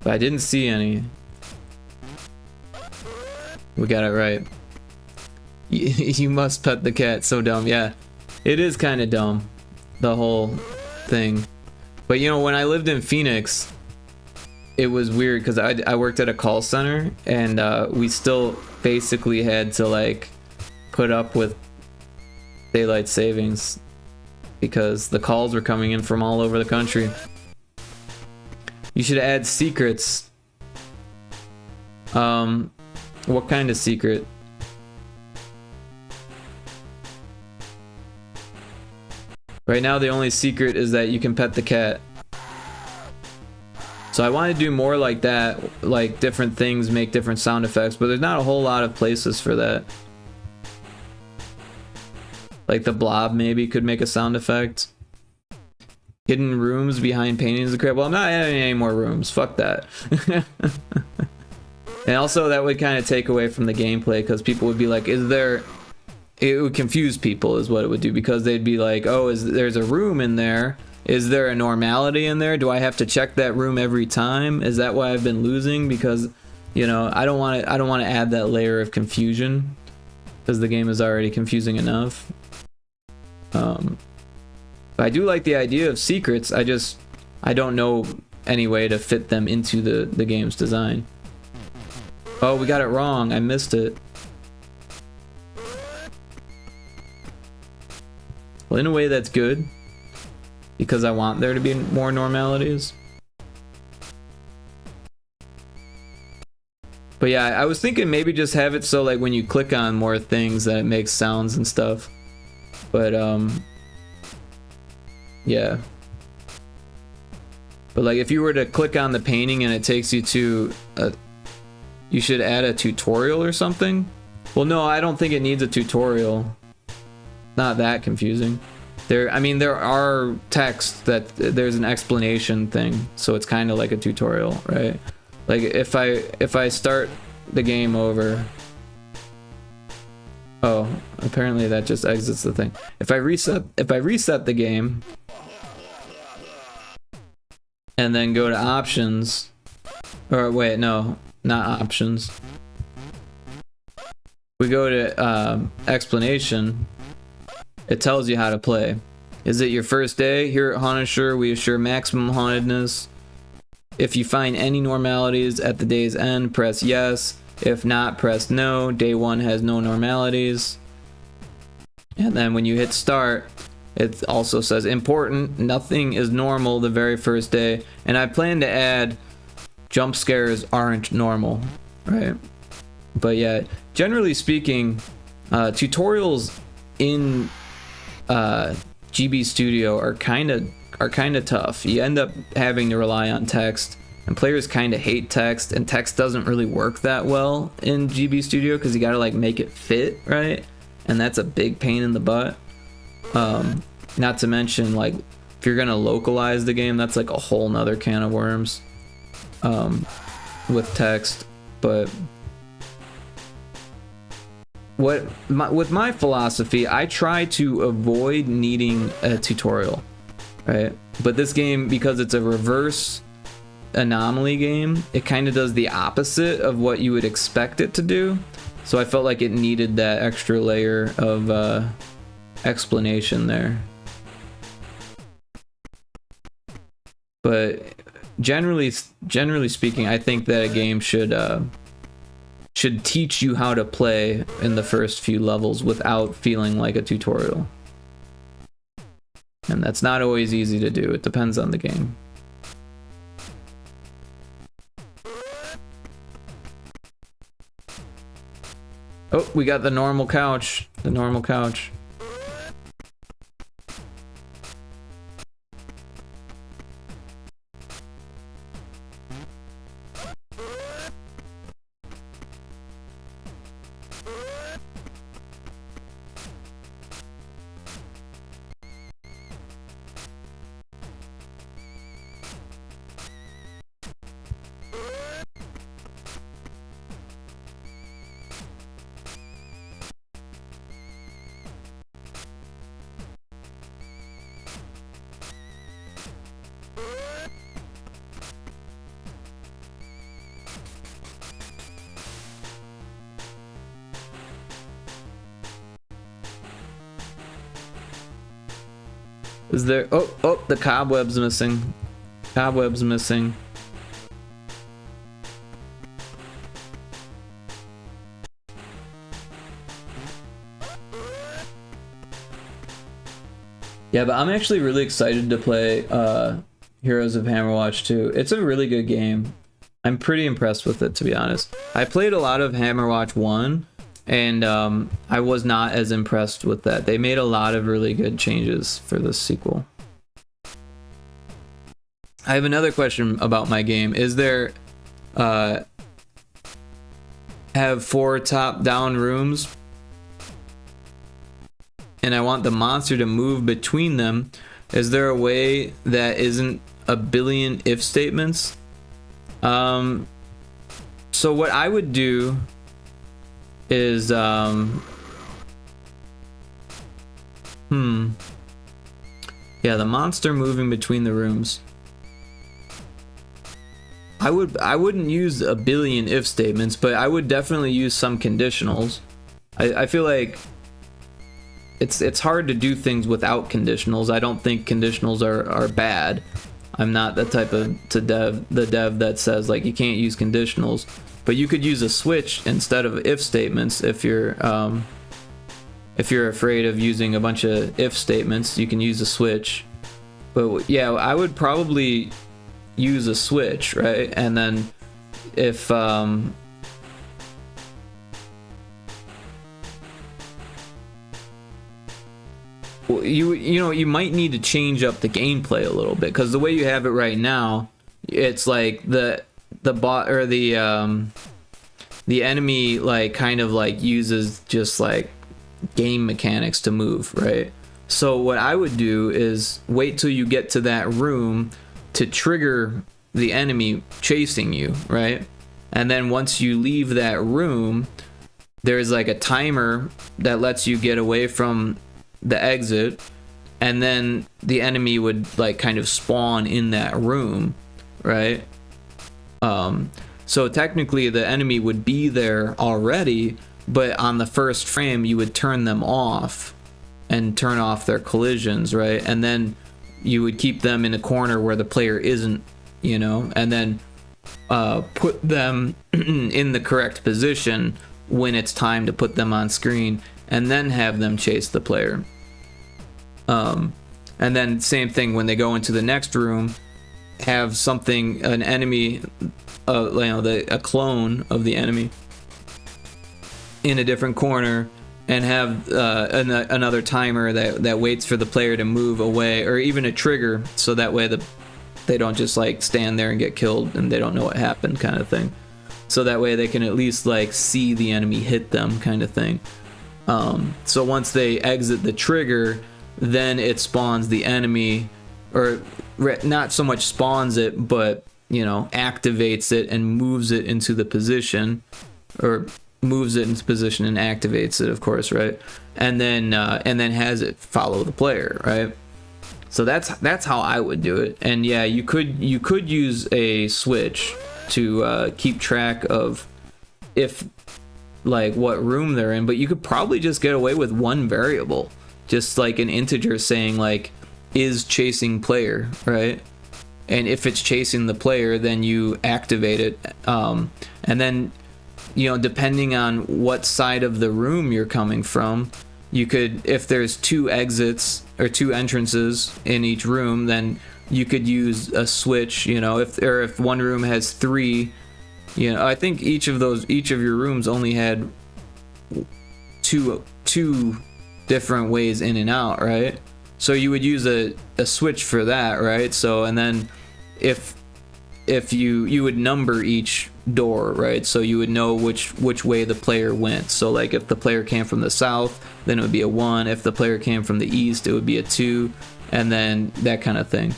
But I didn't see any. We got it right. You must pet the cat. So dumb. Yeah, it is kind of dumb, the whole thing. But you know, when I lived in Phoenix, it was weird because I worked at a call center, and we still basically had to like put up with daylight savings because the calls were coming in from all over the country. You should add secrets. What kind of secret? Right now the only secret is that you can pet the cat. So I want to do more like that, like different things make different sound effects, but there's not a whole lot of places for that. Like the blob maybe could make a sound effect. Hidden rooms behind paintings and crap. Well, I'm not adding any more rooms. Fuck that. And also that would kind of take away from the gameplay because people would be like, is there... It would confuse people is what it would do, because they'd be like, oh, there's a room in there. Is there a normality in there? Do I have to check that room every time? Is that why I've been losing? Because, you know, I don't want to add that layer of confusion because the game is already confusing enough. I do like the idea of secrets. I don't know any way to fit them into the game's design. Oh, we got it wrong. I missed it. Well, in a way that's good, because I want there to be more normalities. But yeah, I was thinking maybe just have it so like when you click on more things that it makes sounds and stuff. But yeah. But like if you were to click on the painting and it takes you to you should add a tutorial or something. Well, no, I don't think it needs a tutorial. Not that confusing. I mean, there are texts that there's an explanation thing, so it's kind of like a tutorial, right? Like if I start the game over. Oh, apparently that just exits the thing. If I reset the game and then go to options, or wait, no, not options. We go to explanation. It tells you how to play. Is it your first day? Here at Haunted, we assure maximum hauntedness. If you find any normalities at the day's end, press yes. If not, press no. Day 1 has no normalities. And then when you hit start, it also says important, nothing is normal the very first day. And I plan to add jump scares aren't normal, right? But yeah, generally speaking, tutorials in GB Studio are kind of tough. You end up having to rely on text, and players kind of hate text, and text doesn't really work that well in GB Studio because you gotta like make it fit, right? And that's a big pain in the butt. Not to mention, like, if you're gonna localize the game, that's like a whole nother can of worms with text. But with my philosophy, I try to avoid needing a tutorial, right? But this game, because it's a reverse anomaly game, it kind of does the opposite of what you would expect it to do. So I felt like it needed that extra layer of explanation there. But generally speaking, I think that a game should teach you how to play in the first few levels without feeling like a tutorial. And that's not always easy to do. It depends on the game. Oh, we got the normal couch. The normal couch. Is there... Oh, the cobweb's missing. Cobweb's missing. Yeah, but I'm actually really excited to play Heroes of Hammerwatch 2. It's a really good game. I'm pretty impressed with it, to be honest. I played a lot of Hammerwatch 1, and I was not as impressed with that. They made a lot of really good changes for this sequel. I have another question about my game. Is there... have 4 top-down rooms, and I want the monster to move between them. Is there a way that isn't a billion if statements? So what I would do is yeah, the monster moving between the rooms. I wouldn't use a billion if statements, but I would definitely use some conditionals. I feel like it's hard to do things without conditionals. I don't think conditionals are bad. I'm not that type of dev that says like you can't use conditionals, but you could use a switch instead of if statements if you're afraid of using a bunch of if statements. You can use a switch. But yeah, I would probably use a switch, right? And then if you know, you might need to change up the gameplay a little bit, because the way you have it right now, it's like the bot or the enemy like kind of like uses just like game mechanics to move, right? So what I would do is wait till you get to that room to trigger the enemy chasing you, right? And then once you leave that room, there's like a timer that lets you get away from the exit, and then the enemy would like kind of spawn in that room, right? So technically the enemy would be there already, but on the first frame you would turn them off and turn off their collisions, right? And then you would keep them in a corner where the player isn't, you know, and then put them in the correct position when it's time to put them on screen, and then have them chase the player. And then same thing when they go into the next room, have something, an enemy, you know, a clone of the enemy in a different corner, and have another timer that waits for the player to move away, or even a trigger, so that way they don't just like stand there and get killed and they don't know what happened, kind of thing. So that way they can at least like see the enemy hit them, kind of thing. So once they exit the trigger, then it spawns the enemy, or not so much spawns it, but, you know, activates it and moves it into the position, or moves it into position and activates it, of course, right? And then has it follow the player, right? So that's how I would do it. And yeah, you could use a switch to keep track of if like what room they're in, but you could probably just get away with one variable, just like an integer saying like is chasing player, right? And if it's chasing the player, then you activate it, and then, you know, depending on what side of the room you're coming from, you could, if there's 2 exits or 2 entrances in each room, then you could use a switch, you know, if one room has 3, you know, I think each of your rooms only had two different ways in and out, right? So you would use a switch for that, right? So, and then if you would number each door, right? So you would know which way the player went. So like if the player came from the south, then it would be a 1. If the player came from the east, it would be a 2, and then that kind of thing.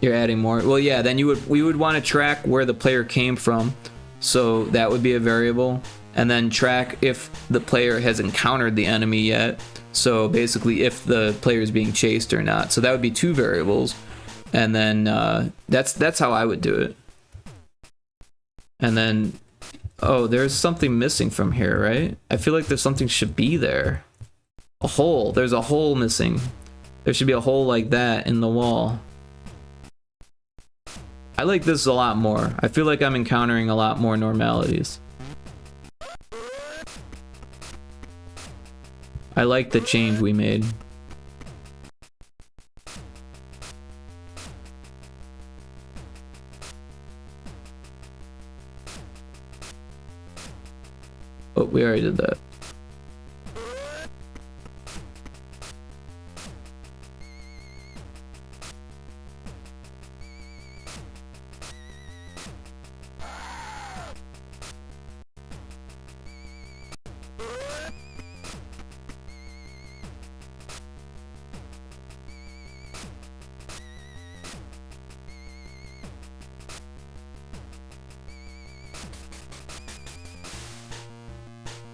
You're adding more. Well, yeah, then we would want to track where the player came from, so that would be a variable, and then track if the player has encountered the enemy yet. So basically, if the player is being chased or not. So that would be 2 variables, and then that's how I would do it. And then, oh, there's something missing from here, right? I feel like there's something should be there. A hole. There's a hole missing. There should be a hole like that in the wall. I like this a lot more. I feel like I'm encountering a lot more normalities. I like the change we made. Oh, we already did that.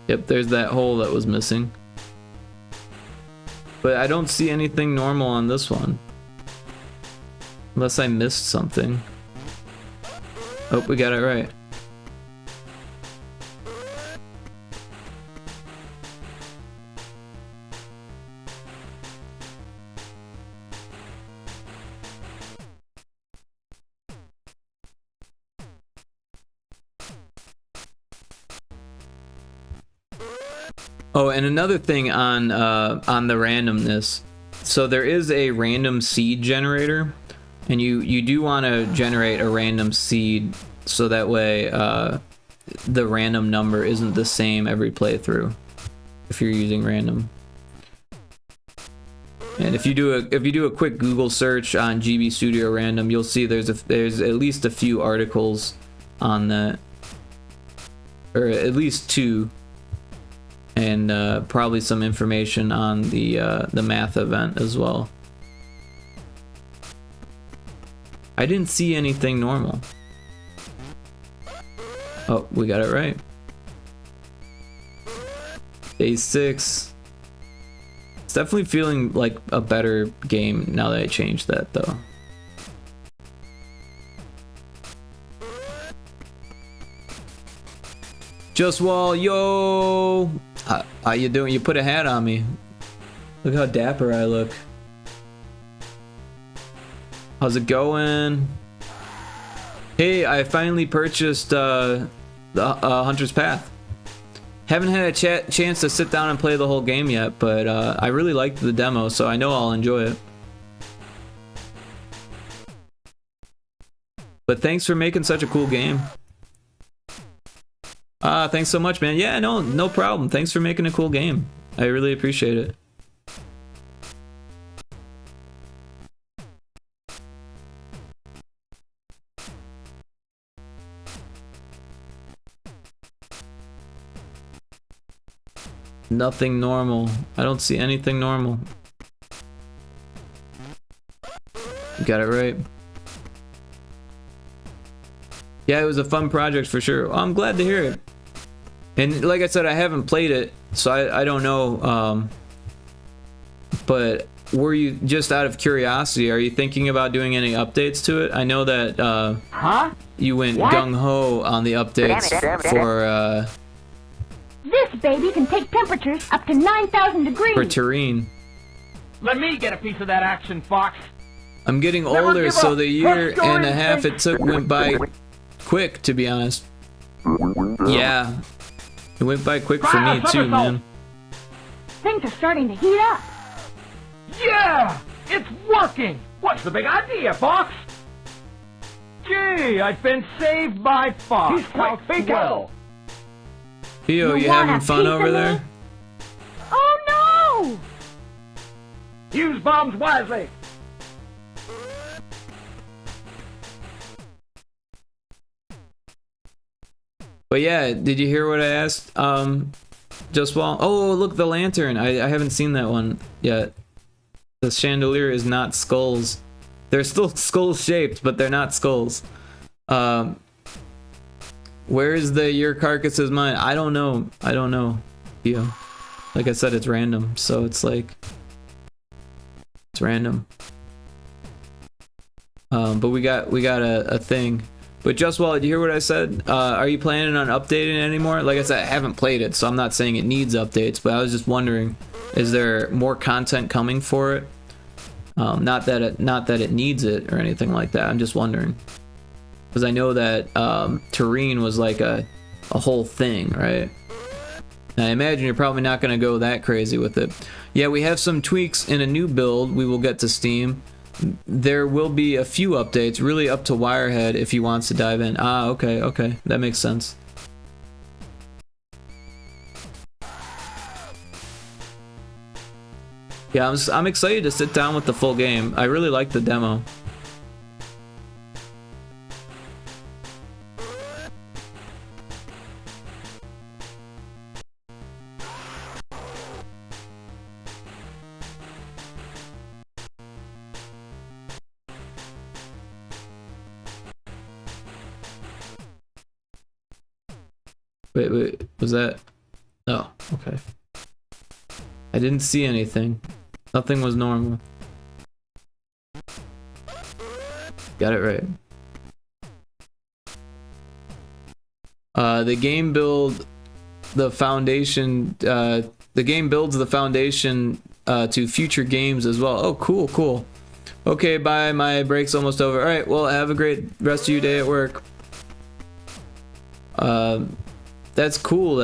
Yep, there's that hole that was missing. But I don't see anything normal on this one. Unless I missed something. Oh, we got it right. Oh, and another thing on the randomness. So there is a random seed generator, and you do want to generate a random seed so that way the random number isn't the same every playthrough if you're using random. And if you do a quick Google search on GB Studio Random, you'll see there's at least a few articles on that, or at least two, and probably some information on the math event as well. I didn't see anything normal. Oh, we got it right. Day 6. It's definitely feeling like a better game now that I changed that though. Just Wall, yo! How you doing? You put a hat on me. Look how dapper I look. How's it going? Hey, I finally purchased the Hunter's Path. Haven't had a chance to sit down and play the whole game yet, but I really liked the demo, so I know I'll enjoy it. But thanks for making such a cool game. Thanks so much, man. Yeah, no problem. Thanks for making a cool game. I really appreciate it. Nothing normal. I don't see anything normal. You got it right. Yeah, it was a fun project for sure. Well, I'm glad to hear it. And like I said, I haven't played it, so I don't know. But were you, just out of curiosity, are you thinking about doing any updates to it? I know that you went gung-ho on the updates for This baby can take temperatures up to 9,000 degrees. for Terrain. Let me get a piece of that action, Fox. I'm getting older, so the year and a half it took went by quick, to be honest. Yeah, it went by quick for me too, man. Things are starting to heat up. Yeah! It's working! What's the big idea, Fox? Gee, I've been saved by Fox. He's quite swell. Theo, you having fun over there? Oh no! Use bombs wisely. But yeah, did you hear what I asked? Just while, oh look, the lantern. I haven't seen that one yet. The chandelier is not skulls. They're still skull shaped, but they're not skulls. Where is the your carcass is mine? I don't know. I don't know. Theo. Like I said, it's random, so it's like it's random. But we got a thing. But just while, did you hear what I said? Are you planning on updating it anymore? Like I said, I haven't played it, so I'm not saying it needs updates, but I was just wondering, is there more content coming for it? Not that it needs it or anything like that. I'm just wondering, because I know that Terrain was like a whole thing, right? And I imagine you're probably not going to go that crazy with it. Yeah, we have some tweaks in a new build we will get to Steam. There will be a few updates, really up to Wirehead if he wants to dive in. Ah, okay, that makes sense. Yeah, I'm excited to sit down with the full game. I really like the demo. Wait, was that? Oh, okay. I didn't see anything. Nothing was normal. Got it right. The game builds the foundation to future games as well. Oh, cool. Okay, bye. My break's almost over. All right. Well, have a great rest of your day at work. That's cool.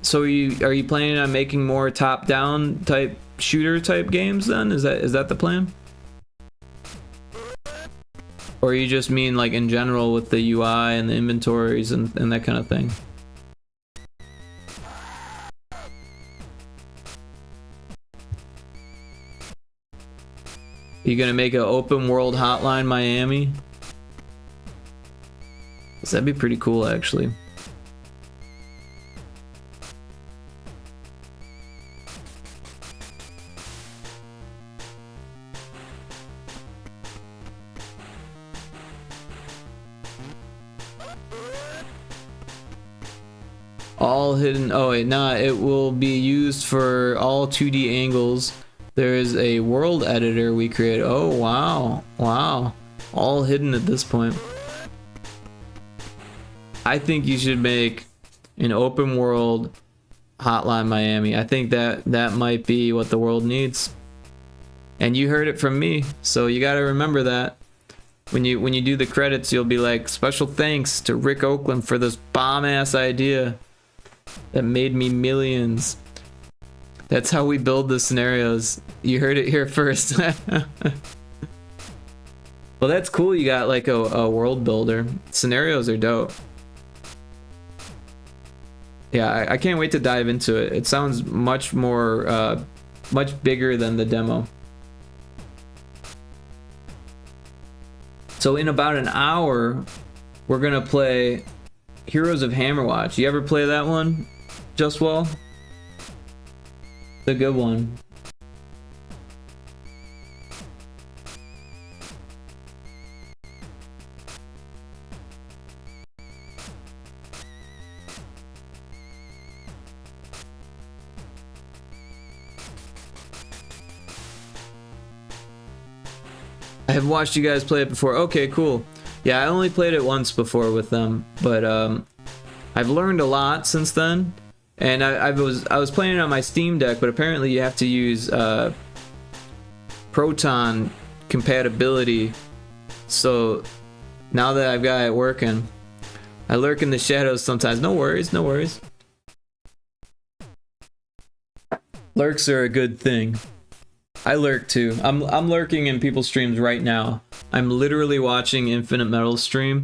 So are you planning on making more top-down type shooter type games then? Is that the plan? Or you just mean like in general with the UI and the inventories and that kind of thing? You gonna make an open world Hotline Miami? 'Cause that'd be pretty cool, actually. All hidden. Oh wait, nah. It will be used for all 2D angles. There is a world editor we create. Oh wow, wow. All hidden at this point. I think you should make an open world Hotline Miami. I think that might be what the world needs. And you heard it from me, so you got to remember that. When you do the credits, you'll be like, special thanks to Rick Oakland for this bomb ass idea that made me millions. That's how we build the scenarios. You heard it here first. Well, that's cool. You got like a world builder. Scenarios are dope. Yeah, I can't wait to dive into it. It sounds much more, much bigger than the demo. So in about an hour, we're gonna play Heroes of Hammerwatch. You ever play that one, Just Well? It's a good one. I have watched you guys play it before. Okay, cool. Yeah, I only played it once before with them, but I've learned a lot since then. And I was playing it on my Steam Deck, but apparently you have to use Proton compatibility. So now that I've got it working, I lurk in the shadows sometimes. No worries, no worries. Lurks are a good thing. I lurk too. I'm lurking in people's streams right now. I'm literally watching Infinite Metal stream,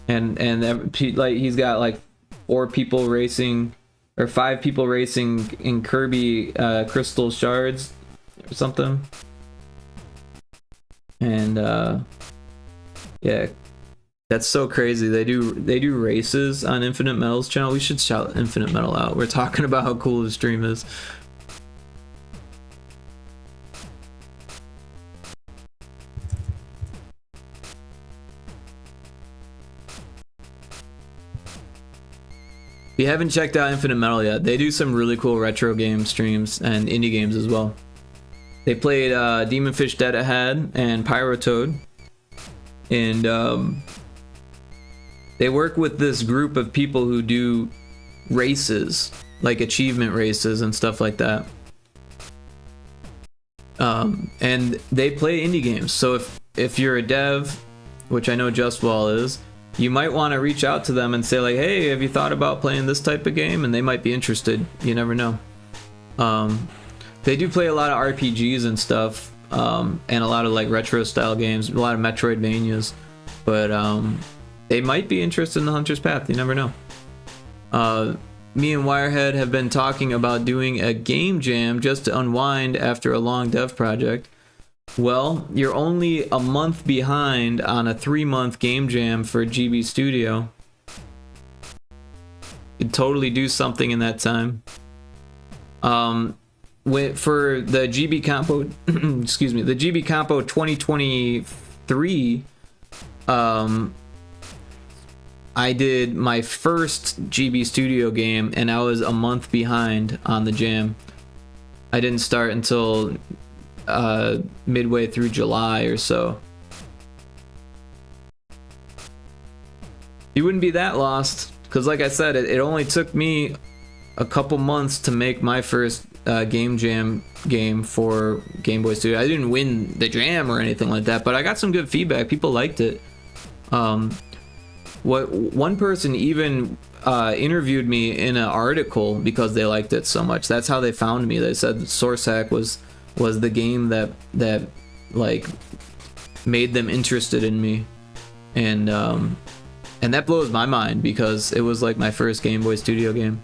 and like he's got like 4 people racing, or 5 people racing in Kirby Crystal Shards or something. And yeah, that's so crazy. They do races on Infinite Metal's channel. We should shout Infinite Metal out. We're talking about how cool his stream is. If you haven't checked out Infinite Metal yet, they do some really cool retro game streams and indie games as well. They played Demon Fish Dead Ahead and Pyrotoad, and they work with this group of people who do races, like achievement races and stuff like that. And they play indie games. So if you're a dev, which I know Just Wall is, you might want to reach out to them and say like, hey, have you thought about playing this type of game? And they might be interested. You never know. They do play a lot of RPGs and stuff, and a lot of like retro style games, a lot of Metroidvanias, but they might be interested in the Hunter's Path. You never know. Me and Wirehead have been talking about doing a game jam just to unwind after a long dev project. Well, you're only a month behind on a 3-month game jam for GB Studio. You could totally do something in that time. For the GB Compo, excuse me, the GB Compo 2023, I did my first GB Studio game, and I was a month behind on the jam. I didn't start until midway through July or so. You wouldn't be that lost, because like I said, it only took me a couple months to make my first game jam game for Game Boy Studio. I didn't win the jam or anything like that, but I got some good feedback. People liked it. One person even interviewed me in an article because they liked it so much. That's how they found me. They said Source Hack was the game that like made them interested in me, and that blows my mind because it was like my first Game Boy Studio game.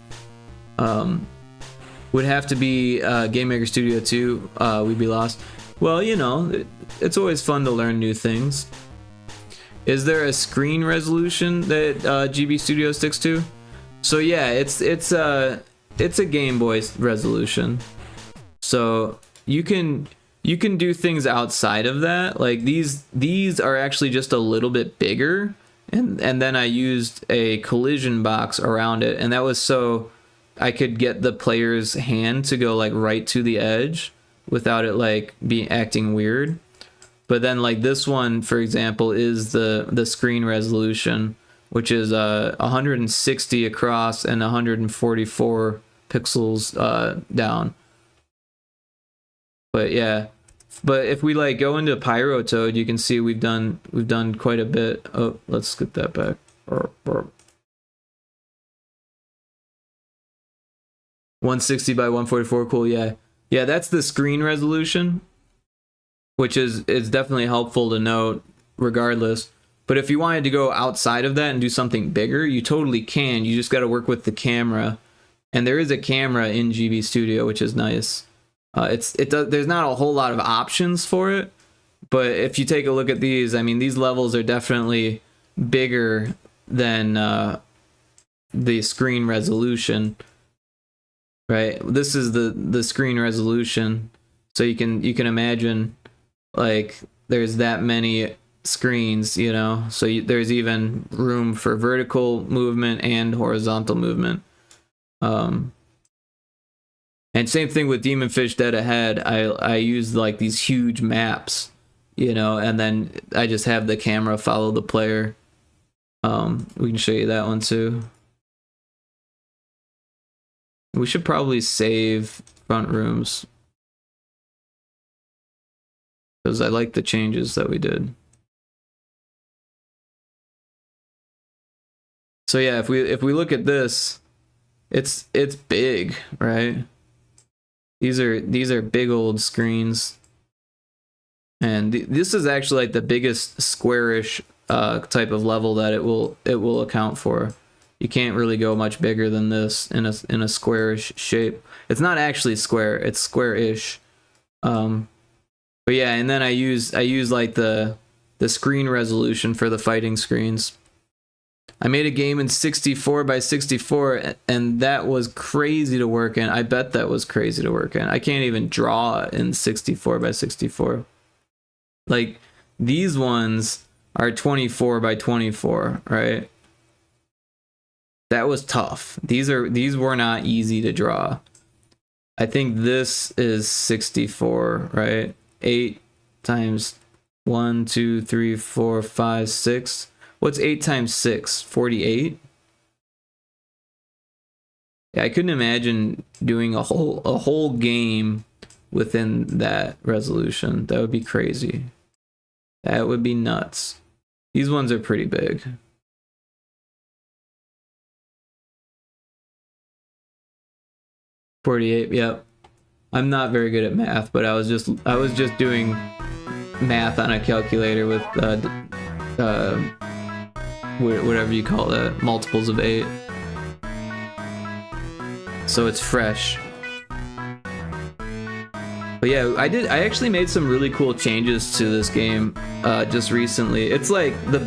Would have to be Game Maker Studio 2, We'd Be Lost. Well, you know, it's always fun to learn new things. Is there a screen resolution that GB Studio sticks to? So yeah, it's a Game Boy resolution. So you can do things outside of that. Like these are actually just a little bit bigger, and then I used a collision box around it, and that was so I could get the player's hand to go like right to the edge without it like acting weird. But then like this one, for example, is the screen resolution, which is 160 across and 144 pixels down. But yeah, but if we like go into Pyrotoad, you can see we've done quite a bit. Oh, let's get that back. 160 by 144, cool. Yeah, that's the screen resolution, which is definitely helpful to note regardless. But if you wanted to go outside of that and do something bigger, you totally can. You just got to work with the camera, and there is a camera in GB Studio, which is nice. There's not a whole lot of options for it, but if you take a look at these, I mean, these levels are definitely bigger than the screen resolution, right? This is the screen resolution, so you can imagine like there's that many screens, you know, so there's even room for vertical movement and horizontal movement. And same thing with Demon Fish Dead Ahead. I used like these huge maps, you know, and then I just have the camera follow the player. We can show you that one too. We should probably save Frontrooms, because I like the changes that we did. So yeah, if we look at this, it's big, right? These are big old screens, and this is actually like the biggest squarish type of level that it will account for. You can't really go much bigger than this in a squarish shape. It's not actually square; it's square-ish. But yeah, and then I use like the screen resolution for the fighting screens. I made a game in 64 by 64, and that was crazy to work in. I bet that was crazy to work in. I can't even draw in 64 by 64. Like, these ones are 24 by 24, right? That was tough. These were not easy to draw. I think this is 64, right? 8 times 1, 2, 3, 4, 5, 6. What's 8 times 6? 48? Yeah, I couldn't imagine doing a whole game within that resolution. That would be crazy. That would be nuts. These ones are pretty big. $48, yep. I'm not very good at math, but I was just doing math on a calculator with whatever you call that, multiples of 8. So it's fresh. But yeah, I actually made some really cool changes to this game just recently. It's like the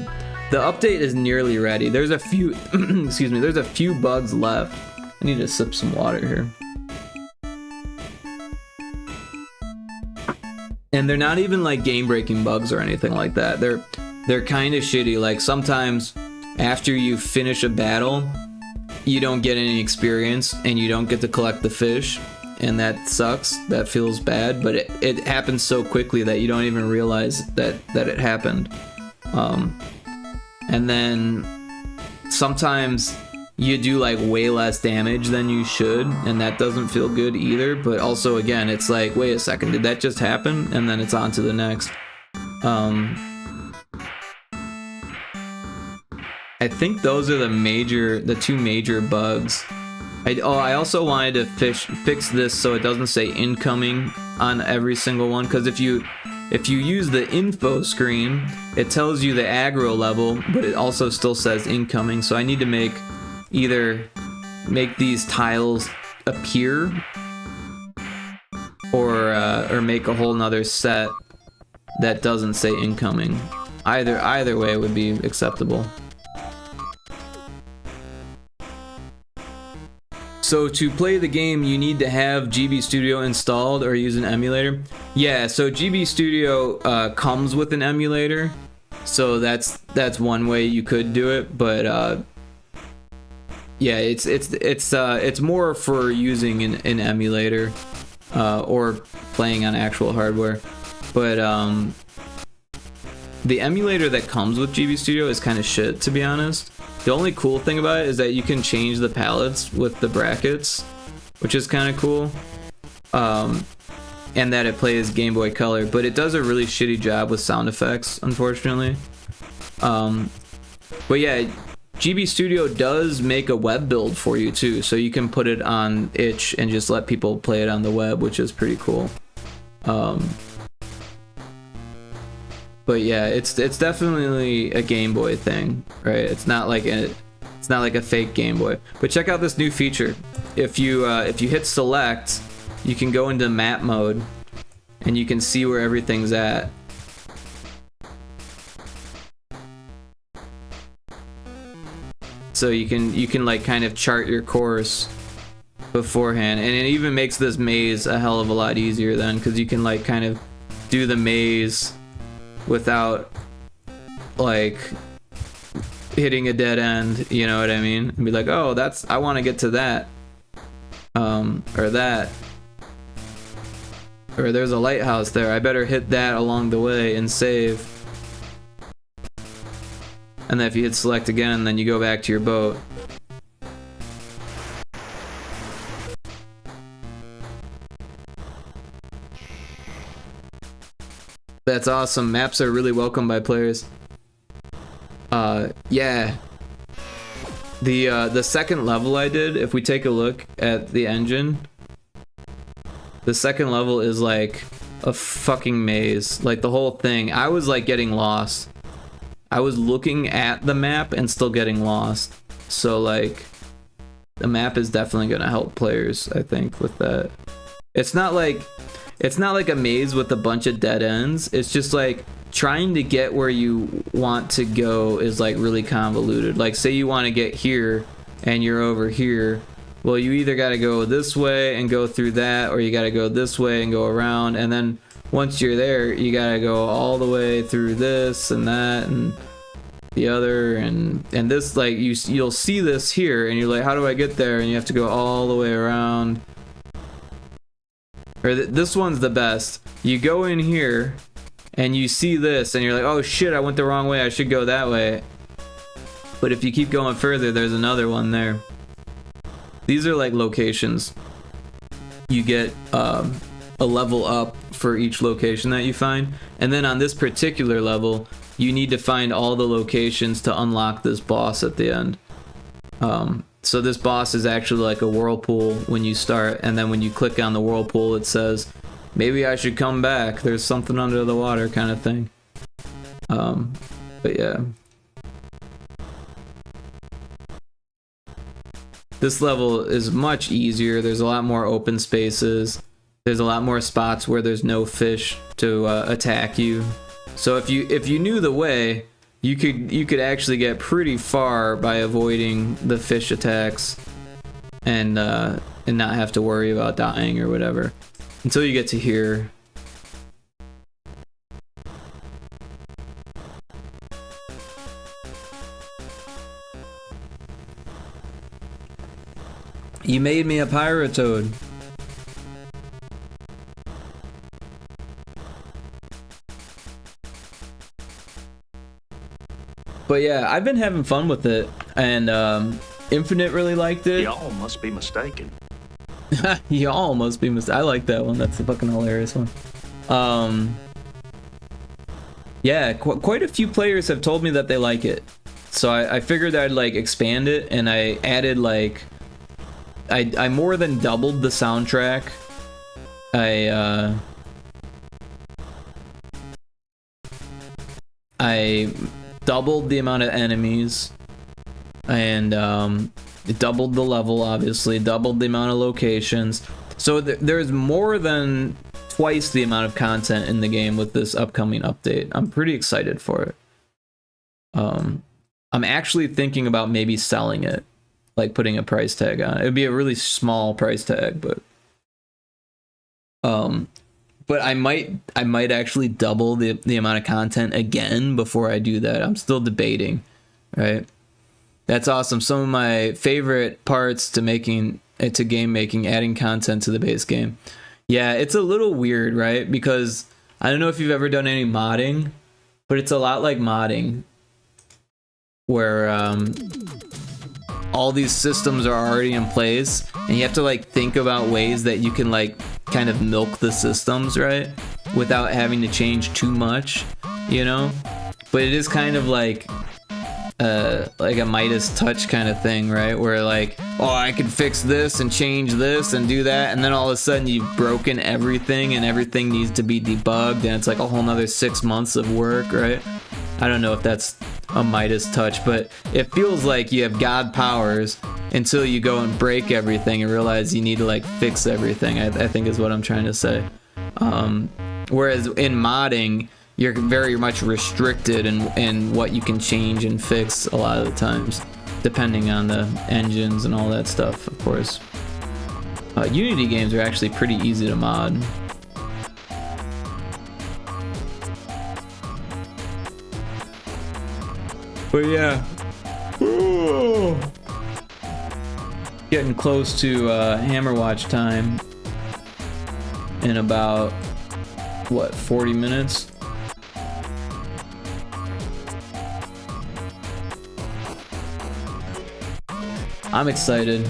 update is nearly ready. There's a few excuse me, there's a few bugs left. I need to sip some water here. And they're not even like game-breaking bugs or anything like that. They're kind of shitty. Like sometimes after you finish a battle, you don't get any experience and you don't get to collect the fish, and that sucks. That feels bad, but it happens so quickly that you don't even realize that it happened. And then sometimes you do like way less damage than you should, and that doesn't feel good either. But also, again, it's like, wait a second, did that just happen? And then it's on to the next. I think those are the two major bugs. I also wanted to fix this so it doesn't say incoming on every single one, because if you use the info screen, it tells you the aggro level, but it also still says incoming. So I need to either make these tiles appear or make a whole nother set that doesn't say incoming. Either way would be acceptable. So to play the game, you need to have GB Studio installed or use an emulator. Yeah, so GB Studio comes with an emulator, so that's one way you could do it. But yeah, it's more for using an emulator or playing on actual hardware. But the emulator that comes with GB Studio is kind of shit, to be honest. The only cool thing about it is that you can change the palettes with the brackets, which is kind of cool. And that it plays Game Boy Color, but it does a really shitty job with sound effects, unfortunately. But yeah, GB Studio does make a web build for you too, so you can put it on itch and just let people play it on the web, which is pretty cool. But yeah, it's definitely a Game Boy thing, right? It's not like a fake Game Boy. But check out this new feature. If you hit select, you can go into map mode, and you can see where everything's at. So you can like kind of chart your course beforehand, and it even makes this maze a hell of a lot easier then, because you can like kind of do the maze without like hitting a dead end, you know what I mean? And be like, oh, I want to get to that, or that, or there's a lighthouse there, I better hit that along the way and save. And then if you hit select again, then you go back to your boat. That's awesome. Maps are really welcome by players. Yeah. The second level I did, if we take a look at the engine, the second level is like a fucking maze. Like the whole thing. I was like getting lost. I was looking at the map and still getting lost. So like the map is definitely gonna help players, I think, with that. It's not like a maze with a bunch of dead ends. It's just like trying to get where you want to go is like really convoluted. Like say you want to get here and you're over here. Well, you either got to go this way and go through that, or you got to go this way and go around, and then once you're there, you got to go all the way through this and that and the other and this. Like you'll see this here and you're like, how do I get there? And you have to go all the way around. Or this one's the best. You go in here and you see this and you're like, oh shit, I went the wrong way, I should go that way. But if you keep going further, there's another one there. These are like locations. You get a level up for each location that you find, and then on this particular level you need to find all the locations to unlock this boss at the end. So this boss is actually like a whirlpool when you start, and then when you click on the whirlpool it says, maybe I should come back, there's something under the water kind of thing. But yeah. This level is much easier, there's a lot more open spaces, there's a lot more spots where there's no fish to attack you. So if you knew the way, you could actually get pretty far by avoiding the fish attacks and not have to worry about dying or whatever until you get to here. You made me a Pyrotoad. But yeah, I've been having fun with it, and Infinite really liked it. Y'all must be mistaken. Y'all must be mistaken. I like that one. That's a fucking hilarious one. Yeah, quite a few players have told me that they like it. So I figured I'd like expand it, and I added like I more than doubled the soundtrack. I doubled the amount of enemies, and it doubled the level, obviously, doubled the amount of locations. So there's more than twice the amount of content in the game with this upcoming update. I'm pretty excited for it. I'm actually thinking about maybe selling it, like putting a price tag on it. It'd be a really small price tag, but I might actually double the amount of content again before I do that. I'm still debating, right? That's awesome. Some of my favorite parts to game making, adding content to the base game. Yeah, it's a little weird, right? Because I don't know if you've ever done any modding, but it's a lot like modding, where all these systems are already in place, and you have to like think about ways that you can like kind of milk the systems, right? Without having to change too much, you know? But it is kind of like a Midas touch kind of thing, right? Where like, oh, I can fix this and change this and do that, and then all of a sudden you've broken everything and everything needs to be debugged, and it's like a whole nother 6 months of work, right? I don't know if that's a Midas touch, but it feels like you have god powers until you go and break everything and realize you need to like fix everything, I think is what I'm trying to say. Whereas in modding, you're very much restricted in what you can change and fix a lot of the times, depending on the engines and all that stuff, of course. Unity games are actually pretty easy to mod. But yeah, getting close to Hammer Watch time in about, what, 40 minutes? I'm excited.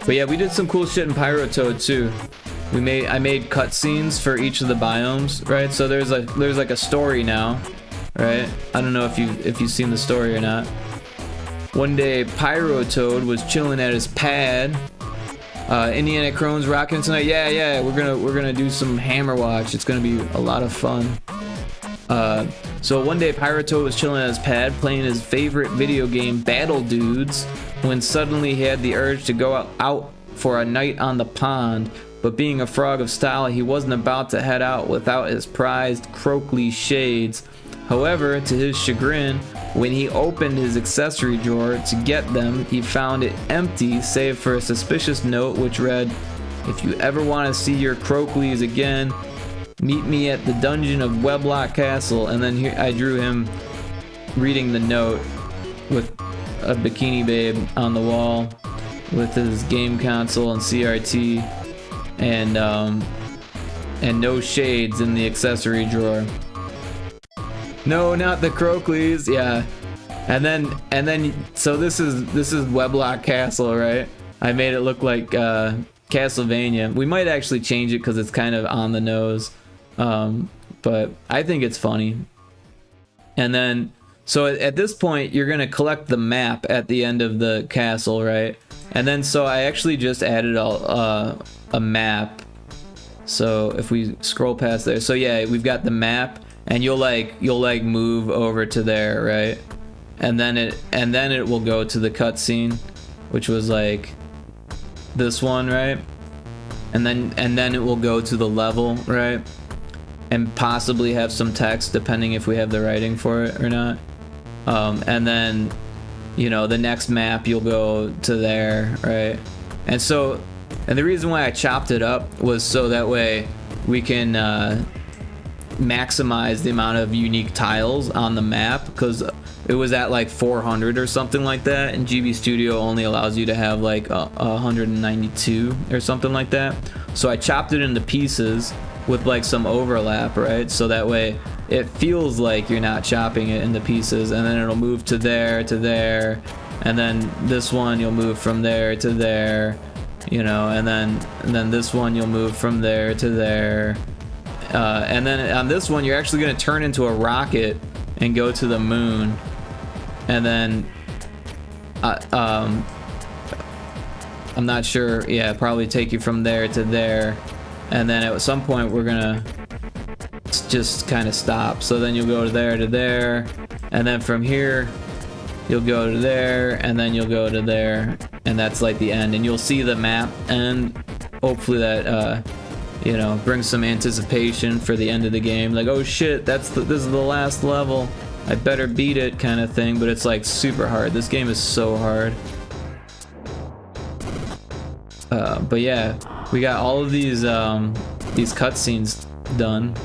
But yeah, we did some cool shit in Pyrotoad too. I made cutscenes for each of the biomes, right? So there's like a story now, right? I don't know if you've seen the story or not. One day, Pyrotoad was chilling at his pad. Indiana Crone's rocking tonight. Yeah, we're gonna do some Hammer Watch. It's gonna be a lot of fun. So one day, Pyrotoad was chilling at his pad, playing his favorite video game, Battle Dudes, when suddenly he had the urge to go out for a night on the pond. But being a frog of style, he wasn't about to head out without his prized Croakley shades. However, to his chagrin, when he opened his accessory drawer to get them, he found it empty save for a suspicious note which read, "If you ever want to see your Croakleys again, meet me at the dungeon of Weblock Castle." And then here I drew him reading the note with a bikini babe on the wall with his game console and CRT. And no shades in the accessory drawer. No, not the Croakleys. Yeah, and then so this is Weblock Castle, right? I made it look like Castlevania. We might actually change it because it's kind of on the nose, but I think it's funny. And then so at this point you're gonna collect the map at the end of the castle, right? And then so I actually just added a map. So if we scroll past there, so yeah, we've got the map, and you'll move over to there, right? And then it will go to the cutscene, which was like this one, right? And then it will go to the level, right? And possibly have some text depending if we have the writing for it or not. And then, you know, the next map you'll go to there, right? And the reason why I chopped it up was so that way we can maximize the amount of unique tiles on the map, because it was at like 400 or something like that, and GB Studio only allows you to have like 192 or something like that. So I chopped it into pieces with like some overlap, right? So that way it feels like you're not chopping it into pieces, and then it'll move to there, and then this one you'll move from there to there, you know, and then this one you'll move from there to there, and then on this one you're actually going to turn into a rocket and go to the moon, and then I'm not sure, yeah, probably take you from there to there, and then at some point we're gonna just kind of stop. So then you'll go to there, and then from here you'll go to there, and then you'll go to there, and that's like the end. And you'll see the map end. Hopefully that you know, brings some anticipation for the end of the game. Like, oh shit, this is the last level. I better beat it, kind of thing. But it's like super hard. This game is so hard. But yeah, we got all of these cutscenes done.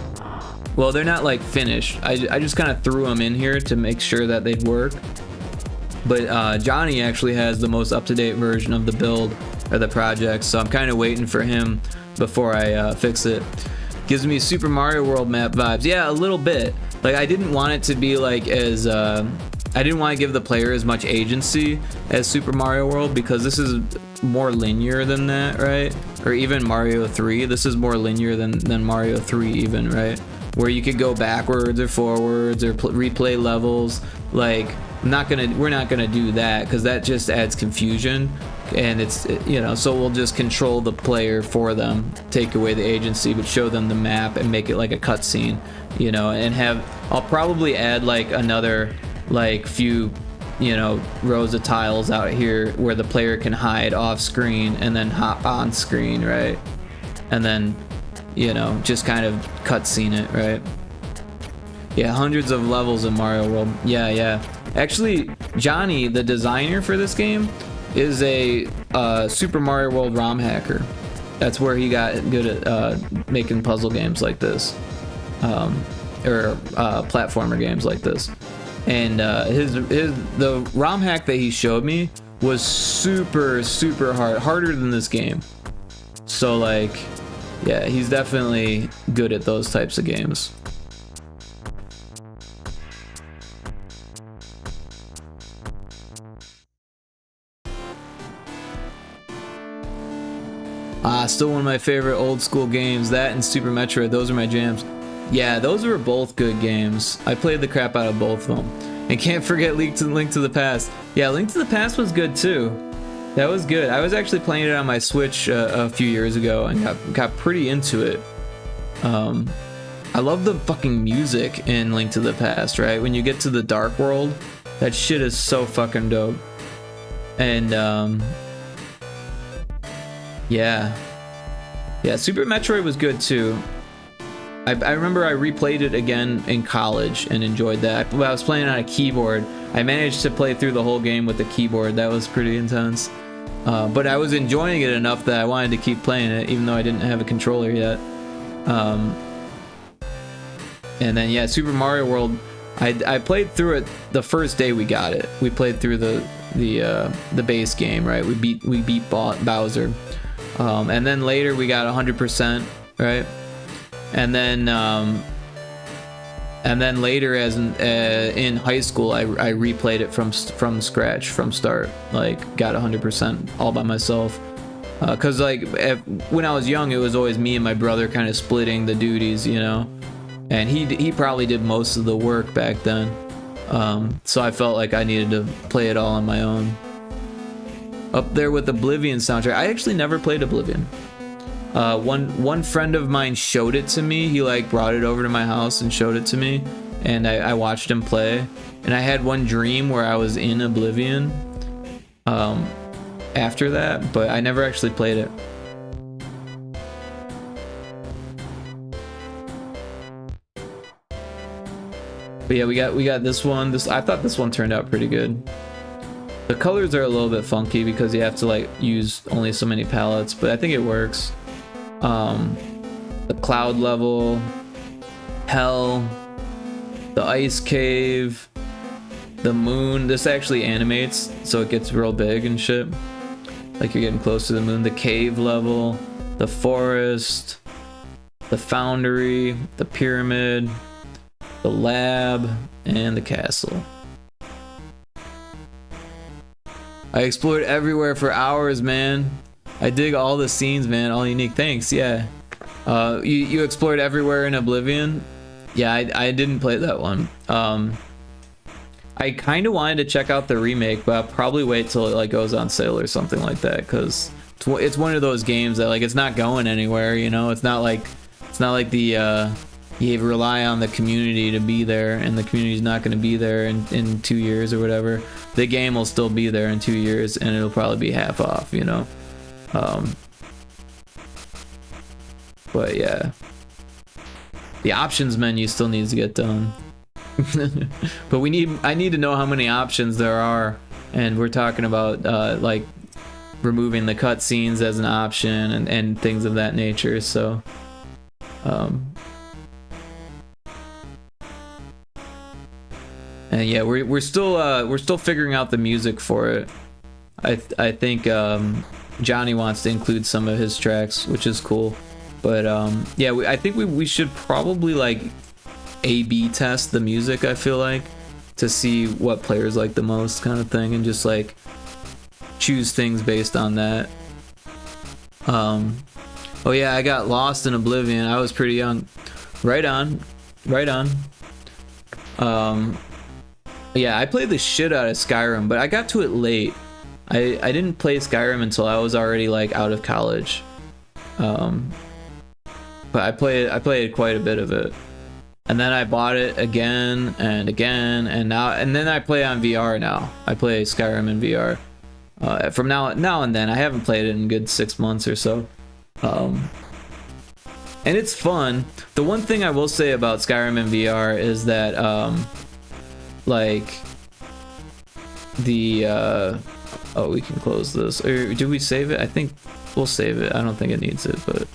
Well, they're not like finished. I just kind of threw them in here to make sure that they'd work. But Johnny actually has the most up-to-date version of the build or the project, so I'm kind of waiting for him before I fix it. Gives me Super Mario World map vibes. Yeah, a little bit. Like, I didn't want it to be like as I didn't want to give the player as much agency as Super Mario World, because this is more linear than that, right? Or even Mario 3. This is more linear than Mario 3 even, right? Where you could go backwards or forwards or replay levels. Like, we're not gonna do that, because that just adds confusion, and it's, you know, so we'll just control the player for them, take away the agency, but show them the map and make it like a cutscene, you know. And I'll probably add like another like few, you know, rows of tiles out here where the player can hide off screen and then hop on screen, right? And then, you know, just kind of cutscene it, right? Yeah, hundreds of levels in Mario World. Yeah. Actually, Johnny, the designer for this game, is a Super Mario World ROM hacker. That's where he got good at making puzzle games like this, or platformer games like this. And the ROM hack that he showed me was super hard, harder than this game. So like, yeah, he's definitely good at those types of games. Still one of my favorite old school games. That and Super Metroid, those are my jams. Yeah, those were both good games. I played the crap out of both of them. And can't forget Link to the Past. Yeah, Link to the Past was good too. That was good. I was actually playing it on my Switch a few years ago and got pretty into it. I love the fucking music in Link to the Past, right? When you get to the Dark World, that shit is so fucking dope. And yeah, Super Metroid was good too. I remember I replayed it again in college and enjoyed that. But I was playing on a keyboard. I managed to play through the whole game with the keyboard. That was pretty intense. But I was enjoying it enough that I wanted to keep playing it, even though I didn't have a controller yet. And then yeah, Super Mario World, I played through it the first day we got it. We played through the base game, right? We beat Bowser. And then later we got 100%, right? And then later, as in high school, I replayed it from scratch, from start, like got 100% all by myself. Cause like when I was young, it was always me and my brother kind of splitting the duties, you know. And he probably did most of the work back then. So I felt like I needed to play it all on my own. Up there with Oblivion soundtrack. I actually never played Oblivion. One friend of mine showed it to me. He like brought it over to my house and showed it to me, and I watched him play. And I had one dream where I was in Oblivion after that, but I never actually played it. But yeah, we got this one. I thought this one turned out pretty good. The colors are a little bit funky because you have to like use only so many palettes, but I think it works. The cloud level, hell, the ice cave, the moon. This actually animates, so it gets real big and shit. Like you're getting close to the moon. The cave level, the forest, the foundry, the pyramid, the lab, and the castle. I explored everywhere for hours, man. I dig all the scenes, man. All unique. Thanks. Yeah. You explored everywhere in Oblivion. Yeah, I didn't play that one. I kind of wanted to check out the remake, but I'll probably wait till it like goes on sale or something like that, because it's one of those games that like it's not going anywhere. You know, it's not like the you rely on the community to be there, and the community's not going to be there in 2 years or whatever. The game will still be there in 2 years, and it'll probably be half off, you know. But yeah, the options menu still needs to get done. But I need to know how many options there are, and we're talking about like removing the cutscenes as an option and things of that nature. So and yeah, we're still figuring out the music for it. I think Johnny wants to include some of his tracks, which is cool. But yeah, I think we should probably like A/B test the music, I feel like, to see what players like the most, kind of thing, and just like choose things based on that. Oh yeah, I got lost in Oblivion. I was pretty young. Right on. Yeah, I played the shit out of Skyrim, but I got to it late. I didn't play Skyrim until I was already like out of college. But I played quite a bit of it. And then I bought it again and again, and then I play on VR now. I play Skyrim in VR. From now and then. I haven't played it in a good 6 months or so. And it's fun. The one thing I will say about Skyrim in VR is that like the oh, we can close this. Or do we save it? I think we'll save it. I don't think it needs it, but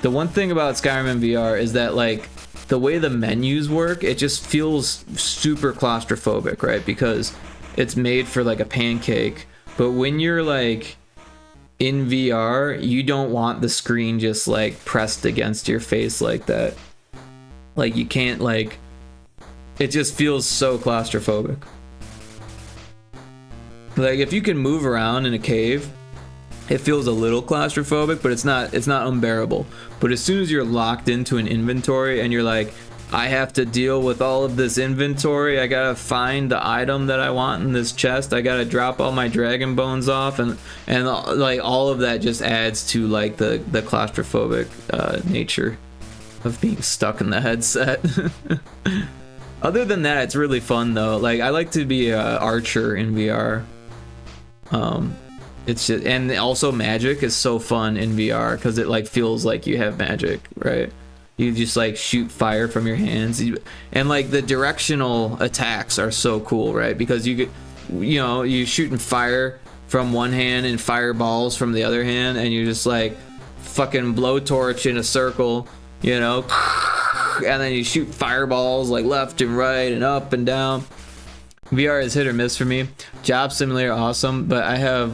the one thing about Skyrim in VR is that like the way the menus work, it just feels super claustrophobic, right? Because it's made for like a pancake, but when you're like in VR, you don't want the screen just like pressed against your face like that. Like you can't, like, it just feels so claustrophobic. Like if you can move around in a cave, it feels a little claustrophobic, but it's not unbearable. But as soon as you're locked into an inventory and you're like, I have to deal with all of this inventory, I gotta find the item that I want in this chest, I gotta drop all my dragon bones off, and like all of that just adds to like the claustrophobic nature of being stuck in the headset. Other than that, it's really fun though. Like I like to be an archer in VR. It's just, and also magic is so fun in VR because it like feels like you have magic, right? You just like shoot fire from your hands, and like the directional attacks are so cool, right? Because you get, you know, you shooting fire from one hand and fireballs from the other hand, and you just like fucking blowtorch in a circle, you know, and then you shoot fireballs like left and right and up and down. VR is hit or miss for me. Job Simulator, awesome, but I have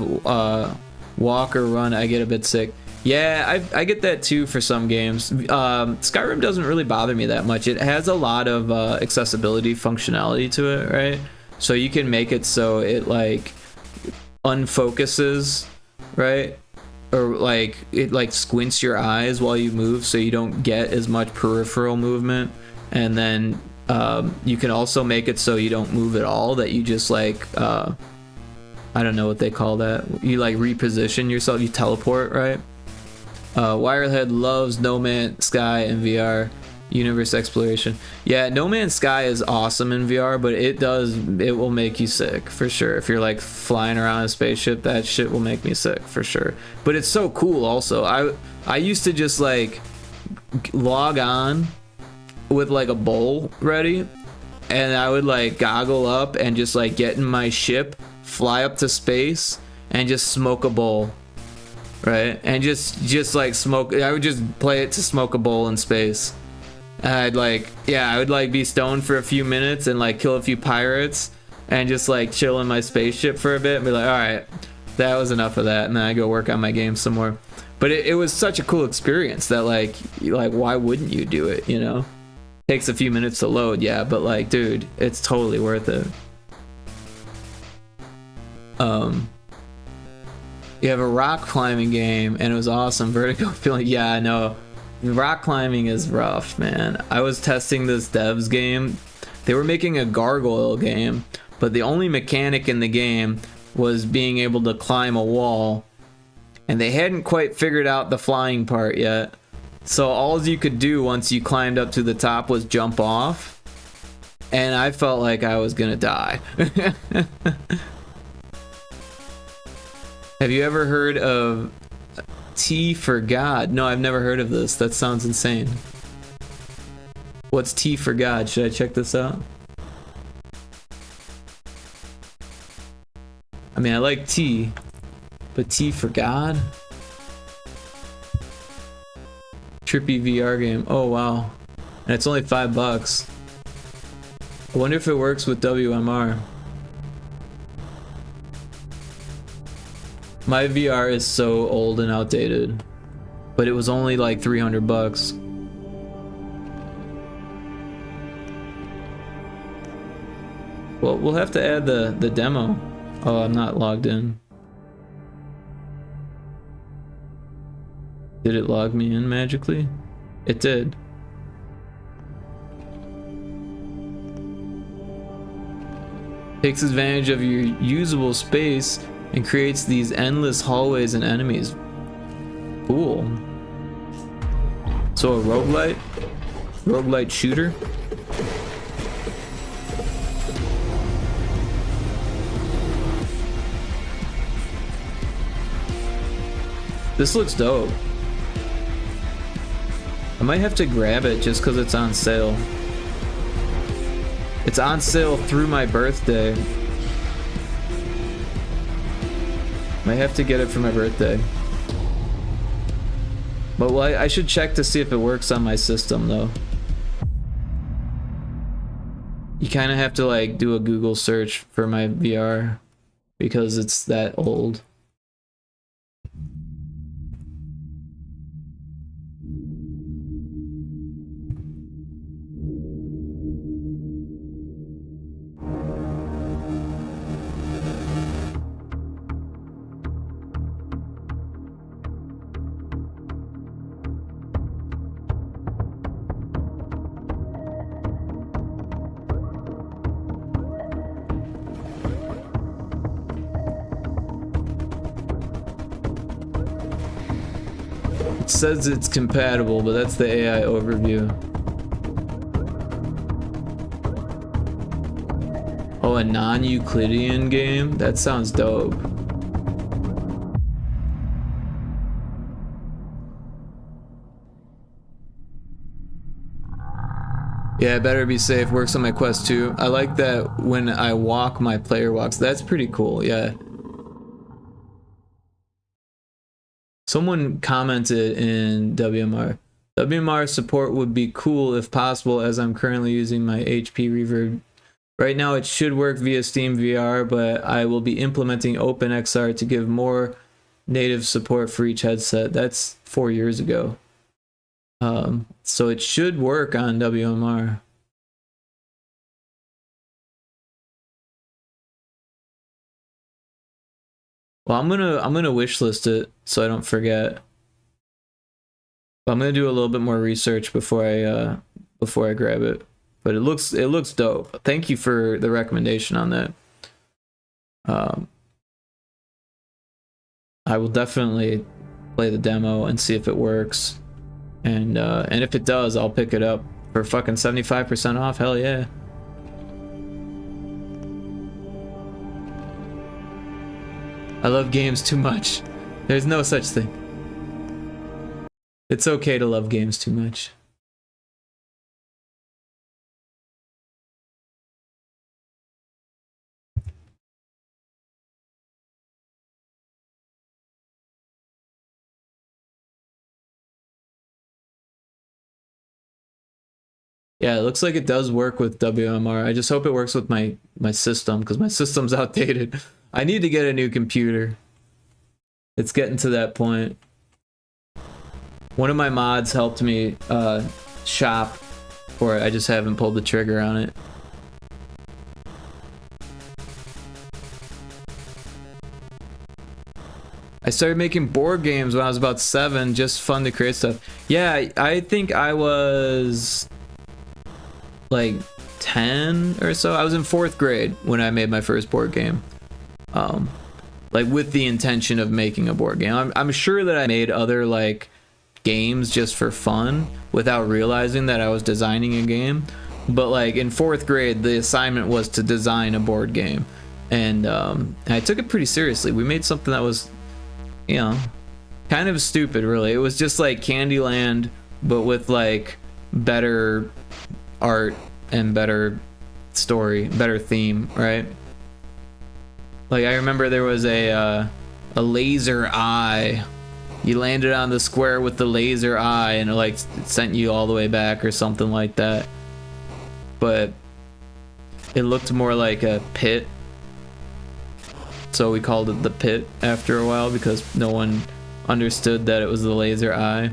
walk or run, I get a bit sick. Yeah, I get that too for some games. Skyrim doesn't really bother me that much. It has a lot of accessibility functionality to it, right? So you can make it so it like unfocuses, right? Or like it like squints your eyes while you move, so you don't get as much peripheral movement. And then you can also make it so you don't move at all, that you just like I don't know what they call that, you like reposition yourself, you teleport, right? Wirehead loves No Man's Sky in VR. Universe exploration, yeah, No Man's Sky is awesome in VR, but it will make you sick for sure. If you're like flying around a spaceship, that shit will make me sick for sure. But it's so cool also. I used to just like log on with like a bowl ready, and I would like goggle up and just like get in my ship, fly up to space, and just smoke a bowl, right? And just like smoke. I would just play it to smoke a bowl in space. I'd like, yeah, I would like be stoned for a few minutes and like kill a few pirates and just like chill in my spaceship for a bit and be like, all right, that was enough of that, and then I go work on my game some more. But it was such a cool experience that like why wouldn't you do it, you know? Takes a few minutes to load, yeah, but like, dude, it's totally worth it. You have a rock climbing game and it was awesome. Vertigo feeling, yeah, I know. Rock climbing is rough, man. I was testing this devs game. They were making a gargoyle game, but the only mechanic in the game was being able to climb a wall, and they hadn't quite figured out the flying part yet. So all you could do once you climbed up to the top was jump off, and I felt like I was gonna die. Have you ever heard of T for God? No, I've never heard of this. That sounds insane. What's T for God? Should I check this out? I mean, I like T, but T for God? Trippy VR game. Oh, wow. And it's only $5. I wonder if it works with WMR. My VR is so old and outdated, but it was only like $300. Well, we'll have to add the demo. Oh, I'm not logged in. Did it log me in magically? It did. Takes advantage of your usable space and creates these endless hallways and enemies. Cool. So a roguelite shooter. This looks dope. I might have to grab it just because it's on sale. It's on sale through my birthday. Might have to get it for my birthday. But well, I should check to see if it works on my system though. You kind of have to like do a Google search for my VR because it's that old. It says it's compatible, but that's the AI overview. Oh, a non-Euclidean game? That sounds dope. Yeah, better be safe. Works on my Quest 2. I like that when I walk, my player walks. That's pretty cool, yeah. Someone commented in WMR. WMR support would be cool if possible, as I'm currently using my HP Reverb. Right now it should work via Steam VR, but I will be implementing OpenXR to give more native support for each headset. That's 4 years ago. So it should work on WMR. Well, I'm gonna wishlist it so I don't forget. But I'm gonna do a little bit more research before I grab it. But it looks dope. Thank you for the recommendation on that. I will definitely play the demo and see if it works. And if it does, I'll pick it up for fucking 75% off. Hell yeah. I love games too much. There's no such thing. It's okay to love games too much. Yeah, it looks like it does work with WMR. I just hope it works with my system, because my system's outdated. I need to get a new computer. It's getting to that point. One of my mods helped me shop for it. I just haven't pulled the trigger on it. I started making board games when I was about 7, just fun to create stuff. Yeah, I think I was like 10 or so. I was in 4th grade when I made my first board game. Like with the intention of making a board game. I'm sure that I made other like games just for fun without realizing that I was designing a game. But like in 4th grade, the assignment was to design a board game, and I took it pretty seriously. We made something that was, you know, kind of stupid, really. It was just like Candyland, but with like better art and better story, better theme, right? Like I remember there was a laser eye. You landed on the square with the laser eye, and it like sent you all the way back or something like that. But it looked more like a pit, so we called it the pit after a while because no one understood that it was the laser eye.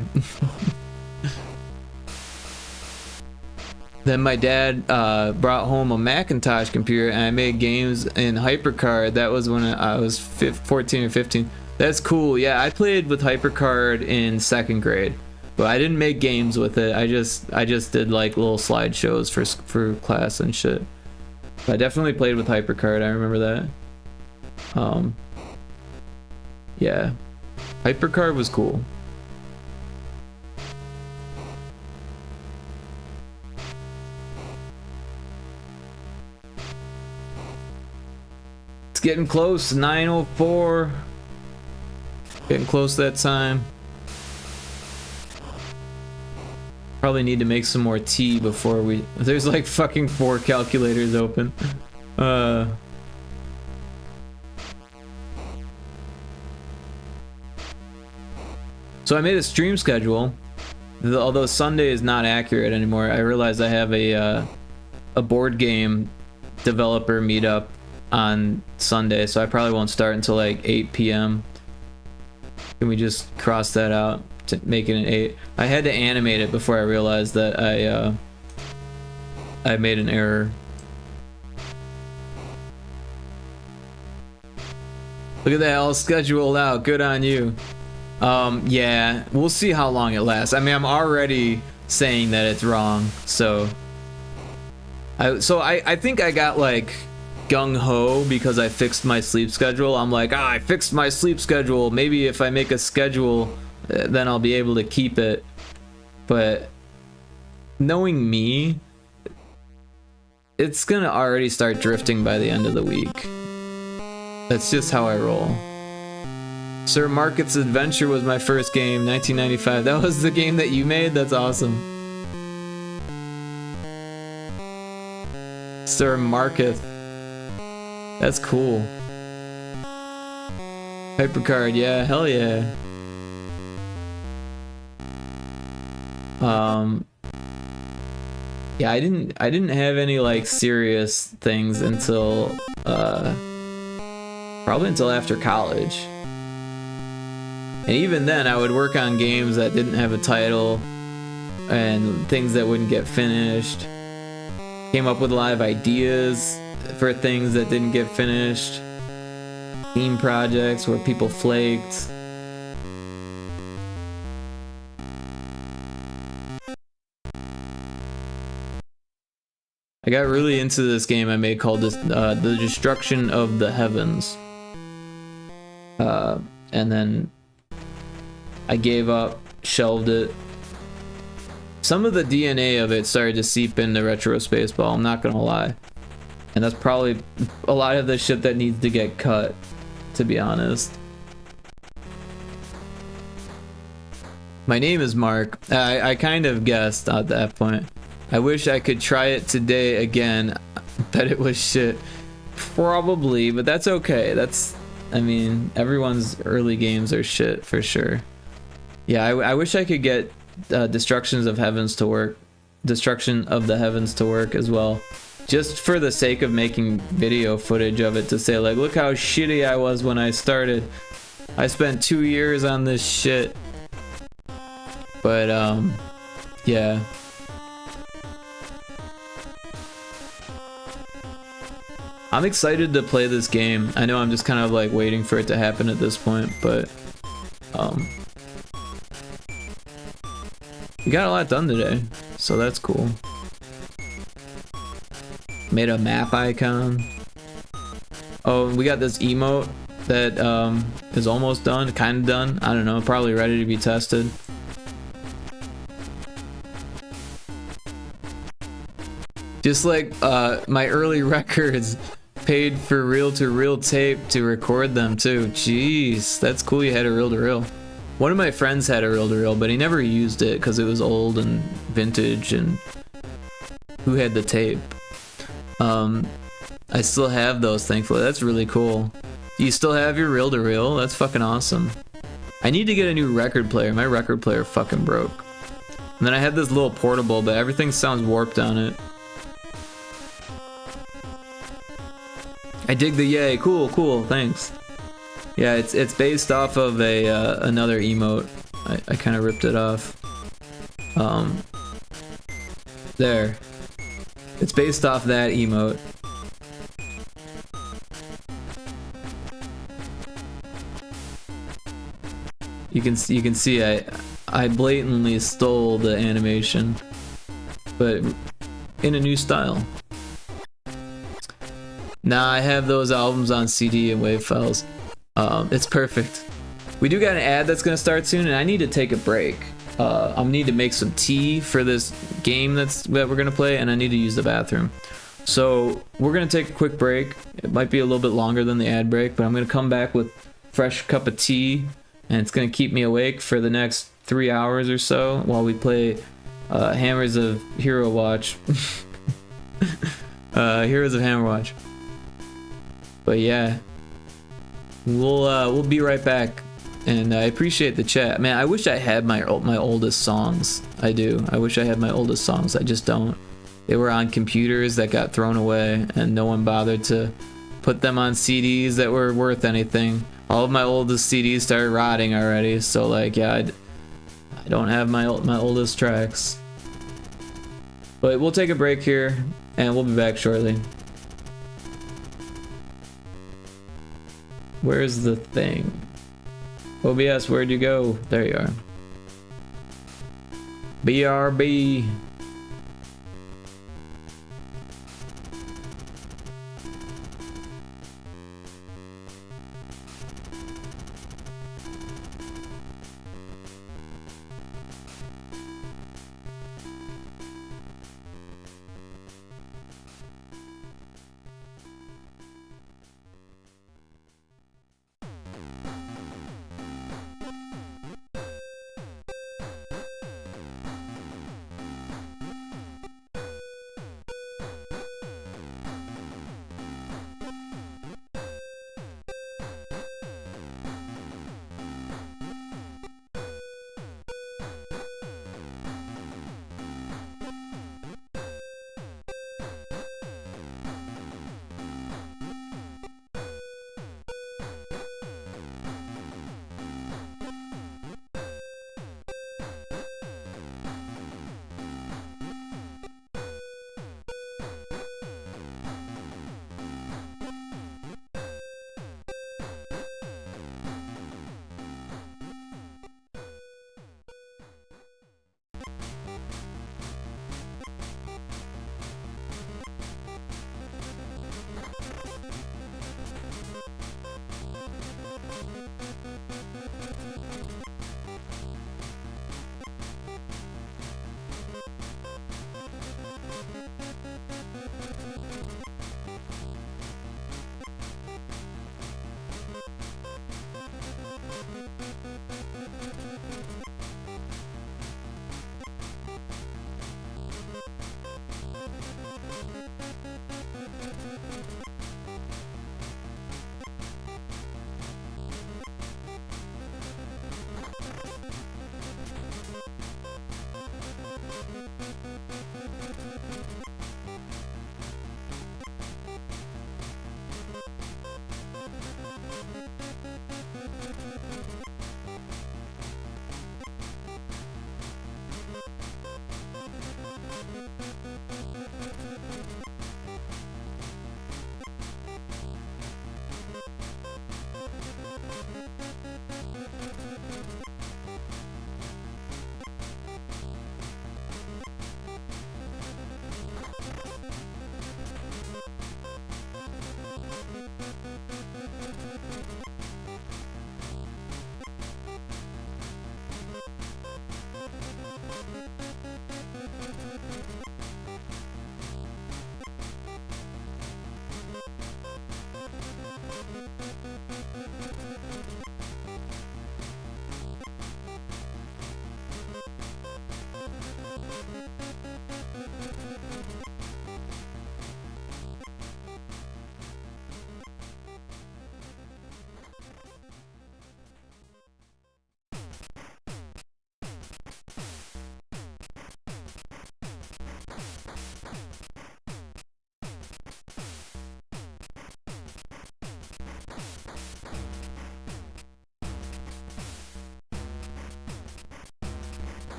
Then my dad brought home a Macintosh computer, and I made games in HyperCard. That was when I was 14 or 15. That's cool. Yeah, I played with HyperCard in 2nd grade. But I didn't make games with it. I just did like little slideshows for class and shit. But I definitely played with HyperCard. I remember that. Yeah, HyperCard was cool. It's getting close. 9:04. Getting close that time. Probably need to make some more tea before we... There's like fucking 4 calculators open. So I made a stream schedule. Although Sunday is not accurate anymore, I realized I have a board game developer meetup on Sunday, so I probably won't start until like 8 p.m. Can we just cross that out? To make it an 8. I had to animate it before I realized that I made an error. Look at that, all scheduled out. Good on you. Yeah, we'll see how long it lasts. I mean, I'm already saying that it's wrong, so I think I got like gung-ho because I fixed my sleep schedule. I'm like, I fixed my sleep schedule. Maybe if I make a schedule, then I'll be able to keep it. But knowing me, it's gonna already start drifting by the end of the week. That's just how I roll. Sir Market's Adventure was my first game, 1995. That was the game that you made? That's awesome. Sir Market. That's cool. HyperCard, yeah, hell yeah. Yeah, I didn't have any like serious things until probably until after college. And even then I would work on games that didn't have a title and things that wouldn't get finished. Came up with a lot of ideas for things that didn't get finished. Theme projects where people flaked. I got really into this game I made called The Destruction of the Heavens. And then I gave up, shelved it. Some of the DNA of it started to seep into Retro Spaceball, I'm not gonna lie. And that's probably a lot of the shit that needs to get cut, to be honest. My name is Mark. I kind of guessed at that point. I wish I could try it today again. Bet it was shit. Probably, but that's okay. I mean, everyone's early games are shit for sure. Yeah, I wish I could get Destruction of the Heavens to work as well. Just for the sake of making video footage of it to say like, look how shitty I was when I started. I spent 2 years on this shit. But yeah. I'm excited to play this game. I know I'm just kind of like waiting for it to happen at this point, but we got a lot done today, so that's cool. Made a map icon. Oh, we got this emote that is almost done, kind of done. I don't know, probably ready to be tested. Just like my early records paid for reel-to-reel tape to record them too. Jeez, that's cool you had a reel-to-reel. One of my friends had a reel-to-reel, but he never used it because it was old and vintage, and who had the tape? I still have those, thankfully. That's really cool. Do you still have your reel-to-reel? That's fucking awesome. I need to get a new record player. My record player fucking broke. And then I had this little portable, but everything sounds warped on it. I dig the yay. Cool, cool, thanks. Yeah, it's based off of a another emote. I kind of ripped it off. There. It's based off that emote. You can see I blatantly stole the animation, but in a new style. Nah, I have those albums on CD and WAV files. It's perfect. We do got an ad that's gonna start soon, and I need to take a break. I need to make some tea for this game that we're gonna play, and I need to use the bathroom. So we're gonna take a quick break. It might be a little bit longer than the ad break, but I'm gonna come back with fresh cup of tea, and it's gonna keep me awake for the next 3 hours or so while we play Hammers of Hero Watch. Heroes of Hammer Watch. But yeah, we'll be right back. And I appreciate the chat. Man, I wish I had my oldest songs. I do. I wish I had my oldest songs. I just don't. They were on computers that got thrown away, and no one bothered to put them on CDs that were worth anything. All of my oldest CDs started rotting already, so like, yeah, I don't have my oldest tracks. But we'll take a break here, and we'll be back shortly. Where's the thing? OBS, where'd you go? There you are. BRB.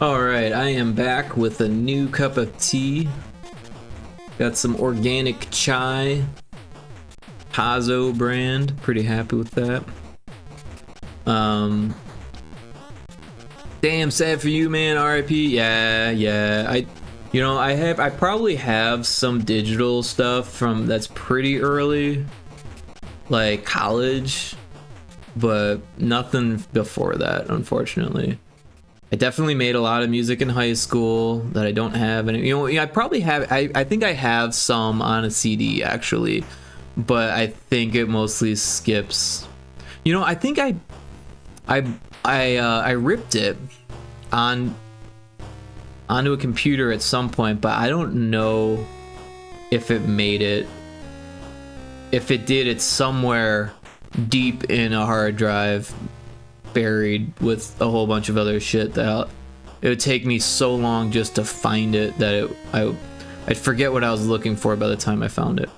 Alright, I am back with a new cup of tea. Got some organic chai. Hazo brand. Pretty happy with that. Damn, sad for you, man. RIP. Yeah. I probably have some digital stuff from that's pretty early, like college, but nothing before that, unfortunately. I definitely made a lot of music in high school that I don't have, and I probably have. I think I have some on a CD actually, but I think it mostly skips. I think I ripped it onto a computer at some point, but I don't know if it made it. If it did, it's somewhere deep in a hard drive, buried with a whole bunch of other shit that it would take me so long just to find it that I'd forget what I was looking for by the time I found it.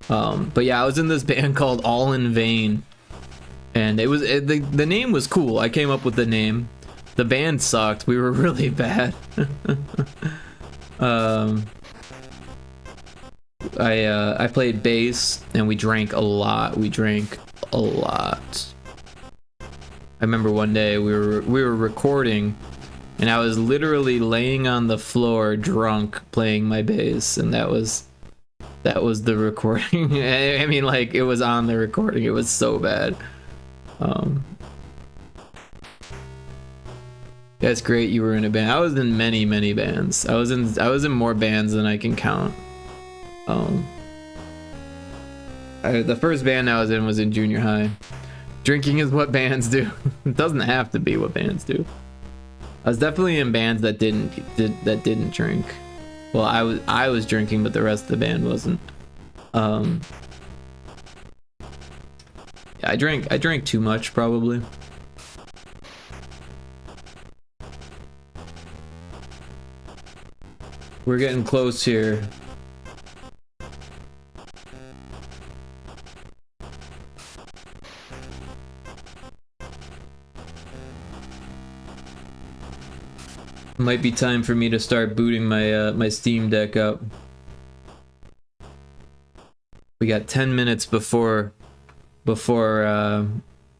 But yeah, I was in this band called All in Vain, and the name was cool. I came up with the name. The band sucked. We were really bad. I played bass, and we drank a lot. I remember one day we were recording, and I was literally laying on the floor drunk playing my bass, and that was the recording. I mean, like, it was on the recording. It was so bad. That's great. You were in a band. I was in many bands. I was in more bands than I can count. The first band I was in junior high. Drinking is what bands do. It doesn't have to be what bands do. I was definitely in bands that didn't drink. Well, I was drinking, but the rest of the band wasn't. Yeah, I drank too much probably. We're getting close here. Might be time for me to start booting my my Steam Deck up. We got 10 minutes before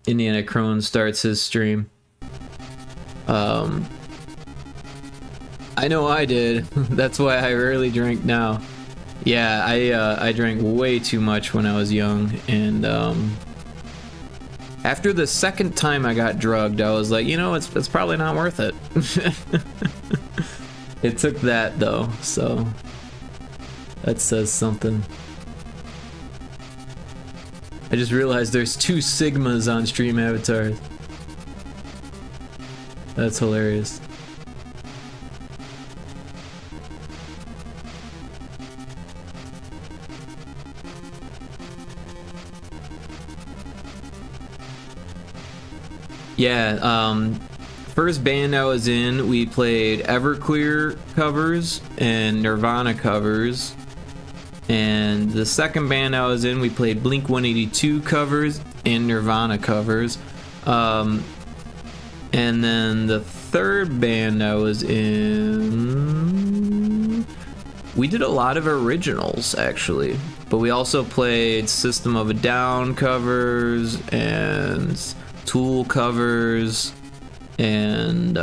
Indiana Crone starts his stream. I know I did. That's why I rarely drink now. Yeah, I drank way too much when I was young, and after the second time I got drugged, I was like, it's probably not worth it. It took that though, so that says something. I just realized there's 2 Sigmas on stream avatars. That's hilarious. Yeah, first band I was in, we played Everclear covers and Nirvana covers. And the second band I was in, we played Blink-182 covers and Nirvana covers. And then the third band I was in, we did a lot of originals actually. But we also played System of a Down covers and Tool covers, and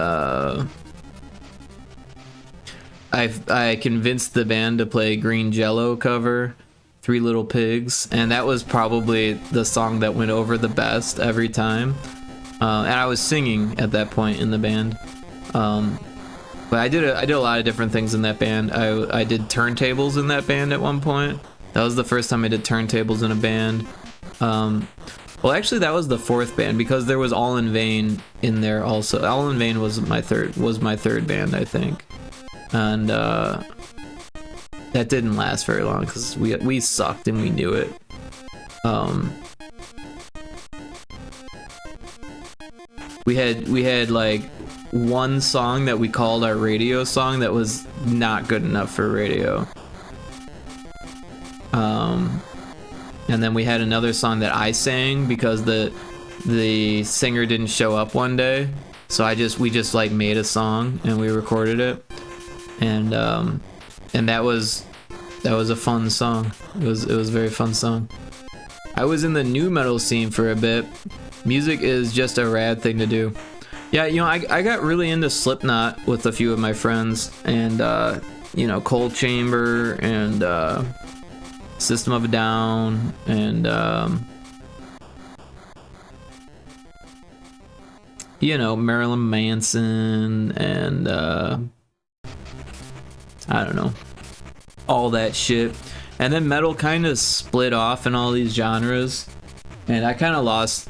I convinced the band to play Green Jello cover, Three Little Pigs, and that was probably the song that went over the best every time. And I was singing at that point in the band. But I did a lot of different things in that band. I did turntables in that band at one point. That was the first time I did turntables in a band. Well, actually, that was the fourth band because there was All in Vain in there also. All in Vain was my third band, I think, and that didn't last very long because we sucked and we knew it. We had like one song that we called our radio song that was not good enough for radio. And then we had another song that I sang because the singer didn't show up one day, so we just like made a song and we recorded it, and that was a fun song. It was a very fun song. I was in the new metal scene for a bit. Music is just a rad thing to do. Yeah, you know, I got really into Slipknot with a few of my friends, and you know, Cold Chamber and System of a Down, and you know, Marilyn Manson, and I don't know, all that shit. And then metal kind of split off in all these genres, and I kind of lost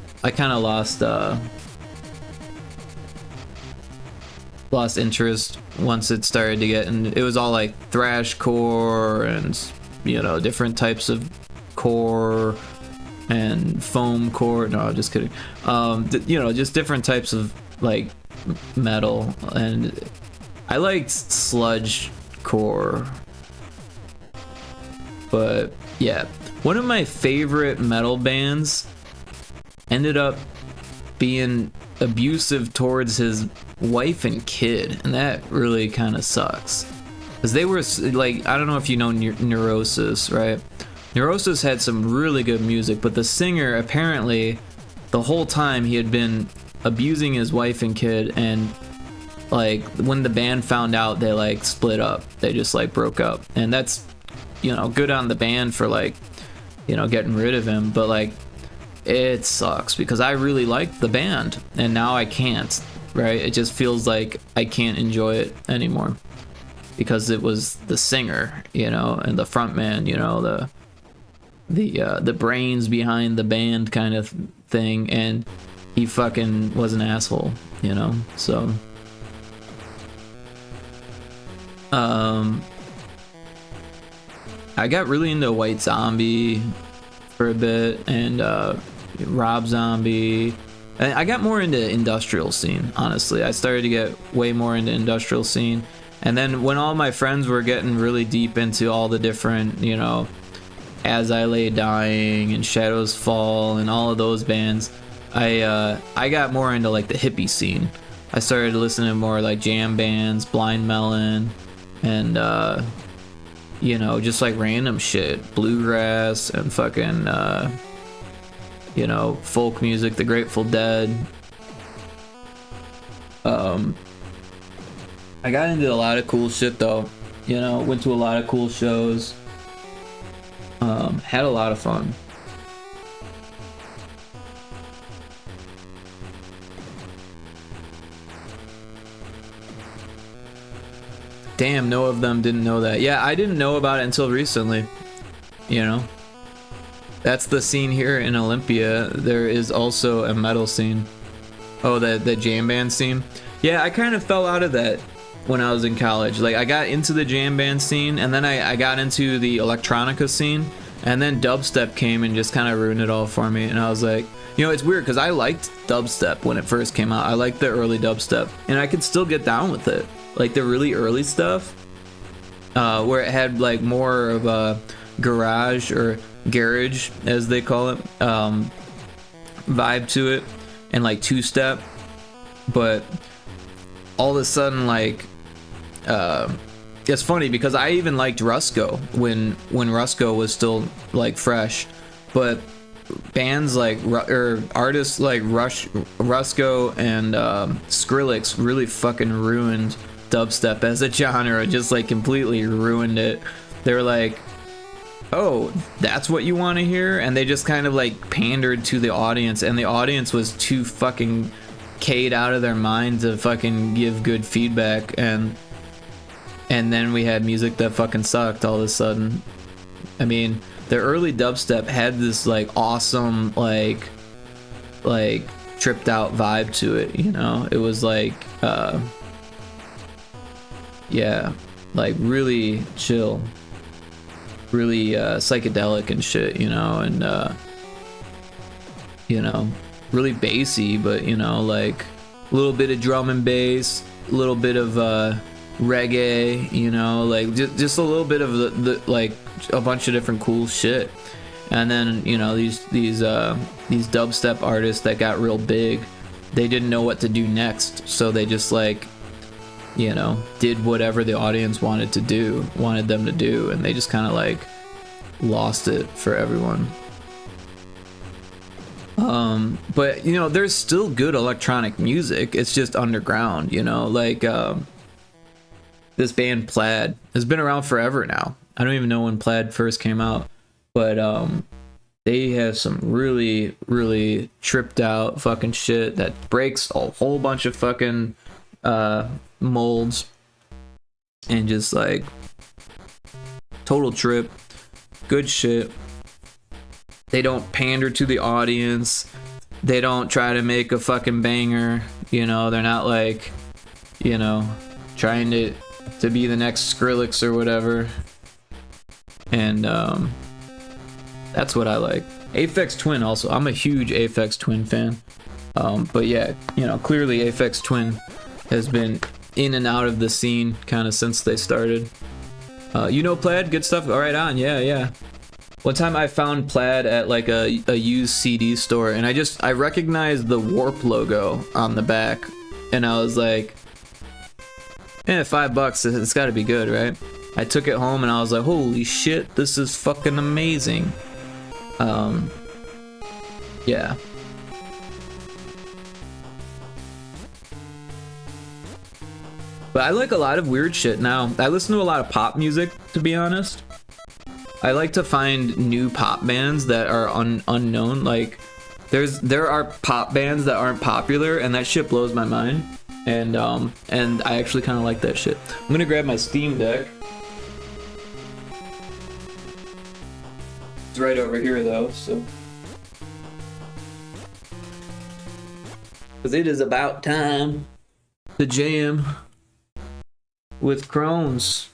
interest once it started to get, and it was all like thrashcore and, you know, different types of core and foam core. No, just kidding. You know, just different types of like metal, and I liked sludge core. But yeah, one of my favorite metal bands ended up being abusive towards his wife and kid, and that really kind of sucks. Because they were like, I don't know if you know Neurosis, right? Neurosis had some really good music, but the singer, apparently the whole time he had been abusing his wife and kid, and like when the band found out, they like split up. They just like broke up, and that's, you know, good on the band for like, you know, getting rid of him, but like it sucks because I really liked the band and now I can't, right? It just feels like I can't enjoy it anymore because it was the singer, you know, and the front man, you know, the brains behind the band kind of thing, and he fucking was an asshole, you know. So I got really into White Zombie for a bit, and Rob Zombie. I got more into industrial scene, honestly. I started to get way more into industrial scene, and then when all my friends were getting really deep into all the different, you know, As I Lay Dying and Shadows Fall and all of those bands, I got more into like the hippie scene. I started listening to more like jam bands, Blind Melon, and you know, just like random shit, bluegrass and fucking you know, folk music, the Grateful Dead. I got into a lot of cool shit though, you know, went to a lot of cool shows, had a lot of fun. Damn, no of them didn't know that. Yeah, I didn't know about it until recently, you know. That's the scene here in Olympia. There is also a metal scene. Oh, the jam band scene. Yeah, I kind of fell out of that when I was in college. Like, I got into the jam band scene, and then I got into the electronica scene, and then dubstep came and just kind of ruined it all for me. And I was like, you know, it's weird because I liked dubstep when it first came out. I liked the early dubstep, and I could still get down with it. Like the really early stuff, where it had like more of a garage or garage, as they call it, vibe to it, and like two-step. But all of a sudden, like, it's funny because I even liked Rusko when Rusko was still like fresh, but bands like or artists like Rusko and Skrillex really fucking ruined dubstep as a genre just like completely ruined it. They were like, oh, that's what you want to hear? And they just kind of like pandered to the audience, and the audience was too fucking K'd out of their mind to fucking give good feedback, and then we had music that fucking sucked all of a sudden. I mean, the early dubstep had this like awesome like tripped out vibe to it, you know? It was like yeah, like really chill, really psychedelic and shit, you know, and you know, really bassy, but you know, like a little bit of drum and bass, a little bit of reggae, you know, like just a little bit of the like a bunch of different cool shit. And then, you know, these dubstep artists that got real big, they didn't know what to do next, so they just like, you know, did whatever the audience wanted them to do, and they just kind of like lost it for everyone. But you know, there's still good electronic music, it's just underground, you know, like this band Plaid has been around forever now. I don't even know when Plaid first came out, but they have some really, really tripped out fucking shit that breaks a whole bunch of fucking molds, and just like total trip, good shit. They don't pander to the audience, they don't try to make a fucking banger, you know, they're not like, you know, trying to be the next Skrillex or whatever. And that's what I like. Aphex Twin also, I'm a huge Aphex Twin fan. But yeah, you know, clearly Aphex Twin has been in and out of the scene kind of since they started. You know Plaid, good stuff. All right, on, yeah. One time I found Plaid at like a used CD store, and I recognized the Warp logo on the back, and I was like, $5, it's got to be good, right? I took it home and I was like, holy shit, this is fucking amazing. Yeah. But I like a lot of weird shit now. I listen to a lot of pop music, to be honest. I like to find new pop bands that are unknown. Like, there are pop bands that aren't popular, and that shit blows my mind. And I actually kind of like that shit. I'm gonna grab my Steam Deck. It's right over here though, so. Because it is about time to jam with Crohn's.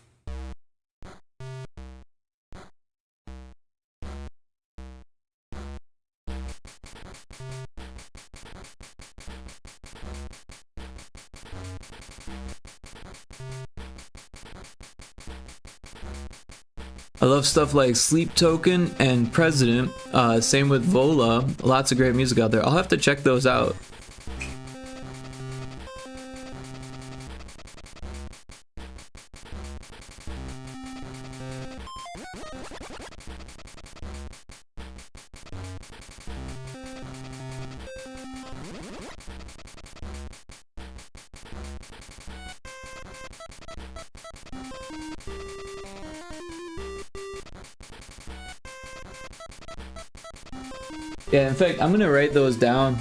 I love stuff like Sleep Token and President, same with Vola, lots of great music out there. I'll have to check those out. Yeah, in fact, I'm gonna write those down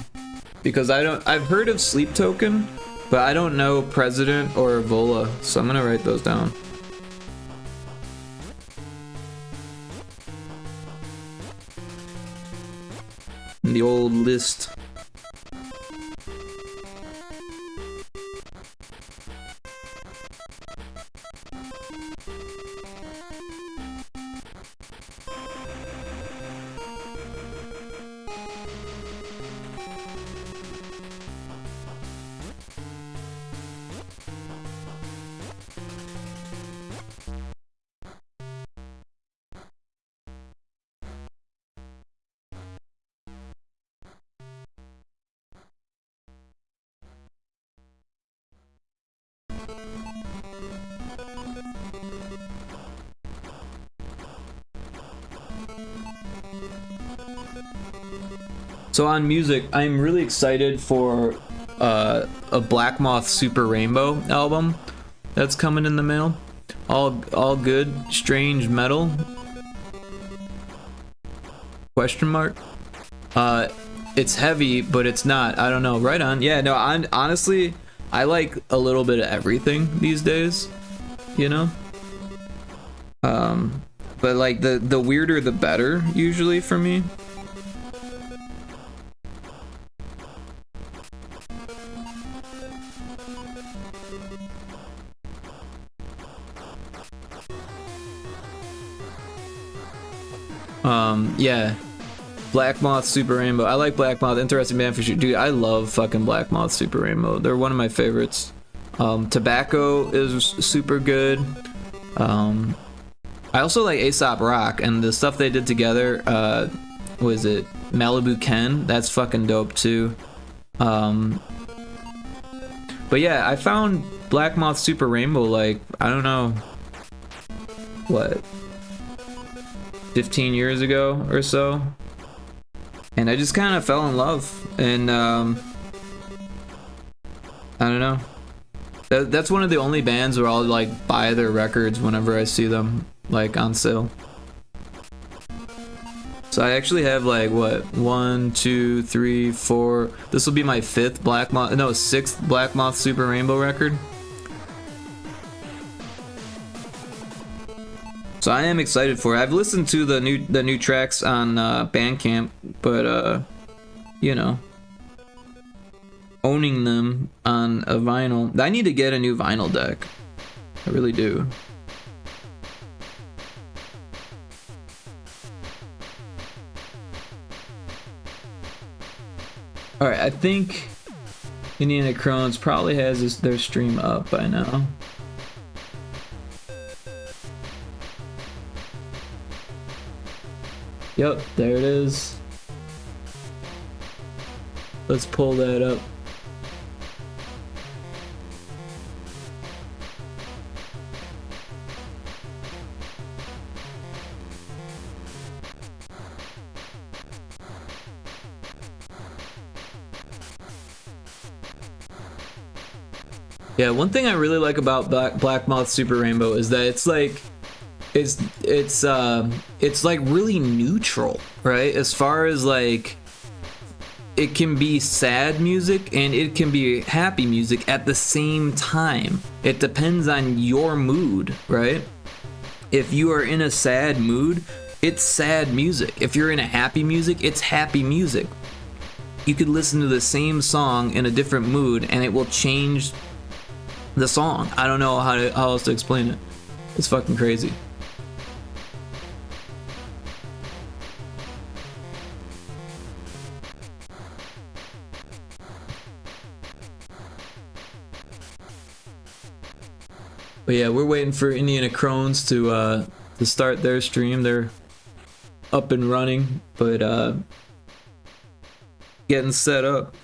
because I've heard of Sleep Token, but I don't know President or Vola, so I'm gonna write those down. In the old list. So on music, I'm really excited for a Black Moth Super Rainbow album. that's coming in the mail. All good. Strange metal. Question mark. It's heavy, but it's not. I don't know. Right on. Yeah, no, honestly, I like a little bit of everything these days, you know? But like the weirder the better, usually for me. Yeah. Black Moth Super Rainbow. I like Black Moth. Interesting band for sure. Dude, I love fucking Black Moth Super Rainbow. They're one of my favorites. Tobacco is super good. I also like Aesop Rock, and the stuff they did together, was it Malibu Ken? That's fucking dope too. But yeah, I found Black Moth Super Rainbow like, I don't know, what, 15 years ago or so, and I just kind of fell in love, and I don't know, that's one of the only bands where I'll like buy their records whenever I see them like on sale. So I actually have like what, 1, 2, 3, 4, this will be my 5th Black Moth, no, 6th Black Moth Super Rainbow record. So I am excited for it. I've listened to the new tracks on Bandcamp, but you know, owning them on a vinyl. I need to get a new vinyl deck. I really do. Alright, I think Indiana Crones probably has their stream up by now. Yep, there it is. Let's pull that up. Yeah, one thing I really like about Black Moth Super Rainbow is that it's like it's like really neutral, right? As far as like, it can be sad music and it can be happy music at the same time. It depends on your mood, right? If you are in a sad mood, it's sad music. If you're in a happy music, it's happy music. You could listen to the same song in a different mood and it will change the song. I don't know how else to explain it. It's fucking crazy. But yeah, we're waiting for Indiana Crones to start their stream. They're up and running, but getting set up.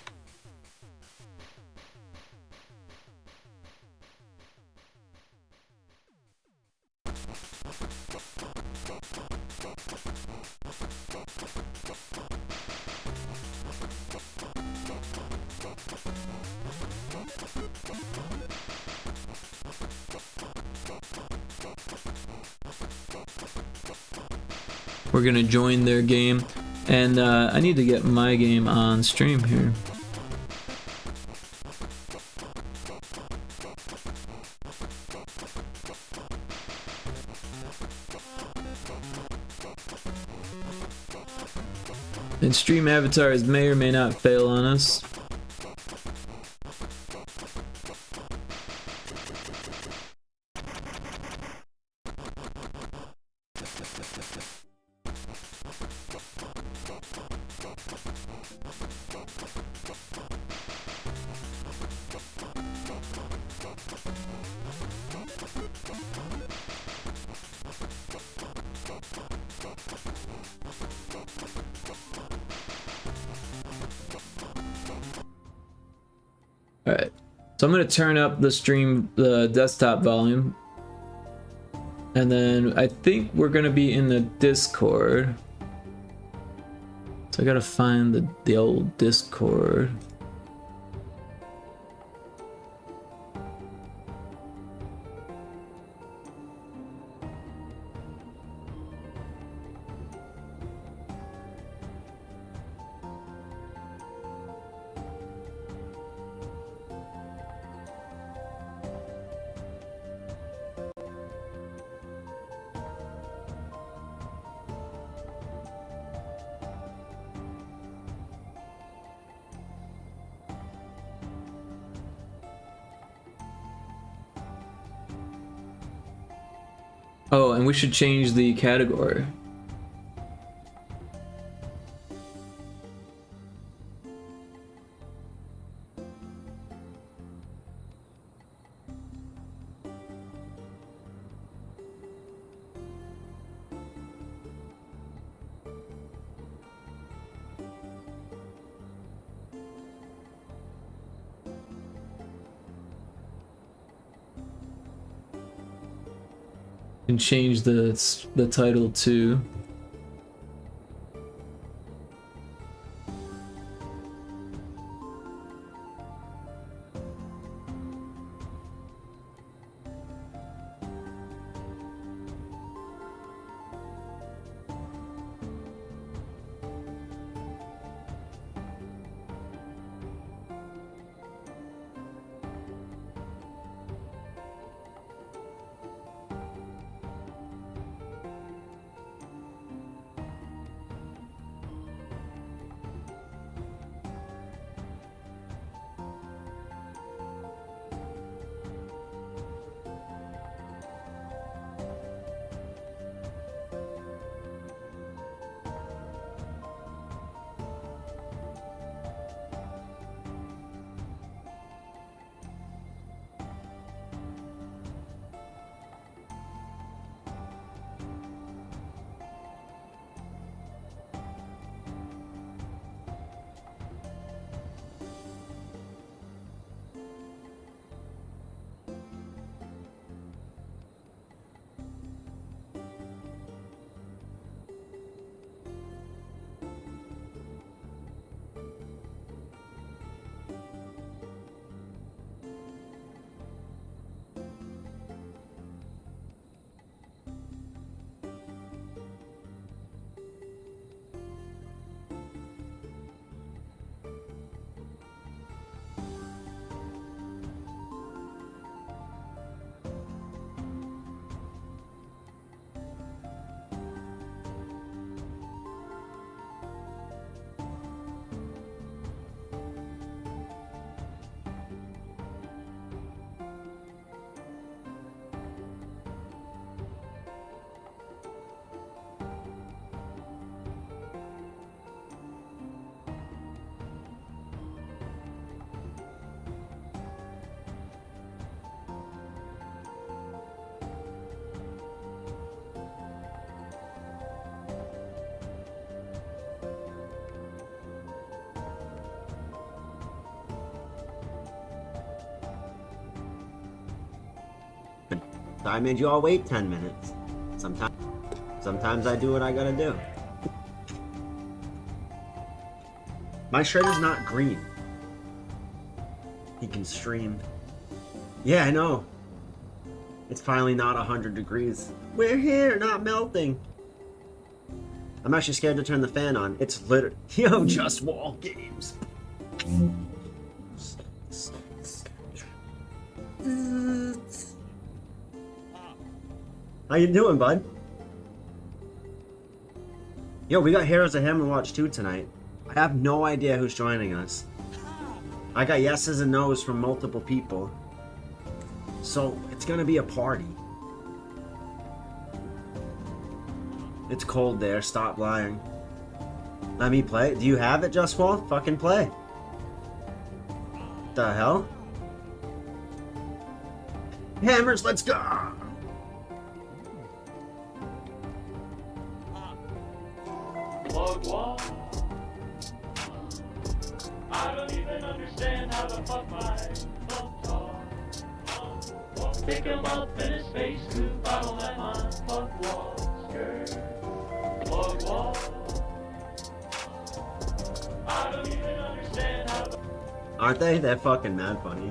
We're gonna join their game, and I need to get my game on stream here. And stream avatars may or may not fail on us. Alright, so I'm going to turn up the desktop volume, and then I think we're going to be in the Discord, so I got to find the old Discord. Oh, and we should change the category. And change the title to So I made you all wait 10 minutes. Sometimes I do what I gotta do. My shredder's not green. He can stream. Yeah, I know. It's finally not 100 degrees. We're here, not melting. I'm actually scared to turn the fan on. It's literally... Yo, Just Wall Games. How you doing, bud? Yo, we got Heroes of Hammer Watch 2 tonight. I have no idea who's joining us. I got yeses and nos from multiple people. So, it's gonna be a party. It's cold there, stop lying. Let me play. Do you have it, Just Wall? Fucking play. The hell? Hammers, let's go! Plug wall. I don't even understand how the fuck my plug talk. Pick him up in his face, scoop, I don't let my plug wall skirt. Plug wall. I don't even understand how the... Aren't they? They're fucking mad funny.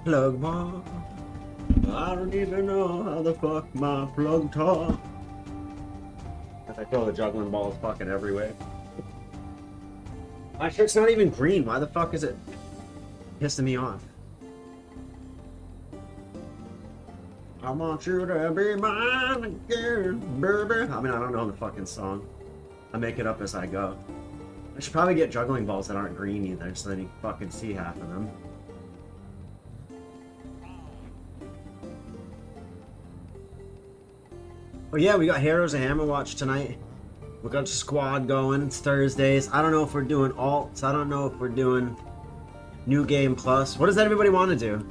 Plug wall. I don't even know how the fuck my plug talk. I feel the juggling balls fucking everywhere. My shirt's not even green. Why the fuck is it pissing me off? I want you to be mine again, baby. I mean, I don't know the fucking song. I make it up as I go. I should probably get juggling balls that aren't green either, so then you fucking see half of them. Oh yeah, we got Heroes of Hammerwatch tonight. We got squad going. It's Thursdays. I don't know if we're doing alts. I don't know if we're doing New Game Plus. What does everybody want to do?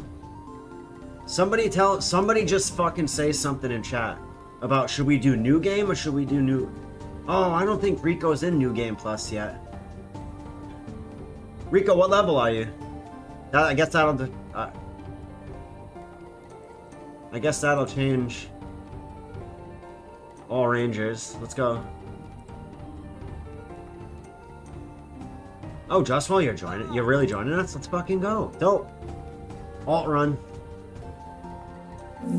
Somebody just fucking say something in chat about should we do New Game or should we do New... Oh, I don't think Rico's in New Game Plus yet. Rico, what level are you? I guess that'll... I guess that'll change. All Rangers. Let's go. Oh, Justwell, you're joining. You're really joining us? Let's fucking go. Dope. Alt run.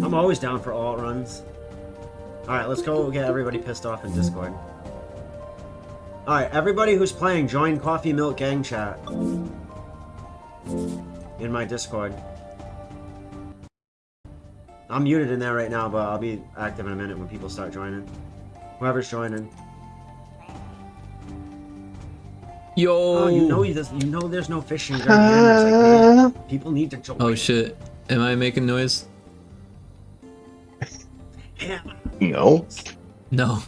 I'm always down for alt runs. Alright, let's go get everybody pissed off in Discord. Alright, everybody who's playing, join Coffee Milk Gang Chat. In my Discord. I'm muted in there right now, but I'll be active in a minute when people start joining. Whoever's joining. Yo! Oh, you know there's no fishing during hammers. Like, people need to join. Oh shit. Am I making noise? No. No.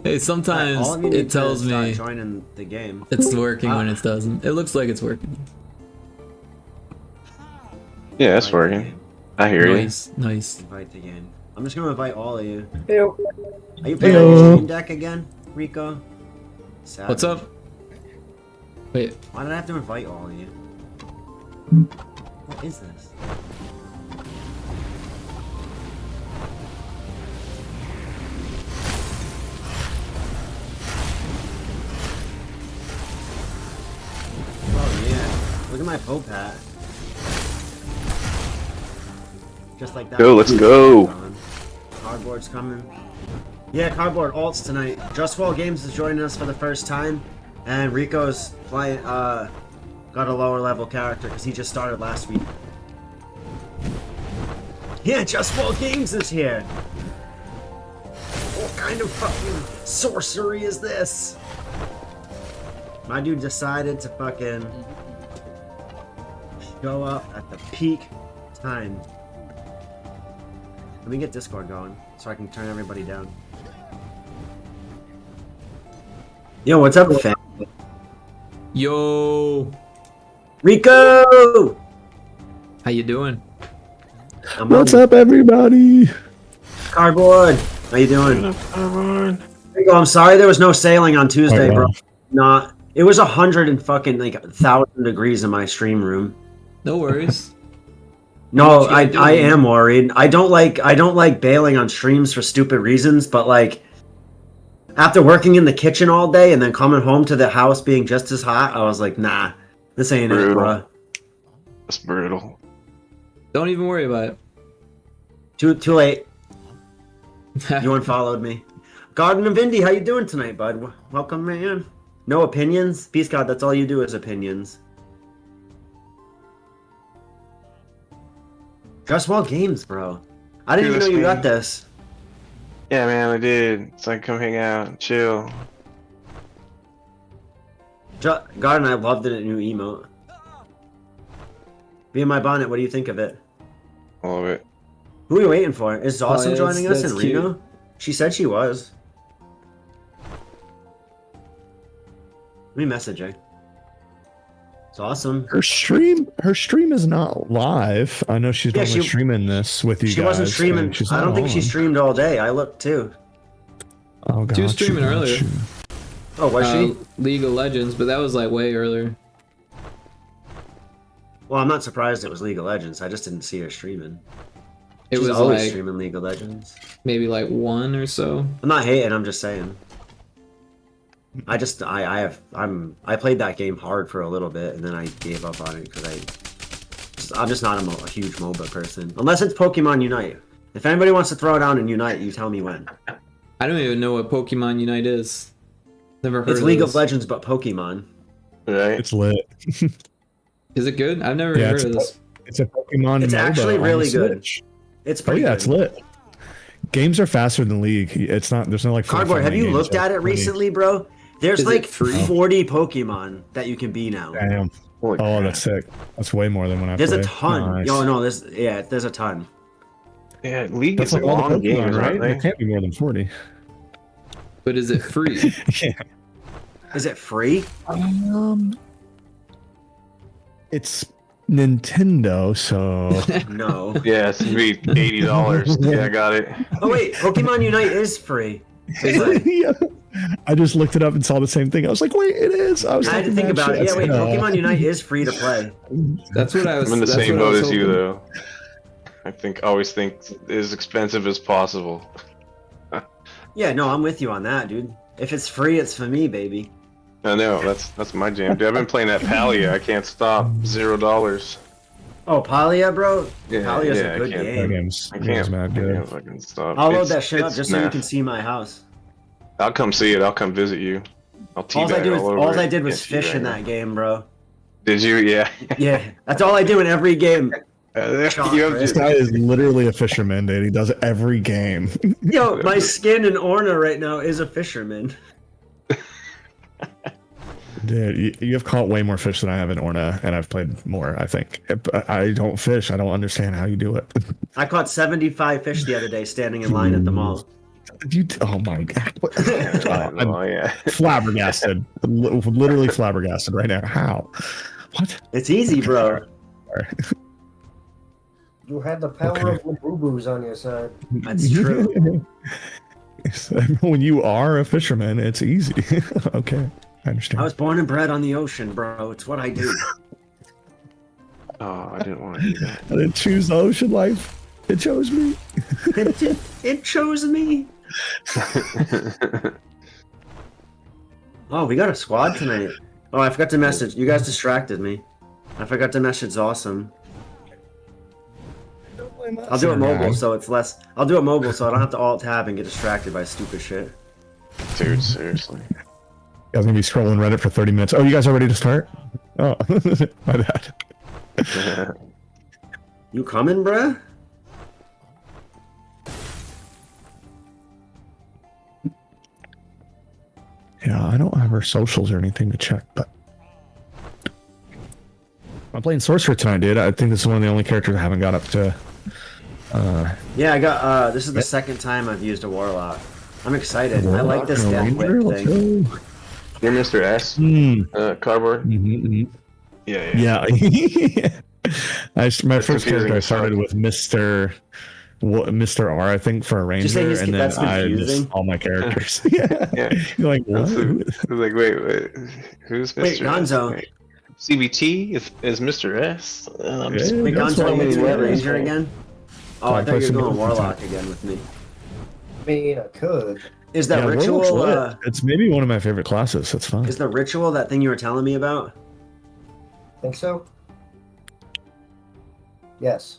Hey, sometimes all of you need it tells to start me joining the game. it's working when it doesn't. It looks like it's working. Yeah, it's working. I hear you. Nice. Invite the game. I'm just gonna invite all of you. Ew. Are you playing on your Steam Deck again, Rico? Savage. What's up? Wait. Why did I have to invite all of you? What is this? Oh yeah. Look at my Pope hat. Just like that. Go, let's go. Cardboard's coming. Yeah, Cardboard alts tonight. Justwall Games is joining us for the first time, and Rico's playing. Got a lower level character because he just started last week. Yeah, Justwall Games is here. What kind of fucking sorcery is this? My dude decided to fucking show up at the peak time. Let me get Discord going so I can turn everybody down. Yo, what's up, fam? Yo! Rico! How you doing? What's up, everybody? Cardboard! How you doing? Rico, I'm sorry there was no sailing on Tuesday, bro. It was 100 and fucking like 1,000 degrees in my stream room. No worries. No, I am worried. I don't like bailing on streams for stupid reasons, but like after working in the kitchen all day and then coming home to the house being just as hot, I was like, nah, this ain't it, bro. That's brutal. Don't even worry about it. Too late. You unfollowed me. Garden of Indy, how you doing tonight, bud? Welcome, man. No opinions? Peace God, that's all you do is opinions. Justwall Games, bro. I didn't even know you got this. Yeah, man, I did. So I can come hang out, chill. Garden, I loved the new emote. Be in my bonnet, what do you think of it? I love it. Who are you waiting for? Is Awesome yeah, joining us that's in cute. Reno? She said she was. Let me message her. It's awesome. Her stream is not live. I know she's normally streaming this with you guys. She wasn't streaming. I don't think she streamed all day. I looked too. Oh god. She was streaming earlier. Oh, was she? League of Legends, but that was like way earlier. Well, I'm not surprised it was League of Legends. I just didn't see her streaming. It She's was always like streaming League of Legends. maybe like 1 or so. I'm not hating. I'm just saying. I played that game hard for a little bit and then I gave up on it because I'm just not a huge MOBA person. Unless it's Pokemon Unite. If anybody wants to throw down and Unite, you tell me when. I don't even know what Pokemon Unite is. Never heard It's of League this. of Legends, but Pokemon. Right? It's lit. Is it good? I've never heard of this. It's a Pokemon. It's MOBA actually on really the good. Switch. It's Oh pretty yeah, good. it's lit. Games are faster than League. It's not. There's no like. Cardboard, have you games looked at it recently, bro? There's Is it like free? 40 Pokemon that you can be now. Damn. Holy Oh, crap. that's sick. That's way more than when I There's played. a ton. Nice. Yo, no, there's a ton. Yeah, League That's is a like all the long game, Pokemon, right? right? It can't be more than 40. But is it free? Yeah. Is it free? It's Nintendo, so No. Yeah, it's gonna be $80. Yeah, I got it. Oh wait, Pokemon Unite is free. yeah. I just looked it up and saw the same thing. I was like, wait, it is. I I had to think about it. Yeah, wait, Pokemon Unite is free to play. That's what I was. I'm in the that's same what I boat was as you, hoping. though. Always think as expensive as possible. Yeah, no, I'm with you on that, dude. If it's free, it's for me, baby. I know, that's my jam. Dude, I've been playing that Palia. I can't stop. $0. Oh, Palia, bro? Yeah, Palia's yeah, a good I can't- game. Game's, I game's can't, mad I good. can't fucking stop. I'll load It's- that shit up it's just so you nah. can see my house. I'll come see it. I'll come visit you. I'll All I, teabag all over all I it. did was Yes, you fish in right. that game, bro. Did you? Yeah. Yeah, that's all I do in every game. You have Chocolate. This guy is literally a fisherman, dude. He does it every game. Yo, my skin in Orna right now is a fisherman. Dude, you have caught way more fish than I have in Orna, and I've played more, I think. But I don't fish. I don't understand how you do it. I caught 75 fish the other day standing in line at the mall. Oh my god. I'm Oh, yeah. flabbergasted. Literally flabbergasted right now. How? What? It's easy, bro. You had the power Okay. of the boo-boos on your side. That's true. When you are a fisherman, it's easy. Okay, I understand. I was born and bred on the ocean, bro. It's what I do. Oh, I didn't want to do that. I didn't choose the ocean life. It chose me. It chose me. Oh, we got a squad tonight. Oh, I forgot to message. You guys distracted me. I forgot to message Awesome. I'll do it mobile, so it's less. I'll do it mobile, so I don't have to alt tab and get distracted by stupid shit. Dude, seriously. I was gonna be scrolling Reddit for 30 minutes. Oh, you guys are ready to start? Oh, my bad. You coming, bruh? Yeah, I don't have her socials or anything to check, but I'm playing Sorcerer tonight, dude. I think this is one of the only characters I haven't got up to. Yeah, I got. This is the second time I've used a Warlock. I'm excited. I like this death whip thing. You're Mr. S? Cardboard? Yeah, yeah. Yeah. My first confusing character I as fuck. started with Mr. R, I think, for a you say ranger, he's- and then that's I confusing? just all my characters. Yeah. Yeah. You're like, what? I was like, wait, who's Mr. Wait, Gonzo. S? Wait, CBT is Mr. S? I'm just- Yeah. Wait, That's Gonzo, why you we were were- Ranger again? Oh, I I thought you played were some going different Warlock time. again with me. I mean, I could. Is that Yeah, ritual? Warlock's lit. It's maybe one of my favorite classes. It's fun. Is the ritual that thing you were telling me about? Think so? Yes.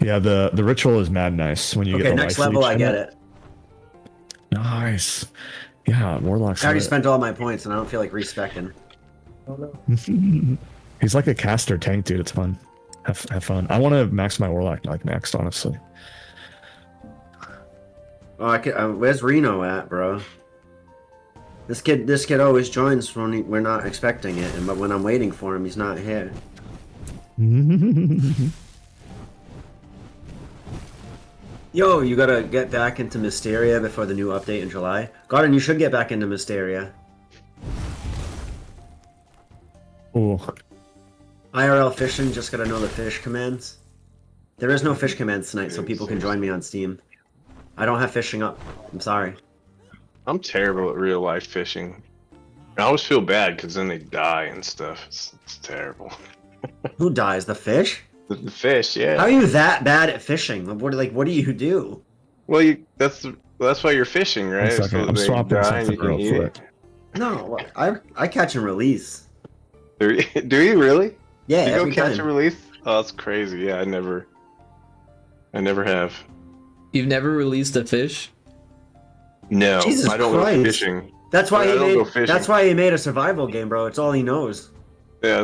Yeah, the ritual is mad nice when you get Okay, the next life level, leech I in get it. it. Nice. Yeah, Warlock's I already lit. spent all my points, and I don't feel like respecting. Oh no. He's like a caster tank, dude. It's fun. Have fun. I want to max my Warlock like next, honestly. Oh, I could, where's Reno at, bro? This kid always joins when we're not expecting it, but when I'm waiting for him, he's not here. Yo, you gotta get back into Mysteria before the new update in July. Garden, you should get back into Mysteria. Ooh. IRL fishing, just gotta know the fish commands. There is no fish commands tonight, so people can join me on Steam. I don't have fishing up. I'm sorry. I'm terrible at real life fishing. I always feel bad because then they die and stuff. It's terrible. Who dies? The fish? The fish, yeah. How are you that bad at fishing? What do you do? Well, that's why you're fishing, right? One second, So I'm they swapping die and something you can real eat quick. No, I catch and release. it. Do you really? Yeah, You go every catch time. and release? Oh, that's crazy. Yeah, I never have. You've never released a fish? No, Jesus I don't Christ. go fishing. That's why I he don't made. go fishing. That's why he made a survival game, bro. It's all he knows. Yeah,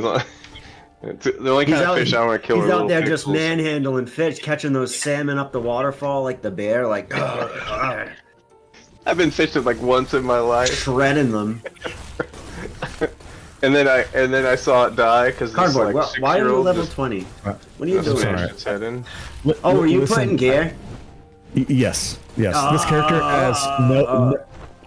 the only kind of fish I want to kill He's are out little there just pixels. manhandling fish, catching those salmon up the waterfall like the bear, like I've been fishing like once in my life. shredding them. And then I saw it die because Cardboard, like why are you 6-year-old level just 20? What are you doing? smashed its head in. Oh, were you putting gear? Yes. This character has no.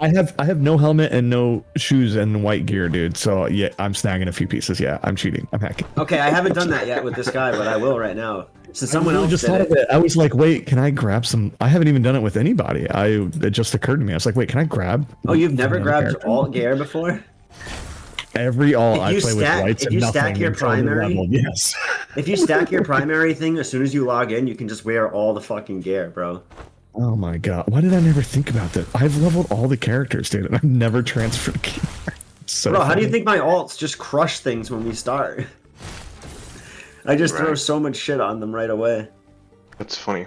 I have no helmet and no shoes and white gear, dude. So yeah, I'm snagging a few pieces. Yeah, I'm cheating. I'm hacking. Okay, I haven't done that yet with this guy, but I will right now. Since someone else just did thought it. of it. I was like, wait, can I grab some? I haven't even done it with anybody. It just occurred to me. I was like, wait, can I grab? Oh, you've never another grabbed character? alt gear before? Every alt I If you play with stack- lights if and you nothing. stack your until the primary- level. Yes. If you stack your primary thing, as soon as you log in, you can just wear all the fucking gear, bro. Oh my god! Why did I never think about that? I've leveled all the characters, dude, and I've never transferred gear. So Bro, how do you funny. think my alts just crush things when we start? I just throw Right. so much shit on them right away. That's funny.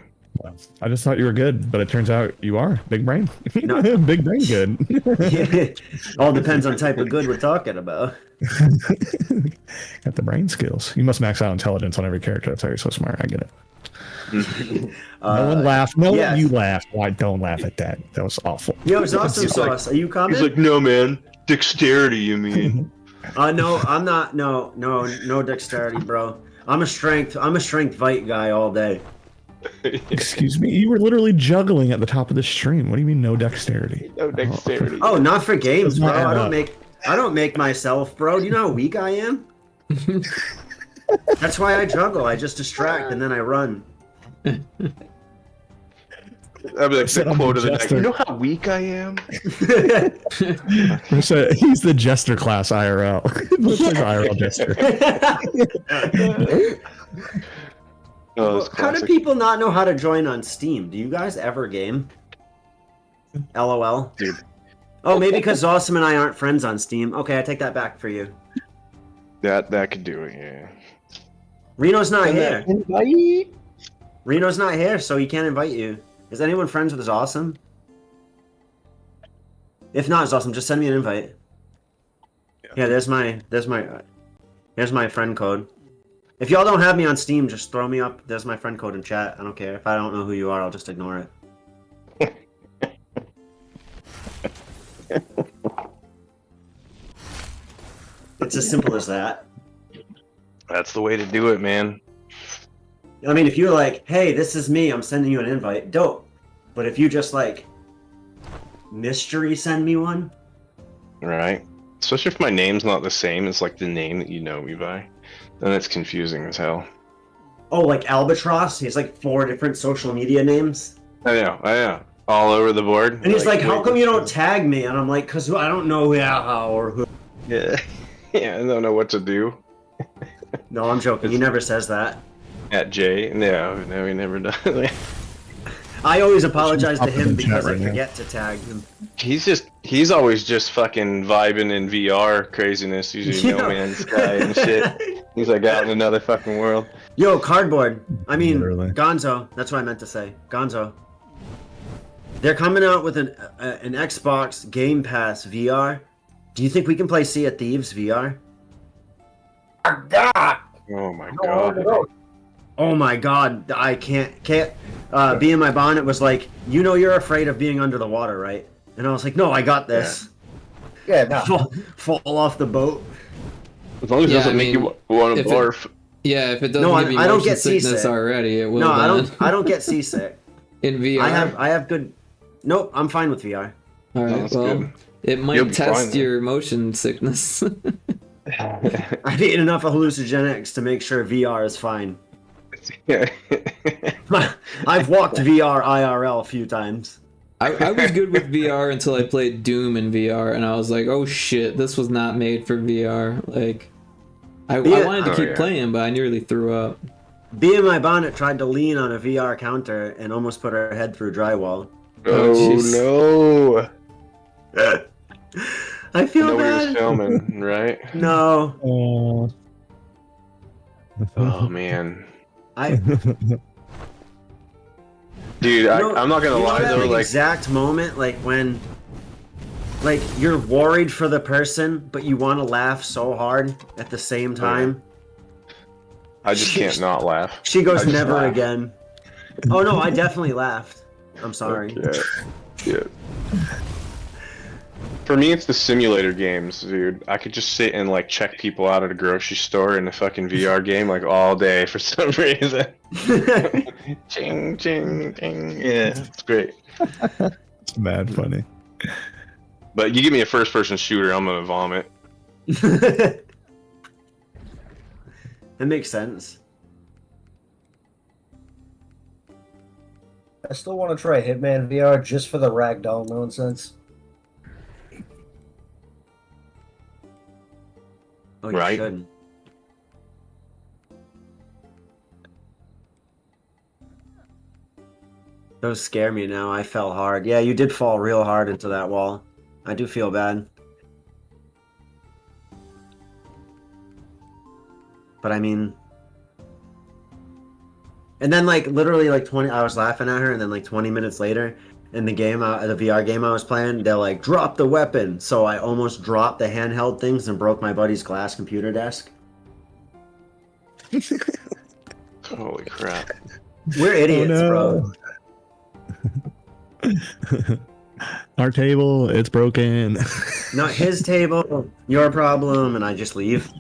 I just thought you were good, but it turns out you are big brain. No. Big brain good. All depends on type of good we're talking about. Got the brain skills. You must max out intelligence on every character. That's why you're so smart. I get it. No one laughed. No, yes. you laughed. Why? Don't laugh at that. That was awful. Yo, it's awesome He's like- sauce. Are you coming? He's like, no, man, dexterity. You mean? No, I'm not. No dexterity, bro. I'm a strength fight guy all day. Excuse me. You were literally juggling at the top of the stream. What do you mean, no dexterity? No dexterity. Oh, not for games, bro. Does not add I don't make myself, bro. Do you know how weak I am? That's why I juggle. I just distract and then I run. That'd be like said the I'm quote of the a night. jester. You know how weak I am? He's the jester class IRL. Looks like IRL jester. Oh, that's How do classic. people not know how to join on Steam? Do you guys ever game? LOL. Dude. Oh, maybe because Awesome and I aren't friends on Steam. Okay, I take that back for you. That could do it. Yeah. Reno's not here. Reno's not here, so he can't invite you. Is anyone friends with his Awesome? If not, it's Awesome. Just send me an invite. Yeah, here's my friend code. If y'all don't have me on Steam, just throw me up. There's my friend code in chat. I don't care. If I don't know who you are, I'll just ignore it. It's as simple as that. That's the way to do it, man. I mean, if you're like, hey, this is me, I'm sending you an invite, dope. But if you just like mystery send me one, Right. Especially if my name's not the same as like the name that you know me by, then it's confusing as hell. oh, like Albatross, he's like 4 different social media names. I know. All over the board. And he's like, how wait, come you don't tag me? And I'm like, because I don't know how or who. Yeah. Yeah, I don't know what to do. No, I'm joking. He never says that. At Jay. No, he never does. I always apologize to Up in him the chat because I right now. forget to tag him. He's always just fucking vibing in VR craziness, usually No Man's Sky and shit. He's like out in another fucking world. Yo, Cardboard. I mean, Literally. Gonzo. That's what I meant to say. Gonzo. They're coming out with an Xbox Game Pass VR. Do you think we can play Sea of Thieves VR? Oh my god. Oh my god, I can't. Be in my bonnet was like, you know you're afraid of being under the water, right? And I was like, no, I got this. Yeah, no. Fall off the boat. As long as it Yeah, doesn't I make you mean, want to if it- barf. Yeah, if it doesn't No, give you I don't motion get sickness seasick. already, it will. No, then. I don't get seasick. In VR. I have good. Nope, I'm fine with VR. All right, that's well, good. it You'll might be test fine then. your motion sickness. I've eaten enough of hallucinogenics to make sure VR is fine. Yeah. I've walked VR IRL a few times. I was good with VR until I played Doom in VR, and I was like, oh shit, this was not made for VR. Like, I wanted to Oh, keep yeah. playing, but I nearly threw up. Bee in my bonnet tried to lean on a VR counter and almost put her head through drywall. Oh, jeez. no. I feel Nobody was bad. filming, right? No, Oh man. I. Dude, You know- I'm not gonna you know lie that, though, like exact moment, like when, like you're worried for the person, but you want to laugh so hard at the same time. I just can't not laugh. She goes, I just never laugh. again. Oh no, I definitely laughed. I'm sorry. Yeah. For me, it's the simulator games, dude. I could just sit and like check people out at a grocery store in a fucking VR game like all day for some reason. Ching, ching, ching. Yeah, it's great. It's mad funny. But you give me a first-person shooter, I'm gonna vomit. That makes sense. I still want to try Hitman VR just for the ragdoll nonsense. Oh, you Right. should. Those scare me now. I fell hard. Yeah, you did fall real hard into that wall. I do feel bad. But I mean... And then, like, literally, like, 20... I was laughing at her, and then, like, 20 minutes later, in the game, the VR game I was playing, they're like, drop the weapon! So I almost dropped the handheld things and broke my buddy's glass computer desk. Holy crap. We're idiots, bro. Our table, it's broken. Not his table, your problem, and I just leave.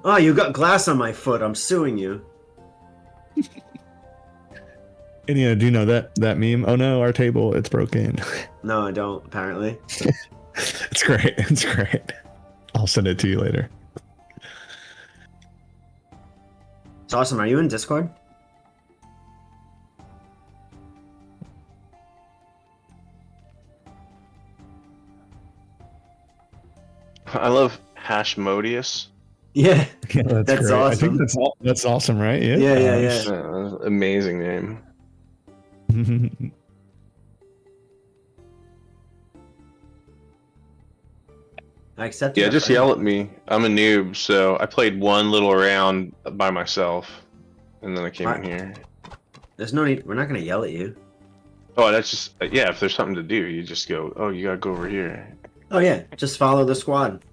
Oh, you got glass on my foot. I'm suing you. And yeah, do you know that meme? Oh no, our table, it's broken. No, I don't, apparently. It's great. It's great. I'll send it to you later. It's awesome. Are you in Discord? I love Hashmodius. Yeah, Yeah, that's great. I awesome. think that's awesome, right? Yeah. Yeah. Amazing name. I accept. Yeah, your just friend. yell at me. I'm a noob, so I played one little round by myself, and then I came in here. There's no need. We're not gonna yell at you. Oh, that's just yeah. If there's something to do, you just go. Oh, you gotta go over here. Oh yeah, just follow the squad.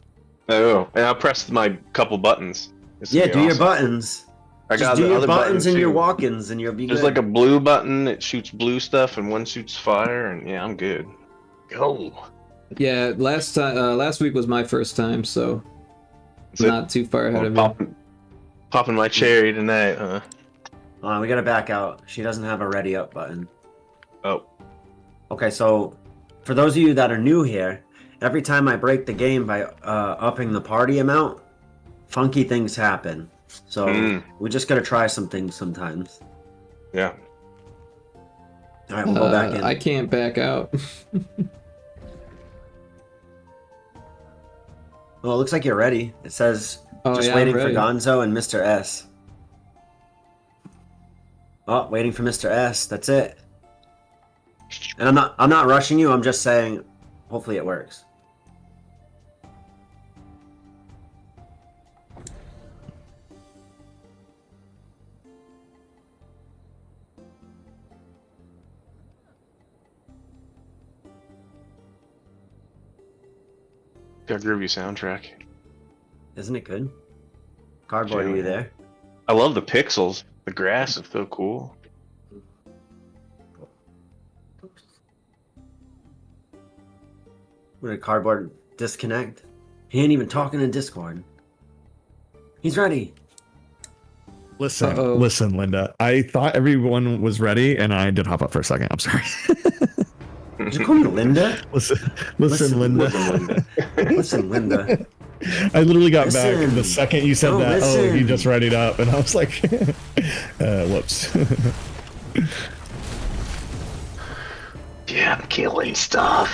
Oh, and I'll press my couple buttons. This Yeah, will be do your awesome. buttons. I Just got do the your other buttons and your too. walk-ins, and you'll be There's good. like a blue button that shoots blue stuff, and one shoots fire, and yeah, I'm good. Go. Yeah, last week was my first time, so That's it. not too far ahead of me. Popping my cherry tonight, huh? We gotta back out. She doesn't have a ready up button. Oh. Okay, so for those of you that are new here, every time I break the game by upping the party amount, funky things happen. So we just gotta try some things sometimes. Yeah. All right, we'll go back in. I can't back out. Well, it looks like you're ready. It says Oh, just yeah, waiting I'm for ready. Gonzo and Mr. S. Oh, waiting for Mr. S. That's it. And I'm not rushing you. I'm just saying, hopefully it works. Got a groovy soundtrack. Isn't it good? Cardboard, are you there? I love the pixels. The grass is so cool. What did Cardboard disconnect? He ain't even talking in Discord. He's ready. Listen, Uh-oh. listen, Linda. I thought everyone was ready, and I did hop up for a second. I'm sorry. Did you call me Linda? Listen, Linda. Listen, Linda. I literally got Listen. back the second you said No, that. Oh, he listen. just readied up, and I was like, whoops. Yeah, I'm killing stuff.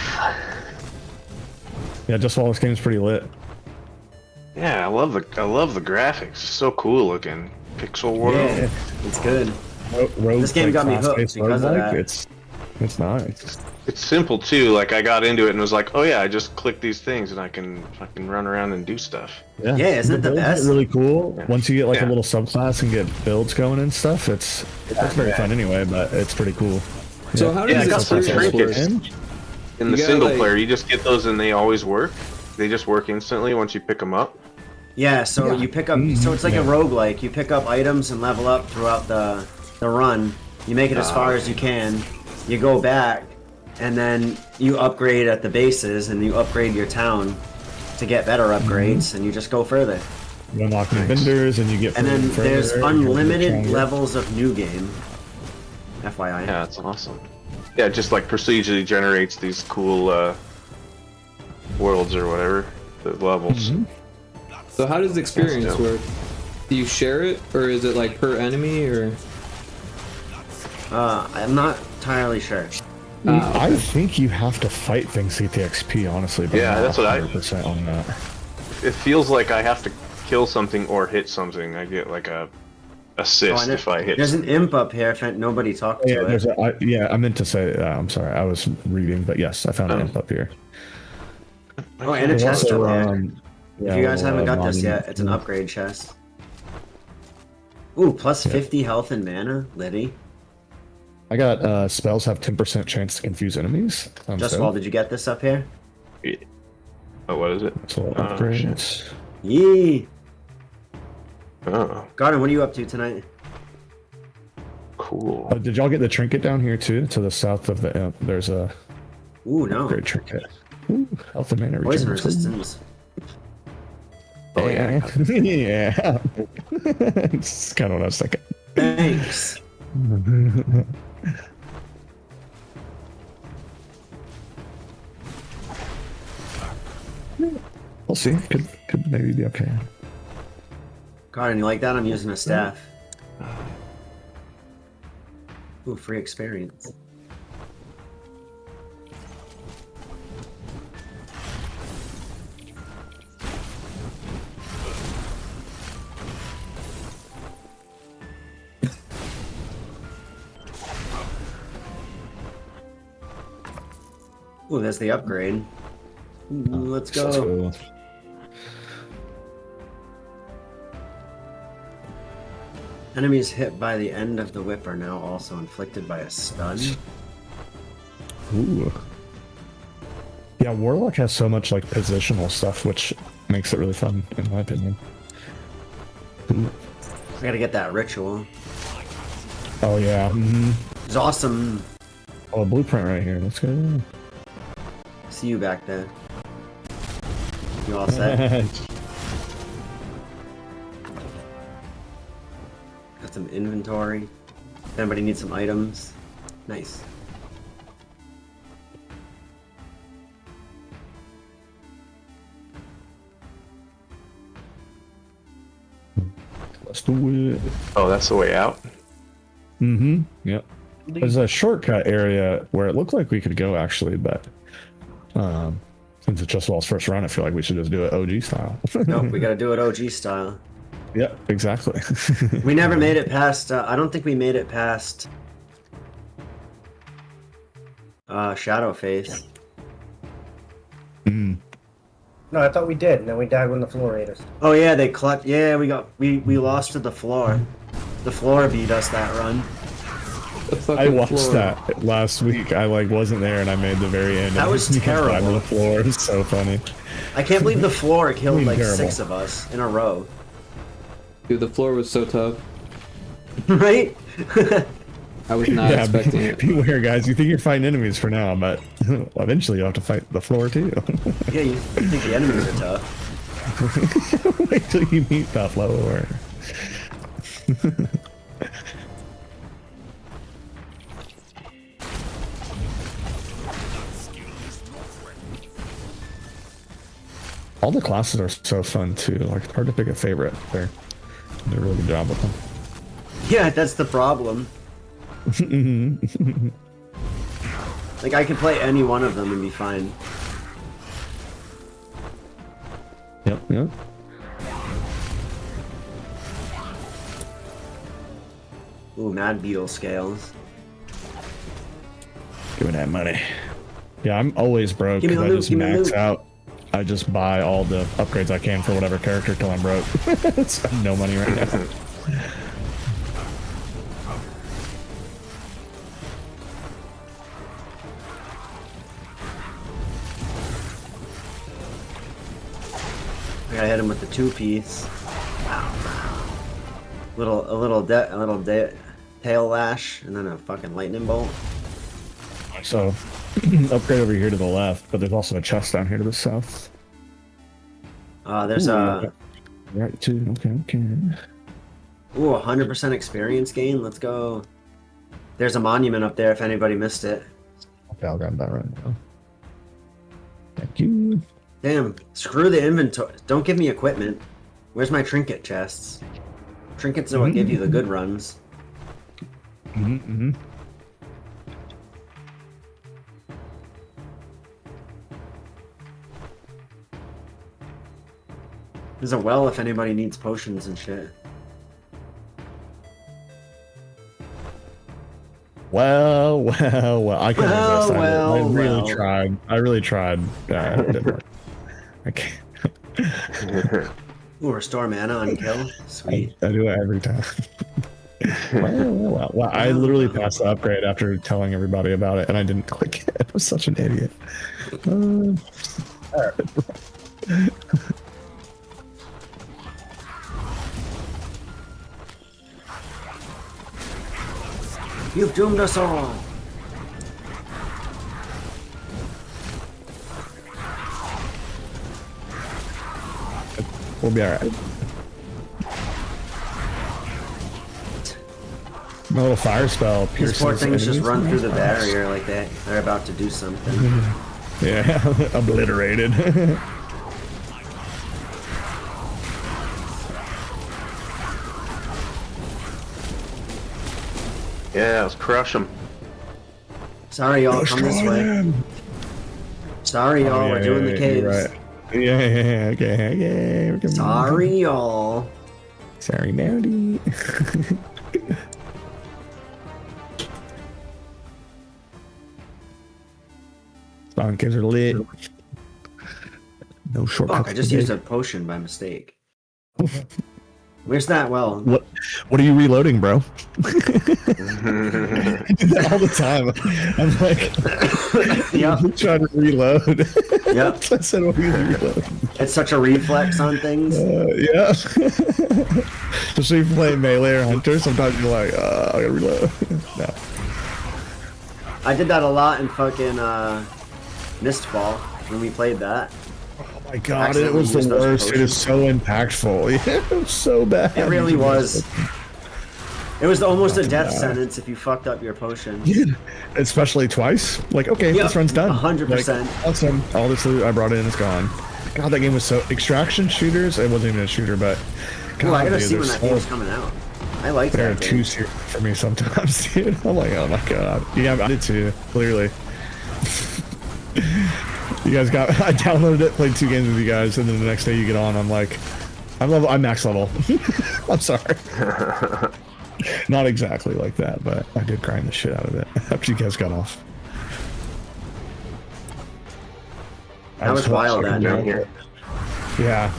Yeah, Just Wallace game's pretty lit. Yeah, I love the graphics. It's so cool looking. Pixel world. Yeah, it's good. Rogue This game got me hooked fast-paced because of roguelike, that. It's nice. It's simple too. Like I got into it and was like, oh yeah, I just click these things and I can run around and do stuff. Yeah, isn't it the builds get best? really cool. Yeah. Once you get like Yeah. a little subclass and get builds going and stuff, it's very fun anyway. But it's pretty cool. So how Yeah, I does got this some work? trinkets. In the You got, single like- player, you just get those and they always work. They just work instantly once you pick them up. Yeah, so you pick up. So it's like a roguelike. You pick up items and level up throughout the run. You make it as far as you can. You go back, and then you upgrade at the bases, and you upgrade your town to get better upgrades, and you just go further. You unlock new vendors, and you get. And then further, there's you get unlimited stronger. levels of new game. FYI. Yeah, that's awesome. Yeah, it just like procedurally generates these cool worlds or whatever, the levels. So how does the experience dope. work? Do you share it, or is it like per enemy, or? I'm not entirely sure. I think you have to fight things to get the XP, honestly. But Yeah, I'm not that's what I- 100% on that. It feels like I have to kill something or hit something. I get like a assist and if I hit. There's an imp up here if nobody talked Yeah, to it. there's I meant to say. I'm sorry, I was reading, but yes, I found an imp up here. Oh, and a There's chest also, up there. yeah, If you guys haven't got this monument. yet, it's an upgrade chest. Ooh, plus 50 health and mana, Liddy. I got spells have 10% chance to confuse enemies. Just Wall, did you get this up here? Oh, what is it? So Oh, upgrades. Yee! Oh, Garden, what are you up to tonight? cool. Did y'all get the trinket down here too? To the south of the imp, there's a Ooh, no. upgrade trinket. Ooh, health and mana Poison regeneration. resistance. Oh yeah. Yeah. It's kind of what I was thinking. Thanks. We'll see. Could maybe be okay. Garden, you like that? I'm using a staff. Ooh, free experience. Ooh, there's the upgrade. Ooh, let's go. So, Enemies hit by the end of the whip are now also inflicted by a stun. ooh. Yeah, Warlock has so much like positional stuff, which makes it really fun, in my opinion. Ooh. I gotta get that ritual. Oh yeah. It's awesome. Oh, a blueprint right here. Let's go. See you back there. You all set? Got some inventory. If anybody needs some items. Nice. Let's do it. Oh, that's the way out. Yep. There's a shortcut area where it looked like we could go actually, but since it's just Wall's first run, I feel like we should just do it OG style. Nope, we gotta do it OG style. Yep, exactly. We never made it past, I don't think we made it past Shadow Face. No, I thought we did, and then we died when the floor ate us. Oh yeah, they collect, yeah, we lost to the floor. The floor beat us that run. The fucking I watched floor. that last week. I like wasn't there, and I made the very end. That was You can climb terrible. to the floor. It's so funny. I can't believe the floor killed like Terrible. 6 of us in a row. Dude, the floor was so tough. Right? I was not expecting it. Beware, guys. You think you're fighting enemies for now, but eventually you have to fight the floor too. Yeah, you think the enemies are tough. Wait till you meet the floor. All the classes are so fun too. Like it's hard to pick a favorite. They do a really good job with them. Yeah, that's the problem. Like, I could play any one of them and be fine. Yep, yep. Ooh, Mad Beetle scales. Give me that money. Yeah, I'm always broke Give me because the I loot, just give me the max loot. out. I just buy all the upgrades I can for whatever character till I'm broke. Spend no money right now. I gotta hit him with the 2-piece. A little tail lash, and then a fucking lightning bolt. So upgrade over here to the left, but there's also a chest down here to the south. There's a Right too. Okay. 100% experience gain. Let's go. There's a monument up there if anybody missed it. Okay, I'll grab that right now. Thank you. Damn, screw the inventory. Don't give me equipment. Where's my trinket chests? Trinkets are what give you the good runs. There's a well if anybody needs potions and shit. Well. I can resist. I really well. tried. I really tried. It didn't work. I can't. Ooh, restore mana on kill. Sweet. I do it every time. Well, I literally passed the upgrade after telling everybody about it, and I didn't click it. I was such an idiot. You've doomed us all. We'll be alright. My little fire spell These pierces poor things just enemies. run through the barrier like that. They're about to do something. Yeah, obliterated. Yeah, let's crush them. Sorry, y'all. Come this way. Sorry, y'all. We're doing the caves. Right. Yeah, okay. We're Sorry, y'all. Sorry, Nowdy. Spawn caves are lit. No shortcuts. Fuck, I just today. used a potion by mistake. Where's that well? What are you reloading, bro? I do that all the time. I'm like, Yep. trying to reload. Yep. I said, what are you reloading? It's such a reflex on things. Yeah. Especially if you play melee or hunter, sometimes you're like, I gotta reload. No. I did that a lot in fucking Mistfall when we played that. Oh my god, it was the Accidentally used those worst. It is so impactful. Yeah, it was so bad. It really was. It was almost a death bad. sentence if you fucked up your potion. Especially twice. Like, okay, Yep, this run's done. 100%. Like, awesome. All this loot I brought in is gone. God, that game was so... Extraction shooters? It wasn't even a shooter, but... God, Ooh, I gotta dude, see when they're that so- game's coming out. I like They're that too game. serious for me sometimes, dude. I'm like, oh my god. Yeah, I did too, clearly. You guys got... I downloaded it, played 2 games with you guys, and then the next day you get on, I'm like... I'm max level. I'm sorry. Not exactly like that, but I did grind the shit out of it after you guys got off. That was wild that Down night. here. Yeah.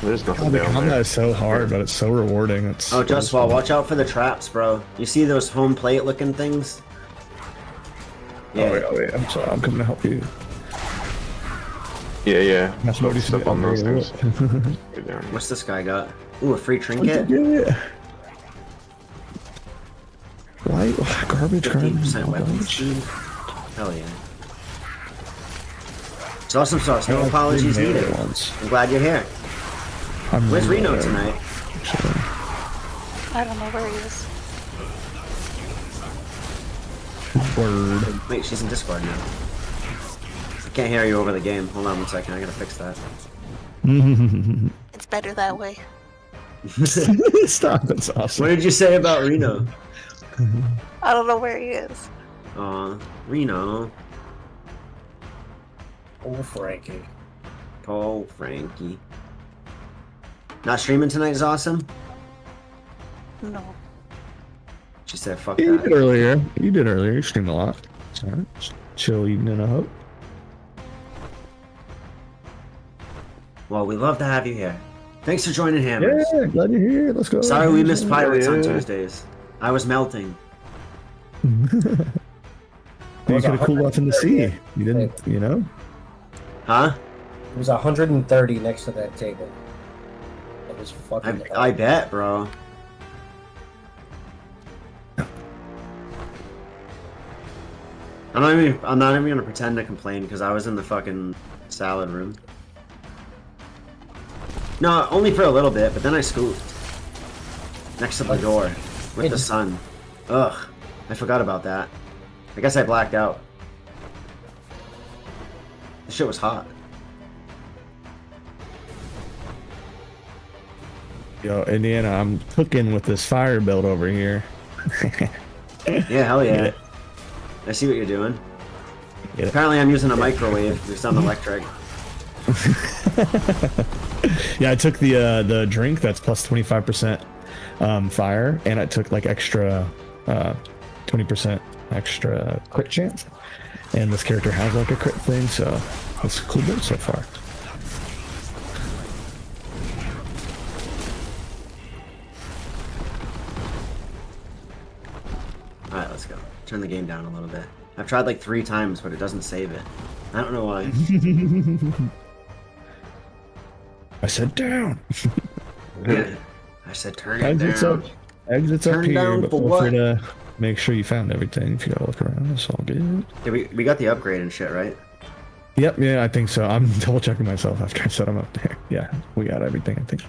There's nothing God, the down combat there. is so hard, but it's so rewarding. It's Oh, Justwall, watch out for the traps, bro. You see those home plate looking things? Yeah. Oh, wait, I'm sorry. I'm coming to help you. Yeah. That's what he Step said. on those Okay, things. Get down. What's this guy got? Ooh, a free trinket? Yeah. Why? Garbage, 15% weapon garbage. speed. Hell yeah. It's awesome sauce. No apologies needed. I'm glad you're here. Where's Reno tonight? I don't know where he is. Word. Wait, she's in Discord now. I can't hear you over the game. Hold on one second. I gotta fix that. It's better that way. Stop. That's awesome. What did you say about Reno? I don't know where he is. Aw, Reno. Oh, Frankie. Oh, Frankie. Not streaming tonight is awesome? No. She said, fuck You did that. earlier. You did earlier. You streamed a lot. It's alright. Chill evening, I hope. Well, we love to have you here. Thanks for joining Hammers. Yeah, glad you're here. Let's go. Sorry we missed Pirates on Yeah. Tuesdays. I was melting. You could have cooled off in the sea. You didn't, you know? Huh? It was 130 next to that table. It was fucking. I bet, bro. I'm not even gonna pretend to complain because I was in the fucking salad room. No, only for a little bit, but then I scooped next to the door with the sun. Ugh, I forgot about that. I guess I blacked out. The shit was hot. Yo, Indiana, I'm cooking with this fire build over here. Yeah, hell yeah. I see what you're doing. Apparently I'm using a microwave. There's some electric. Yeah, I took the drink that's plus 25% fire, and I took like extra 20% extra crit chance. And this character has like a crit thing, so it's a cool build so far. Alright, let's go. Turn the game down a little bit. I've tried like 3 times, but it doesn't save it. I don't know why. I said down. Yeah. I said turn it Exits down. up. Exits Turn up here, down but for feel what? free to make sure you found everything. If you gotta look around, it's all good. Yeah, we got the upgrade and shit, right? Yep, yeah, I think so. I'm double checking myself after I said I'm up there. Yeah, we got everything, I think.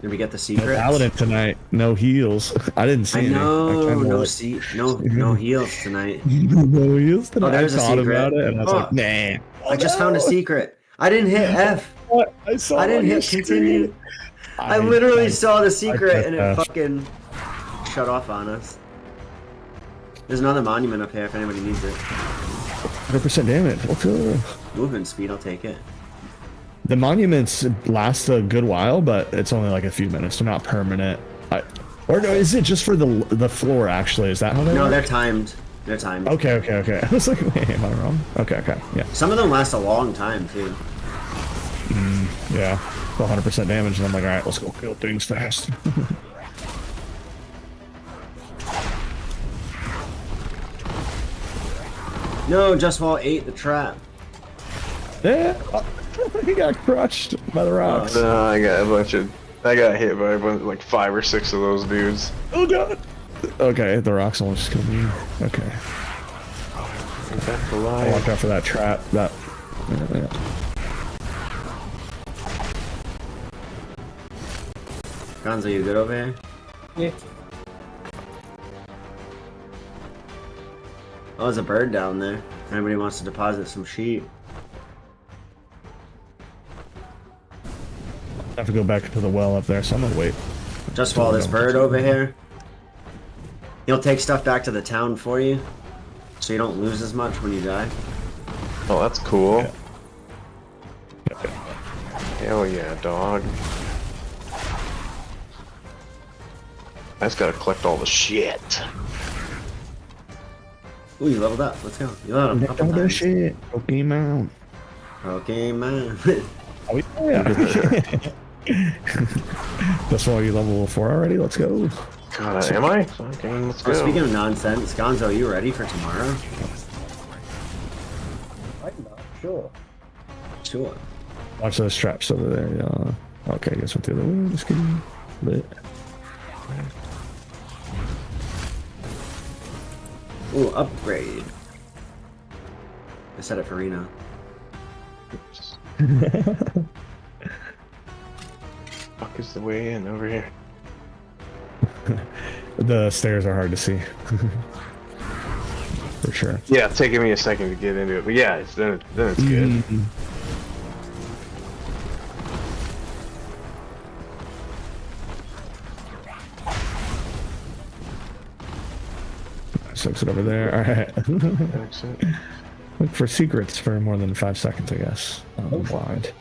Did we get the secrets? Paladin tonight, no heals. I didn't see I any. know, kinda no like- no heals tonight. no heals tonight. Oh, there's I a thought secret. about it and I was Oh. like, nah. I just found a secret. I didn't hit F. What? I saw I didn't on your hit continue. screen. I literally saw the secret pressed and it F. fucking shut off on us. There's another monument up here if anybody needs it. 100% damage. Let's go. Movement speed, I'll take it. The monuments last a good while, but it's only like a few minutes. They're not permanent. Or no, is it just for the floor? Actually, is that how they No, work? they're timed. They're timed. Okay. I was like, wait, am I wrong? Okay, yeah. Some of them last a long time too. Yeah, 100% damage, and I'm like, all right, let's go kill things fast. No, Justwall ate the trap. Yeah, he got crushed by the rocks. No, I got hit by like 5 or 6 of those dudes. Oh god. Okay, the rocks almost killed me. Okay. Back to I life. watch out for that trap. That. Yeah. Gonzo, you good over here? Yeah. Oh, there's a bird down there. Anybody wants to deposit some sheep? I have to go back to the well up there, so I'm gonna wait. Just follow this bird over here. He'll take stuff back to the town for you, so you don't lose as much when you die. Oh, that's cool. Yeah. Hell yeah, dog. I just gotta collect all the shit. Ooh, you leveled up. Let's go. You leveled up a All couple that times. shit. Pokemon. Okay, man. Oh yeah. That's why you level 4 already. Let's go. God, am I? Okay, let's go. Speaking of nonsense, Gonzo, are you ready for tomorrow? I'm not sure. Sure. Watch those traps over there. Yeah. Okay, I guess went the other way. Just kidding. Lit. Ooh, upgrade. I said it for Reno. Fuck is the way in over here? The stairs are hard to see. For sure. Yeah, it's taking me a second to get into it, but yeah, then it's good. Mm. Exit over there. Alright. Exit. Look for secrets for more than 5 seconds, I guess. Blind.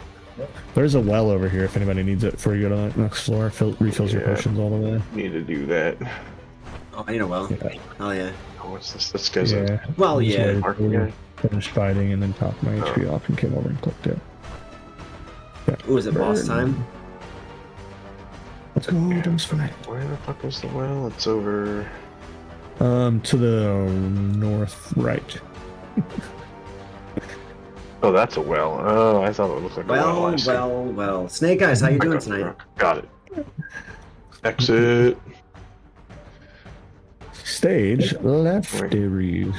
There's a well over here if anybody needs it before you go to the next floor. Refills your Yeah. potions all the way. Need to do that. Oh, I need a well. Yeah. Oh, yeah. Oh, what's this? This guy's a Yeah. Well, I just yeah. waited Mark till we guy. finished fighting and then topped my HP off and came over and clicked it. Yeah. Ooh, is it boss time? Let's go, don't fight. Where the fuck is the well? It's over. To the north right. Oh, that's a well. Oh, I thought it looked like a well. Well, I see. well. Snake Eyes, how you I doing got the tonight? rock. Got it. Exit. Stage lefty.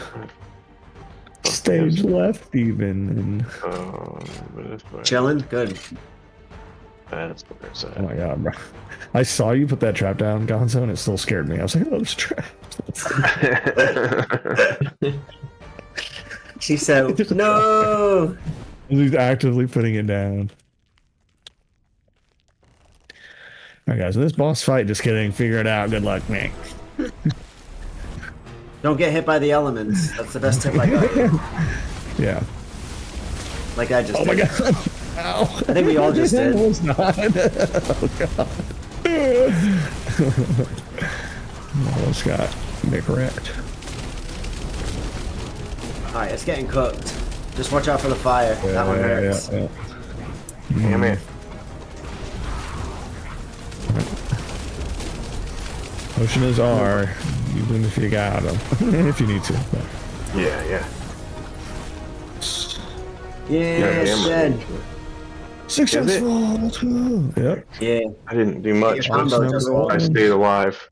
Stage left even. Chilling? Good. That's what I said. Oh my god, bro. I saw you put that trap down, Gonzo, and it still scared me. I was like, oh, it's trapped. She said, no! He's actively putting it down. Alright, guys, this boss fight, just kidding. Figure it out. Good luck, man. Don't get hit by the elements. That's the best tip I got. Yeah. Like I just Oh my did. god. Ow. I think we all just did. Almost not. Oh god. Almost got me correct. Alright, it's getting cooked. Just watch out for the fire. That one hurts. Yeah. Damn it. Potion is R. Use them if you got them. If you need to. But. Yeah. Yeah, it's dead. Successful. Yep. Yeah. I didn't do much. Your combo just I stayed alive.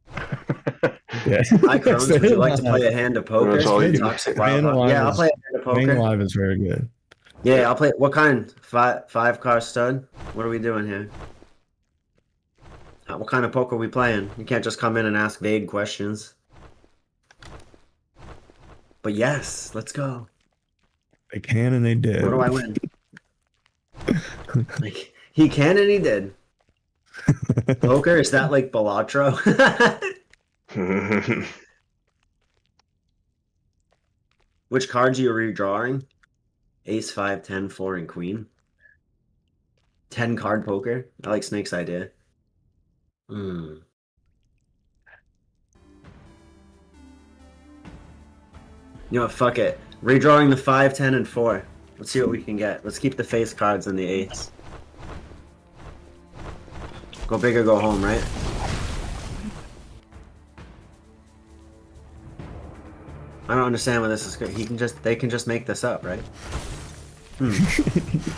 Yeah. Hi, Crones. Would you like to play a hand of poker? That's all you do. Toxic Wild Hog. Yeah, I'll play a hand of Staying poker. alive is very good. Yeah, I'll play. What kind? Five car stud? What are we doing here? What kind of poker are we playing? You can't just come in and ask vague questions. But yes, let's go. They can and they did. What do I win? Like, he can and he did. Poker? Is that like Balatro? Which cards are you redrawing? Ace, 5, 10, 4, and Queen. 10 card poker? I like Snake's idea. You know what? Fuck it. Redrawing the 5, 10, and 4. Let's see what we can get. Let's keep the face cards and the ace. Go big or go home, right? I don't understand where this is good. They can just make this up, right?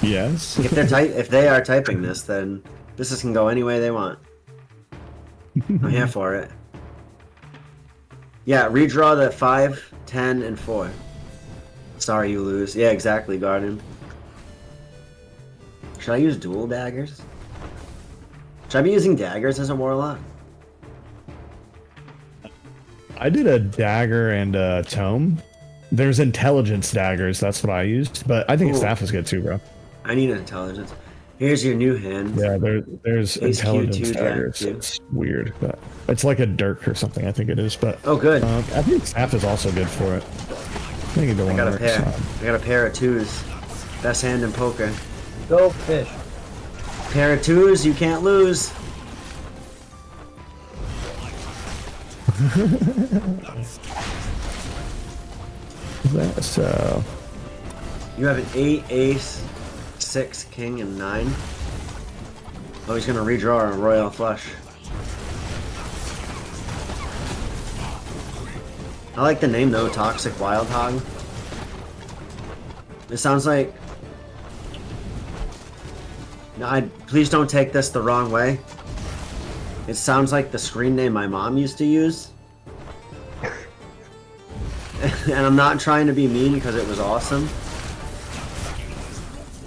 Yes. If they are typing this, then this can go any way they want. I'm here for it. Yeah, redraw the 5, 10, and 4. Sorry you lose. Yeah, exactly, Garden. Should I use dual daggers? Should I be using daggers as a warlock? I did a dagger and a tome. There's intelligence daggers, that's what I used. But I think Ooh. staff is good too, bro. I need an intelligence. Here's your new hand. Yeah, there's Ace intelligence Q2, daggers. Jack Q. It's weird, but it's like a dirk or something, I think it is. But Oh, good. I think staff is also good for it. I think either I one got a works. pair. I got a pair of 2s. Best hand in poker. Go fish. Pair of 2s, you can't lose. So You have an 8, ace, 6, king, and 9. Oh, he's gonna redraw a royal flush. I like the name though, Toxic Wild Hog. It sounds like... No, please don't take this the wrong way. It sounds like the screen name my mom used to use. And I'm not trying to be mean because it was awesome.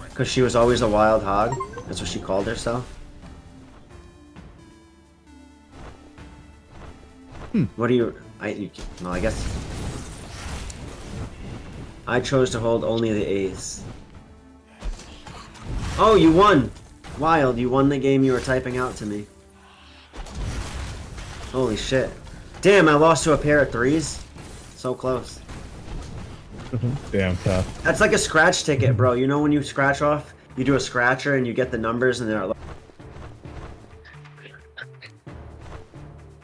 Because she was always a wild hog. That's what she called herself. What do you... well, I guess... I chose to hold only the ace. Oh, you won! Wild, you won the game you were typing out to me. Holy shit. Damn, I lost to a pair of 3s. So close. damn tough. That's like a scratch ticket, bro. You know when you scratch off, you do a scratcher and you get the numbers and they're like...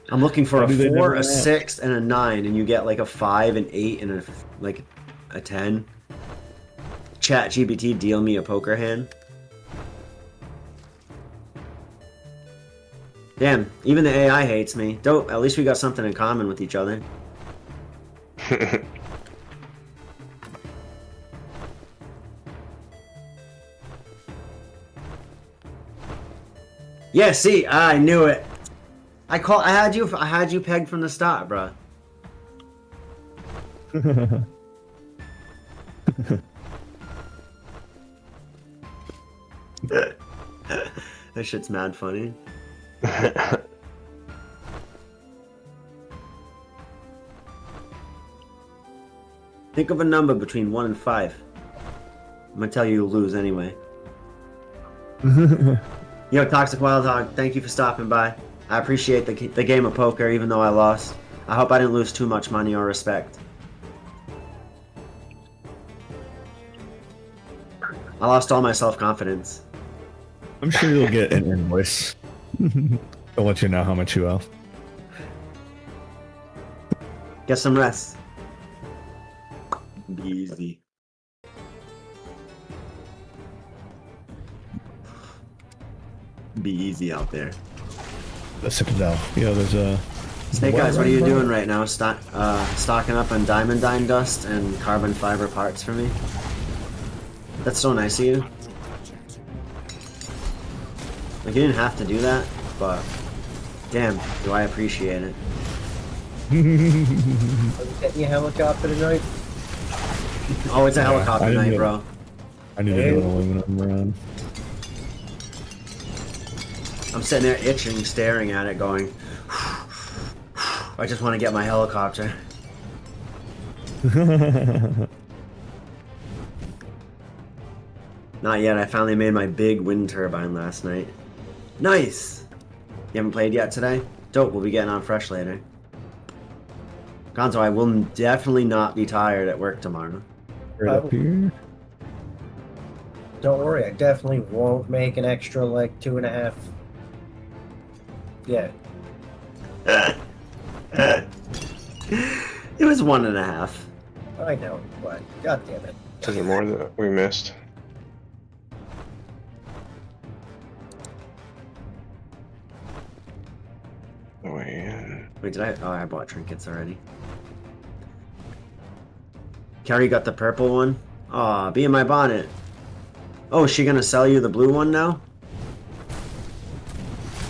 I'm looking for a 4, a 6, and a 9, and you get like a 5, an 8, and a 10. Chat GPT, deal me a poker hand. Damn, even the AI hates me. Dope, at least we got something in common with each other. Yeah, see, I knew it. I had you pegged from the start, bro. That shit's mad funny. Think of a number between 1 and 5. I'm gonna tell you you'll lose anyway. Yo, Toxic Wild Hog, thank you for stopping by. I appreciate the game of poker, even though I lost. I hope I didn't lose too much money or respect. I lost all my self-confidence. I'm sure you'll get an invoice. I'll let you know how much you owe. Get some rest. Be easy. Be easy out there. The Citadel. Yeah, there's a... Snake Eyes, what are you doing right now? Stocking up on diamondine dust and carbon fiber parts for me? That's so nice of you. Like, you didn't have to do that, but damn, do I appreciate it. Are you getting your helicopter tonight? Oh, it's a helicopter night, bro. I need to do an aluminum run. I'm sitting there itching, staring at it, going, I just want to get my helicopter. Not yet, I finally made my big wind turbine last night. Nice! You haven't played yet today? Dope, we'll be getting on fresh later. Gonzo, I will definitely not be tired at work tomorrow. Right up here. Don't worry, I definitely won't make an extra, like, 2.5. Yeah. It was 1.5. I know, but god damn it. Is there more that we missed? Oh, yeah. Wait, did I? Oh, I bought trinkets already. Carrie got the purple one. Aw, be in my bonnet. Oh, is she gonna sell you the blue one now?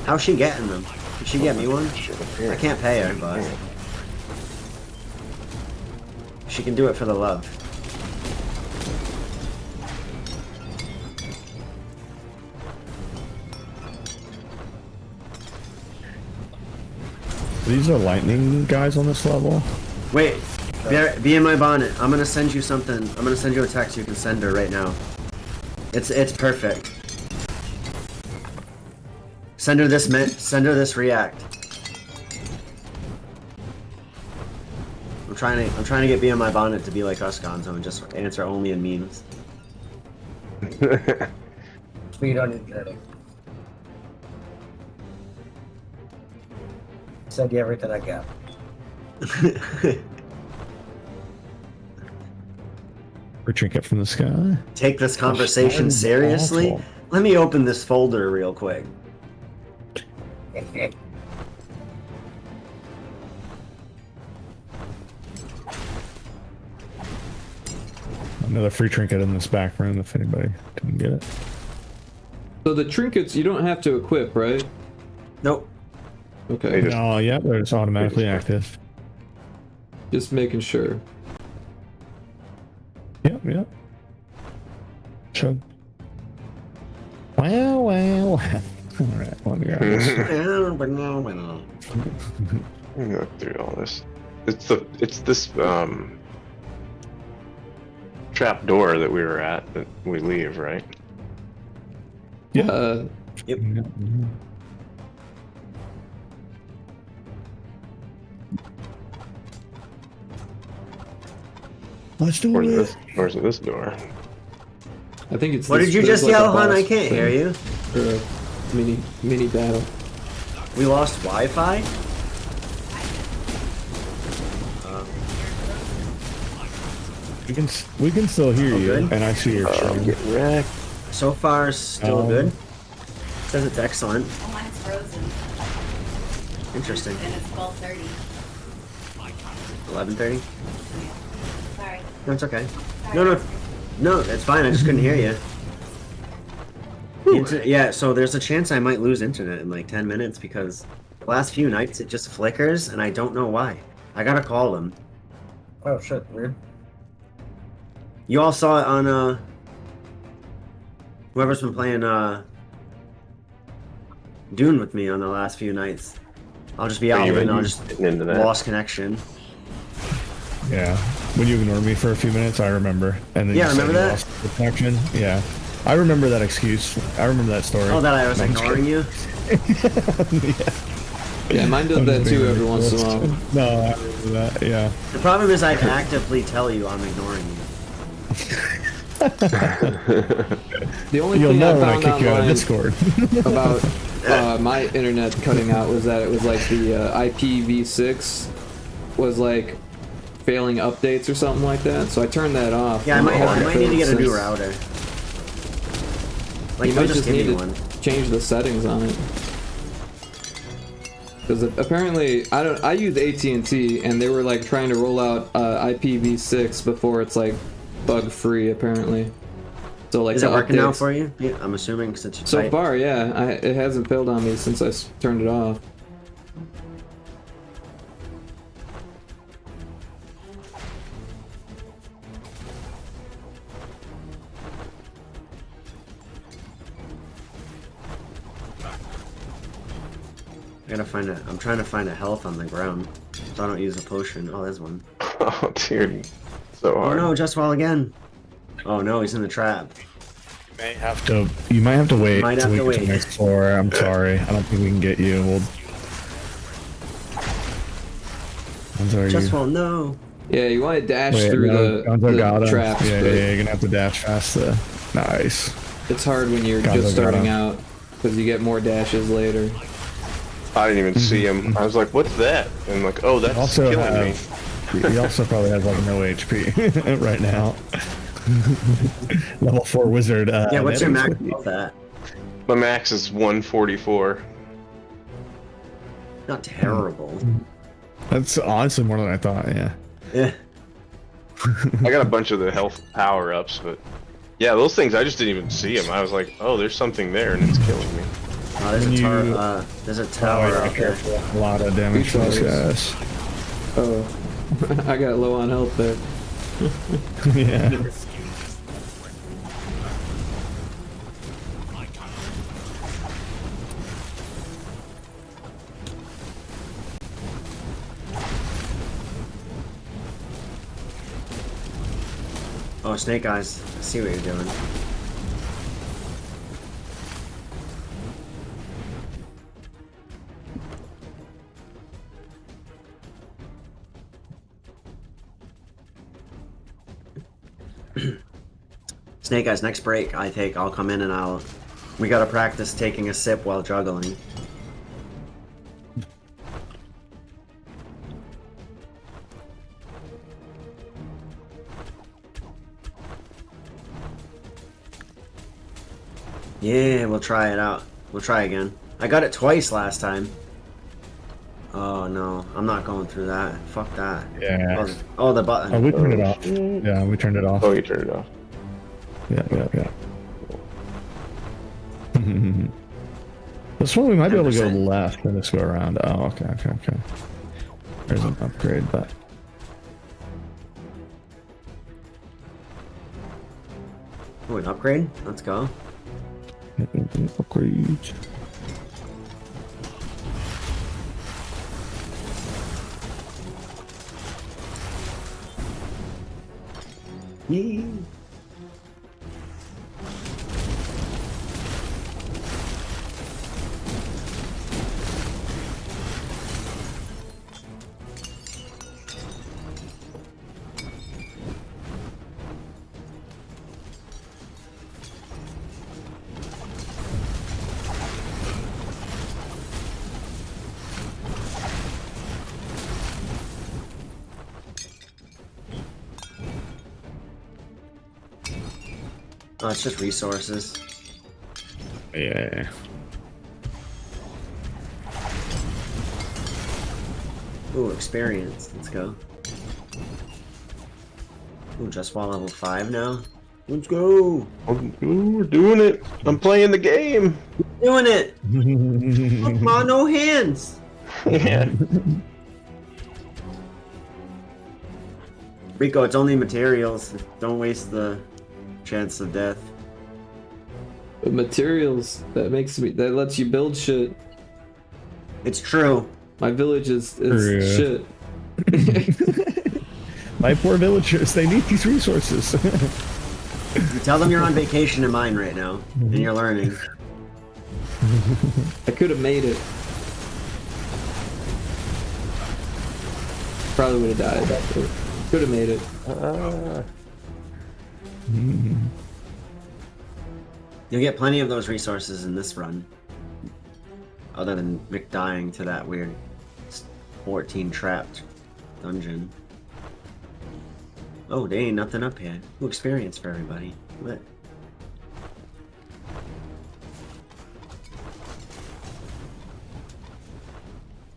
How's she getting them? Did she get me one? I can't pay her, but she can do it for the love. These are lightning guys on this level. Wait, be in my bonnet. I'm gonna send you something. I'm gonna send you a text you can send her right now. It's perfect. Send her this react. I'm trying to get Be in my bonnet to be like us, Gonzo, and just answer only in memes. Speed on your journey. Send you everything I got. Or trinket from the sky. Take this conversation seriously? Awful. Let me open this folder real quick. Another free trinket in this back room if anybody didn't get it. So the trinkets you don't have to equip, right? Nope. Okay. Oh, yeah, they're just automatically active. Just making sure. Yep, yep. Chug. Well. Alright, let me grab this. Let me look through all this. It's this trap door that we were at that we leave, right? Yeah. Yep. Let's do it. Or is it this door? I think it's. What did you there's just like a yell, hon? boss I can't hear you. For a mini battle. We lost Wi-Fi? We can still hear you, good. and I see your stream. Get wrecked. So far, still good. Says it's excellent. Oh, mine is frozen. Interesting. And it's 12:30. 11:30? Sorry. No, it's okay. No, it's fine. I just couldn't hear you. Yeah, so there's a chance I might lose internet in like 10 minutes because the last few nights it just flickers and I don't know why. I gotta call them. Oh shit, weird. You all saw it on whoever's been playing Dune with me on the last few nights. I'll just be out and I'll just into that. lost connection. Yeah. When you ignored me for a few minutes, I remember. And then Yeah, you said remember you that? lost the connection. Yeah. I remember that excuse. I remember that story. Oh, that I was ignoring you? Yeah, mine does that too every once in a while. No, I remember that. Yeah. The problem is I actively tell you I'm ignoring you. The only You'll thing know I when I found kick you out of online Discord. about my internet cutting out was that it was like the IPv6 was like failing updates or something like that. So I turned that off. Yeah, I might need to get a new Since- router. Like, you they'll might just just give need me to one. change the settings on it. Because apparently, I use AT&T, and they were like trying to roll out IPv6 before it's like bug free. Apparently, so like Is the it working now updates- for you? Yeah, I'm assuming since So far, yeah, it hasn't failed on me since I turned it off. I'm trying to find a health on the ground, so I don't use a potion. Oh, there's one. Oh, dude. So Oh hard. no, just fall again. Oh no, he's in the trap. You might have to wait Might till have we to get to wait. the next floor. I'm sorry. I don't think we can get you. I'm sorry. Just fall, no. Yeah, you want to dash Wait, through no, Gonzo got the him. traps. Yeah, but you're gonna have to dash fast. Nice. It's hard when you're Gonzo just got starting him. out because you get more dashes later. I didn't even see him. I was like, what's that? And I'm like, oh, that's Also killing me. He also probably has like no HP right now. Level 4 wizard. Yeah, what's your manage. max health at? My max is 144. Not terrible. That's honestly more than I thought. Yeah. Yeah. I got a bunch of the health power-ups, but yeah, those things, I just didn't even see them. I was like, oh, there's something there, and it's killing me. Oh, there's a tower yeah, out there. careful. A lot of damage to those guys. Oh, I got low on health there. Yeah. Oh, Snake Eyes. I see what you're doing. Snake Eyes, next break I'll come in and we gotta practice taking a sip while juggling. Yeah, we'll try it out. We'll try again. I got it twice last time. Oh no, I'm not going through that. Fuck that. Yeah. Oh, the button. Oh, we turned it off. Yeah, we turned it off. Oh, you turned it off. Yeah. This one we might be able to go 10%. left and just go around. Oh, okay. There's an upgrade, but Oh, an upgrade? Let's go. upgrade. Yee. Oh, it's just resources. Yeah. Ooh, experience. Let's go. Ooh, just while level 5 now. Let's go. Ooh, we're doing it. I'm playing the game. Doing it. Look, Ma, no hands. Yeah. Rico, it's only materials. Don't waste the chance of death. But materials, that lets you build shit. It's true. My village is True. shit. My poor villagers, they need these resources. You tell them you're on vacation in mine right now, and you're learning. I could have made it. Probably would have died. Could have made it. You'll get plenty of those resources in this run. Other than Rick dying to that weird 14 trapped dungeon. Oh, there ain't nothing up here. New experience for everybody. What?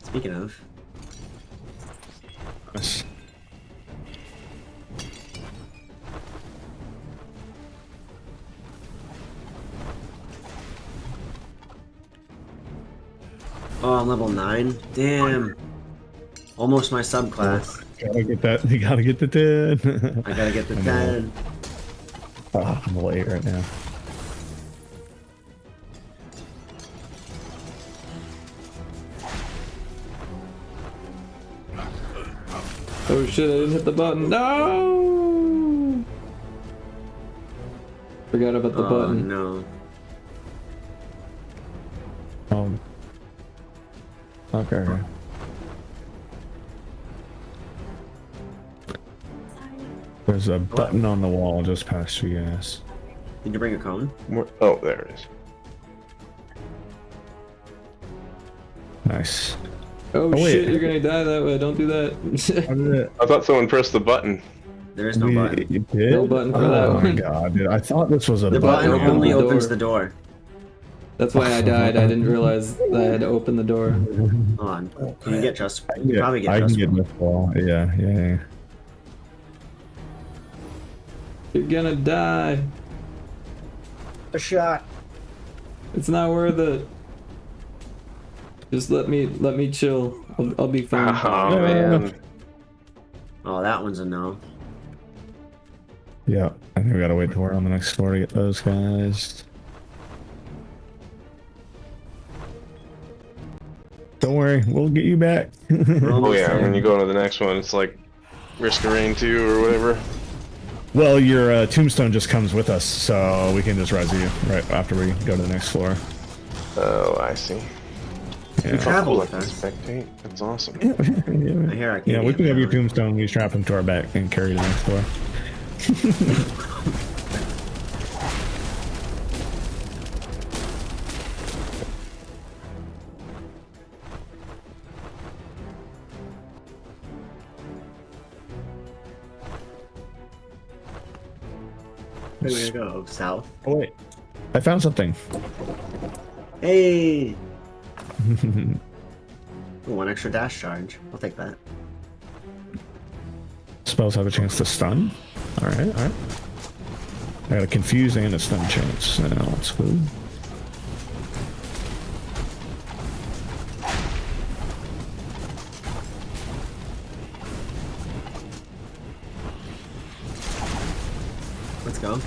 Speaking of. Yes. Oh, I'm level 9? Damn. Almost my subclass. Gotta get that. You gotta get the 10. I gotta get the 10. Oh, I'm late right now. Oh shit, I didn't hit the button. No! Forgot about the button. No. Okay. There's a button on the wall just past you guys. Did you bring a cone? Oh, there it is. Nice. Oh, wait. shit, you're gonna die that way. Don't do that. I thought someone pressed the button. There is no button. You did? No button for that Oh my one. god, dude. I thought this was a The button Open only the opens door. the door. That's why I died. I didn't realize that I had to open the door. Hold on. Can you get trust? You can probably get I can trust. get this wall. Yeah. You're gonna die. A shot. It's not worth it. Just let me chill. I'll be fine. Oh, man. Oh, that one's a no. Yeah, I think we gotta wait till we're on the next floor to get those guys. Don't worry, we'll get you back. Oh, yeah, when you go to the next one, it's like Risk of Rain 2 or whatever. Well, your tombstone just comes with us, so we can just res you right after we go to the next floor. Oh, I see. Yeah, Travel Like with us. spectate. That's awesome. I hear I can yeah, we get can have your down. tombstone, we strap him to our back and carry you to the next floor. Where we gonna go? South? Oh wait, I found something. Hey! Ooh, 1 extra dash charge. I'll take that. Spells have a chance to stun. Alright. I got a confuse and a stun chance. Now that's cool. Let's go.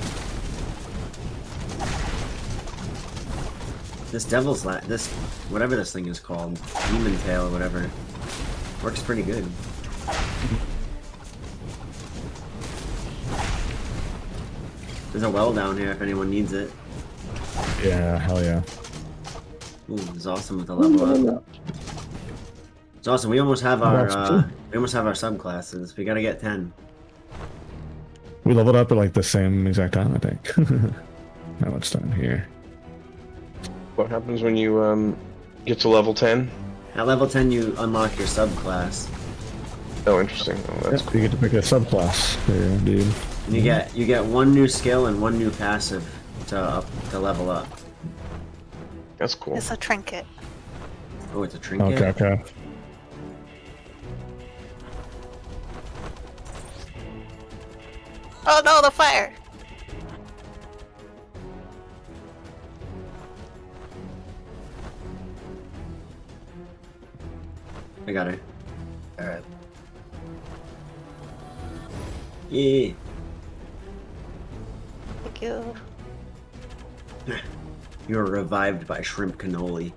This devil's this whatever this thing is called, demon tail or whatever, works pretty good. There's a well down here if anyone needs it. Yeah, hell yeah. Ooh, it's awesome with the level up. It's awesome. We almost have our subclasses. We gotta get 10. We leveled up at like the same exact time, I think. Now it's done here. What happens when you get to level 10? At level 10, you unlock your subclass. Oh, interesting. Oh, that's Yep, you get to pick a subclass here, dude. And you get 1 new skill and 1 new passive to level up. That's cool. It's a trinket. Oh, it's a trinket. Okay. Oh no, the fire! I got her. Alright. Yeah. Thank you. You were revived by shrimp cannoli.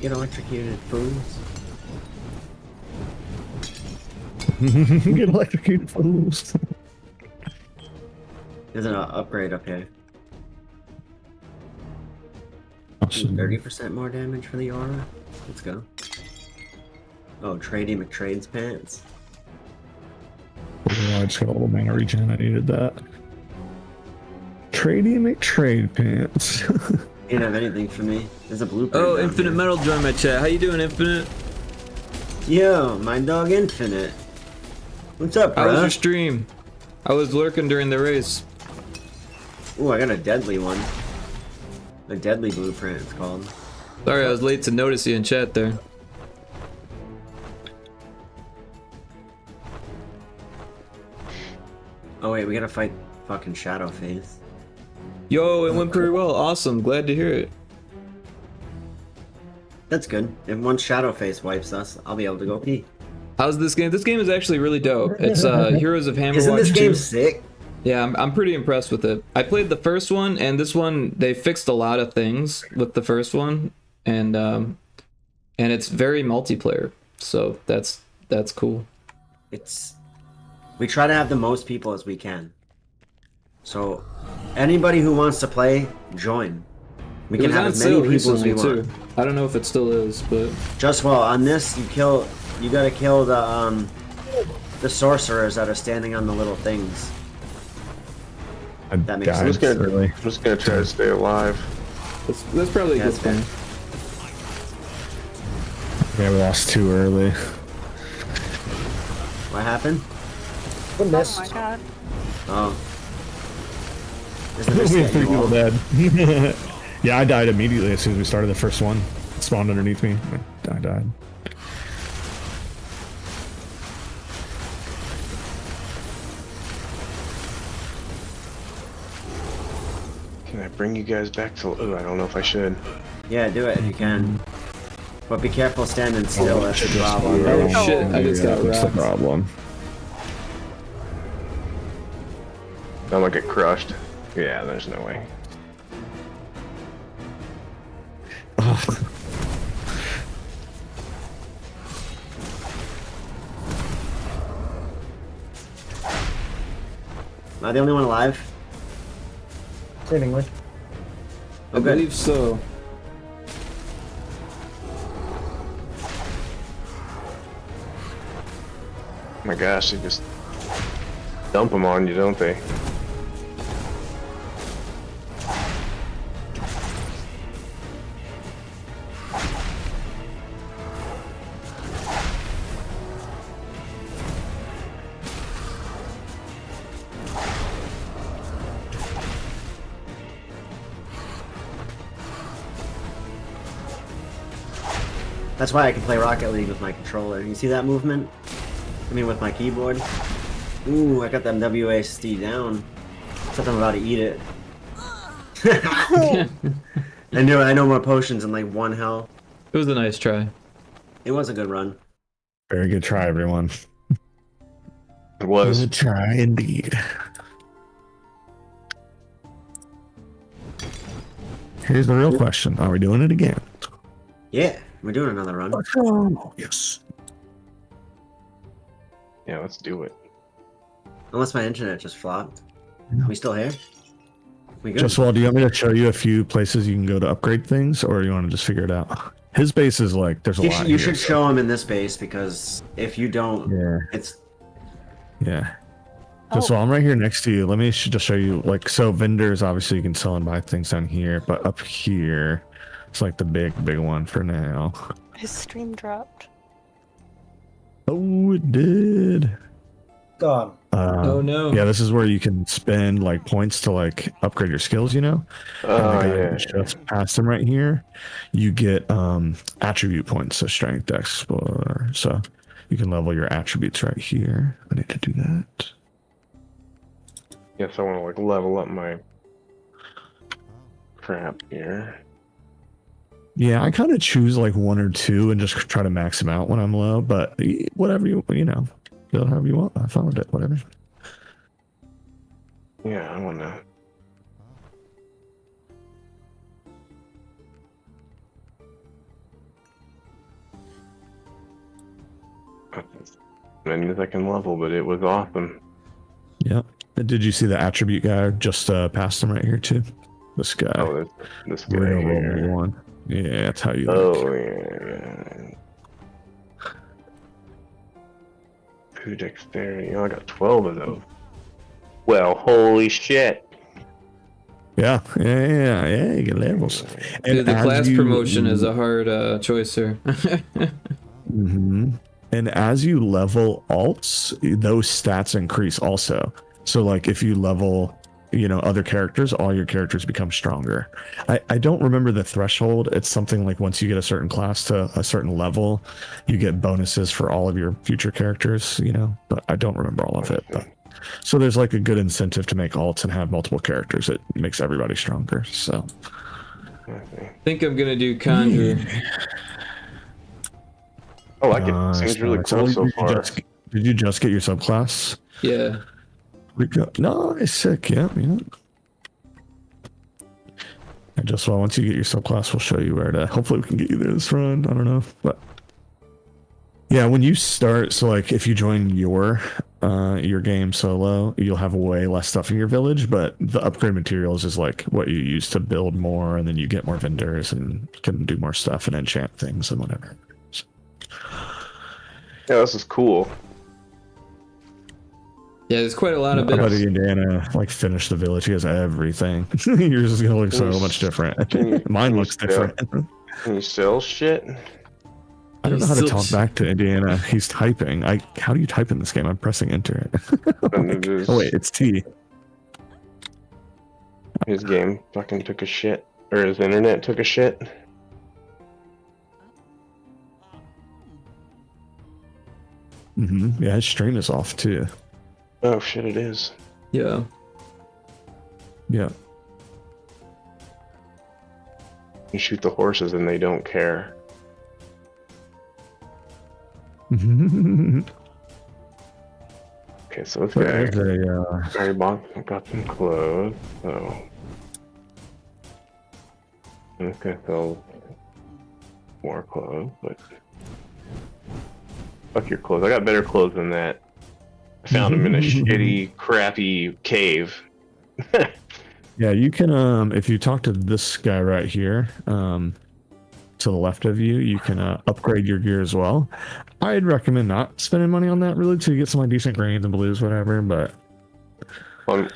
Get electrocuted, fools. Get electrocuted fools. There's an upgrade up here. Awesome. 30% more damage for the aura. Let's go. Oh, Trady McTrade's pants. Oh, I just got a little mana regen. I needed that. Trady McTrade pants. He didn't have anything for me. There's a blueprint. Oh, down Infinite here. Metal joined my chat. How you doing, Infinite? Yo, my dog Infinite. What's up, How was bro? your stream? I was lurking during the race. Ooh, I got a deadly one. A deadly blueprint, it's called. Sorry, I was late to notice you in chat there. Oh wait, we gotta fight fucking Shadowface. Yo, it went pretty well. Awesome. Glad to hear it. That's good. If once Shadowface wipes us, I'll be able to go pee. How's this game? This game is actually really dope. It's Heroes of Hammerwatch Isn't this 2. game sick? Yeah, I'm pretty impressed with it. I played the first one, and this one, they fixed a lot of things with the first one, and it's very multiplayer, so that's cool. We try to have the most people as we can. So, anybody who wants to play, join. We It can was have on as many sale people as we recently, want. too. I don't know if it still is, but Just well, on this, you gotta kill the sorcerers that are standing on the little things. That makes I'm sense. just gonna try to stay alive. that's probably a Yeah, good that's fair. thing. Yeah, we lost too early. What happened? Oh my god. Oh. We Isn't this have 3 getting people old? dead. Yeah, I died immediately as soon as we started the first one. It spawned underneath me. I died. Can I bring you guys back to? Oh, I don't know if I should. Yeah, do it if you can. But be careful standing still, that's the problem. Oh shit, I just got That's the rocked. problem. I'm gonna get crushed. Yeah, there's no way. Am I the only one alive? Seemingly. I believe so. Oh my gosh, they just dump them on you, don't they? That's why I can play Rocket League with my controller. You see that movement? I mean, with my keyboard. Ooh, I got that WASD down. Except I'm about to eat it. I know more potions in like 1 health. It was a nice try. It was a good run. Very good try, everyone. It was. Good try indeed. Here's the real question. Are we doing it again? Yeah, we're doing another run. Oh, yes. Yeah, let's do it. Unless my internet just flopped. We still here? We good? Just well, do you want me to show you a few places you can go to upgrade things, or you want to just figure it out? His base is like, there's a lot. You here, should so- show him in this base because if you don't, Yeah. it's Yeah. Just while I'm right here next to you, let me just show you, like, so vendors, obviously you can sell and buy things down here, but up here, it's like the big one for now. His stream dropped. Oh, it did. Gone. Oh no. Yeah, this is where you can spend like points to like upgrade your skills, you know? And, like, I Yeah. just past them right here. You get attribute points, so strength, explorer. So You can level your attributes right here. I need to do that. Yes, I want to like level up my crap here. Yeah, I kind of choose like 1 or 2 and just try to max them out when I'm low. But whatever you know, build however you want. I found it. Whatever. Yeah, I want to. Many as I can level, but it was awesome. Yeah. Did you see the attribute guy just passed him right here too? This guy. Oh, this guy Real here. level 1. Yeah, that's how you. Oh yeah. Who dexterity? Oh, I got 12 of those. Well, holy shit. Yeah, you get levels. And Dude, the as class you- promotion is a hard choice here. Mm-hmm. And as you level alts, those stats increase also. So like if you level, other characters, all your characters become stronger. I don't remember the threshold. It's something like once you get a certain class to a certain level, you get bonuses for all of your future characters, but I don't remember all of it. But so there's like a good incentive to make alts and have multiple characters. It makes everybody stronger. So I think I'm gonna do Conjure. I like it. Seems really cool so far. Did you just get your subclass? Yeah. Nice, sick. Yeah. And just once you get your subclass, we'll show you where to. Hopefully, we can get you there this run. I don't know, but yeah, when you start, so like if you join your game solo, you'll have way less stuff in your village, but the upgrade materials is like what you use to build more, and then you get more vendors and can do more stuff and enchant things and whatever. Yeah, this is cool. Yeah, there's quite a lot of My bits. buddy Indiana finish the village. He has everything. Yours is gonna look so much different. Mine looks different. Can you sell shit? I don't know how to talk back to Indiana. He's typing. How do you type in this game? I'm pressing enter. Oh wait, it's T. His game fucking took a shit, or his internet took a shit. Yeah, his stream is off too. Oh shit, it is. Yeah. Yeah. You shoot the horses and they don't care. Okay, so this guy already got some clothes, so this guy sells more clothes, but fuck your clothes. I got better clothes than that. I found them in a shitty, crappy cave. Yeah, you can if you talk to this guy right here, to the left of you, you can upgrade your gear as well. I'd recommend not spending money on that really to get some like decent greens and blues, whatever. But on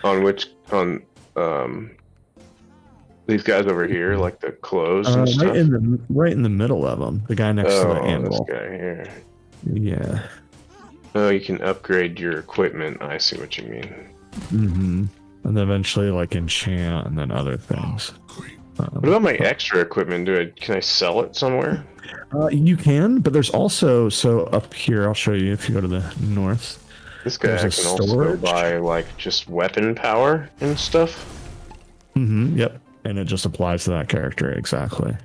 these guys over here, like the clothes and stuff. Right in the middle of them, the guy next to the anvil. This guy here. Yeah. Oh, you can upgrade your equipment. I see what you mean. And then eventually like enchant and then other things. What about my extra equipment? Can I sell it somewhere? You can, but there's also, so up here, I'll show you if you go to the north. This guy can also buy like just weapon power and stuff. Yep. And it just applies to that character exactly.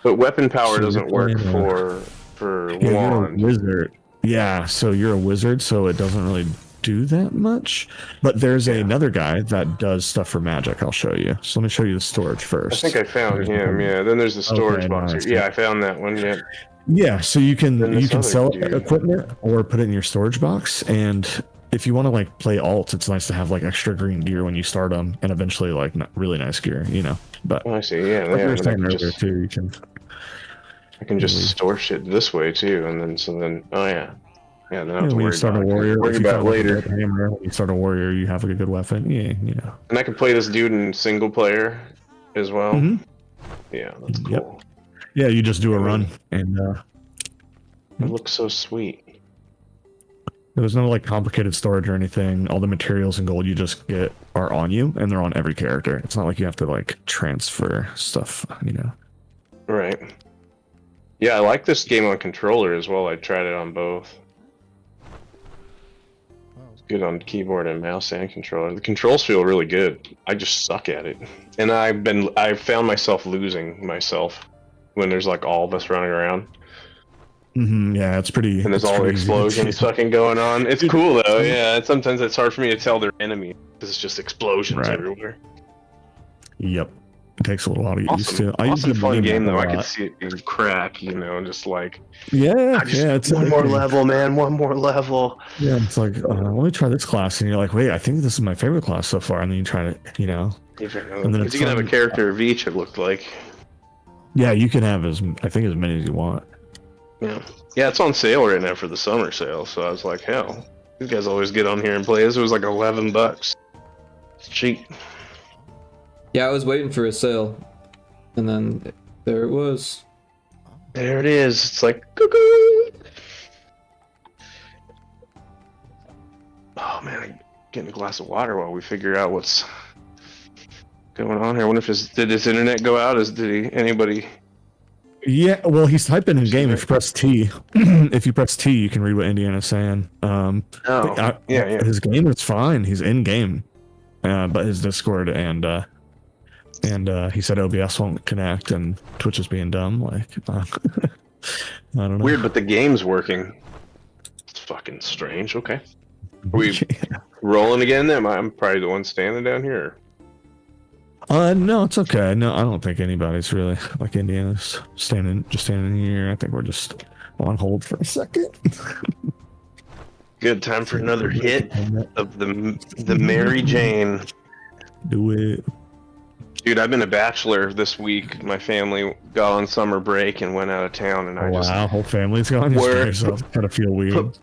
But weapon power doesn't work for wand. You're a wizard. Yeah, so you're a wizard, so it doesn't really do that much. But there's another guy that does stuff for magic. I'll show you. So let me show you the storage first. I think I found him. Yeah. Then there's the storage box. Nice. Yeah, I found that one. Yeah. Yeah. So you can sell equipment or put it in your storage box. And if you want to like play alt, it's nice to have like extra green gear when you start them, and eventually like really nice gear, But I see. Yeah. Like yeah, I can just store shit this way too, and then oh yeah. Yeah, then I don't have to when worry you start about a warrior, worry about it later. Hammer, when you start a warrior, you have like a good weapon. Yeah, And I can play this dude in single player as well. Yeah, that's cool. Yep. Yeah, you just do a run, and it looks so sweet. There's no like complicated storage or anything. All the materials and gold you just get are on you, and they're on every character. It's not like you have to like transfer stuff, Right. Yeah, I like this game on controller as well. I tried it on both. good on keyboard and mouse and controller. The controls feel really good. I just suck at it, and I've found myself losing myself when there's like all of us running around. Yeah, it's pretty. And there's it's all the pretty easy to explosions do. fucking going on. It's cool though, yeah. Sometimes it's hard for me to tell they're enemy because it's just explosions Right. everywhere. Yep. It takes a little while to get used to. I Awesome use the fun mini game map a though. I could lot. see it being crack, you know, just like Yeah, just, yeah. It's one more level, man. One more level. Yeah, it's like let me try this class, and you're like, wait, I think this is my favorite class so far, and then you try to, you know. And then Because you can have a character of each. It looked like. Yeah, you can have as many as you want. Yeah, yeah. It's on sale right now for the summer sale. So I was like, hell, these guys always get on here and play. This was like $11. It's cheap. Yeah, I was waiting for a sale, and then there it was. There it is. It's like cuckoo. Oh man, I'm getting a glass of water while we figure out what's going on here. I wonder if did his internet go out? Anybody? Yeah, well, he's typing in game. If you press T, if you press T, you can read what Indiana's saying. Yeah. His game is fine. He's in game, but his Discord and he said OBS won't connect, and Twitch is being dumb. Like, I don't know. Weird, but the game's working. It's fucking strange. Okay. Are we rolling again? I'm probably the one standing down here. No, it's okay. No, I don't think anybody's really like Indiana's standing here. I think we're just on hold for a second. Good time for another hit of the Mary Jane. Do it. Dude, I've been a bachelor this week. My family got on summer break and went out of town, and whole family's gone. So it's kind of feel weird.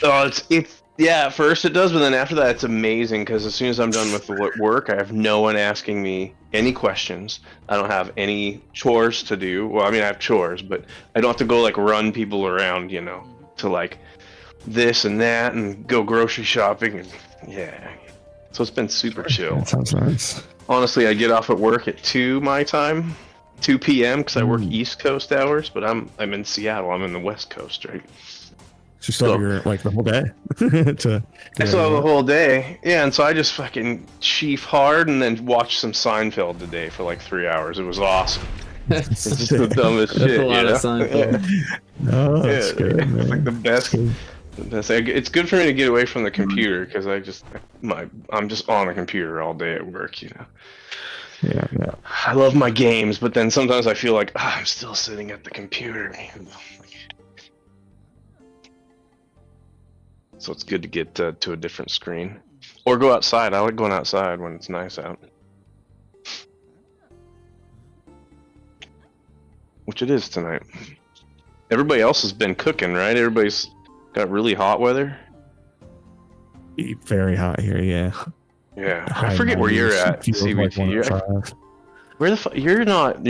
Oh, it's yeah. At first it does, but then after that, it's amazing because as soon as I'm done with work, I have no one asking me any questions. I don't have any chores to do. Well, I mean, I have chores, but I don't have to go like run people around, you know, to like this and that and go grocery shopping. And yeah, so it's been super chill. That sounds nice. Honestly, I get off at work at 2 my time, 2 p.m. because I work East Coast hours, but I'm in Seattle. I'm in the West Coast, right? So you still have your, like the whole day. I still have the whole day, yeah. And so I just fucking chief hard and then watch some Seinfeld today for like 3 hours. It was awesome. It's just the dumbest shit. That's a lot of Seinfeld. No, that's good, man. It's like the best. It's good for me to get away from the computer because I'm just on a computer all day at work, you know. Yeah. I love my games, but then sometimes I feel like I'm still sitting at the computer. So it's good to get to a different screen, or go outside. I like going outside when it's nice out, which it is tonight. Everybody else has been cooking, right? Everybody's got really hot weather. Very hot here, yeah. Yeah, I forget where you're at. CBT. Where the fuck? You're not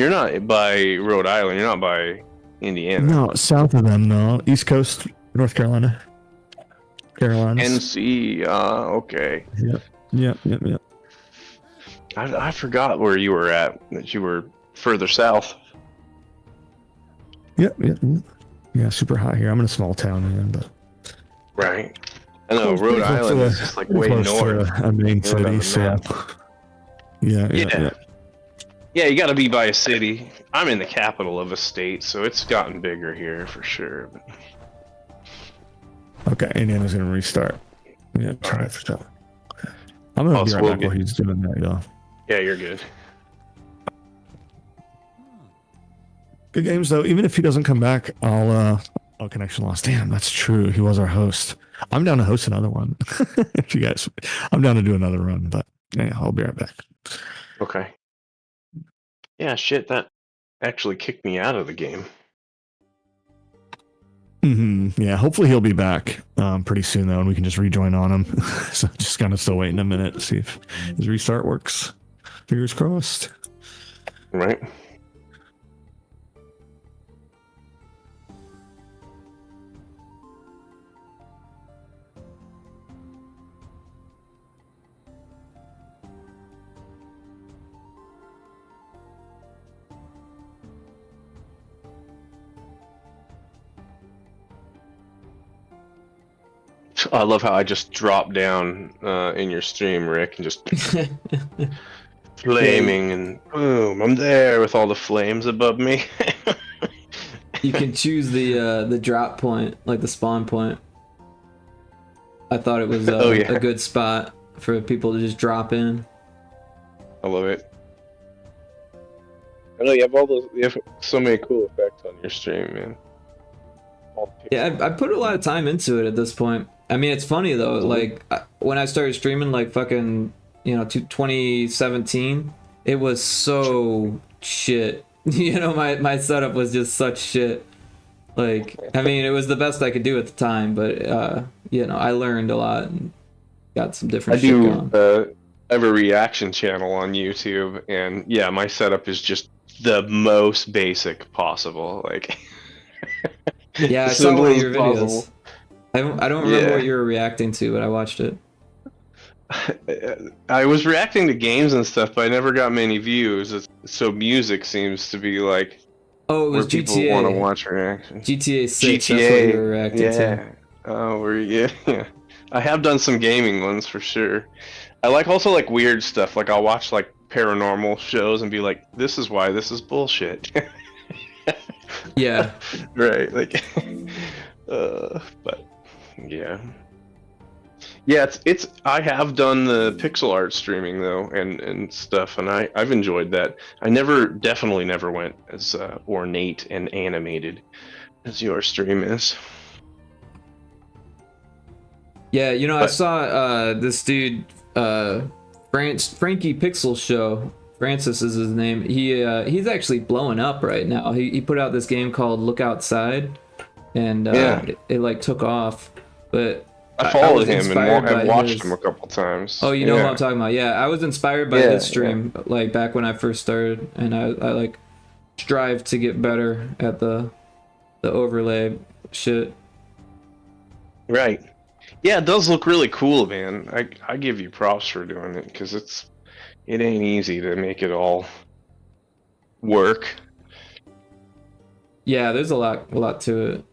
by Rhode Island. You're not by Indiana. No, south of them, no. East Coast, North Carolina. NC. Okay. Yep. I forgot where you were at. That you were further south. Yep. Yeah, super hot here. I'm in a small town, man, but. Right. I know Rhode Island is just like way north. A main city, so. Yeah. Yeah, you got to be by a city. I'm in the capital of a state, so it's gotten bigger here for sure. But... Okay, Indiana's gonna restart. Yeah, try to start. I'm gonna be right back while he's doing that, though. Yeah, you're good. Good games though. Even if he doesn't come back, I'll connection lost. Damn, that's true. He was our host. I'm down to host another one. If you guys, I'm down to do another run, but yeah, I'll be right back. Okay. Yeah, shit, that actually kicked me out of the game. Yeah, hopefully he'll be back pretty soon though, and we can just rejoin on him. So just kind of still waiting a minute to see if his restart works. Fingers crossed. Right. I love how I just dropped down in your stream, Rick, and just flaming, and boom, I'm there with all the flames above me. You can choose the drop point, like the spawn point. I thought it was a good spot for people to just drop in. I love it. I know you have so many cool effects on your stream, man. Yeah, I put a lot of time into it at this point. I mean, it's funny though. Like when I started streaming, like fucking, 2017, it was so shit. My setup was just such shit. Like, I mean, it was the best I could do at the time, but I learned a lot and got some different shit going. I have a reaction channel on YouTube, and yeah, my setup is just the most basic possible. Like, yeah, I saw one of your videos. I don't remember what you were reacting to, but I watched it. I was reacting to games and stuff, but I never got many views. So music seems to be like, it was where GTA. people want to watch reactions. GTA 6. That's what you were reacting to. Oh, yeah. I have done some gaming ones for sure. I also like weird stuff. Like I'll watch like paranormal shows and be like, this is why this is bullshit. Yeah. Right. Like, but yeah. Yeah, it's. I have done the pixel art streaming though, and stuff, and I've enjoyed that. I definitely never went as ornate and animated as your stream is. Yeah, I saw this dude, Frankie Pixel Show. Francis is his name. He's actually blowing up right now. He put out this game called Look Outside, and it like took off, but. I followed him and I've watched him a couple times. Oh, you know what I'm talking about? Yeah, I was inspired by his stream, like back when I first started, and I like strive to get better at the overlay shit. Right. Yeah, it does look really cool, man. I give you props for doing it because it ain't easy to make it all work. Yeah, there's a lot to it.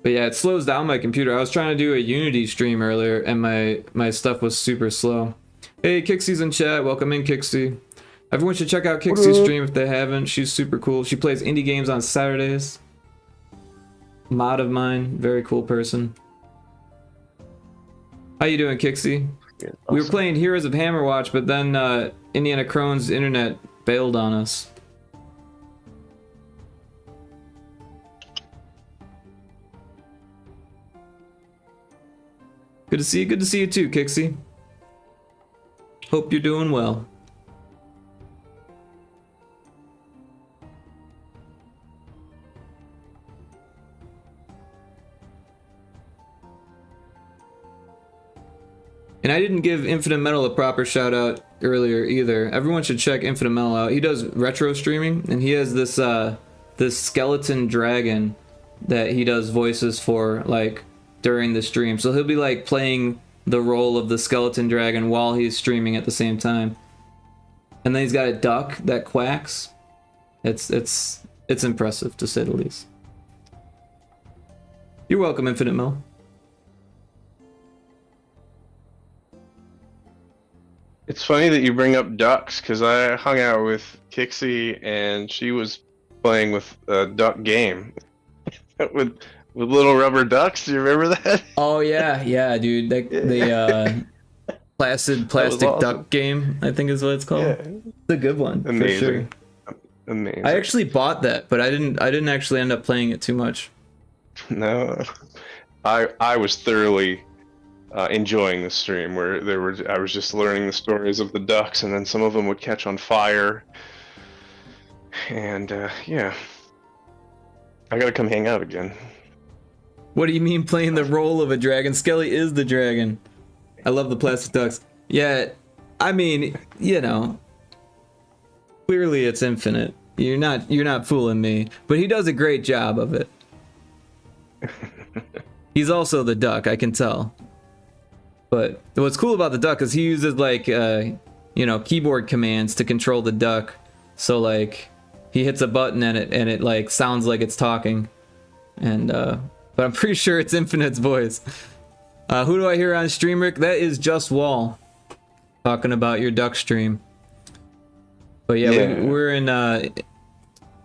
But yeah, it slows down my computer. I was trying to do a Unity stream earlier, and my stuff was super slow. Hey, Kixie's in chat. Welcome in, Kixie. Everyone should check out Kixie's stream if they haven't. She's super cool. She plays indie games on Saturdays. Mod of mine. Very cool person. How you doing, Kixie? Yeah, awesome. We were playing Heroes of Hammerwatch, but then Indiana Crone's internet bailed on us. Good to see you. Good to see you too, Kixie. Hope you're doing well. And I didn't give Infinite Metal a proper shout out earlier either. Everyone should check Infinite Metal out. He does retro streaming, and he has this this skeleton dragon that he does voices for, like, during the stream. So he'll be like playing the role of the skeleton dragon while he's streaming at the same time. And then he's got a duck that quacks. It's impressive, to say the least. You're welcome, Infinite Mill. It's funny that you bring up ducks, because I hung out with Kixie and she was playing with a duck game. With little rubber ducks, do you remember that? Oh yeah, dude. The plastic awesome. duck game, I think is what it's called. Yeah. It's a good one. Amazing. For sure. Amazing. I actually bought that, but I didn't actually end up playing it too much. No, I was thoroughly enjoying the stream where I was just learning the stories of the ducks, and then some of them would catch on fire. And yeah, I gotta come hang out again. What do you mean playing the role of a dragon? Skelly is the dragon. I love the plastic ducks. Yeah, I mean, clearly it's infinite. You're not fooling me. But he does a great job of it. He's also the duck, I can tell. But what's cool about the duck is he uses like keyboard commands to control the duck. So like he hits a button and it like sounds like it's talking, and but I'm pretty sure it's Infinite's voice. Who do I hear on stream, Rick? That is Just Wall talking about your duck stream. But yeah, we're in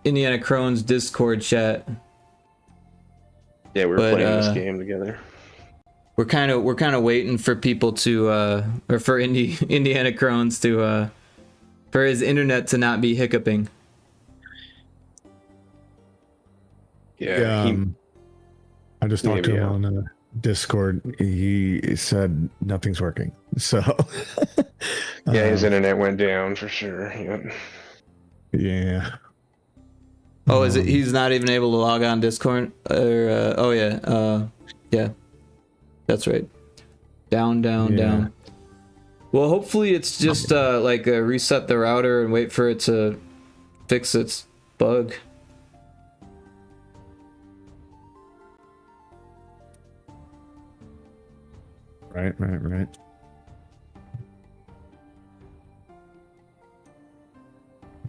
Indiana Crone's Discord chat. Yeah, we're playing this game together. We're kind of waiting for people to or for Indiana Crones to for his internet to not be hiccuping. Yeah, I just talked to him on Discord. He said nothing's working. So yeah, his internet went down for sure. Yep. Yeah. Oh, is it? He's not even able to log on Discord. Or oh yeah, yeah, that's right. Down. Well, hopefully it's just like reset the router and wait for it to fix its bug. Right.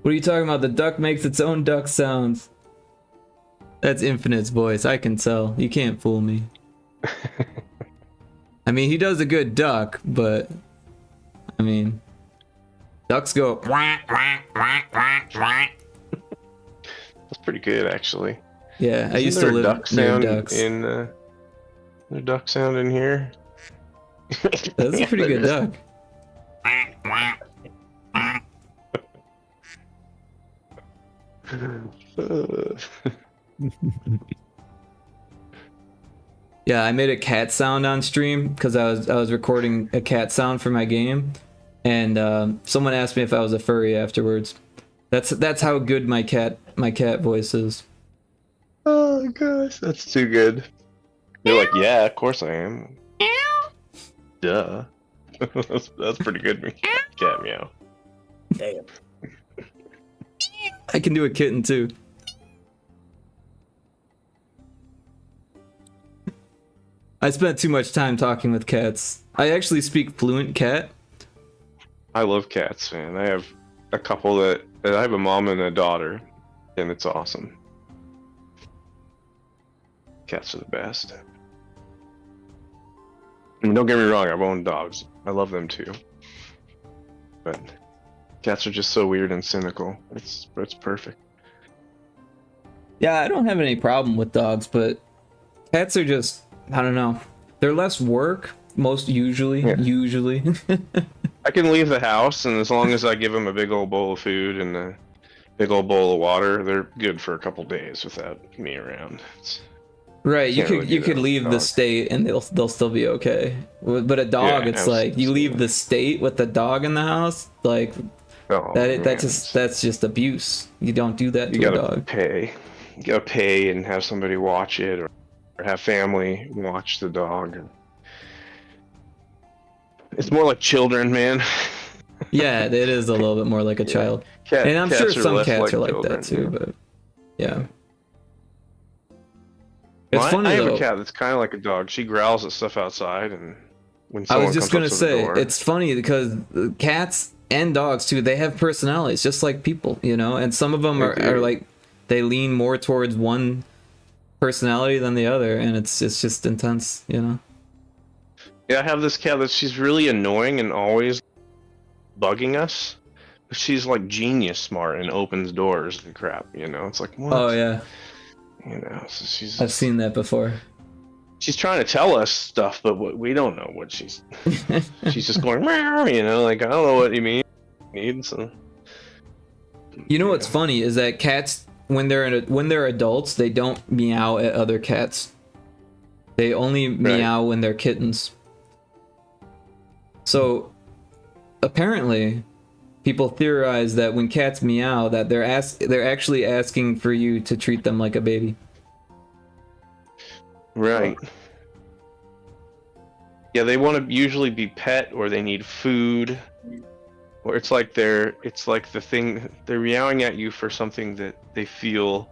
What are you talking about? The duck makes its own duck sounds. That's Infinite's voice. I can tell. You can't fool me. I mean, he does a good duck, but I mean, ducks go. That's pretty good, actually. Yeah, I used to live near ducks. The duck sound in here. That's a pretty good duck. Yeah, I made a cat sound on stream because I was recording a cat sound for my game, and someone asked me if I was a furry afterwards. That's how good my cat voice is. Oh gosh, that's too good. You're like, yeah, of course I am. Duh. that's pretty good. Cat meow. Damn. I can do a kitten too. I spent too much time talking with cats. I actually speak fluent cat. I love cats, man. I have a couple that I have a mom and a daughter, and it's awesome. Cats are the best. I mean, don't get me wrong, I've owned dogs. I love them too. But cats are just so weird and cynical. It's perfect. Yeah, I don't have any problem with dogs, but cats are just, I don't know. They're less work, usually. I can leave the house, and as long as I give them a big old bowl of food and a big old bowl of water, they're good for a couple days without me around. Right, you could leave the state and they'll still be okay. But a dog, it's like you leave the state with the dog in the house, like that's just abuse. You don't do that to a dog. You gotta pay and have somebody watch it, or have family watch the dog. It's more like children, man. Yeah, it is a little bit more like a child. And I'm sure some cats are like that too, but yeah. It's funny, I have though. a cat that's kind of like a dog. She growls at stuff outside, and when I someone was just comes gonna up to say, the door, it's funny because cats and dogs too, they have personalities just like people, you know. And some of them are like they lean more towards one personality than the other, and it's just intense, you know. Yeah, I have this cat that she's really annoying and always bugging us. But she's like genius smart and opens doors and crap, you know. It's like, what? Oh yeah. You know, so I've seen that before. She's trying to tell us stuff, but we don't know what she's just going, meow, you know, like, I don't know what you mean. So, you know what's funny is that cats, when they're adults, they don't meow at other cats. They only meow when they're kittens. So apparently people theorize that when cats meow, that they're actually asking for you to treat them like a baby. Right. Yeah, they want to usually be pet, or they need food, or it's like the thing they're meowing at you for something that they feel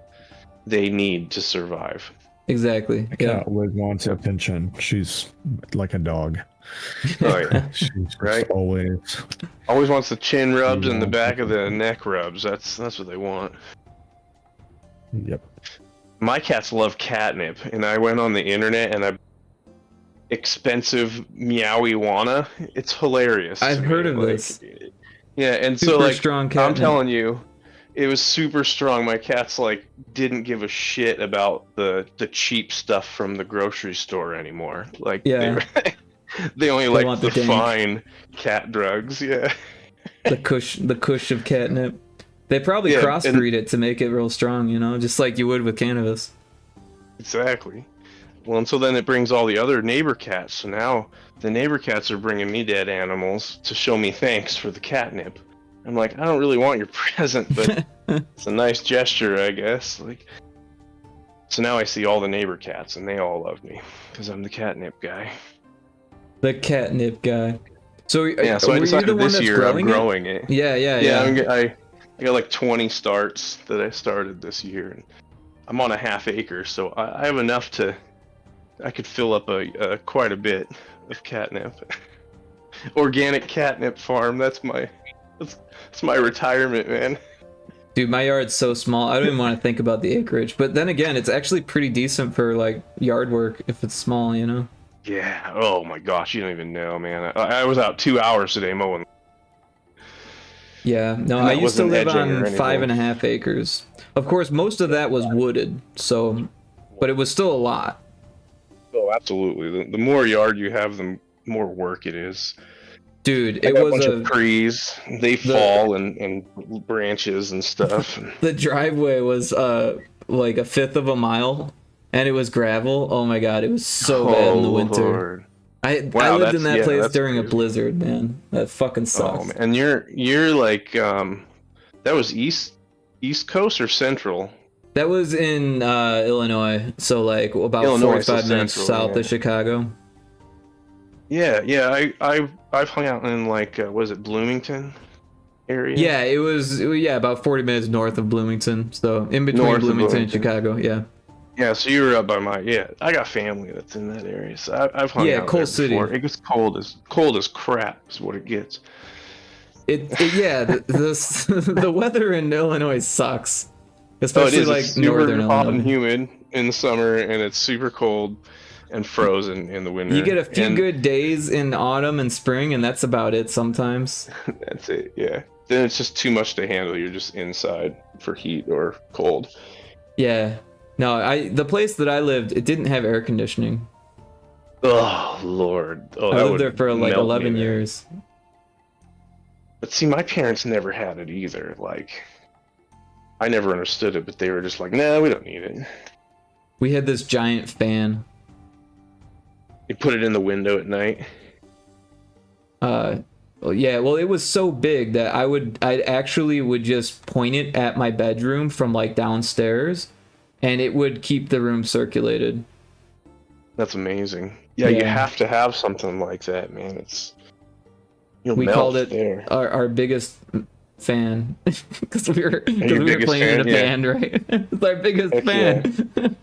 they need to survive. Exactly. A cat would want attention. She's like a dog. Oh yeah. She's always wants the chin rubs and the back of the neck rubs. That's what they want. Yep. My cats love catnip, and I went on the internet and I expensive meowijuana. It's hilarious. I've to heard me. of Like, this. Yeah, and so Super like strong I'm catnip. telling you, it was super strong. My cats like didn't give a shit about the cheap stuff from the grocery store anymore. Like Yeah. they only They like want the the dank. fine cat drugs. Yeah. The kush of catnip. They probably Yeah, crossbreed it to make it real strong, you know, just like you would with cannabis. Exactly. Well, and so then it brings all the other neighbor cats. So now the neighbor cats are bringing me dead animals to show me thanks for the catnip. I'm like, I don't really want your present, but it's a nice gesture, I guess. Like, so now I see all the neighbor cats, and they all love me because I'm the catnip guy. The catnip guy. So Yeah. So I were you decided the one this that's year I'm growing growing it. Yeah. I got like 20 starts that I started this year, and I'm on a half acre, so I have enough to. I could fill up quite a bit of catnip. Organic catnip farm. That's my retirement, man. Dude, my yard's so small. I don't even want to think about the acreage. But then again, it's actually pretty decent for like yard work if it's small, you know. Yeah. Oh my gosh, you don't even know, man. I was out 2 hours today mowing. Yeah. No, And I that used to wasn't live edging or on anything. 5.5 acres. Of course, most of that was wooded. So, but it was still a lot. Oh, absolutely. The more yard you have, the more work it is. Dude, I it got was a bunch of trees. They fall and branches and stuff. The driveway was like 1/5 of a mile, and it was gravel. Oh my god, it was so bad in the winter. Lord. I Wow, lived in that place that's during a crazy. blizzard, man. That fucking sucks. Oh, man. And you're like that was east coast or central? That was in Illinois, so like about Illinois, 45 so minutes central, south yeah. of Chicago. Yeah. I've hung out in like was it Bloomington area? Yeah, it was about 40 minutes north of Bloomington, so in between North of Bloomington and Bloomington. Chicago. Yeah. Yeah, so you were up by I got family that's in that area, so I've hung Yeah, out Coal there City. before. It gets cold as crap is what it gets. Yeah, the weather in Illinois sucks, especially It's like super northern hot and Illinois. humid in the summer, and it's super cold and frozen in the winter. You get a few And good days in autumn and spring, and that's about it sometimes. That's it. Yeah. Then it's just too much to handle. You're just inside for heat or cold. Yeah. No, the place that I lived, it didn't have air conditioning. Oh Lord. Oh, I that lived would there for like melt me 11 there. years. But see, my parents never had it either. Like, I never understood it, but they were just like, "Nah, we don't need it." We had this giant fan. You put it in the window at night. Well, yeah, well, it was so big that I actually would just point it at my bedroom from like downstairs, and it would keep the room circulated. That's amazing. Yeah, you Yeah. have to have something like that, man. You'll We melt called it there. our biggest fan because we were biggest playing in a fan, yeah. band, right? It's our biggest Heck fan.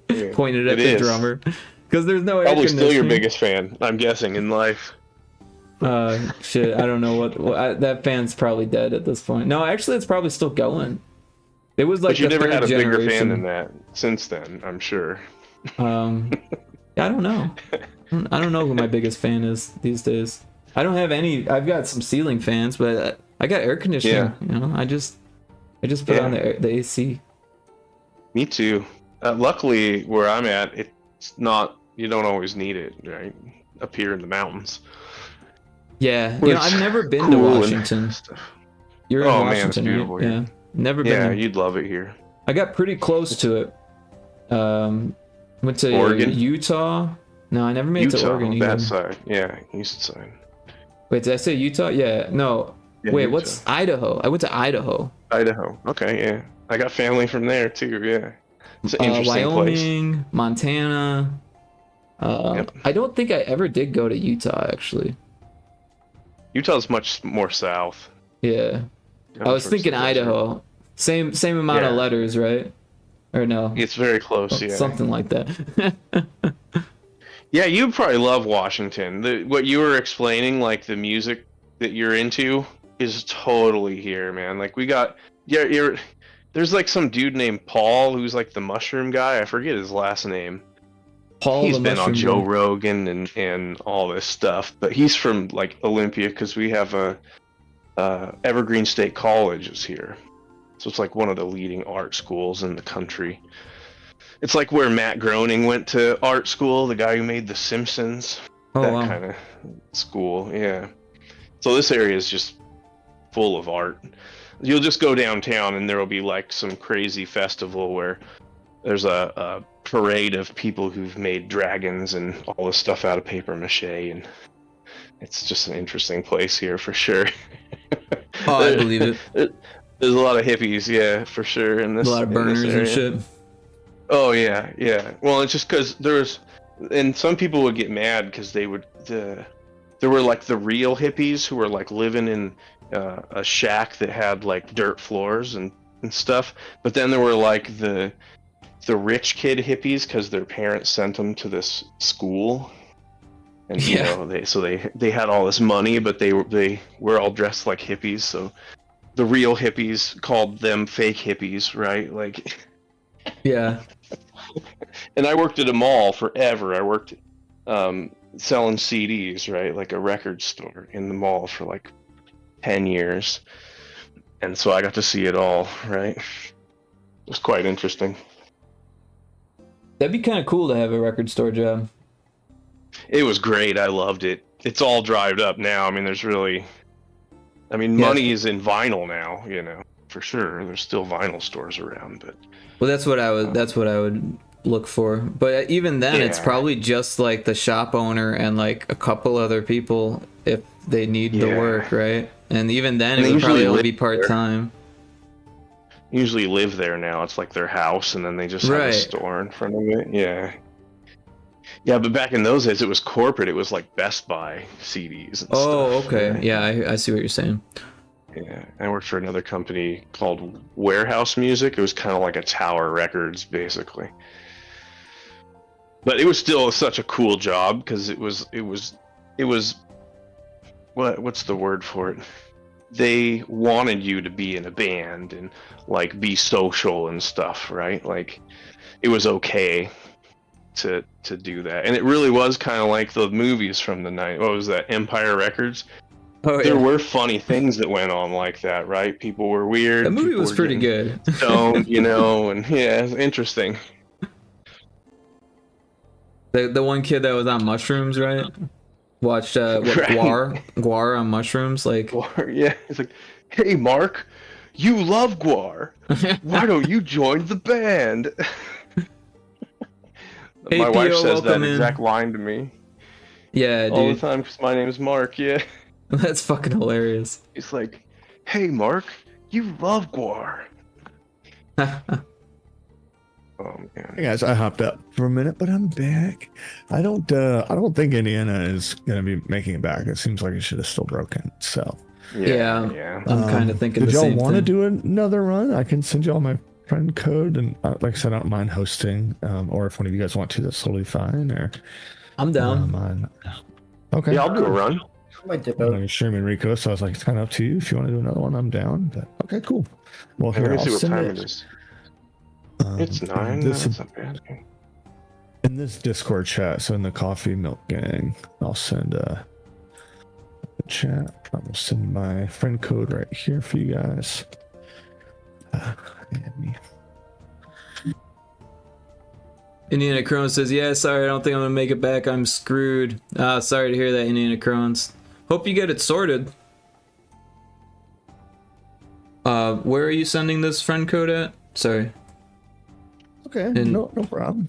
Yeah, Pointed at it the is. drummer because there's no air Probably conditioning. still your biggest fan, I'm guessing, in life. Shit, I don't know that fan's probably dead at this point. No, actually, it's probably still going. It was like But you the never third had a bigger fan generation. than that since then, I'm sure. I don't know. I don't know who my biggest fan is these days. I don't have any. I've got some ceiling fans, but I got air conditioning. Yeah. You know, I just put on the AC. Me too. Luckily, where I'm at, it's not. You don't always need it, right? Up here in the mountains. Yeah, Where you know, it's I've never been to cool and Washington. stuff. You're in Oh, man, it's Washington, beautiful right? here. Yeah, never been. Yeah, there. you'd love it here. I got pretty close to it. Went to Oregon? Utah. No, I never made it to Utah, Oregon on either. that side. Yeah, east side. Wait, did I say Utah? Yeah, no. Yeah, Wait, Utah. what's Idaho? I went to Idaho. Idaho. Okay, yeah. I got family from there too. Yeah, it's an interesting place. Wyoming, Montana. Yep. I don't think I ever did go to Utah actually. Utah's much more south. Yeah, I was thinking Idaho. Same amount of Yeah. letters, right? Or no? It's very close. Yeah. Something like that. Yeah, you'd probably love Washington. What you were explaining, like the music that you're into, is totally here, man. Like we got, the There's like some dude named Paul who's like the mushroom guy. I forget his last name. Paul, He's the been on mushroom Joe guy. Rogan and all this stuff, but he's from like Olympia because we have a Evergreen State College is here, so it's like one of the leading art schools in the country. It's like where Matt Groening went to art school, the guy who made The Simpsons. Oh, That wow. kind of school, yeah. So this area is just full of art. You'll just go downtown and there will be like some crazy festival where there's a parade of people who've made dragons and all this stuff out of paper mache, and it's just an interesting place here for sure. Oh, I believe it. There's a lot of hippies, yeah, for sure. In this, A lot of burners and shit. Oh yeah, yeah. Well, it's just because and some people would get mad because there were like the real hippies who were like living in a shack that had like dirt floors and stuff. But then there were like the rich kid hippies because their parents sent them to this school, and you know they had all this money, but they were all dressed like hippies. So the real hippies called them fake hippies, right? Like, yeah. And I worked at a mall forever. I worked selling CDs, right? Like a record store in the mall for like 10 years. And so I got to see it all, right? It was quite interesting. That'd be kind of cool to have a record store job. It was great. I loved it. It's all dried up now. I mean, money is in vinyl now, you know, for sure. There's still vinyl stores around, but Well, that's what I would look for. But even then, it's probably just like the shop owner and like a couple other people if they need the work, right? And even then, it would probably only be part-time. Usually live there now. It's like their house, and then they just have a store in front of it. Yeah. Yeah, but back in those days, it was corporate. It was like Best Buy CDs and Oh, stuff. okay. Right? Yeah, I see what you're saying. Yeah, I worked for another company called Warehouse Music. It was kind of like a Tower Records, basically. But it was still such a cool job because it was what's the word for it? They wanted you to be in a band and like be social and stuff, right? Like it was okay to do that, and it really was kind of like the movies from the night. What was that? Empire Records. Oh, there were funny things that went on like that, right? People were weird. The movie was pretty good. Stoned, you know, and yeah, it's interesting. The one kid that was on mushrooms, right? Watched Guar on mushrooms, like Guar, yeah. It's like, hey Mark, you love Guar. Why don't you join the band? Hey, my wife Theo, says that welcome exact in. line to me. Yeah, dude. All the time because my name is Mark. Yeah. That's fucking hilarious. It's like, hey Mark, you love Guar. Oh man. Hey guys, I hopped up for a minute, but I'm back. I don't think Indiana is gonna be making it back. It seems like it should have still broken. So Yeah. I'm kind of thinking did the y'all same want to thing. do another run? I can send y'all my friend code, and like I said, I don't mind hosting. Or if one of you guys want to, that's totally fine. Or I'm down. Okay. Yeah, I'll do a run. Might dip I out. know you're streaming Rico, so I was like, it's kind of up to you. If you want to do another one, I'm down. But okay, cool. Well, Let here, me I'll see what send time it. it is. It's 9. This That's not bad. in this Discord chat, so in the Coffee Milk Gang, I'll send the chat. I will send my friend code right here for you guys. Indiana Crones says, yeah, sorry, I don't think I'm gonna make it back. I'm screwed. Sorry to hear that, Indiana Crones. Hope you get it sorted. Where are you sending this friend code at? Sorry. Okay, no problem.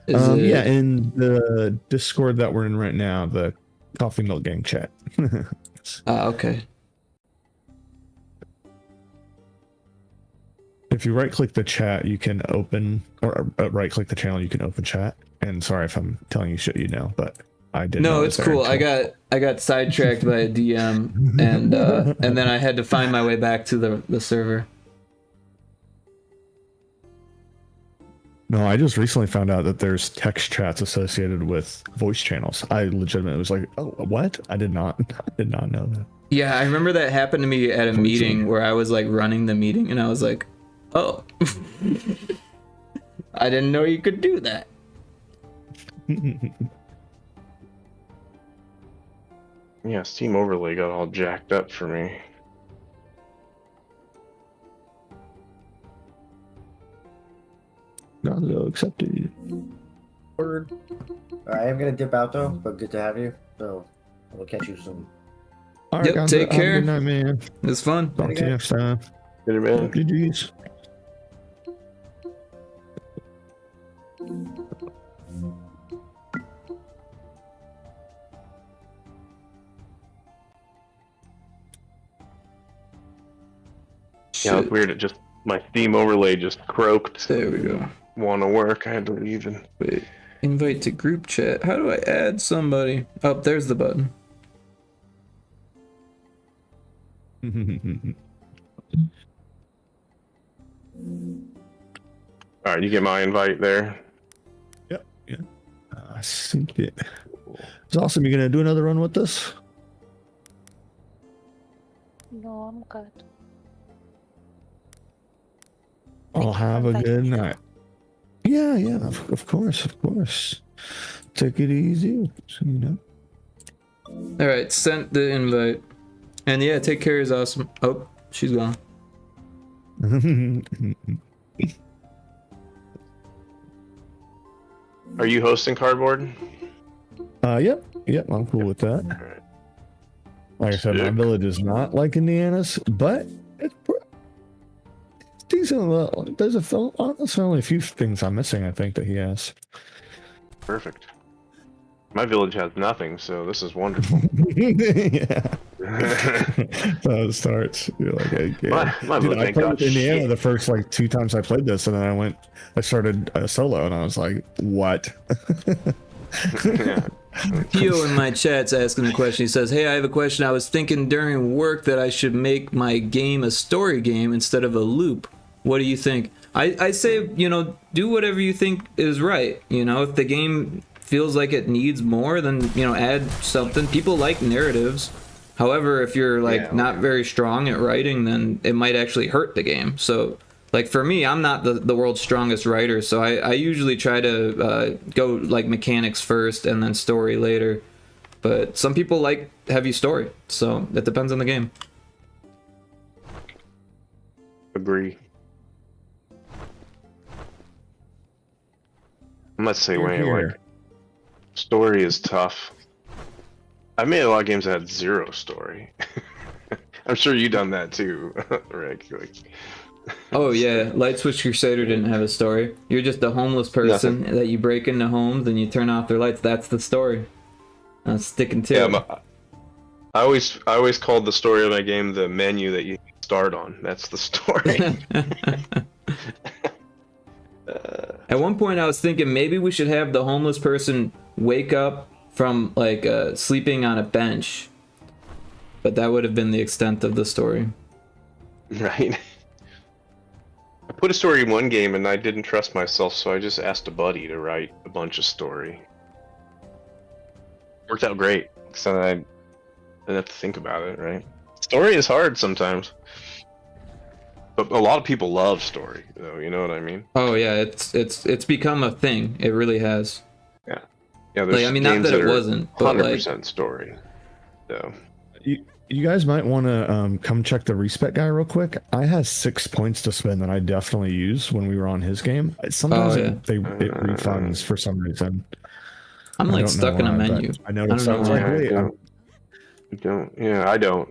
Is it- Yeah, in the Discord that we're in right now, the Coffee Milk Gang chat. Okay. If you right-click the chat, you can open, or right-click the channel, you can open chat. And sorry if I'm telling you shit you know, but I didn't. No, know it it's was there cool. until- I got sidetracked by a DM, and then I had to find my way back to the server. No, I just recently found out that there's text chats associated with voice channels. I legitimately was like, oh, what? I did not know that. Yeah, I remember that happened to me at a meeting where I was like running the meeting, and I was like, Oh. I didn't know you could do that. Yeah, Steam Overlay got all jacked up for me. Gonzo accepted. Word. I am gonna dip out though, but good to have you. So we'll catch you soon. All right, Yep, Gonzo, take have a care. Good night, man. It's fun. Talk to you next time. Good man. GG's. Yeah, it's weird. It just my Steam Overlay just croaked. There we go. Want to work? I had to leave and Wait. Invite to group chat. How do I add somebody? Oh, there's the button. All right, you get my invite there. Yep. Yeah. I synced it. It's awesome. You gonna do another run with this? No, I'm good. I'll have a Invite good me, though. night. Yeah, yeah, of course, of course. Take it easy, you know. All right, sent the invite. And yeah, take care is awesome. Oh, she's gone. Are you hosting Cardboard? Yep, I'm cool with that. Alright. Like I said, my Sick. village is not like Indiana's, but it's decent. There's honestly only a few things I'm missing, I think, that he has. Perfect. My village has nothing, so this is wonderful. Yeah. That's how it starts. You're like, hey, yeah. My Dude, village I ain't played got with Indiana shit. the first like 2 times I played this, and then I started solo, and I was like, what? Yeah. Pio in my chat's asking a question. He says, hey, I have a question. I was thinking during work that I should make my game a story game instead of a loop. What do you think? I say, you know, do whatever you think is right. You know, if the game feels like it needs more, then, you know, add something. People like narratives. However, if you're like not very strong at writing, then it might actually hurt the game. So, like for me, I'm not the world's strongest writer, so I usually try to go like mechanics first and then story later. But some people like heavy story, so it depends on the game. Agree. I'm not saying Here. like story is tough. I've made a lot of games that had zero story. I'm sure you done that too, Rick. Like, Oh yeah, Light Switch Crusader didn't have a story. You're just a homeless person that you break into homes and you turn off their lights. That's the story. I'm sticking to it. I always called the story of my game the menu that you start on. That's the story. At one point, I was thinking maybe we should have the homeless person wake up from like sleeping on a bench, but that would have been the extent of the story. Right. I put a story in one game and I didn't trust myself, so I just asked a buddy to write a bunch of story. Worked out great, so I didn't have to think about it, right? Story is hard sometimes. But a lot of people love story, though, you know what I mean? Oh yeah, it's become a thing. It really has. Yeah. Yeah, there's Like, I mean, not games that it are wasn't, but 100% story. So You guys might want to come check the respec guy real quick. I had 6 points to spend that I definitely use when we were on his game. Sometimes it refunds for some reason. I'm I like don't stuck know in a why, menu. but I noticed. I was why. like, wait. I don't.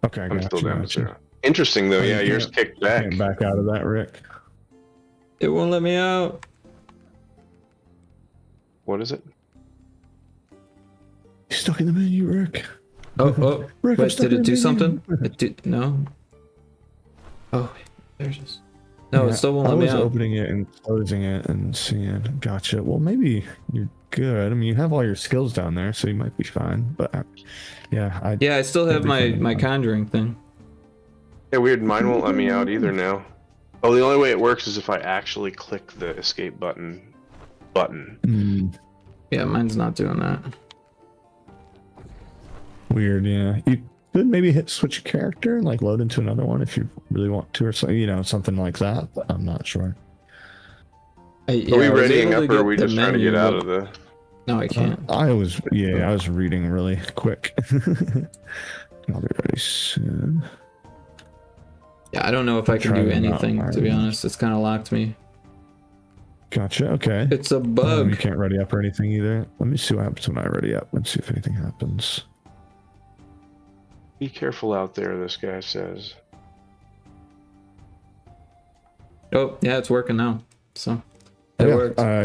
Okay, I'm still gotcha, down to gotcha. 0. Interesting though, yeah, yours kicked back. Can't back out of that, Rick. It won't let me out. What is it? You're stuck in the menu, Rick. Oh, Rick, I'm wait, stuck did in it do the something? menu. It did, no. Oh, there's just. No, Yeah, it still won't I let me was out. opening it and closing it and seeing. Gotcha. Well, maybe you're good. I mean, you have all your skills down there, so you might be fine. But yeah, I still have my fine. conjuring thing. Yeah, weird, mine won't let me out either now. Oh, the only way it works is if I actually click the escape button. Yeah, mine's not doing that. Weird. Yeah. Then maybe hit switch character and like load into another one if you really want to, or so, you know, something like that. But I'm not sure. Are we readying up, or are we just trying to get out of the? No, I can't. I was reading really quick. I'll be ready soon. Yeah, I don't know if I can do anything, to be honest. It's kind of locked me. Gotcha. Okay. It's a bug. You can't ready up or anything either. Let me see what happens when I ready up. Let's see if anything happens. Be careful out there, this guy says. Oh, yeah, it's working now. So it worked. I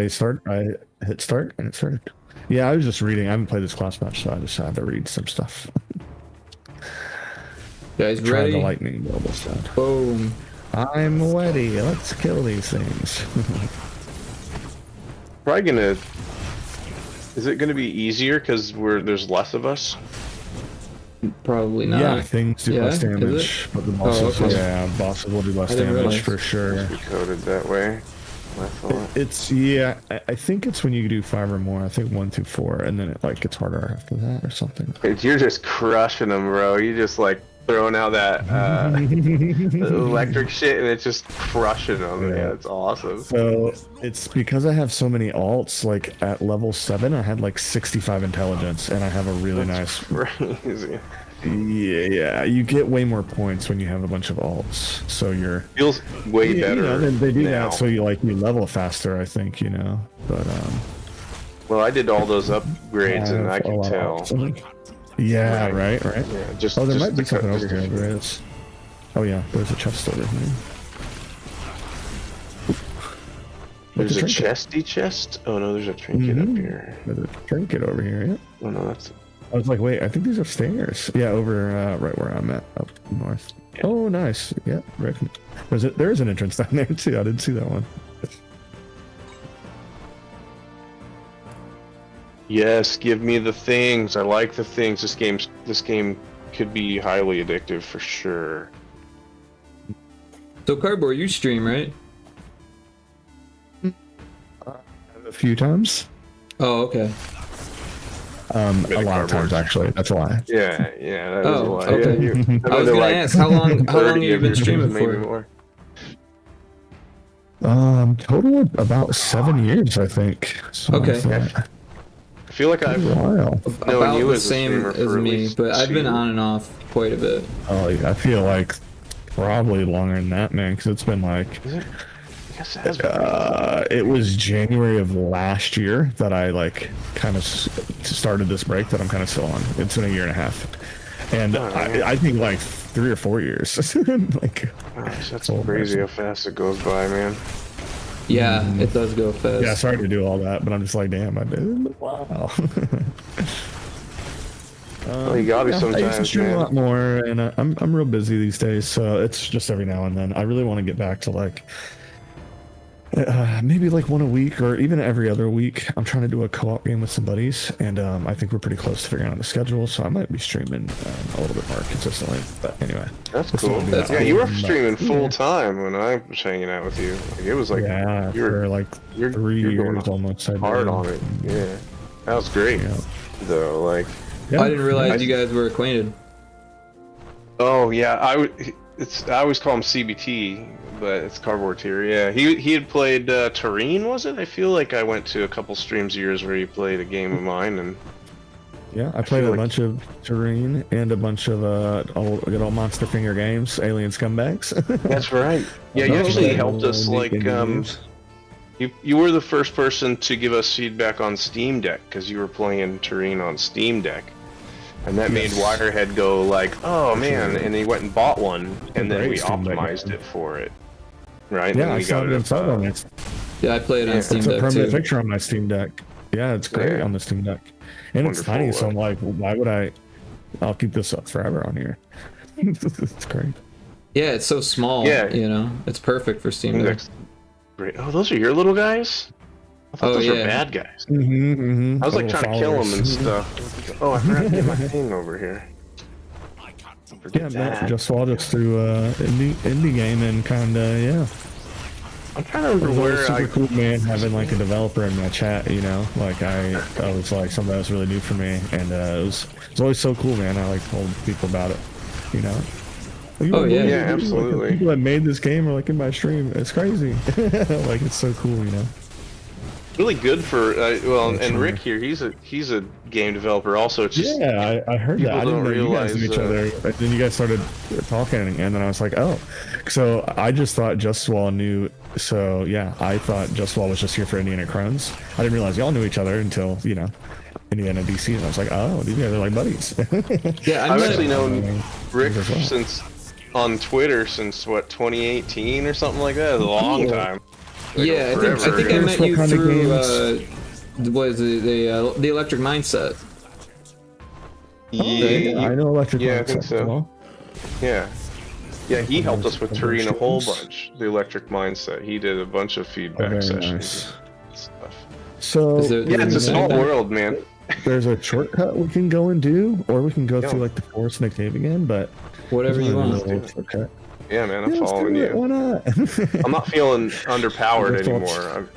hit start and it started. Yeah, I was just reading. I haven't played this class much, so I just had to read some stuff. Guys, Try ready? the lightning bolt this time. Boom. I'm ready. Let's kill these things. Probably gonna. Is it gonna be easier because there's less of us? Probably not. Yeah, things do less is damage, it? but the bosses, okay. yeah, bosses will do less I didn't damage realize. for sure. Must be coded that way. I thought. It's yeah, I think it's when you do 5 or more. I think 1 through 4, and then it like gets harder after that or something. You're just crushing them, bro. You just like throwing out that electric shit, and it's just crushing them. Yeah, it's awesome. So it's because I have so many alts. Like at level 7, I had like 65 intelligence, and I have a really nice. Crazy. Yeah, you get way more points when you have a bunch of alts. So you're feels way better. You know, they do now. that so you level faster. I think you know, but Well, I did all those upgrades, and I can tell. Yeah, right. Yeah, just. Oh, there just might be something over here. There is. Oh yeah, there's a chest over here. There's a chesty chest? Oh no, there's a trinket up here. There's a trinket over here, yeah. Oh no, that's... I was like, wait, I think these are stairs. Yeah, over right where I'm at, up north. Yeah. Oh, nice. Yeah, right. There is an entrance down there too. I didn't see that one. Yes, give me the things. I like the things. This game could be highly addictive for sure. So Cardboard, you stream, right? A few times. Oh, okay. A lot of times actually. That's a lie. Yeah, that is a lie. Okay. Yeah, I was gonna ask how long have you been streaming for? More. Total about 7 years, I think. Okay. I feel like I've known about you the as a same streamer as for at me, least but I've been 2. on and off quite a bit. Oh, yeah, I feel like probably longer than that, man, because it's been like. Is it? I guess it has been. It was January of last year that I like kind of started this break that I'm kind of still on. It's been a year and a half, and I think like 3 or 4 years. Like, gosh, that's crazy how fast it goes by, man. Yeah, it does go fast. Yeah, sorry to do all that, but I'm just like, damn, I did. Wow. Well, you gotta sometimes, I used to stream man. a lot more, and I'm real busy these days, so it's just every now and then. I really want to get back to like maybe like one a week or even every other week. I'm trying to do a co-op game with some buddies, and I think we're pretty close to figuring out the schedule, so I might be streaming a little bit more consistently. But anyway, that's cool. Yeah, you were streaming full time when I was hanging out with you. Like, it was like you were like 3 years almost. Hard on it. Yeah, that was great. Yeah. Though, like, I didn't realize you guys were acquainted. Oh yeah, I always call him CBT. But it's Cardboard Tier, yeah. He had played Terrain, was it? I feel like I went to a couple streams of yours where he played a game of mine, and yeah, I played a bunch of Terrain and a bunch of good old Monster Finger games, Alien Scumbags. That's right. Yeah, you actually helped us. Like, you were the first person to give us feedback on Steam Deck because you were playing Terrain on Steam Deck. And that made Wirehead go like, oh man, and he went and bought one, and then we optimized it for it. Right? Yeah, and we got it on it. Yeah, I play it on Steam Deck. It's a permanent too. picture on my Steam Deck. Yeah, it's great on the Steam Deck. And it's tiny, so I'm like, why would I'll keep this up forever on here. It's great. Yeah, it's so small. Yeah. You know, it's perfect for Steam Deck. Great. Oh, those are your little guys? I thought those were bad guys. I was like trying to kill them and stuff. Oh, I forgot to get my thing over here. Yeah, just while just through indie game and kinda I'm trying to remember It was where super I. cool, man, having like a developer in my chat, you know, like I was like something that was really new for me, and it was always so cool, man. I like told people about it, you know. Like, Oh, yeah. Yeah, like, absolutely. people that made this game are like in my stream. It's crazy. Like it's so cool, you know. Really good for well, Yeah, and sure. Rick here, he's a game developer also. It's just Yeah, I heard that. people I didn't don't know you guys realize, knew each other. And then you guys started talking, and then I was like, oh. So I just thought Justwall knew. So yeah, I thought Justwall was just here for Indiana Crones. I didn't realize y'all knew each other until, you know, Indiana DC, and I was like, oh, these guys are like buddies. Yeah, I've actually known Rick as well. since on Twitter since what 2018 or something like that. A long time. Like, yeah, I forever think I ago. met What you kind of through was it the Electric Mindset. Yeah, I know Electric Yeah, I Lights think as so. well. Yeah. Yeah, he helped us with Other Turing a whole streams? bunch. The Electric Mindset. He did a bunch of feedback Very sessions nice. and stuff. So Is there- Yeah, it's a is there small anything- world, man. there's a shortcut we can go and do, or we can go Yeah. through like the forest and the cave again, but Whatever you there's want. a little shortcut. Yeah, man, I'm Yeah, let's following do it. you. Why not? I'm not feeling underpowered That's all- anymore. I'm,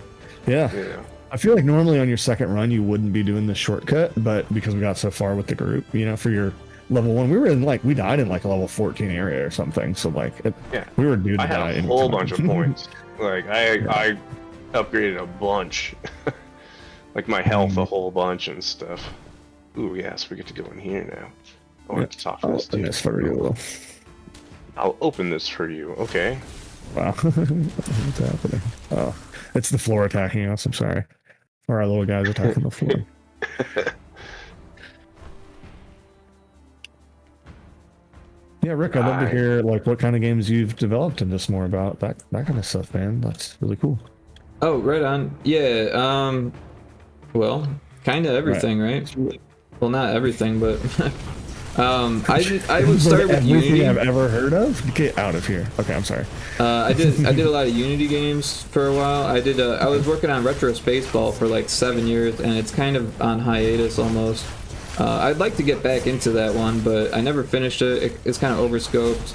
Yeah. you know. I feel like normally on your second run you wouldn't be doing the shortcut, but because we got so far with the group, you know, for your level 1, we were in like we died in like a level 14 area or something. So like Yeah. we were due to I die. had a whole anytime. bunch of points. Like I upgraded a bunch. Like my health a whole bunch and stuff. Ooh, yes, we get to go in here now. I want to talk to I'll this open dude. this for you. I'll open this for you. Okay. Wow. What's happening? Oh, it's the floor attacking us. I'm sorry. Or our little guys attacking the floor. Yeah, Rick, I'd love to hear like what kind of games you've developed and just more about that kind of stuff, man. That's really cool. Oh, right on. Yeah. Well, kind of everything, right? Well, not everything, but I would start with Everything Unity. I've ever heard of. Get out of here. Okay, I'm sorry. I did a lot of Unity games for a while. I was working on Retro Spaceball for like 7 years, and it's kind of on hiatus almost. I'd like to get back into that one, but I never finished it. It's kind of overscoped,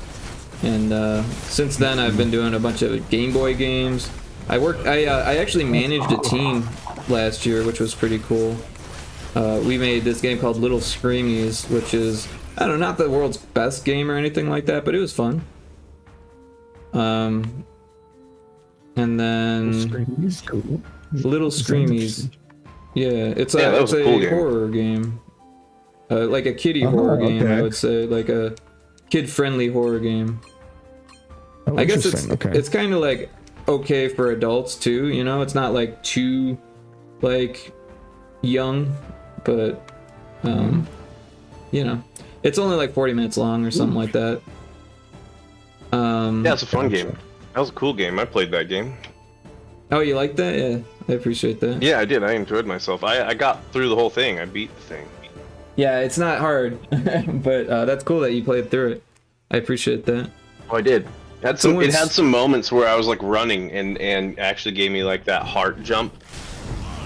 and since then I've been doing a bunch of Game Boy games. I actually managed a team last year, which was pretty cool. We made this game called Little Screamies, which is, I don't know, not the world's best game or anything like that, but it was fun. And then Cool. Little Screamies. Yeah, it's Yeah, that was a cool game. horror game. Like a kiddie horror game, okay. I would say, like a kid-friendly horror game. Oh, I guess interesting. it's kind of like okay for adults too, you know. It's not like too like young, but you know, it's only like 40 minutes long or something like that. Yeah, it's a fun game. That was a cool game. I played that game. Oh, you like that? Yeah, I appreciate that. Yeah, I did. I enjoyed myself. I got through the whole thing. I beat the thing. Yeah, it's not hard, but that's cool that you played through it. I appreciate that. Oh, I did. It had some moments where I was like running and actually gave me like that heart jump.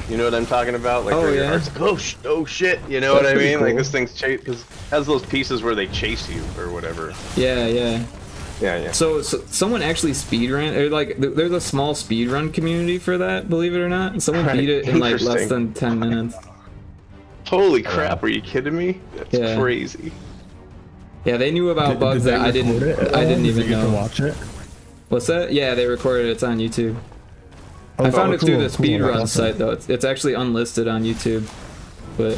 You know what I'm talking about? Like where your yeah. heart's like, oh shit, you know what I That's mean? pretty Like cool. this thing's because it has those pieces where they chase you or whatever. Yeah. Yeah. So someone actually speedrun, or like there's a small speedrun community for that, believe it or not. Someone Right, beat it in like less interesting. than 10 minutes. Holy crap, are you kidding me? That's Yeah. crazy. Yeah, they knew about bugs that I didn't even get to know. watch it. What's that? Yeah, they recorded it. It's on YouTube. Oh, I found it through the cool. speedrun Awesome. site though. It's actually unlisted on YouTube, but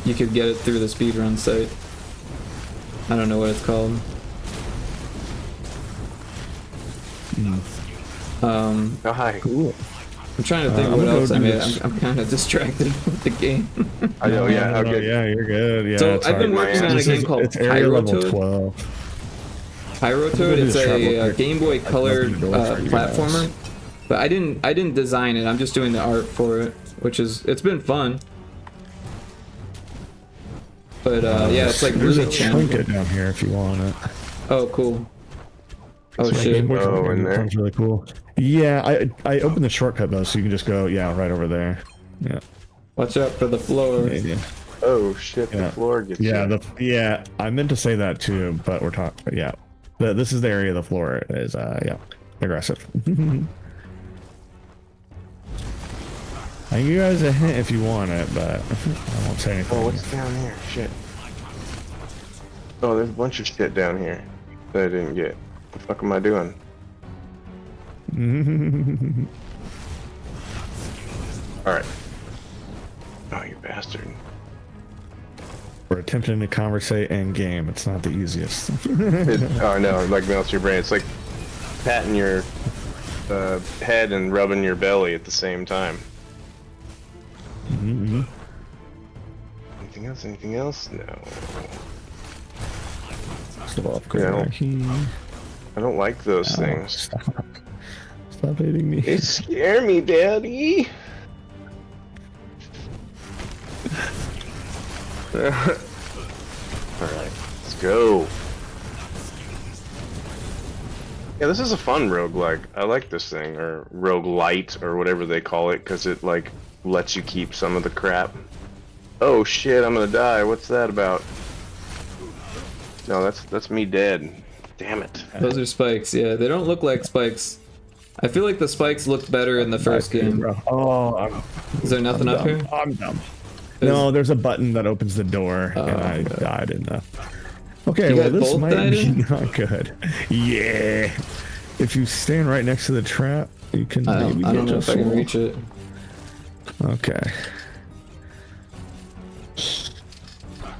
you could get it through the speedrun site. I don't know what it's called. Oh, hi. Cool. I'm trying to think I'm what gonna else go I do made. this. I'm kind of distracted with the game. I know, yeah, No, okay. yeah, you're good. Yeah, So it's I've been hard. working on a This game is- called it's area level Pyrotoad. 12. Pyrotoad. It's Travel a quick. Game Boy Color nothing to do for you guys. platformer. But I didn't design it. I'm just doing the art for it, which is it's been fun. But yeah, it's like There's really a challenging. trinket down here if you want it. Oh, cool. Oh So shit. Game Boy Oh, trinket in there. sounds really cool. Yeah, I opened the shortcut though, so you can just go right over there. Yeah. Watch out for the floor. Yeah. Oh shit, Yeah. the floor gets Yeah, you. I meant to say that too, but we're talking. Yeah, this is the area of the floor is aggressive. I can give you guys a hint if you want it, but I won't say anything. Oh, what's down here? Shit. Oh, there's a bunch of shit down here that I didn't get. What the fuck am I doing? Alright. Oh, you bastard. We're attempting to conversate in game. It's not the easiest. Oh, no, it like melts your brain. It's like patting your head and rubbing your belly at the same time. Anything else? Anything else? No. Still upgrade No. right here. I don't like those things. Stop. Stop hitting me. They scare me, Daddy. Alright, let's go. Yeah, this is a fun roguelike. I like this thing, or roguelite, or whatever they call it, because it, like, lets you keep some of the crap. Oh shit, I'm gonna die. What's that about? No, that's me dead. Damn it. Those are spikes, yeah. They don't look like spikes. I feel like the spikes looked better in the first game. Oh, Is there nothing up here? I'm dumb. No, there's a button that opens the door, and I died in the... Okay, You well, guys this both might died be in? not good. Yeah. If you stand right next to the trap, you can I maybe don't get know just if I can one. reach it. Okay.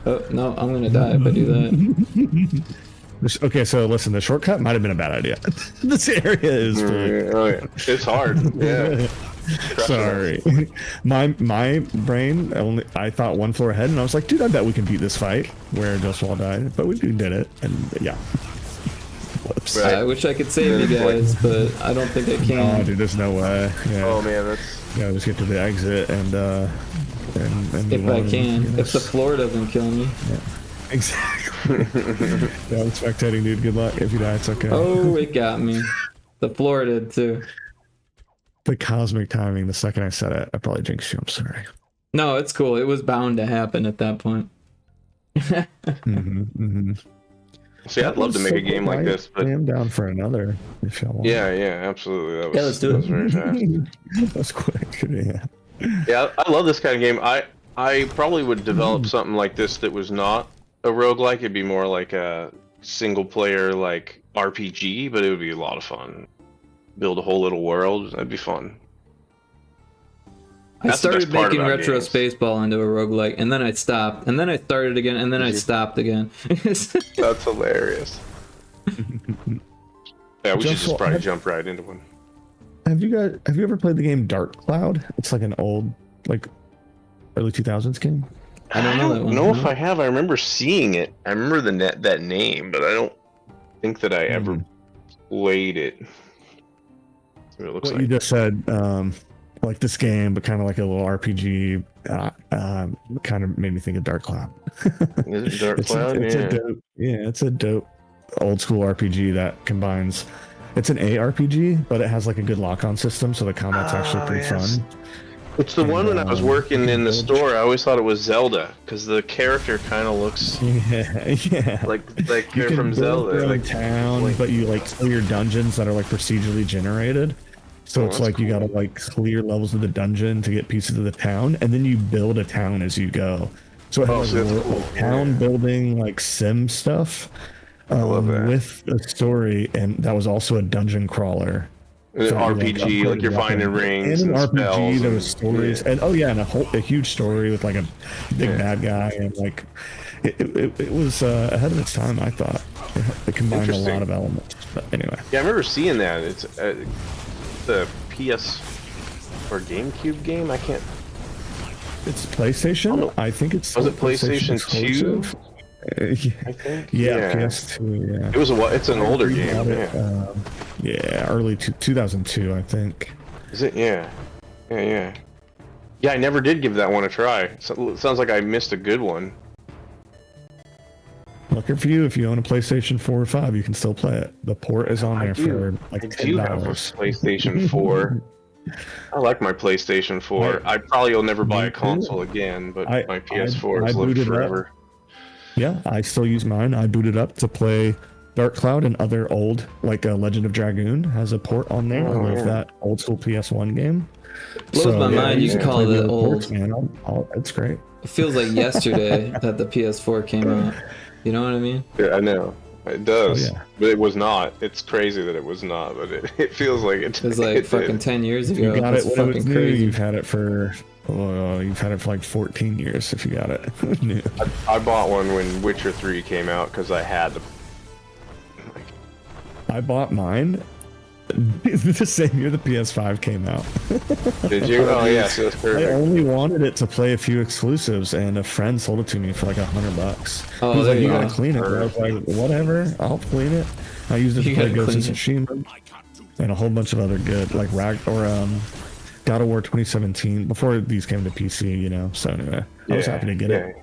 Oh, no, I'm gonna die if I do that. Okay, so listen, the shortcut might have been a bad idea. This area is Oh yeah, it's hard. Yeah. Sorry. My brain I thought one floor ahead, and I was like, dude, I bet we can beat this fight where Ghostwall died, but we did it, and yeah. Whoops. Right. I wish I could save you guys, but I don't think I can. Oh, dude, there's no way. Yeah. Oh man, that's... Yeah, just get to the exit and If I can. If the floor doesn't kill me. Yeah. Exactly. Yeah, I'm spectating, dude. Good luck. If you die, it's okay. Oh, it got me. The floor did too. The cosmic timing, the second I said it, I probably jinxed you. I'm sorry. No, it's cool. It was bound to happen at that point. See, I'd love to make a game like this, but... I am down for another, if y'all want. Yeah, absolutely. That was, Yeah, let's do it. That was very fast. That's quick, yeah. Yeah, I love this kind of game. I probably would develop something like this that was not a roguelike. It'd be more like a single-player, like, RPG, but it would be a lot of fun. Build a whole little world. That'd be fun. I That's the started best part making about Retro games. Spaceball into a roguelike, and then I stopped, and then I started again, and then I stopped again. That's hilarious. Yeah, we should just probably have- jump right into one. Have you ever played the game Dark Cloud? It's like an old, like, early 2000s game. I don't know that one. know if I have. I remember seeing it. I remember that name, but I don't think that I ever played it. That's what it looks What like. you just said, like this game, but kind of like a little RPG, kind of made me think of Dark Cloud. Is it Dark It's Cloud? a dope, it's a dope old school RPG that combines. It's an ARPG, but it has like a good lock-on system, so the combat's actually pretty fun. It's the one when I was working in the store. I always thought it was Zelda because the character kind of looks Yeah. like You you're can from build Zelda. your own Like, town, but you like clear dungeons that are like procedurally generated. So Oh, it's that's like you gotta like clear levels of the dungeon to get pieces of the town, and then you build a town as you go. So it has so that's like, cool. town building like sim stuff love that. with a story, and that was also a dungeon crawler. an So you, RPG, like you're finding rings and and an RPG. spells. There and- was stories, yeah. and and a huge story with like a big bad guy, and like it was ahead of its time. I thought it combined a Interesting. lot of elements. But anyway, Yeah, I remember seeing that. It's the PS or GameCube game. I can't. it's PlayStation. I think it's Was still it PlayStation 2? exclusive. Yeah. I think. Yeah, PS2. Yeah. It was it's an older We game. got it, Yeah. early 2002, I think. Is it? Yeah. Yeah. Yeah, I never did give that one a try. So, it sounds like I missed a good one. Lucky for you, if you own a PlayStation 4 or 5, you can still play it. The port is on there for like I do have a $10. PlayStation 4. I like my PlayStation 4. I probably will never buy a console again, but I- my PS4 I has lived booted up. forever. Yeah, I still use mine. I booted up to play Dark Cloud and other old, like Legend of Dragoon has a port on there. I love that old school PS1 game. Blows my mind you can call play it the old. ports, man. It's great. It feels like yesterday that the PS4 came out. You know what I mean? Yeah, I know. It does. Oh, yeah. But it was not. It's crazy that it was not, but it feels like it. It was like fucking 10 years ago. You got That's it when it was fucking new. crazy. You've had it for like 14 years if you got it new. I bought one when Witcher 3 came out because I had to. I bought mine the same year the PS5 came out. Did you? Oh yeah, so that's I perfect. only wanted it to play a few exclusives, and a friend sold it to me for like $100. Oh, He was there like, you "You gotta go. clean it." And I was like, "Whatever, I'll clean it." I used it to You play gotta Ghost of clean Tsushima and a whole bunch of other good, like God of War 2017 before these came to PC. You know, so anyway, I was happy to get it.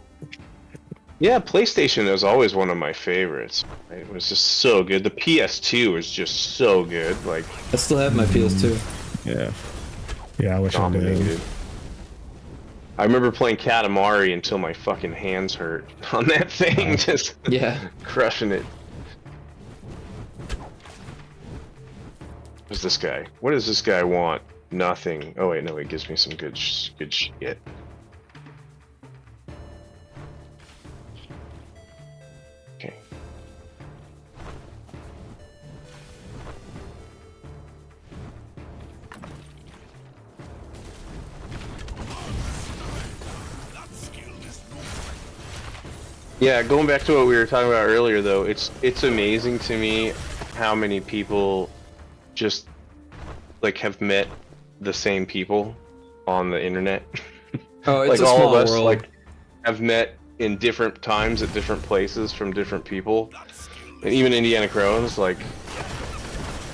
Yeah, PlayStation was always one of my favorites. It was just so good. The PS2 was just so good. Like I still have my PS2. Yeah, I wish I did. dominated. I remember playing Katamari until my fucking hands hurt on that thing, just crushing it. Who's this guy? What does this guy want? Nothing. Oh wait, no, he gives me some good shit. Okay. Yeah, going back to what we were talking about earlier, though, it's amazing to me how many people just like have met the same people on the internet. Oh, it's like a all small of us world. like have met in different times at different places from different people, and even Indiana Crones. Like,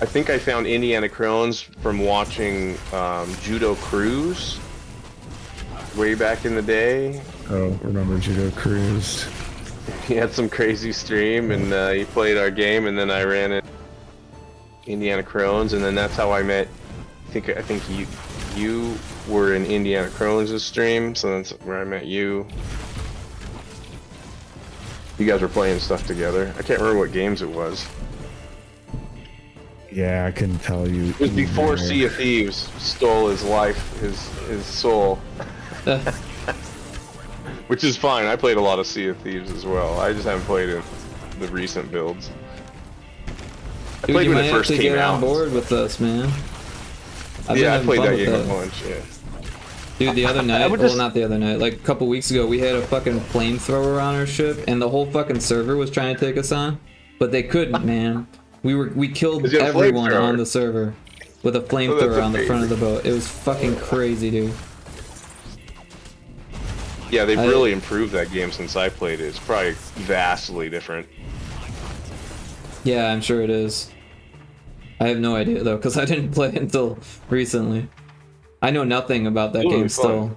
I think I found Indiana Crones from watching Judo Cruise way back in the day. Oh, remember Judo Cruise? He had some crazy stream, and he played our game, and then I ran it Indiana Crones, and then that's how I met. I think you were in Indiana Crones' stream, so that's where I met you. You guys were playing stuff together. I can't remember what games it was. Yeah, I couldn't tell you. It was before Sea of Thieves stole his life, his soul. Which is fine. I played a lot of Sea of Thieves as well. I just haven't played in the recent builds. I Dude, played you when might it have first to came get out. on board with us, man. Yeah, I played that game a that. bunch. Yeah. Dude, the other night, would well, just- not the other night, like a couple weeks ago, we had a fucking flamethrower on our ship, and the whole fucking server was trying to take us on, but they couldn't, man. We killed 'Cause you had a everyone flamethrower. on the server with a flamethrower on the front of the boat. It was fucking crazy, dude. Yeah, they've really improved that game since I played it. It's probably vastly different. Yeah, I'm sure it is. I have no idea though, because I didn't play it until recently. I know nothing about that It'll be game still.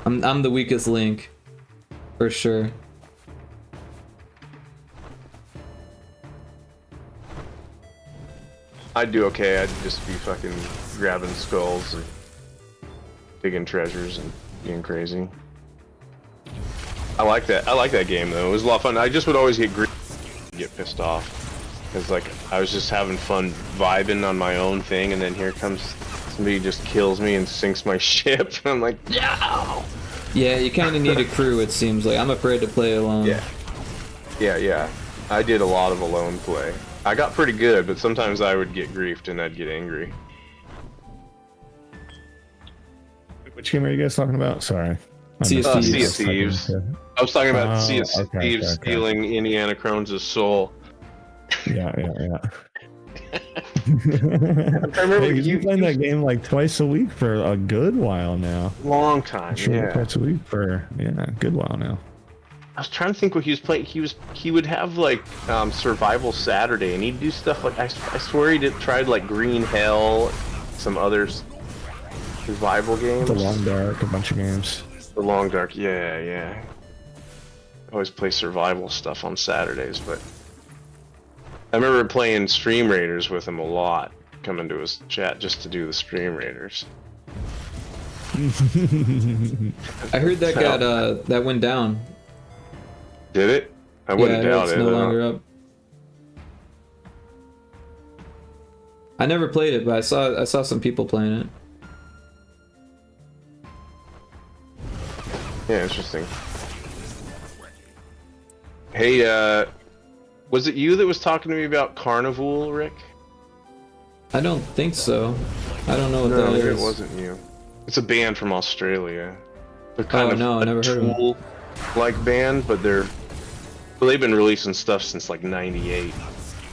I'm the weakest link, for sure. I'd do okay. I'd just be fucking grabbing skulls and digging treasures and being crazy. I like that. I like that game though. It was a lot of fun. I just would always get pissed off because like I was just having fun vibing on my own thing, and then here comes somebody just kills me and sinks my ship. And I'm like, no. Yeah, you kind of need a crew. It seems like I'm afraid to play alone. Yeah. I did a lot of alone play. I got pretty good, but sometimes I would get griefed and I'd get angry. Which game are you guys talking about? Sorry. Sea of Thieves. Sea of Thieves. I was talking about Sea of Thieves okay. stealing Indiana Crones' soul. Yeah. I remember Hey, you you've been playing that game like twice a week for a good while now. long time. Sure, Yeah. twice a week for a good while now. I was trying to think what he was playing. He would have like Survival Saturday, and he'd do stuff like I swear he tried like Green Hell, some others survival games. The Long Dark, a bunch of games. The Long Dark, yeah. I always play survival stuff on Saturdays, but I remember playing Stream Raiders with him a lot. Coming to his chat just to do the Stream Raiders. I heard that that went down. Did it? I wouldn't doubt it's it. no longer up. I never played it, but I saw some people playing it. Yeah, interesting. Hey, was it you that was talking to me about Carnival, Rick? I don't think so. I don't know what that maybe is. it wasn't you. It's a band from Australia. They're kind of no, I never heard of them. Tool-like band, but they've been releasing stuff since like '98.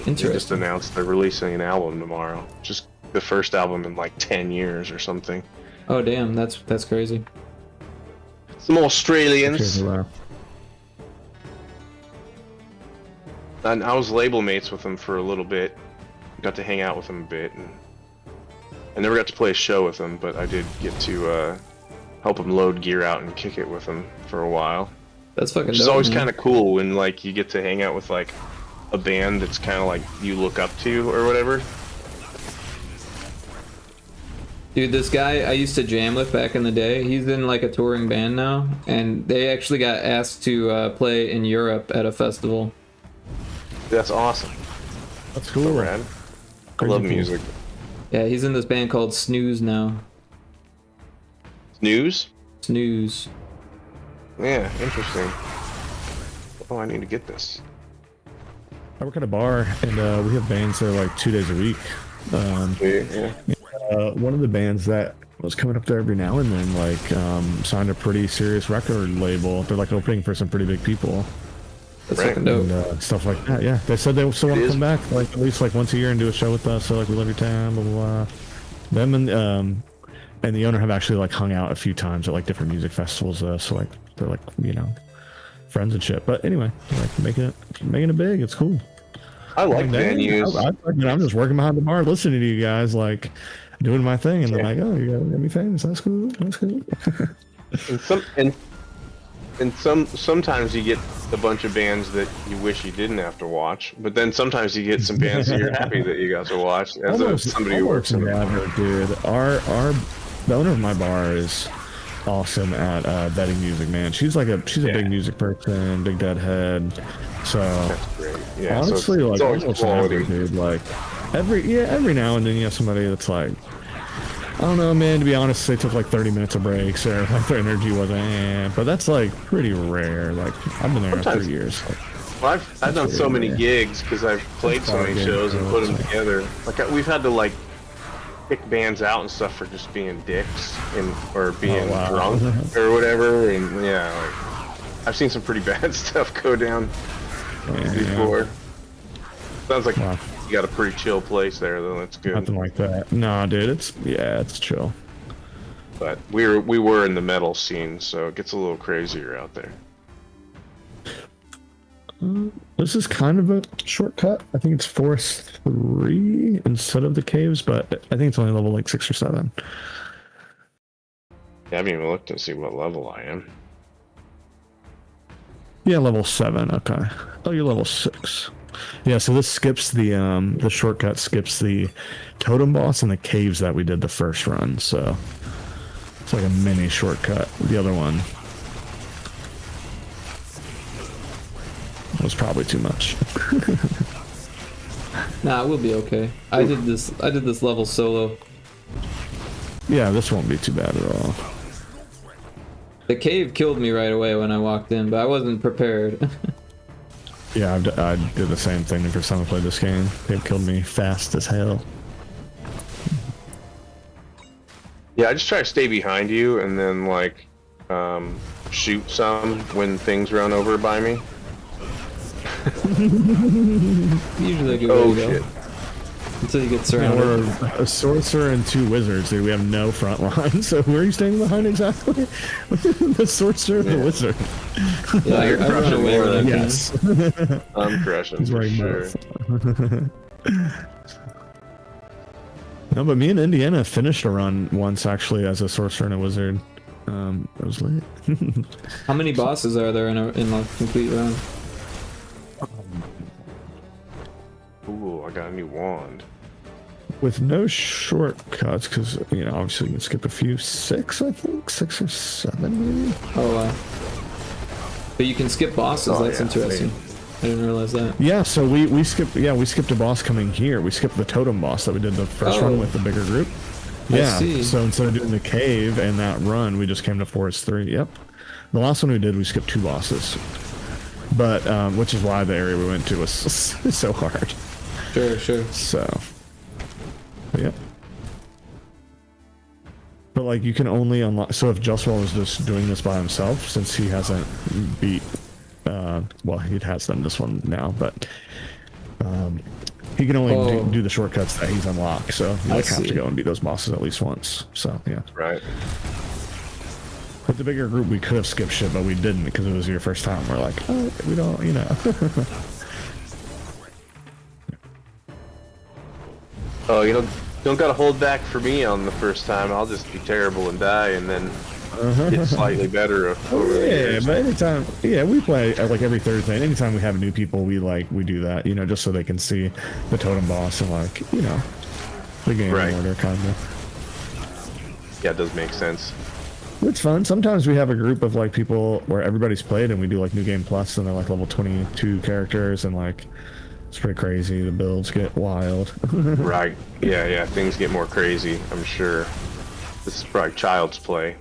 They just Interesting. announced they're releasing an album tomorrow. Just the first album in like 10 years or something. Oh damn, that's crazy. Some Australians. And I was label mates with them for a little bit. Got to hang out with them a bit, and I never got to play a show with them, but I did get to help them load gear out and kick it with them for a while. That's fucking Which is dope, always man. kind of cool when like you get to hang out with like a band that's kind of like you look up to or whatever. Dude, this guy I used to jam with back in the day, he's in like a touring band now, and they actually got asked to play in Europe at a festival. That's awesome. That's cool. So rad. I love music. Yeah, he's in this band called Snooze now. Snooze? Snooze. Yeah, interesting. Oh, I need to get this. I work at a bar, and we have bands that are like 2 days a week. Yeah. One of the bands that was coming up there every now and then, like, signed a pretty serious record label. They're like opening for some pretty big people. That's fucking dope. And stuff like that. Yeah, they said they still want to come back, like at least like once a year and do a show with us. So like, we love your town, blah blah blah. Them and the owner have actually like hung out a few times at like different music festivals. So like they're like, you know, friends and shit. But anyway, like making it big. It's cool. I like venues. I'm just working behind the bar, listening to you guys, like doing my thing, and they're like, "Oh, you gotta be famous. That's cool. That's cool." and sometimes you get a bunch of bands that you wish you didn't have to watch, but then sometimes you get some bands that you're happy that you got to watch. As somebody who works in never, dude. The owner of my bar is awesome at vetting music, man. She's a big music person, big deadhead. So that's great. Yeah, honestly, so like always almost quality. never, dude. Like every now and then you have somebody that's like, I don't know, man, to be honest, they took like 30 minutes of breaks, or like their energy wasn't, but that's like pretty rare. Like, I've been there for 3 years. Well, I've done so many gigs because I've played so many shows and put them together. Like, we've had to like kick bands out and stuff for just being dicks or being drunk or whatever, and yeah, like, I've seen some pretty bad stuff go down before. Sounds like you got a pretty chill place there, though. That's good. Nothing like that. No, dude, it's chill. But we were in the metal scene, so it gets a little crazier out there. This is kind of a shortcut. I think it's Forest 3 instead of the caves, but I think it's only level like 6 or 7. Yeah, I haven't even looked to see what level I am. Yeah, level 7. Okay. Oh, you're level 6. Yeah, so this skips the shortcut skips the totem boss and the caves that we did the first run. So it's like a mini shortcut. The other one was probably too much. Nah, we'll be okay. I did this level solo. Yeah, this won't be too bad at all. The cave killed me right away when I walked in, but I wasn't prepared. Yeah, I did the same thing the first time I played this game. It killed me fast as hell. Yeah, I just try to stay behind you and then like shoot some when things run over by me. Usually a good way to go. Shit. Until you get surrounded. We're a sorcerer and 2 wizards, dude. We have no front line. So who are you standing behind exactly? The sorcerer and the wizard. Yeah, You're I run crushing away more when I than can. Yes. I'm crushing He's for wearing sure. both. No, but me and Indiana finished a run once actually as a sorcerer and a wizard. It was lit. How many bosses are there in a complete run? Ooh, I got a new wand. With no shortcuts, because, you know, obviously you can skip a few. 6, I think? 6 or 7, maybe? Oh, wow. But you can skip bosses, Oh, that's yeah, interesting. I didn't realize that. Yeah, so we skipped a boss coming here. We skipped the totem boss that we did the first run with the bigger group. Yeah. see. So instead of doing the cave and that run, we just came to Forest 3. Yep. The last one we did, we skipped 2 bosses. But which is why the area we went to was so hard. Sure. So. Yep. But like you can only unlock. So if Justwell was just doing this by himself, since he hasn't beat, well, he has done this one now, but he can only do the shortcuts that he's unlocked. So you like have to go and beat those bosses at least once. So yeah. Right. With the bigger group, we could have skipped shit, but we didn't because it was your first time. We're like, oh, we don't, you know. Oh, you don't gotta hold back for me on the first time. I'll just be terrible and die, and then get slightly better over the years. But anytime, we play like every Thursday. And anytime we have new people, we do that, you know, just so they can see the totem boss and like, you know, the game order kind of. Yeah, it does make sense. It's fun. Sometimes we have a group of like people where everybody's played, and we do like New Game Plus, and they're like level 22 characters, and like it's pretty crazy. The builds get wild. Right. Yeah. Things get more crazy, I'm sure. This is probably child's play.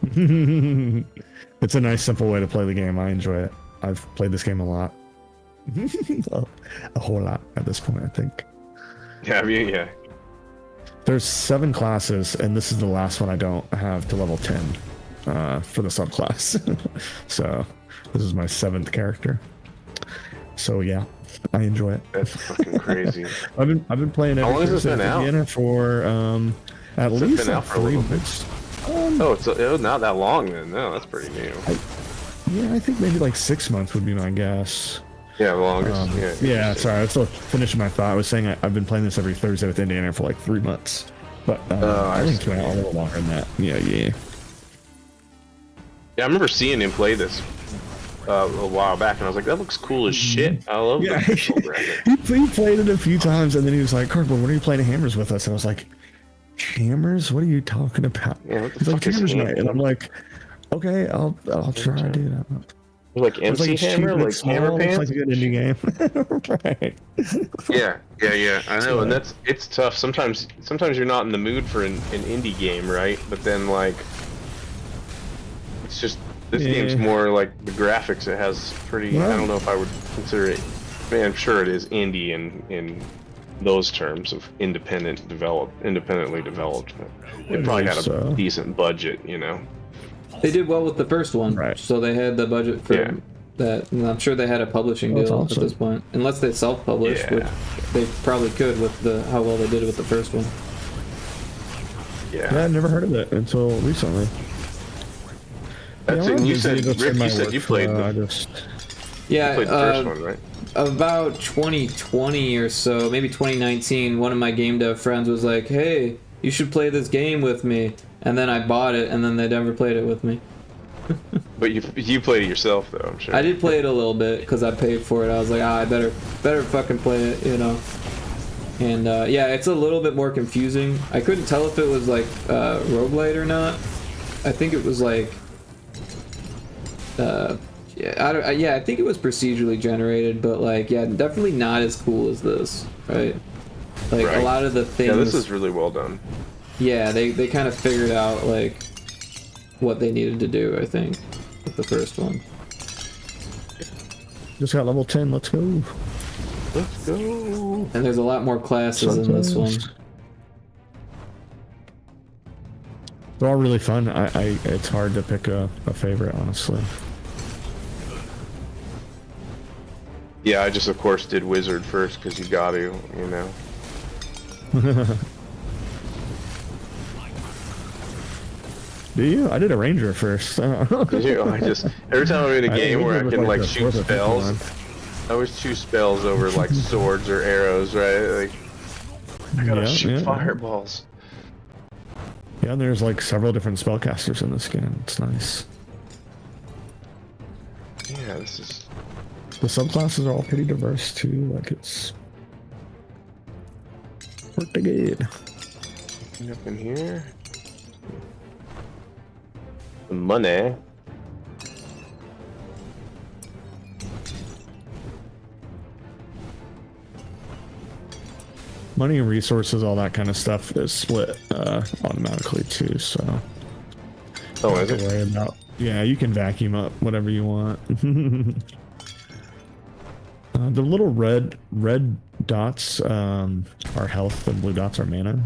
It's a nice, simple way to play the game. I enjoy it. I've played this game a lot. A whole lot at this point, I think. Yeah. There's 7 classes, and this is the last one I don't have to level 10 for the subclass. So this is my 7th character. So yeah, I enjoy it. That's fucking crazy. I've been playing How long has Thursday it been at out? Indiana for at least been out for 3 a little months. It's not that long then. No, that's pretty new. I think maybe like 6 months would be my guess. Yeah, the longest. Sorry, I was still finishing my thought. I was saying I've been playing this every Thursday with Indiana for like 3 months. But I think it's been out a little longer than that. Yeah. Yeah, I remember seeing him play this a while back, and I was like, that looks cool as shit. I love the control graphics. he played it a few times, and then he was like, Cardboard, when are you playing Hammers with us? And I was like, Hammers? What are you talking about? Yeah, what the He's like, fuck is Hammers Hammers? night. And I'm like, okay, I'll try, dude. Like MC Hammer, like Hammer Pants? It's like a good indie game. Right. Yeah. I know, and it's tough. Sometimes you're not in the mood for an indie game, right? But then like, it's just this game's more like the graphics. It has pretty. I don't know if I would consider it. I mean, I'm sure it is indie in those terms of independently developed. It probably had a decent budget, you know. They did well with the first one, so they had the budget for that, and I'm sure they had a publishing deal at this point, unless they self-published, which they probably could with how well they did it with the first one. Yeah, I'd never heard of it until recently. That's it. You said, Rick, you said you played the first one, right? About 2020 or so, maybe 2019, one of my game dev friends was like, hey, you should play this game with me. And then I bought it, and then they never played it with me. But you played it yourself, though, I'm sure. I did play it a little bit, because I paid for it. I was like, I better fucking play it, you know. And, yeah, it's a little bit more confusing. I couldn't tell if it was, like, roguelite or not. I think it was, like... I think it was procedurally generated, but, like, yeah, definitely not as cool as this, right? Like, a lot of the things... Yeah, this is really well done. Yeah, they kind of figured out, like, what they needed to do, I think, with the first one. Just got level 10, let's go. Let's go. And there's a lot more classes in this one. They're all really fun. It's hard to pick a favorite, honestly. Yeah, I just, of course, did Wizard first, because you got to, you know. Do you? I did a ranger first. Did you? Every time I'm in a game where I can like shoot spells, I always choose spells over like swords or arrows, right? Like I gotta shoot fireballs. Yeah, and there's like several different spellcasters in this game. It's nice. Yeah, this is. The subclasses are all pretty diverse too. Like it's pretty good. Up in here. The money. money and resources, all that kind of stuff is split automatically too. So. Oh, is Don't it? worry about. Yeah, you can vacuum up whatever you want. The little red dots are health, and blue dots are mana